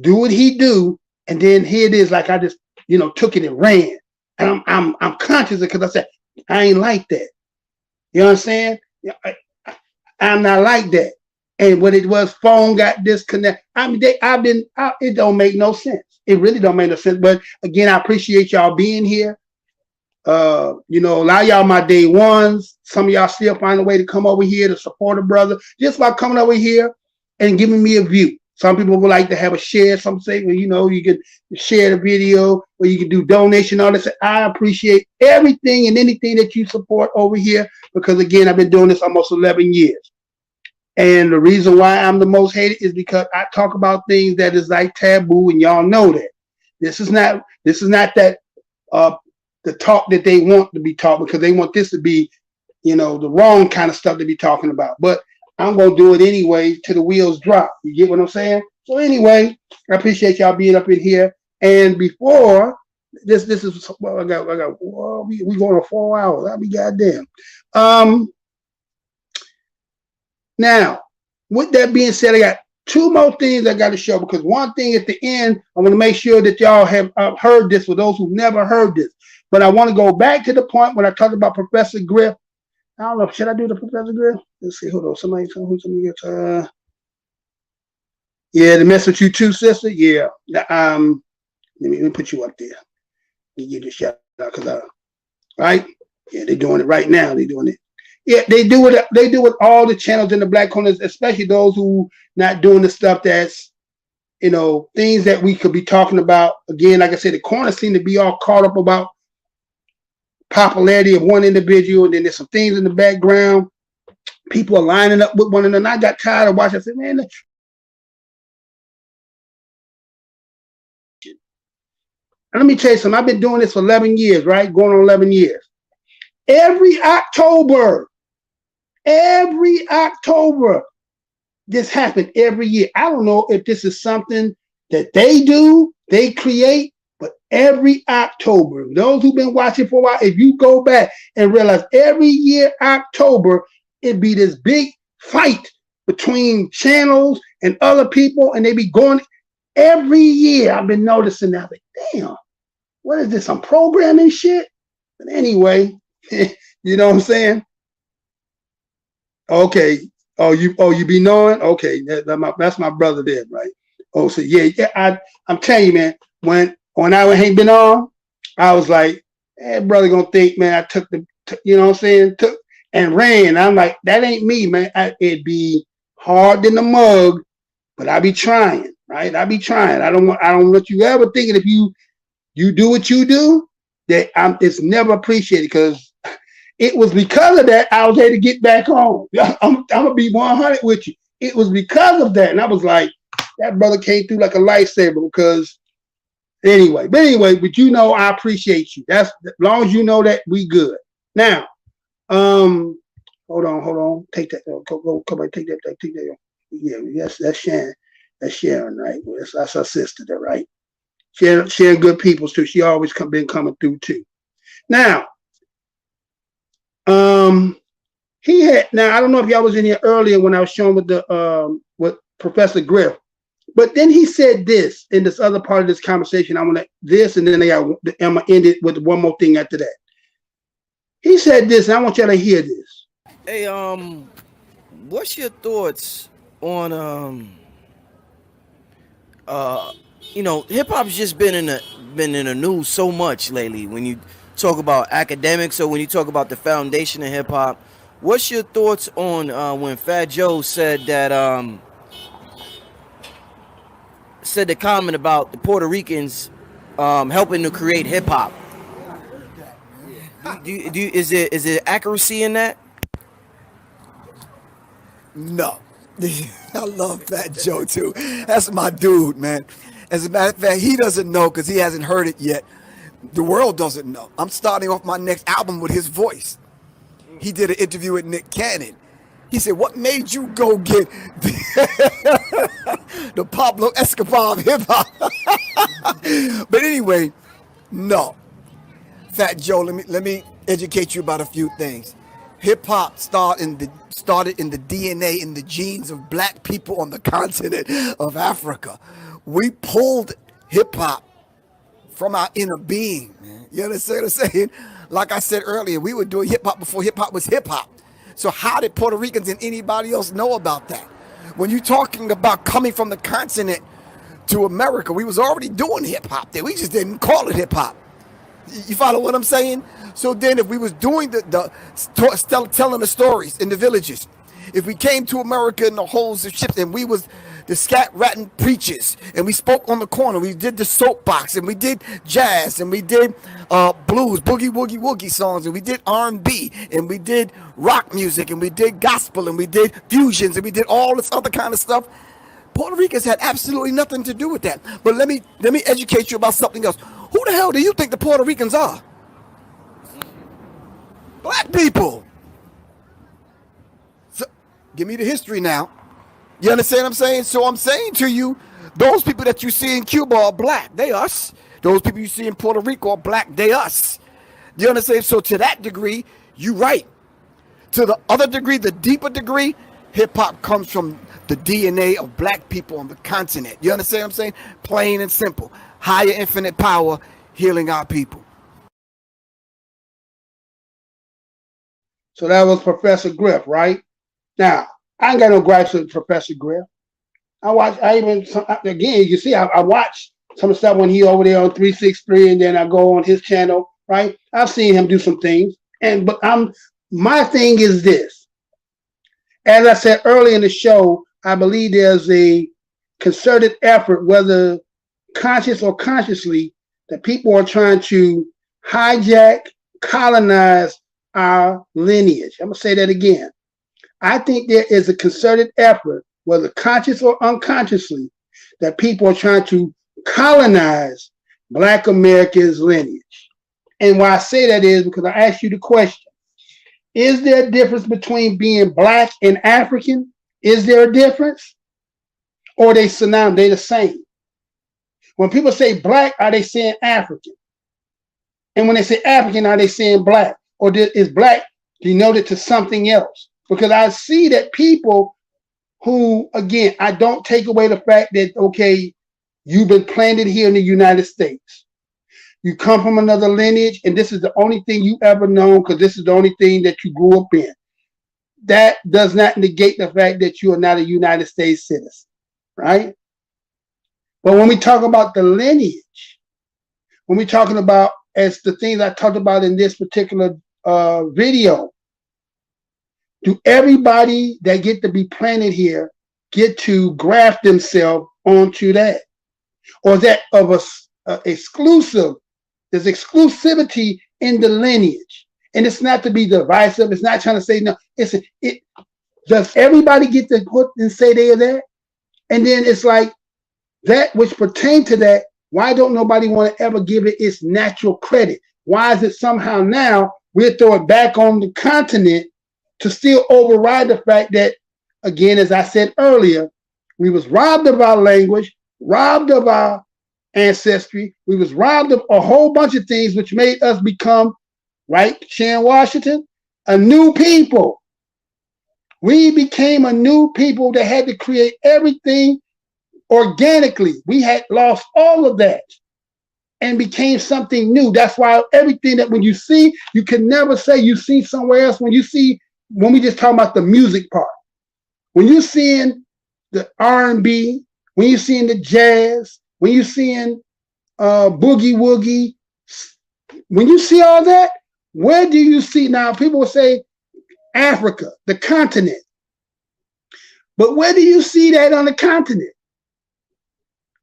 do what he do, and then here it is, like I just took it and ran. And I'm conscious of it because I said I ain't like that. You know what I'm saying? I'm not like that. And what it was, phone got disconnected. I mean, it don't make no sense. It really don't make no sense. But again, I appreciate y'all being here. A lot of y'all my day ones. Some of y'all still find a way to come over here to support a brother just by coming over here and giving me a view. Some people would like to have a share. Some say, well, you can share the video or you can do donation, all this. I appreciate everything and anything that you support over here because, again, I've been doing this almost 11 years. And the reason why I'm the most hated is because I talk about things that is like taboo, and y'all know that. This is not that the talk that they want to be taught because they want this to be, the wrong kind of stuff to be talking about. But I'm gonna do it anyway till the wheels drop. You get what I'm saying? So anyway, I appreciate y'all being up in here. And before this is well, I got we going on 4 hours. I'll be goddamn. Now, with that being said, I got two more things I got to show because one thing at the end, I want to make sure that y'all have heard this for those who've never heard this. But I want to go back to the point when I talked about Professor Griff. I don't know. Should I do the Professor Griff? Let's see. Hold on. Somebody gets yeah, to mess with you too, sister. Yeah. Let me put you up there. Let me give you a shout out because right? Yeah, they're doing it right now. They're doing it. Yeah, they do it. They do it all the channels in the Black corners, especially those who not doing the stuff that's, things that we could be talking about. Again, like I said, the corners seem to be all caught up about popularity of one individual, and then there's some things in the background. People are lining up with one another. I got tired of watching. I said, man, let me tell you something. I've been doing this for 11 years, right? Going on 11 years. Every October, this happened every year. I don't know if this is something that they create, but every October, those who've been watching for a while, if you go back and realize every year, October, it'd be this big fight between channels and other people, and they be going every year. I've been noticing that. Like, damn, what is this? Some programming shit? But anyway, you know what I'm saying? Okay. Oh, you be knowing? Okay, that's my brother there, right? Oh, so yeah. I'm telling you, man. When I ain't been on, I was like, brother gonna think, man, I took you know what I'm saying? Took and ran. I'm like, that ain't me, man. It'd be hard in the mug, but I be trying, right? I be trying. I don't want you ever thinking if you do what you do, that it's never appreciated, because it was because of that I was able to get back on. I'm gonna be 100 with you. It was because of that, and I was like, that brother came through like a lifesaver. Because anyway, but you know, I appreciate you. That's as long as you know that we good. Now, hold on. Take that. Go, come on, take that. Yeah, yes, that's Sharon. That's Sharon, right? That's her sister, there, right? Sharon good people too. She always been coming through too. Now, he had. Now I don't know if y'all was in here earlier when I was showing with Professor Griff, but then he said this in this other part of this conversation. I want to this, and then I'm gonna end it with one more thing after that. He said this, and I want y'all to hear this. Hey, what's your thoughts on you know, hip hop's just been in the news so much lately. When you talk about academics, or when you talk about the foundation of hip hop, what's your thoughts on when Fat Joe said that said the comment about the Puerto Ricans helping to create hip hop? Is there accuracy in that? No. I love Fat Joe too. That's my dude, man. As a matter of fact, he doesn't know because he hasn't heard it yet. The world doesn't know. I'm starting off my next album with his voice. He did an interview with Nick Cannon. He said, what made you go get the Pablo Escobar of hip hop? But anyway, no. Fat Joe, let me educate you about a few things. Hip hop started in the DNA, in the genes of black people on the continent of Africa. We pulled hip hop from our inner being, man. You understand what I'm saying? Like I said earlier, we were doing hip hop before hip hop was hip hop. So how did Puerto Ricans and anybody else know about that? When you're talking about coming from the continent to America, we was already doing hip hop there. We just didn't call it hip hop. You follow what I'm saying? So then if we was doing telling the stories in the villages, if we came to America in the holes of ships and we was the scat ratting preachers and we spoke on the corner, we did the soapbox and we did jazz and we did blues, boogie woogie woogie songs, and we did R&B and we did rock music and we did gospel and we did fusions and we did all this other kind of stuff. Puerto Ricans had absolutely nothing to do with that. But let me educate you about something else. Who the hell do you think the Puerto Ricans are? Black people. So, give me the history now. You understand what I'm saying? So I'm saying to you, those people that you see in Cuba are black. They us. Those people you see in Puerto Rico are black. They us. You understand? So to that degree, you're right. To the other degree, the deeper degree, hip-hop comes from the DNA of black people on the continent. You understand what I'm saying? Plain and simple. Higher infinite power, healing our people. So that was Professor Griff, right? Now, I ain't got no gripes with Professor Griff. Again, you see, I watch some of the stuff when he over there on 363, and then I go on his channel, right? I've seen him do some things. But my thing is this. As I said earlier in the show, I believe there's a concerted effort, whether conscious or consciously, that people are trying to hijack, colonize our lineage. I'm going to say that again. I think there is a concerted effort, whether conscious or unconsciously, that people are trying to colonize Black Americans' lineage. And why I say that is because I asked you the question, is there a difference between being black and African? Is there a difference? Or are they synonymous? They're the same. When people say black, are they saying African? And when they say African, are they saying black? Or is black denoted to something else? Because I see that people who, again, I don't take away the fact that, okay, you've been planted here in the United States. You come from another lineage, and this is the only thing you ever known because this is the only thing that you grew up in. That does not negate the fact that you are not a United States citizen, right? But when we talk about the lineage, when we're talking about, as the things I talked about in this particular video, do everybody that get to be planted here get to graft themselves onto that? Or is that of a exclusive? There's exclusivity in the lineage. And it's not to be divisive. It's not trying to say no. Does everybody get to put and say they are that? And then it's like that which pertain to that, why don't nobody want to ever give it its natural credit? Why is it somehow now we'll throw it back on the continent to still override the fact that, again, as I said earlier, we was robbed of our language, robbed of our ancestry, we was robbed of a whole bunch of things which made us become, right, Sharon Washington, a new people. We became a new people that had to create everything organically. We had lost all of that and became something new. That's why everything that when you see, you can never say you see somewhere else. When we just talk about the music part, when you're seeing the R&B, when you're seeing the jazz, when you're seeing boogie woogie, when you see all that, where do you see now? People will say Africa, the continent. But where do you see that on the continent?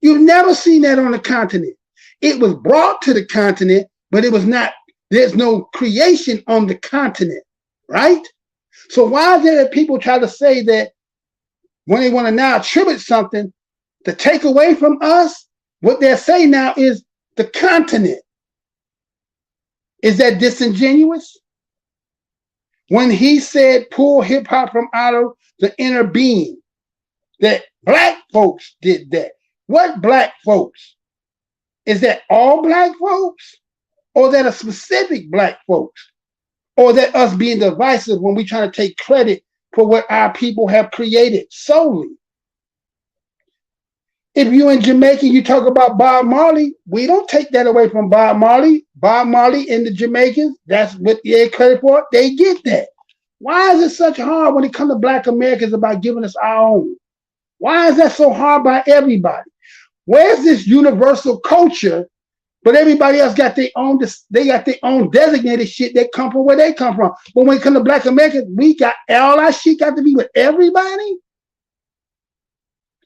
You've never seen that on the continent. It was brought to the continent, but it was not, there's no creation on the continent, right? So why is it that people try to say that when they want to now attribute something to take away from us, what they're saying now is the continent? Is that disingenuous? When he said pull hip hop from out of the inner being, that black folks did that. What black folks? Is that all black folks? Or that a specific black folks? Or that us being divisive when we trying to take credit for what our people have created solely? If you're in Jamaica, you talk about Bob Marley, we don't take that away from Bob Marley. Bob Marley and the Jamaicans, that's what they credit for. They get that. Why is it such hard when it comes to black Americans about giving us our own? Why is that so hard by everybody? Where's this universal culture, but everybody else got their own, they got their own designated shit that come from where they come from. But when it comes to black Americans, we got all our shit got to be with everybody.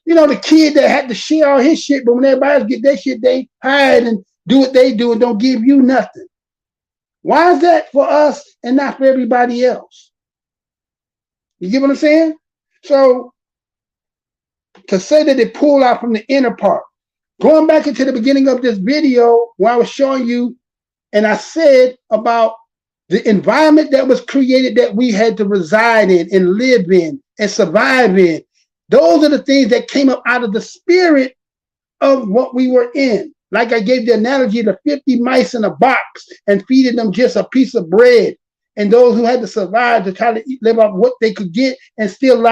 You know, the kid that had to share all his shit, but when everybody else get their shit, they hide and do what they do and don't give you nothing. Why is that for us and not for everybody else? You get what I'm saying? So to say that they pull out from the inner part, going back into the beginning of this video where I was showing you, and I said about the environment that was created that we had to reside in and live in and survive in. Those are the things that came up out of the spirit of what we were in. Like I gave the analogy of the 50 mice in a box and feeding them just a piece of bread. And those who had to survive to try to live off what they could get and still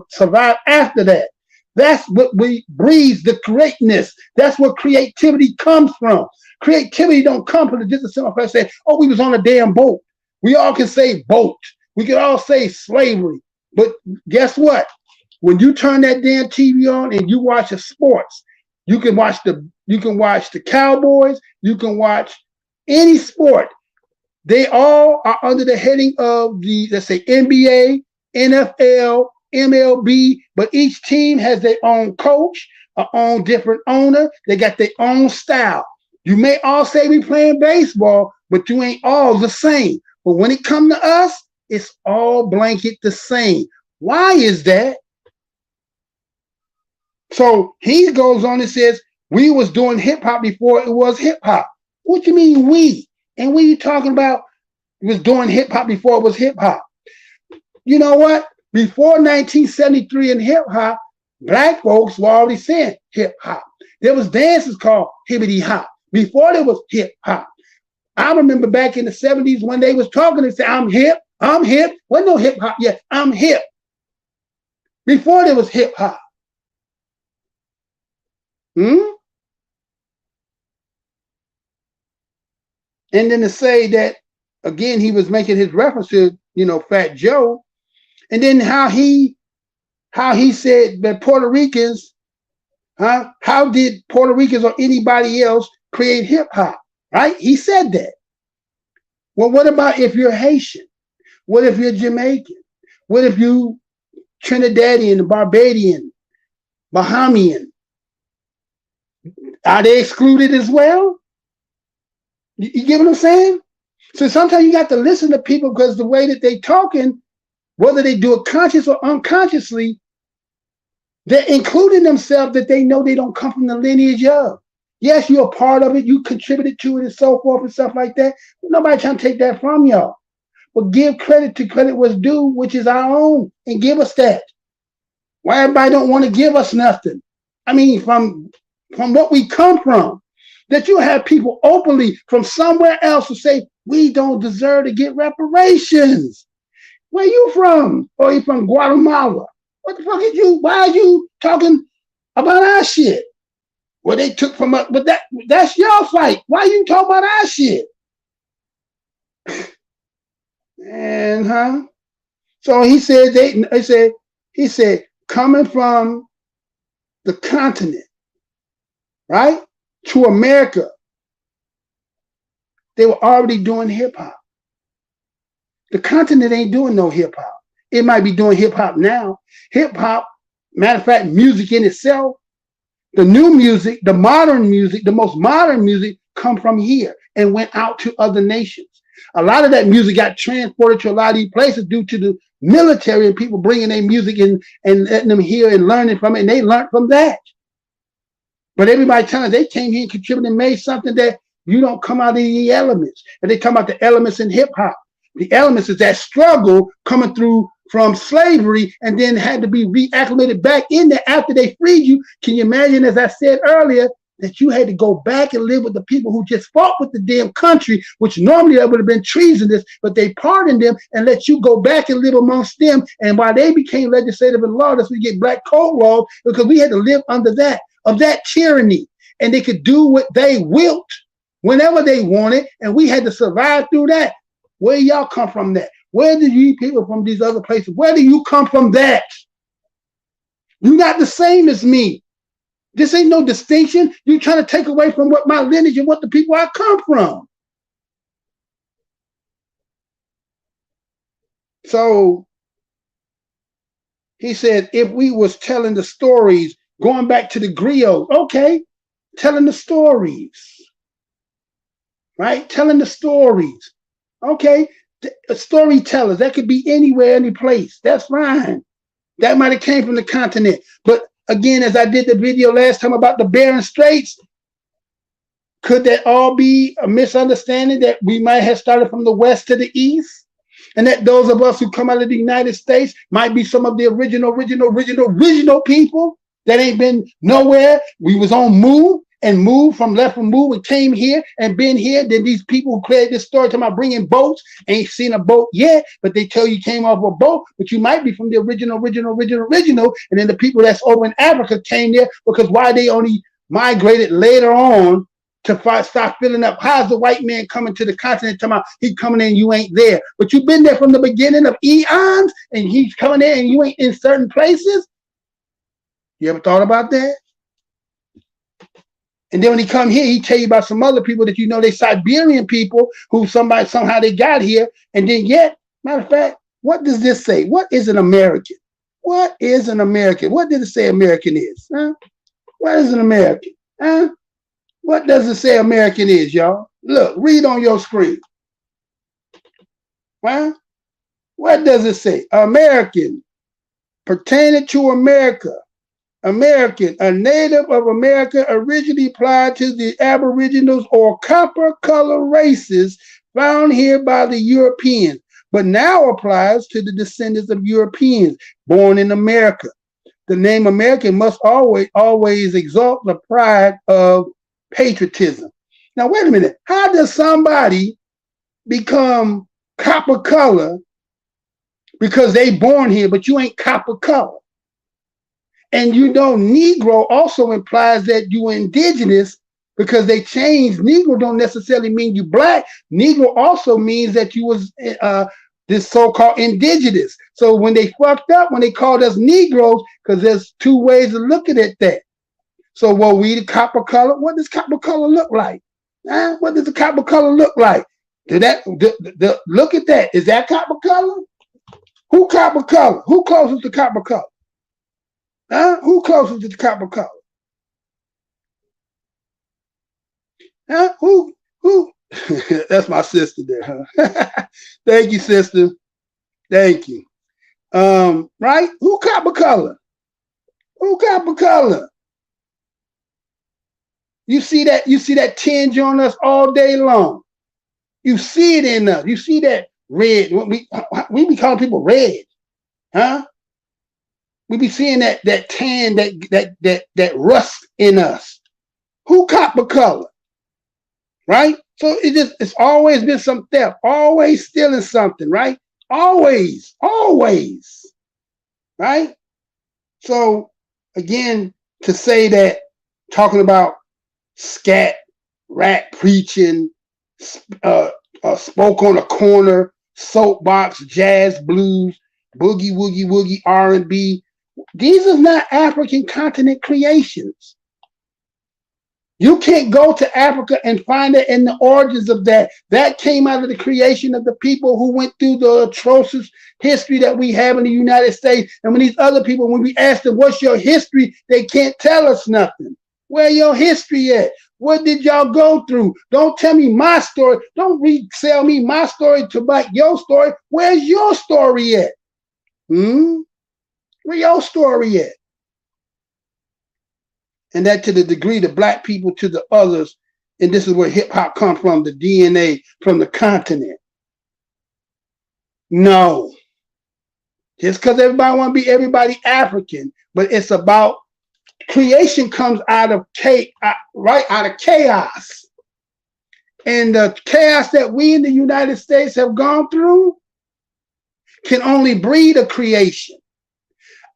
survive after that. That's what we breathe, the greatness. That's where creativity comes from. Creativity don't come from just a simple person saying, oh, we was on a damn boat. We all can say boat. We can all say slavery. But guess what? When you turn that damn TV on and you watch the sports, you can watch the Cowboys, you can watch any sport. They all are under the heading of the, let's say, NBA, NFL, MLB, but each team has their own coach, their own different owner. They got their own style. You may all say we playing baseball, but you ain't all the same. But when it comes to us, it's all blanket the same. Why is that? So he goes on and says, We was doing hip hop before it was hip hop. What you mean we? And what you talking about? Was doing hip hop before it was hip hop. You know what? Before 1973 in hip hop, black folks were already saying hip hop. There was dances called hibbity hop before there was hip hop. I remember back in the 70s when they was talking, they said, I'm hip. Wasn't no hip hop yet. I'm hip. Before there was hip hop. And then to say that, again, he was making his references, Fat Joe, and then how he said that Puerto Ricans, how did Puerto Ricans or anybody else create hip hop, right? He said that. Well, what about if you're Haitian? What if you're Jamaican? What if you Trinidadian, Barbadian, Bahamian? Are they excluded as well? You get what I'm saying? So sometimes you got to listen to people because the way that they talking, whether they do it conscious or unconsciously, they're including themselves that they know they don't come from the lineage of. Yes, you're a part of it. You contributed to it and so forth and stuff like that. Nobody trying to take that from y'all. But give credit to credit was due, which is our own, and give us that. Why everybody don't want to give us nothing? I mean, from what we come from, that you have people openly from somewhere else who say, we don't deserve to get reparations. Where you from? Or you from Guatemala? What the fuck is you? Why are you talking about our shit? Well, they took from us, but that's your fight. Why you talking about our shit? And so he said coming from the continent, right, to America, they were already doing hip hop. The continent ain't doing no hip hop. It might be doing hip hop now. Hip hop, matter of fact, music in itself, the new music, the modern music, the most modern music come from here and went out to other nations. A lot of that music got transported to a lot of these places due to the military and people bringing their music in and letting them hear and learning from it, and they learned from that. But everybody telling us they came here and contributed and made something that you don't come out of the elements. And they come out the elements in hip hop. The elements is that struggle coming through from slavery and then had to be reacclimated back in there after they freed you. Can you imagine, as I said earlier, that you had to go back and live with the people who just fought with the damn country, which normally that would have been treasonous, but they pardoned them and let you go back and live amongst them. And while they became legislative and law, that's when we get black code laws, because we had to live under that, of that tyranny. And they could do what they willed whenever they wanted, and we had to survive through that. Where y'all come from that? Where do you people from these other places, where do you come from that? You're not the same as me. This ain't no distinction. You're trying to take away from what my lineage and what the people I come from. So he said, if we was telling the stories, going back to the griots, okay, telling the stories, right? Telling the stories. Okay, storytellers, that could be anywhere, any place. That's fine. That might have came from the continent. But again, as I did the video last time about the Bering Straits, could that all be a misunderstanding that we might have started from the west to the east? And that those of us who come out of the United States might be some of the original people that ain't been nowhere. We was on move and moved from left from move and came here and been here. Then these people who created this story talking about bringing boats, ain't seen a boat yet, but they tell you came off a boat, but you might be from the original. And then the people that's over in Africa came there because why they only migrated later on to start filling up. How's the white man coming to the continent talking about he coming in, you ain't there? But you've been there from the beginning of eons and he's coming in and you ain't in certain places? You ever thought about that? And then when he come here, he tell you about some other people that you know they Siberian people who somehow they got here. And then yet, matter of fact, what does this say? What is an American? What is an American? What did it say American is? Huh? What is an American? Huh? What does it say American is, y'all? Look, read on your screen. Huh? What does it say? American, pertaining to America. American, a native of America, originally applied to the Aboriginals or copper color races found here by the Europeans, but now applies to the descendants of Europeans born in America. The name American must always exalt the pride of patriotism. Now, wait a minute. How does somebody become copper color because they born here, but you ain't copper color? And you know, Negro also implies that you indigenous because they changed. Negro don't necessarily mean you black. Negro also means that you was this so-called indigenous. So when they fucked up, when they called us Negroes, because there's two ways of looking at that. So what we the copper color? What does copper color look like? Huh? What does the copper color look like? Look at that. Is that copper color? Who copper color? Who closest to copper color? Huh? Who closest to the copper color? Huh? Who? That's my sister there, huh? Thank you, sister. Thank you. Right? Who copper color? Who copper color? You see that tinge on us all day long. You see it in us. You see that red. We be calling people red, huh? We be seeing that tan, that rust in us. Who copper color? Right? So it's always been some theft, always stealing something, right? Always. Right? So again, to say that, talking about scat, rat preaching, spoke on a corner, soapbox, jazz, blues, boogie, woogie, woogie, R&B. These are not African continent creations. You can't go to Africa and find it in the origins of that. That came out of the creation of the people who went through the atrocious history that we have in the United States. And when these other people, when we ask them, what's your history? They can't tell us nothing. Where your history at? What did y'all go through? Don't tell me my story. Don't resell me my story to back your story. Where's your story at? Where your story at? And that to the degree the black people to the others, and this is where hip hop comes from, the DNA from the continent. No. Just because everybody want to be everybody African, but it's about creation comes out of out of chaos. And the chaos that we in the United States have gone through can only breed a creation.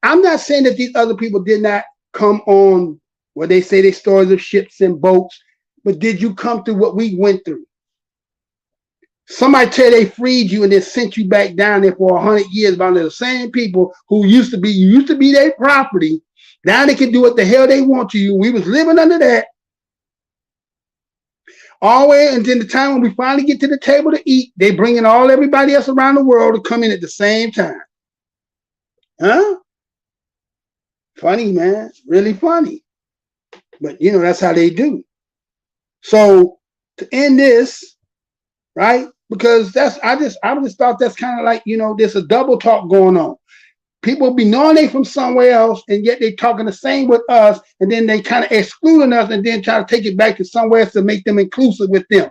I'm not saying that these other people did not come on where they say they stories of ships and boats, but did you come through what we went through? Somebody tell they freed you and then sent you back down there for 100 years by the same people who used to be their property. Now they can do what the hell they want to you. We was living under that. Always until the time when we finally get to the table to eat, they bring in everybody else around the world to come in at the same time. Huh? Funny, man. Really funny. But you know, that's how they do. So to end this, right? Because I just thought that's kind of like, you know, there's a double talk going on. People be knowing they from somewhere else, and yet they talking the same with us, and then they kind of excluding us, and then try to take it back to somewhere else to make them inclusive with them.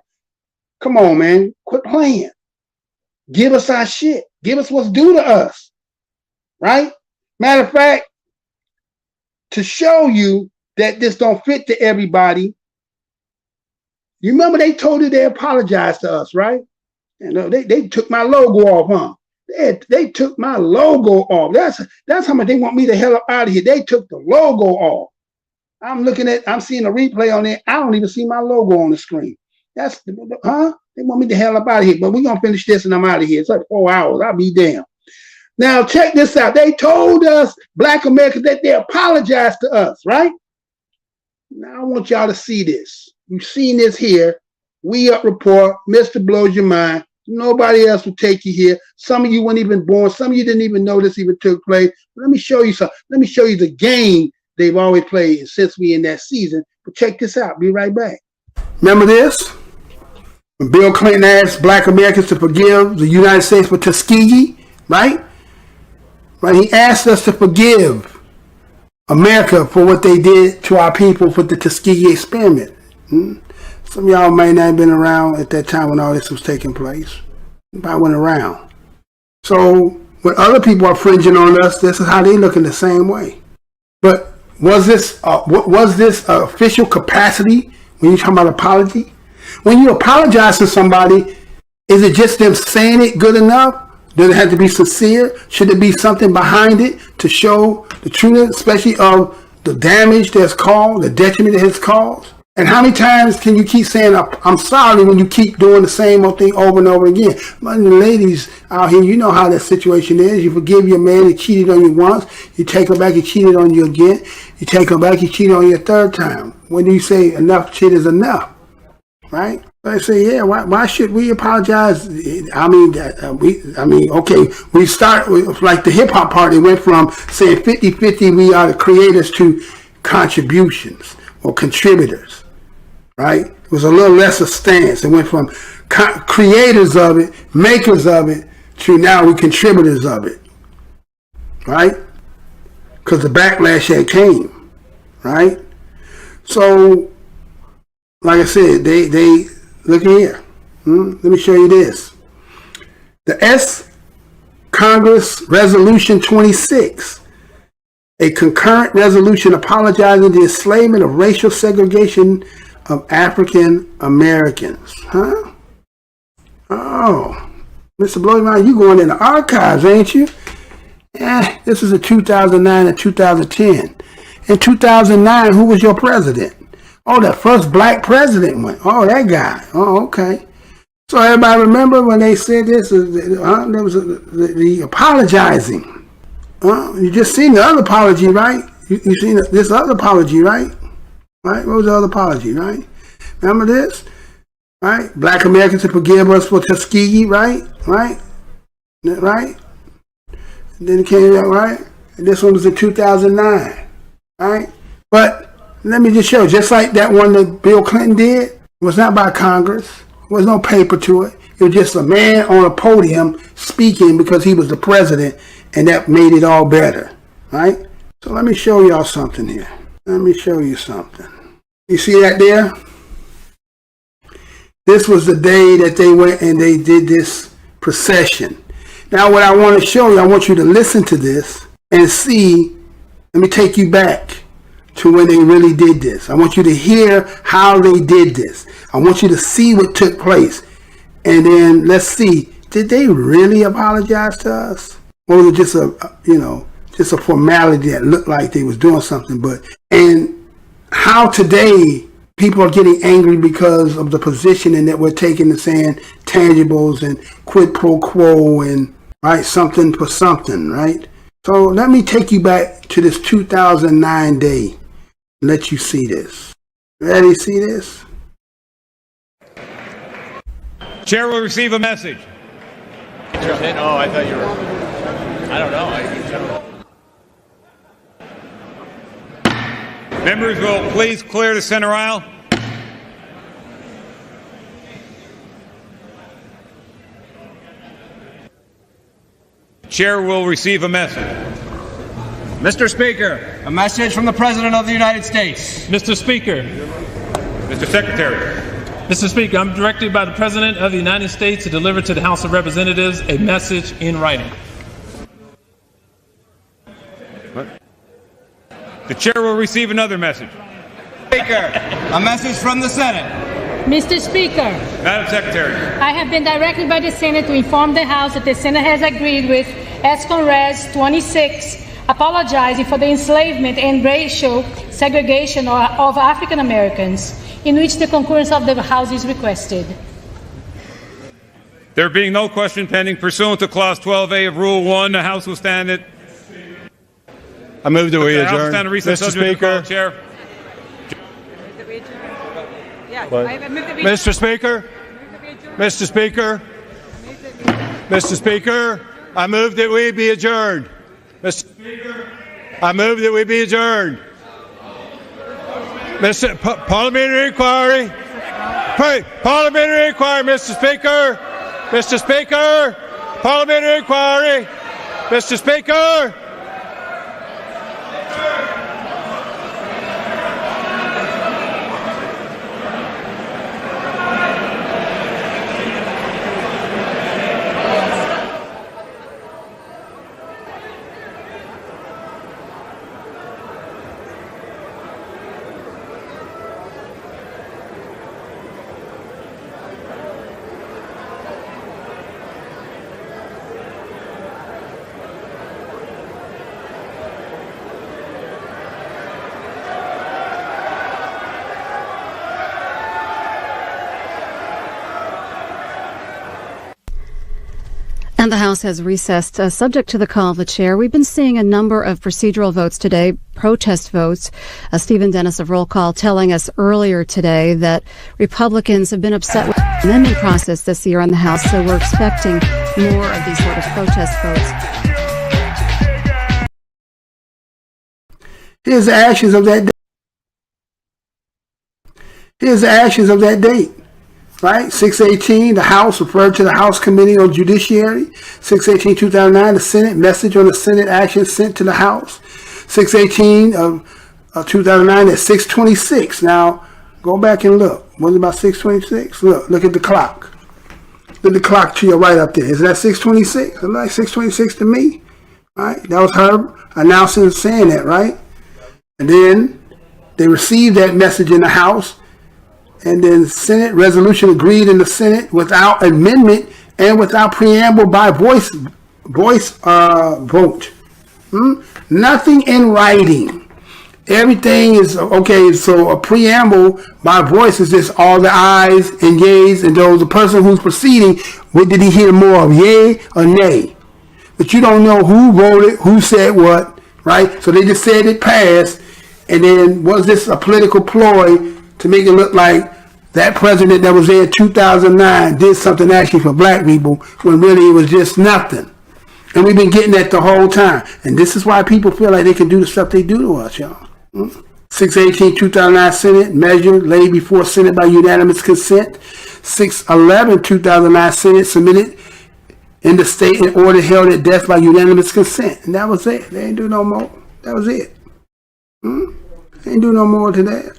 Come on, man, quit playing. Give us our shit. Give us what's due to us, right? Matter of fact, to show you that this don't fit to everybody, you remember they told you they apologized to us, right? You know, they took my logo off, huh? They took my logo off. That's how much they want me the hell up out of here. They took the logo off. I'm seeing a replay on there. I don't even see my logo on the screen. They want me the hell up out of here. But we're gonna finish this and I'm out of here. It's like 4 hours. I'll be damned. Now check this out. They told us, Black Americans, that they apologized to us, right? Now I want y'all to see this. You've seen this here. WeUpReport, Mr. Blows Your Mind. Nobody else will take you here. Some of you weren't even born. Some of you didn't even know this even took place. Let me show you something. Let me show you the game they've always played since we in that season. But check this out. Be right back. Remember this? When Bill Clinton asked Black Americans to forgive the United States for Tuskegee, right? Right? He asked us to forgive America for what they did to our people for the Tuskegee experiment. Some of y'all may not have been around at that time when all this was taking place. Nobody went around. So when other people are fringing on us, this is how they looking the same way. But was this official capacity when you're talking about apology? When you apologize to somebody, is it just them saying it good enough? Does it have to be sincere? Should there be something behind it to show the truth, especially of the damage that's caused, the detriment it has caused? And how many times can you keep saying, I'm sorry, when you keep doing the same old thing over and over again? But the ladies out here, you know how that situation is. You forgive your man, he cheated on you once. You take him back, he cheated on you again. You take him back, he cheated on you a third time. When do you say enough shit is enough? Right? I say, yeah, why should we apologize? I mean, okay, we start with, like the hip hop part, it went from saying 50-50, we are the creators, to contributions or contributors, right? It was a little less a stance. It went from creators of it, makers of it, to now we contributors of it, right? Because the backlash had came, right? So, like I said, they look here. Let me show you this. The S Congress Resolution 26, a concurrent resolution apologizing the enslavement of racial segregation of African Americans. Huh? Oh, MrBlowsurmind, you going in the archives, ain't you? This is a 2009 and 2010. In 2009, who was your president? Oh, the first black president went. Oh, that guy. Oh, okay. So everybody remember when they said this? There was the apologizing. You just seen the other apology, right? You seen this other apology, right? Right? What was the other apology, right? Remember this? Right? Black Americans to forgive us for Tuskegee, right? Right? Right? And then it came out, right? And this one was in 2009, right? But let me just show you, just like that one that Bill Clinton did, it was not by Congress. There was no paper to it. It was just a man on a podium speaking because he was the president, and that made it all better, right? So let me show y'all something here. Let me show you something. You see that there? This was the day that they went and they did this procession. Now what I want to show you, I want you to listen to this and see. Let me take you back to when they really did this. I want you to hear how they did this. I want you to see what took place. And then let's see, did they really apologize to us? Or was it just just a formality that looked like they was doing something? And how today people are getting angry because of the positioning that we're taking and saying tangibles and quid pro quo and right, something for something, right? So let me take you back to this 2009 day. Let you see this. Ready? See this? Chair will receive a message. Oh, I thought you were. I don't know. Members will please clear the center aisle. Chair will receive a message. Mr. Speaker, a message from the President of the United States. Mr. Speaker. Mr. Secretary. Mr. Speaker, I'm directed by the President of the United States to deliver to the House of Representatives a message in writing. What? The chair will receive another message. Speaker, a message from the Senate. Mr. Speaker, Madam Secretary. I have been directed by the Senate to inform the House that the Senate has agreed with S-Con Res 26, apologizing for the enslavement and racial segregation of African Americans, in which the concurrence of the House is requested. There being no question pending pursuant to Clause 12A of Rule 1, the House will stand at. I move that we adjourn. The House will stand at recess. Mr. Speaker. Chair. Mr. Speaker. Mr. Speaker. Mr. Speaker. I move that we be adjourned. Mr. Speaker, I move that we be adjourned. Parliamentary inquiry. Parliamentary inquiry, Mr. Speaker. Mr. Speaker. Parliamentary inquiry. Mr. Speaker. And the House has recessed. Subject to the call of the chair, we've been seeing a number of procedural votes today, protest votes. Stephen Dennis of Roll Call telling us earlier today that Republicans have been upset with the amendment process this year in the House, so we're expecting more of these sort of protest votes. Here's the actions of that day. Here's the actions of that date. Right? 6/18, the House referred to the House Committee on Judiciary. 6/18/2009, the Senate message on the Senate action sent to the House. 6/18 of 2009 at 6:26. Now, go back and look. Was it about 6:26? Look at the clock. Look at the clock to your right up there. Is that 6:26? It's like 6:26 to me. Right? That was her announcing saying that, right? And then they received that message in the House. And then Senate resolution agreed in the Senate without amendment and without preamble by voice vote. Nothing in writing. Everything is okay. So a preamble by voice is just all the ayes and yays, and those the person who's proceeding. What did he hear more of, yay or nay? But you don't know who wrote it, who said what, right? So they just said it passed, and then was this a political ploy to make it look like that president that was there in 2009 did something actually for black people when really it was just nothing. And we've been getting that the whole time. And this is why people feel like they can do the stuff they do to us, y'all. 6/18/2009 Senate measure laid before Senate by unanimous consent. 6/11/2009 Senate submitted in the state in order held at death by unanimous consent. And that was it. They ain't do no more. That was it. They ain't do no more to that.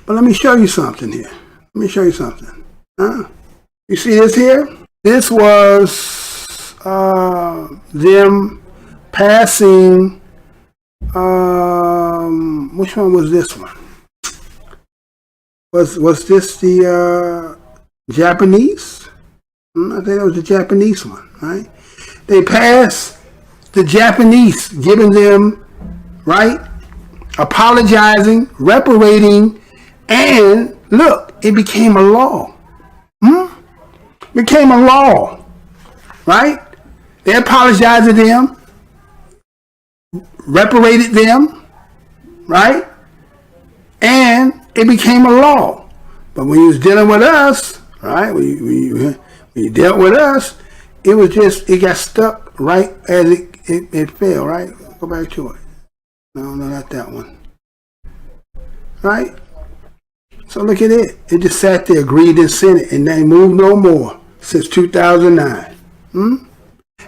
But let me show you something here. Let me show you something. You see this here? This was them passing. Which one was this one? Was this the Japanese? I think it was the Japanese one, right? They passed the Japanese, giving them, right, apologizing, reparating, and look, it became a law. Became a law, right? They apologized to them, reparated them, right? And it became a law. But when you was dealing with us, right? When you dealt with us, it was just, it got stuck right as it fell, right? Go back to it. No, not that one. Right? So look at it. It just sat there, agreed in Senate, and they moved no more since 2009.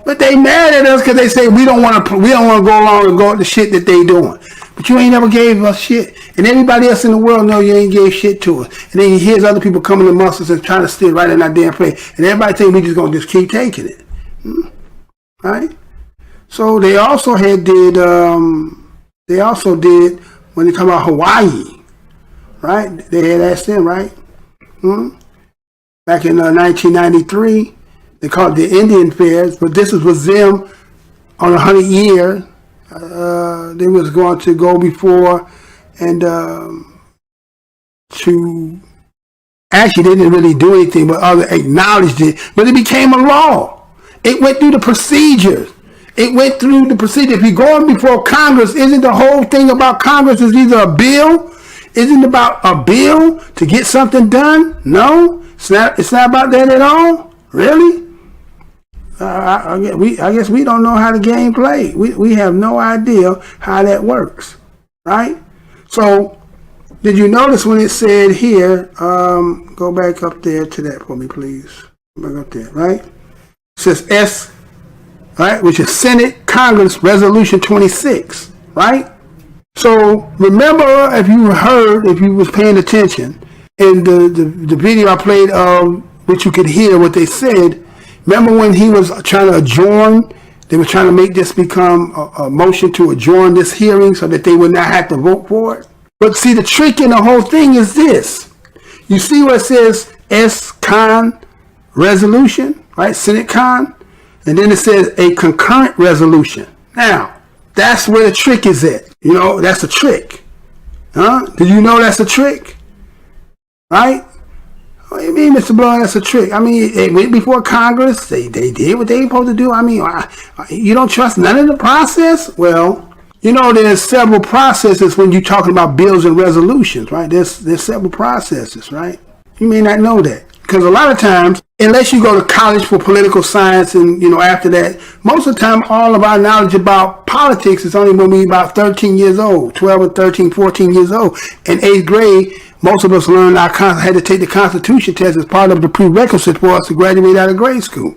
But they mad at us because they say we don't want to go along and go with the shit that they doing. But you ain't never gave us shit, and everybody else in the world know you ain't gave shit to us. And then you hear other people coming to us and trying to steal right in our damn place, and everybody think we just gonna just keep taking it. Right? So they also did when they come about Hawaii. Right? They had asked them, right? Back in 1993, they called it the Indian Fairs, but this was them on 100 year. They was going to go before and to actually they didn't really do anything, but other acknowledged it. But it became a law. It went through the procedures. If you're going before Congress, isn't the whole thing about Congress is either a bill? Isn't it about a bill to get something done? No, it's not about that at all. Really? I guess we don't know how the game plays. We have no idea how that works, right? So, did you notice when it said here? Go back up there to that for me, please. Go back up there, right? It says S, right, which is Senate Congress Resolution 26, right? So remember, if you was paying attention in the video I played which you could hear what they said. Remember when he was trying to adjourn, they were trying to make this become a motion to adjourn this hearing so that they would not have to vote for it. But see, the trick in the whole thing is this. You see where it says S-Con resolution, right? Senate Con. And then it says a concurrent resolution. Now, that's where the trick is at. You know, that's a trick. Do you know that's a trick? Right? What do you mean, Mr. Blow? That's a trick. I mean, it went before Congress. They did what they were supposed to do. I mean, you don't trust none of the process? Well, you know, there's several processes when you're talking about bills and resolutions, right? There's several processes, right? You may not know that. Because a lot of times, unless you go to college for political science and, you know, after that, most of the time, all of our knowledge about politics is only when we're about 13 years old, 12 or 13, 14 years old. In 8th grade, most of us learned had to take the Constitution test as part of the prerequisite for us to graduate out of grade school.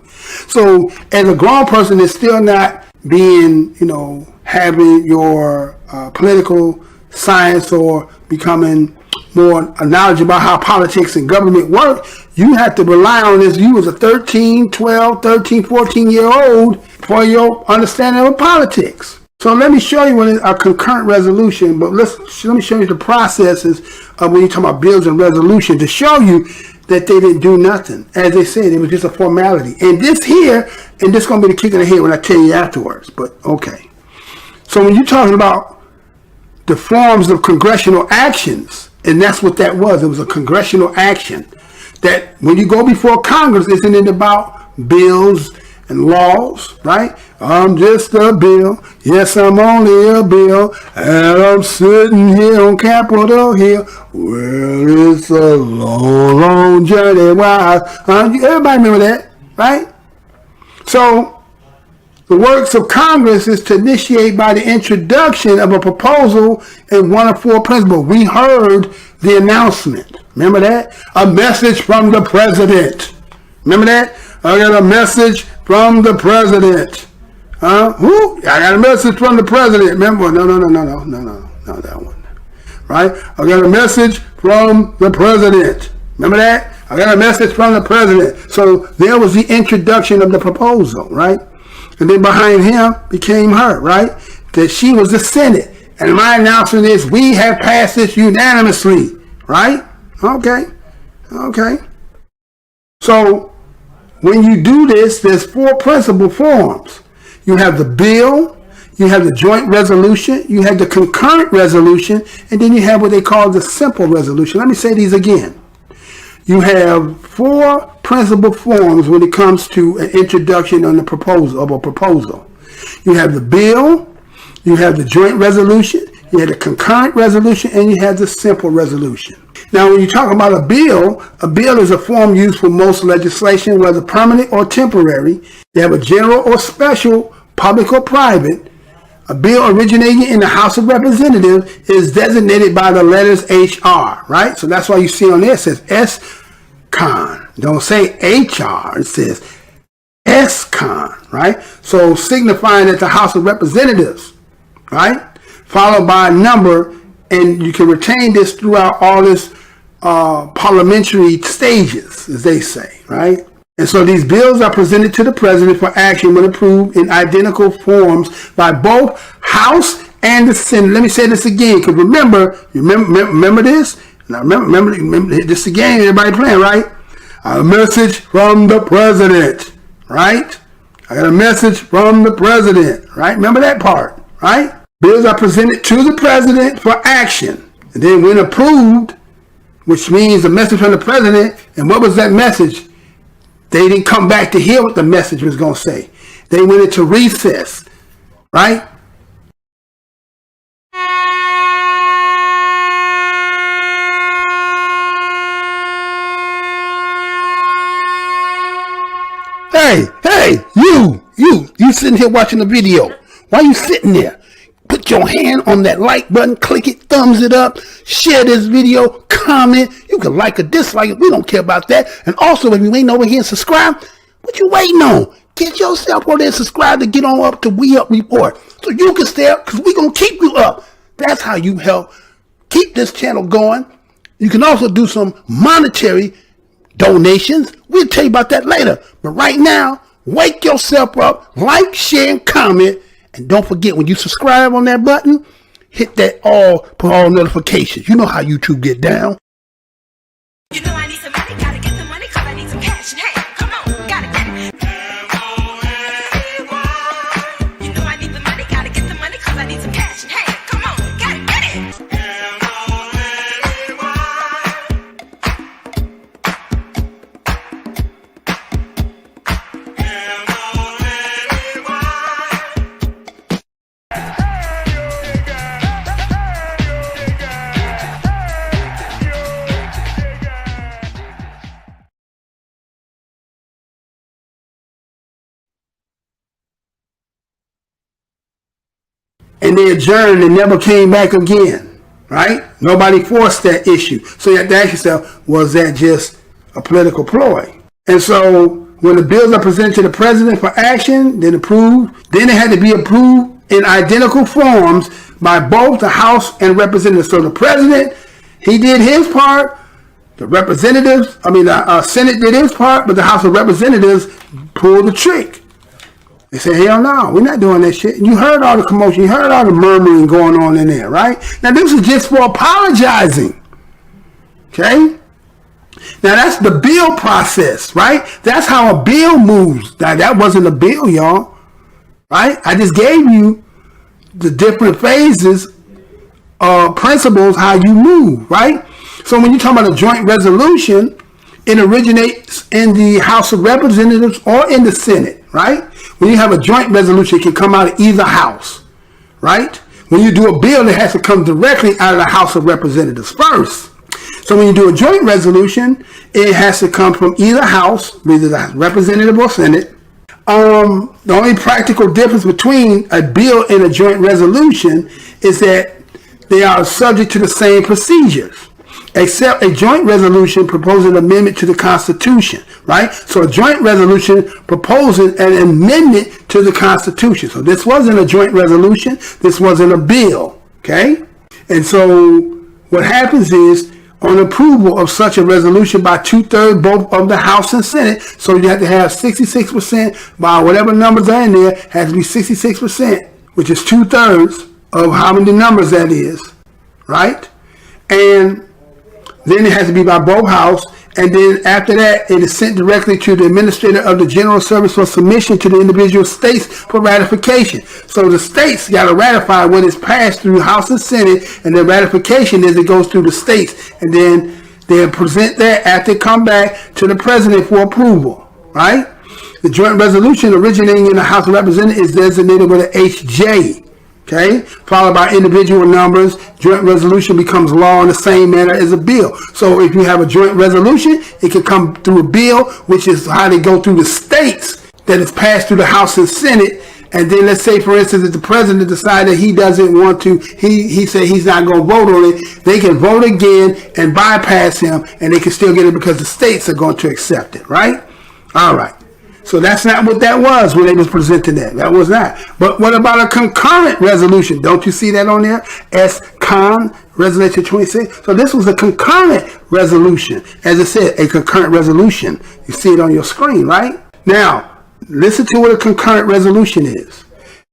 So as a grown person, it's still not being, you know, having your political science or becoming more knowledge about how politics and government work. You have to rely on this. You as a 13, 12, 13, 14-year-old for your understanding of politics. So let me show you a concurrent resolution, but let me show you the processes of when you talk about bills and resolutions to show you that they didn't do nothing. As they said, it was just a formality. And this here, and this is going to be the kick in the head when I tell you afterwards, but okay. So when you're talking about the forms of congressional actions, and that's what that was. It was a congressional action. That when you go before Congress, isn't it about bills and laws, right? I'm just a bill. Yes, I'm only a bill. And I'm sitting here on Capitol Hill. Well, it's a long, long journey. Wow. Everybody remember that, right? So the works of Congress is to initiate by the introduction of a proposal in one of four principles. We heard the announcement. Remember that? A message from the president. Remember that? I got a message from the president. I got a message from the president. Remember? No, that one. Right? I got a message from the president. Remember that? I got a message from the president. So there was the introduction of the proposal, right? And then behind him became her, right? That she was the Senate. And my announcement is we have passed this unanimously, right? Okay. So when you do this, there's four principal forms. You have the bill, you have the joint resolution, you have the concurrent resolution, and then you have what they call the simple resolution. Let me say these again. You have four principal forms when it comes to an introduction on the proposal of a proposal. You have the bill, you have the joint resolution, you have the concurrent resolution, and you have the simple resolution. Now, when you talk about a bill is a form used for most legislation, whether permanent or temporary. They have a general or special, public or private. A bill originating in the House of Representatives is designated by the letters HR, right? So that's why you see on there it says S-Con. Don't say HR, it says S-Con, right? So signifying that the House of Representatives, right? Followed by a number, and you can retain this throughout all its parliamentary stages, as they say, right? And so these bills are presented to the president for action when approved in identical forms by both House and the Senate. Let me say this again, because remember this? Now remember this again, everybody playing, right? A message from the president, right? I got a message from the president, right? Remember that part, right? Bills are presented to the president for action. And then when approved, which means a message from the president, and what was that message? They didn't come back to hear what the message was going to say. They went into recess, right? Hey, you sitting here watching the video. Why you sitting there? Put your hand on that like button, click it, thumbs it up, share this video, comment. You can like or dislike it. We don't care about that. And also, if you ain't over here and subscribe, what you waiting on? Get yourself over there and subscribe to get on up to WeUpReport so you can stay up, because we're going to keep you up. That's how you help keep this channel going. You can also do some monetary donations. We'll tell you about that later. But right now, wake yourself up, like, share, and comment. And don't forget, when you subscribe on that button, hit that put all notifications. You know how YouTube get down. You know I need some money, gotta get the money, cause I need some cash in hand. Come on, gotta get it. You know I need the money, gotta get the money, cause I need some cash in hand. Come on, gotta get it. and they adjourned and never came back again, right? Nobody forced that issue. So you have to ask yourself, was that just a political ploy? And so when the bills are presented to the president for action, then approved, then it had to be approved in identical forms by both the House and Representatives. So the president, he did his part. The representatives, the Senate did his part, but the House of Representatives pulled the trick. They said, hell no, we're not doing that shit. And you heard all the commotion, you heard all the murmuring going on in there, right? Now this is just for apologizing. Okay? Now that's the bill process, right? That's how a bill moves. Now that wasn't a bill, y'all. Right? I just gave you the different phases principles how you move, right? So when you talk about a joint resolution, it originates in the House of Representatives or in the Senate, right? When you have a joint resolution, it can come out of either house, right? When you do a bill, it has to come directly out of the House of Representatives first. So when you do a joint resolution, it has to come from either house, either the Representative or Senate. The only practical difference between a bill and a joint resolution is that they are subject to the same procedures, except a joint resolution proposes an amendment to the Constitution, right? So a joint resolution proposes an amendment to the Constitution. So this wasn't a joint resolution. This wasn't a bill, okay? And so what happens is, on approval of such a resolution by 2/3 both of the House and Senate, so you have to have 66% by whatever numbers are in there, has to be 66%, which is 2/3 of how many numbers that is, right? And then it has to be by both houses, and then after that, it is sent directly to the administrator of the General Service for submission to the individual states for ratification. So the states got to ratify what is passed through House and Senate, and the ratification is it goes through the states, and then they present that after they come back to the president for approval, right? The joint resolution originating in the House of Representatives is designated with an HJ. Okay, followed by individual numbers. Joint resolution becomes law in the same manner as a bill. So if you have a joint resolution, it can come through a bill, which is how they go through the states that is passed through the House and Senate. And then let's say, for instance, if the president decides that he doesn't want to, he said he's not going to vote on it, they can vote again and bypass him, and they can still get it because the states are going to accept it, right? All right. So that's not what that was when they was presenting that. That was not. But what about a concurrent resolution? Don't you see that on there? S-Con, Resolution 26. So this was a concurrent resolution. As it said, a concurrent resolution. You see it on your screen, right? Now, listen to what a concurrent resolution is.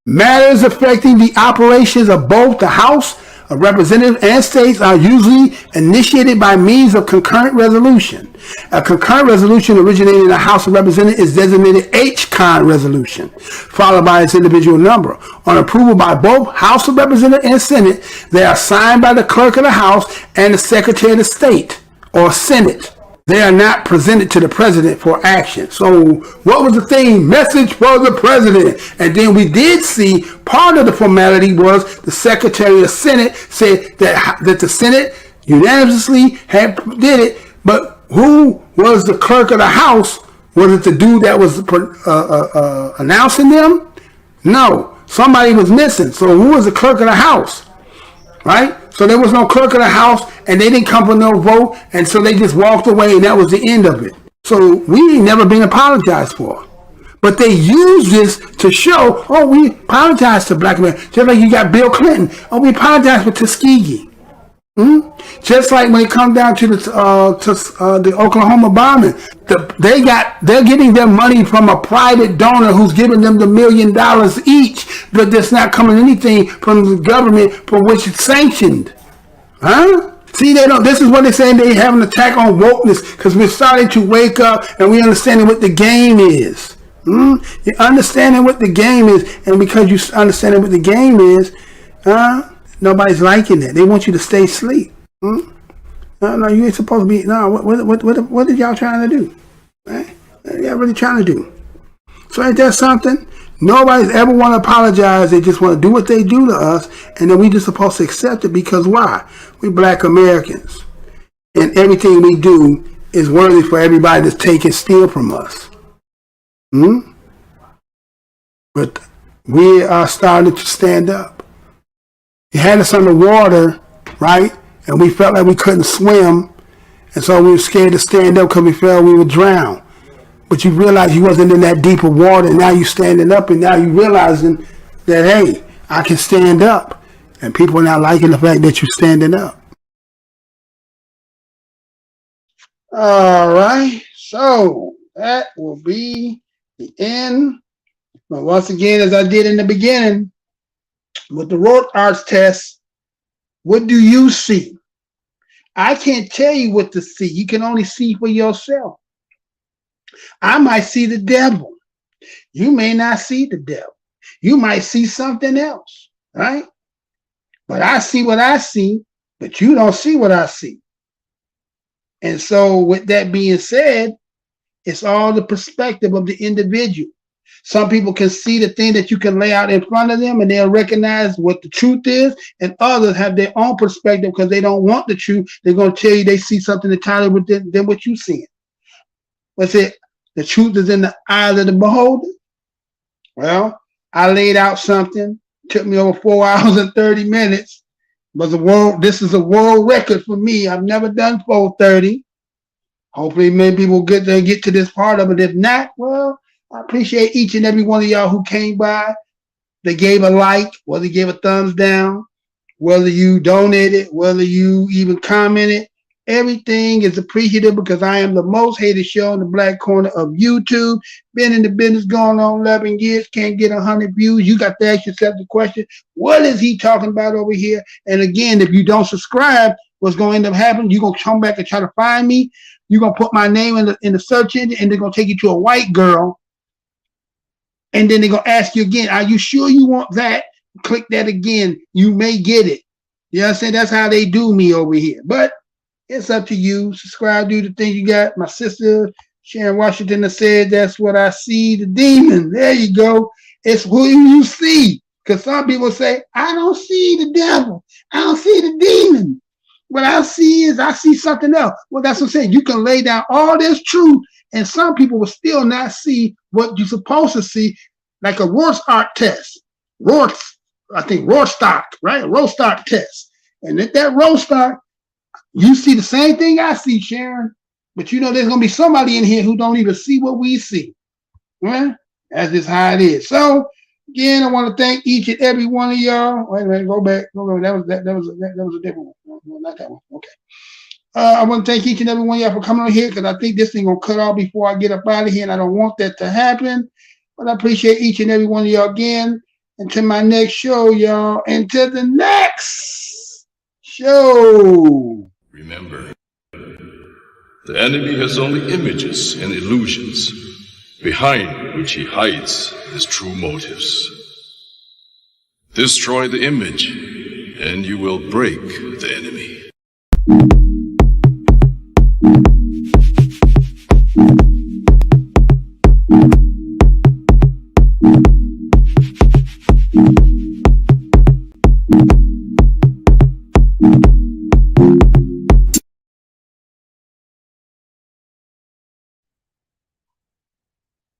Matters affecting the operations of both the House of Representatives and states are usually initiated by means of concurrent resolution. A concurrent resolution originating in the House of Representatives is designated H-Con resolution, followed by its individual number. On approval by both House of Representatives and Senate, they are signed by the Clerk of the House and the Secretary of the State or Senate. They are not presented to the president for action. So what was the theme? Message for the president. And then we did see part of the formality was the Secretary of Senate said that the Senate unanimously did it. But who was the clerk of the House? Was it the dude that was announcing them? No, somebody was missing. So who was the clerk of the House? Right? So there was no clerk of the House, and they didn't come for no vote, and so they just walked away, and that was the end of it. So we ain't never been apologized for. But they use this to show, oh, we apologize to black America. Just like you got Bill Clinton. Oh, we apologize for Tuskegee. Just like when it comes down to the Oklahoma bombing, they're getting their money from a private donor who's giving them the $1 million each, but there's not coming anything from the government for which it's sanctioned. Huh? See, they don't. This is what they're saying. They have an attack on wokeness because we're starting to wake up and we're understanding what the game is. You're understanding what the game is, and because you understanding what the game is, nobody's liking that. They want you to stay asleep. No, you ain't supposed to be. No, what are y'all trying to do? Right? What are y'all really trying to do? So ain't that something? Nobody's ever want to apologize. They just want to do what they do to us, and then we just supposed to accept it because why? We black Americans, and everything we do is worthy for everybody to take and steal from us. But we are starting to stand up. He had us underwater, right? And we felt like we couldn't swim. And so we were scared to stand up because we felt we would drown. But you realize you wasn't in that deeper water. And now you standing up and now you realizing that, hey, I can stand up. And people are not liking the fact that you're standing up. All right. So that will be the end. But once again, as I did in the beginning, with the Rorschach test, what do you see? I can't tell you what to see. You can only see for yourself. I might see the devil. You may not see the devil. You might see something else, right? But I see what I see, but you don't see what I see. And so with that being said, it's all the perspective of the individual. Some people can see the thing that you can lay out in front of them and they'll recognize what the truth is, and others have their own perspective because they don't want the truth. They're going to tell you they see something entirely different than what you see. What's it? The truth is in the eyes of the beholder. Well, I laid out something. It took me over 4 hours and 30 minutes. This is a world record for me. I've never done 4:30. Hopefully maybe we'll get to this part of it. If not, well, I appreciate each and every one of y'all who came by. They gave a like, whether you gave a thumbs down, whether you donated, whether you even commented. Everything is appreciative because I am the most hated show in the black corner of YouTube. Been in the business going on 11 years, can't get 100 views. You got to ask yourself the question, what is he talking about over here? And again, if you don't subscribe, what's going to end up happening, you're going to come back and try to find me. You're going to put my name in the search engine, and they're going to take you to a white girl. And then they're going to ask you again, are you sure you want that? Click that again. You may get it. You know what I'm saying? That's how they do me over here. But it's up to you. Subscribe, do the thing you got. My sister, Sharon Washington, has said, that's what I see, the demon. There you go. It's who you see. Because some people say, I don't see the devil. I don't see the demon. What I see something else. Well, that's what I'm saying. You can lay down all this truth, and some people will still not see what you're supposed to see, like a Rorschach test. Rorschach, right? A Rorschach test. And at that Rorschach, you see the same thing I see, Sharon. But you know there's going to be somebody in here who don't even see what we see. Right? That's just how it is. So, again, I want to thank each and every one of y'all. Wait a minute, go back. That was a different one. No, not that one. Okay. I want to thank each and every one of y'all for coming on here because I think this thing going to cut off before I get up out of here, and I don't want that to happen. But I appreciate each and every one of y'all again. Until my next show, y'all. Until the next show. Remember, the enemy has only images and illusions, behind which he hides his true motives. Destroy the image, and you will break the enemy.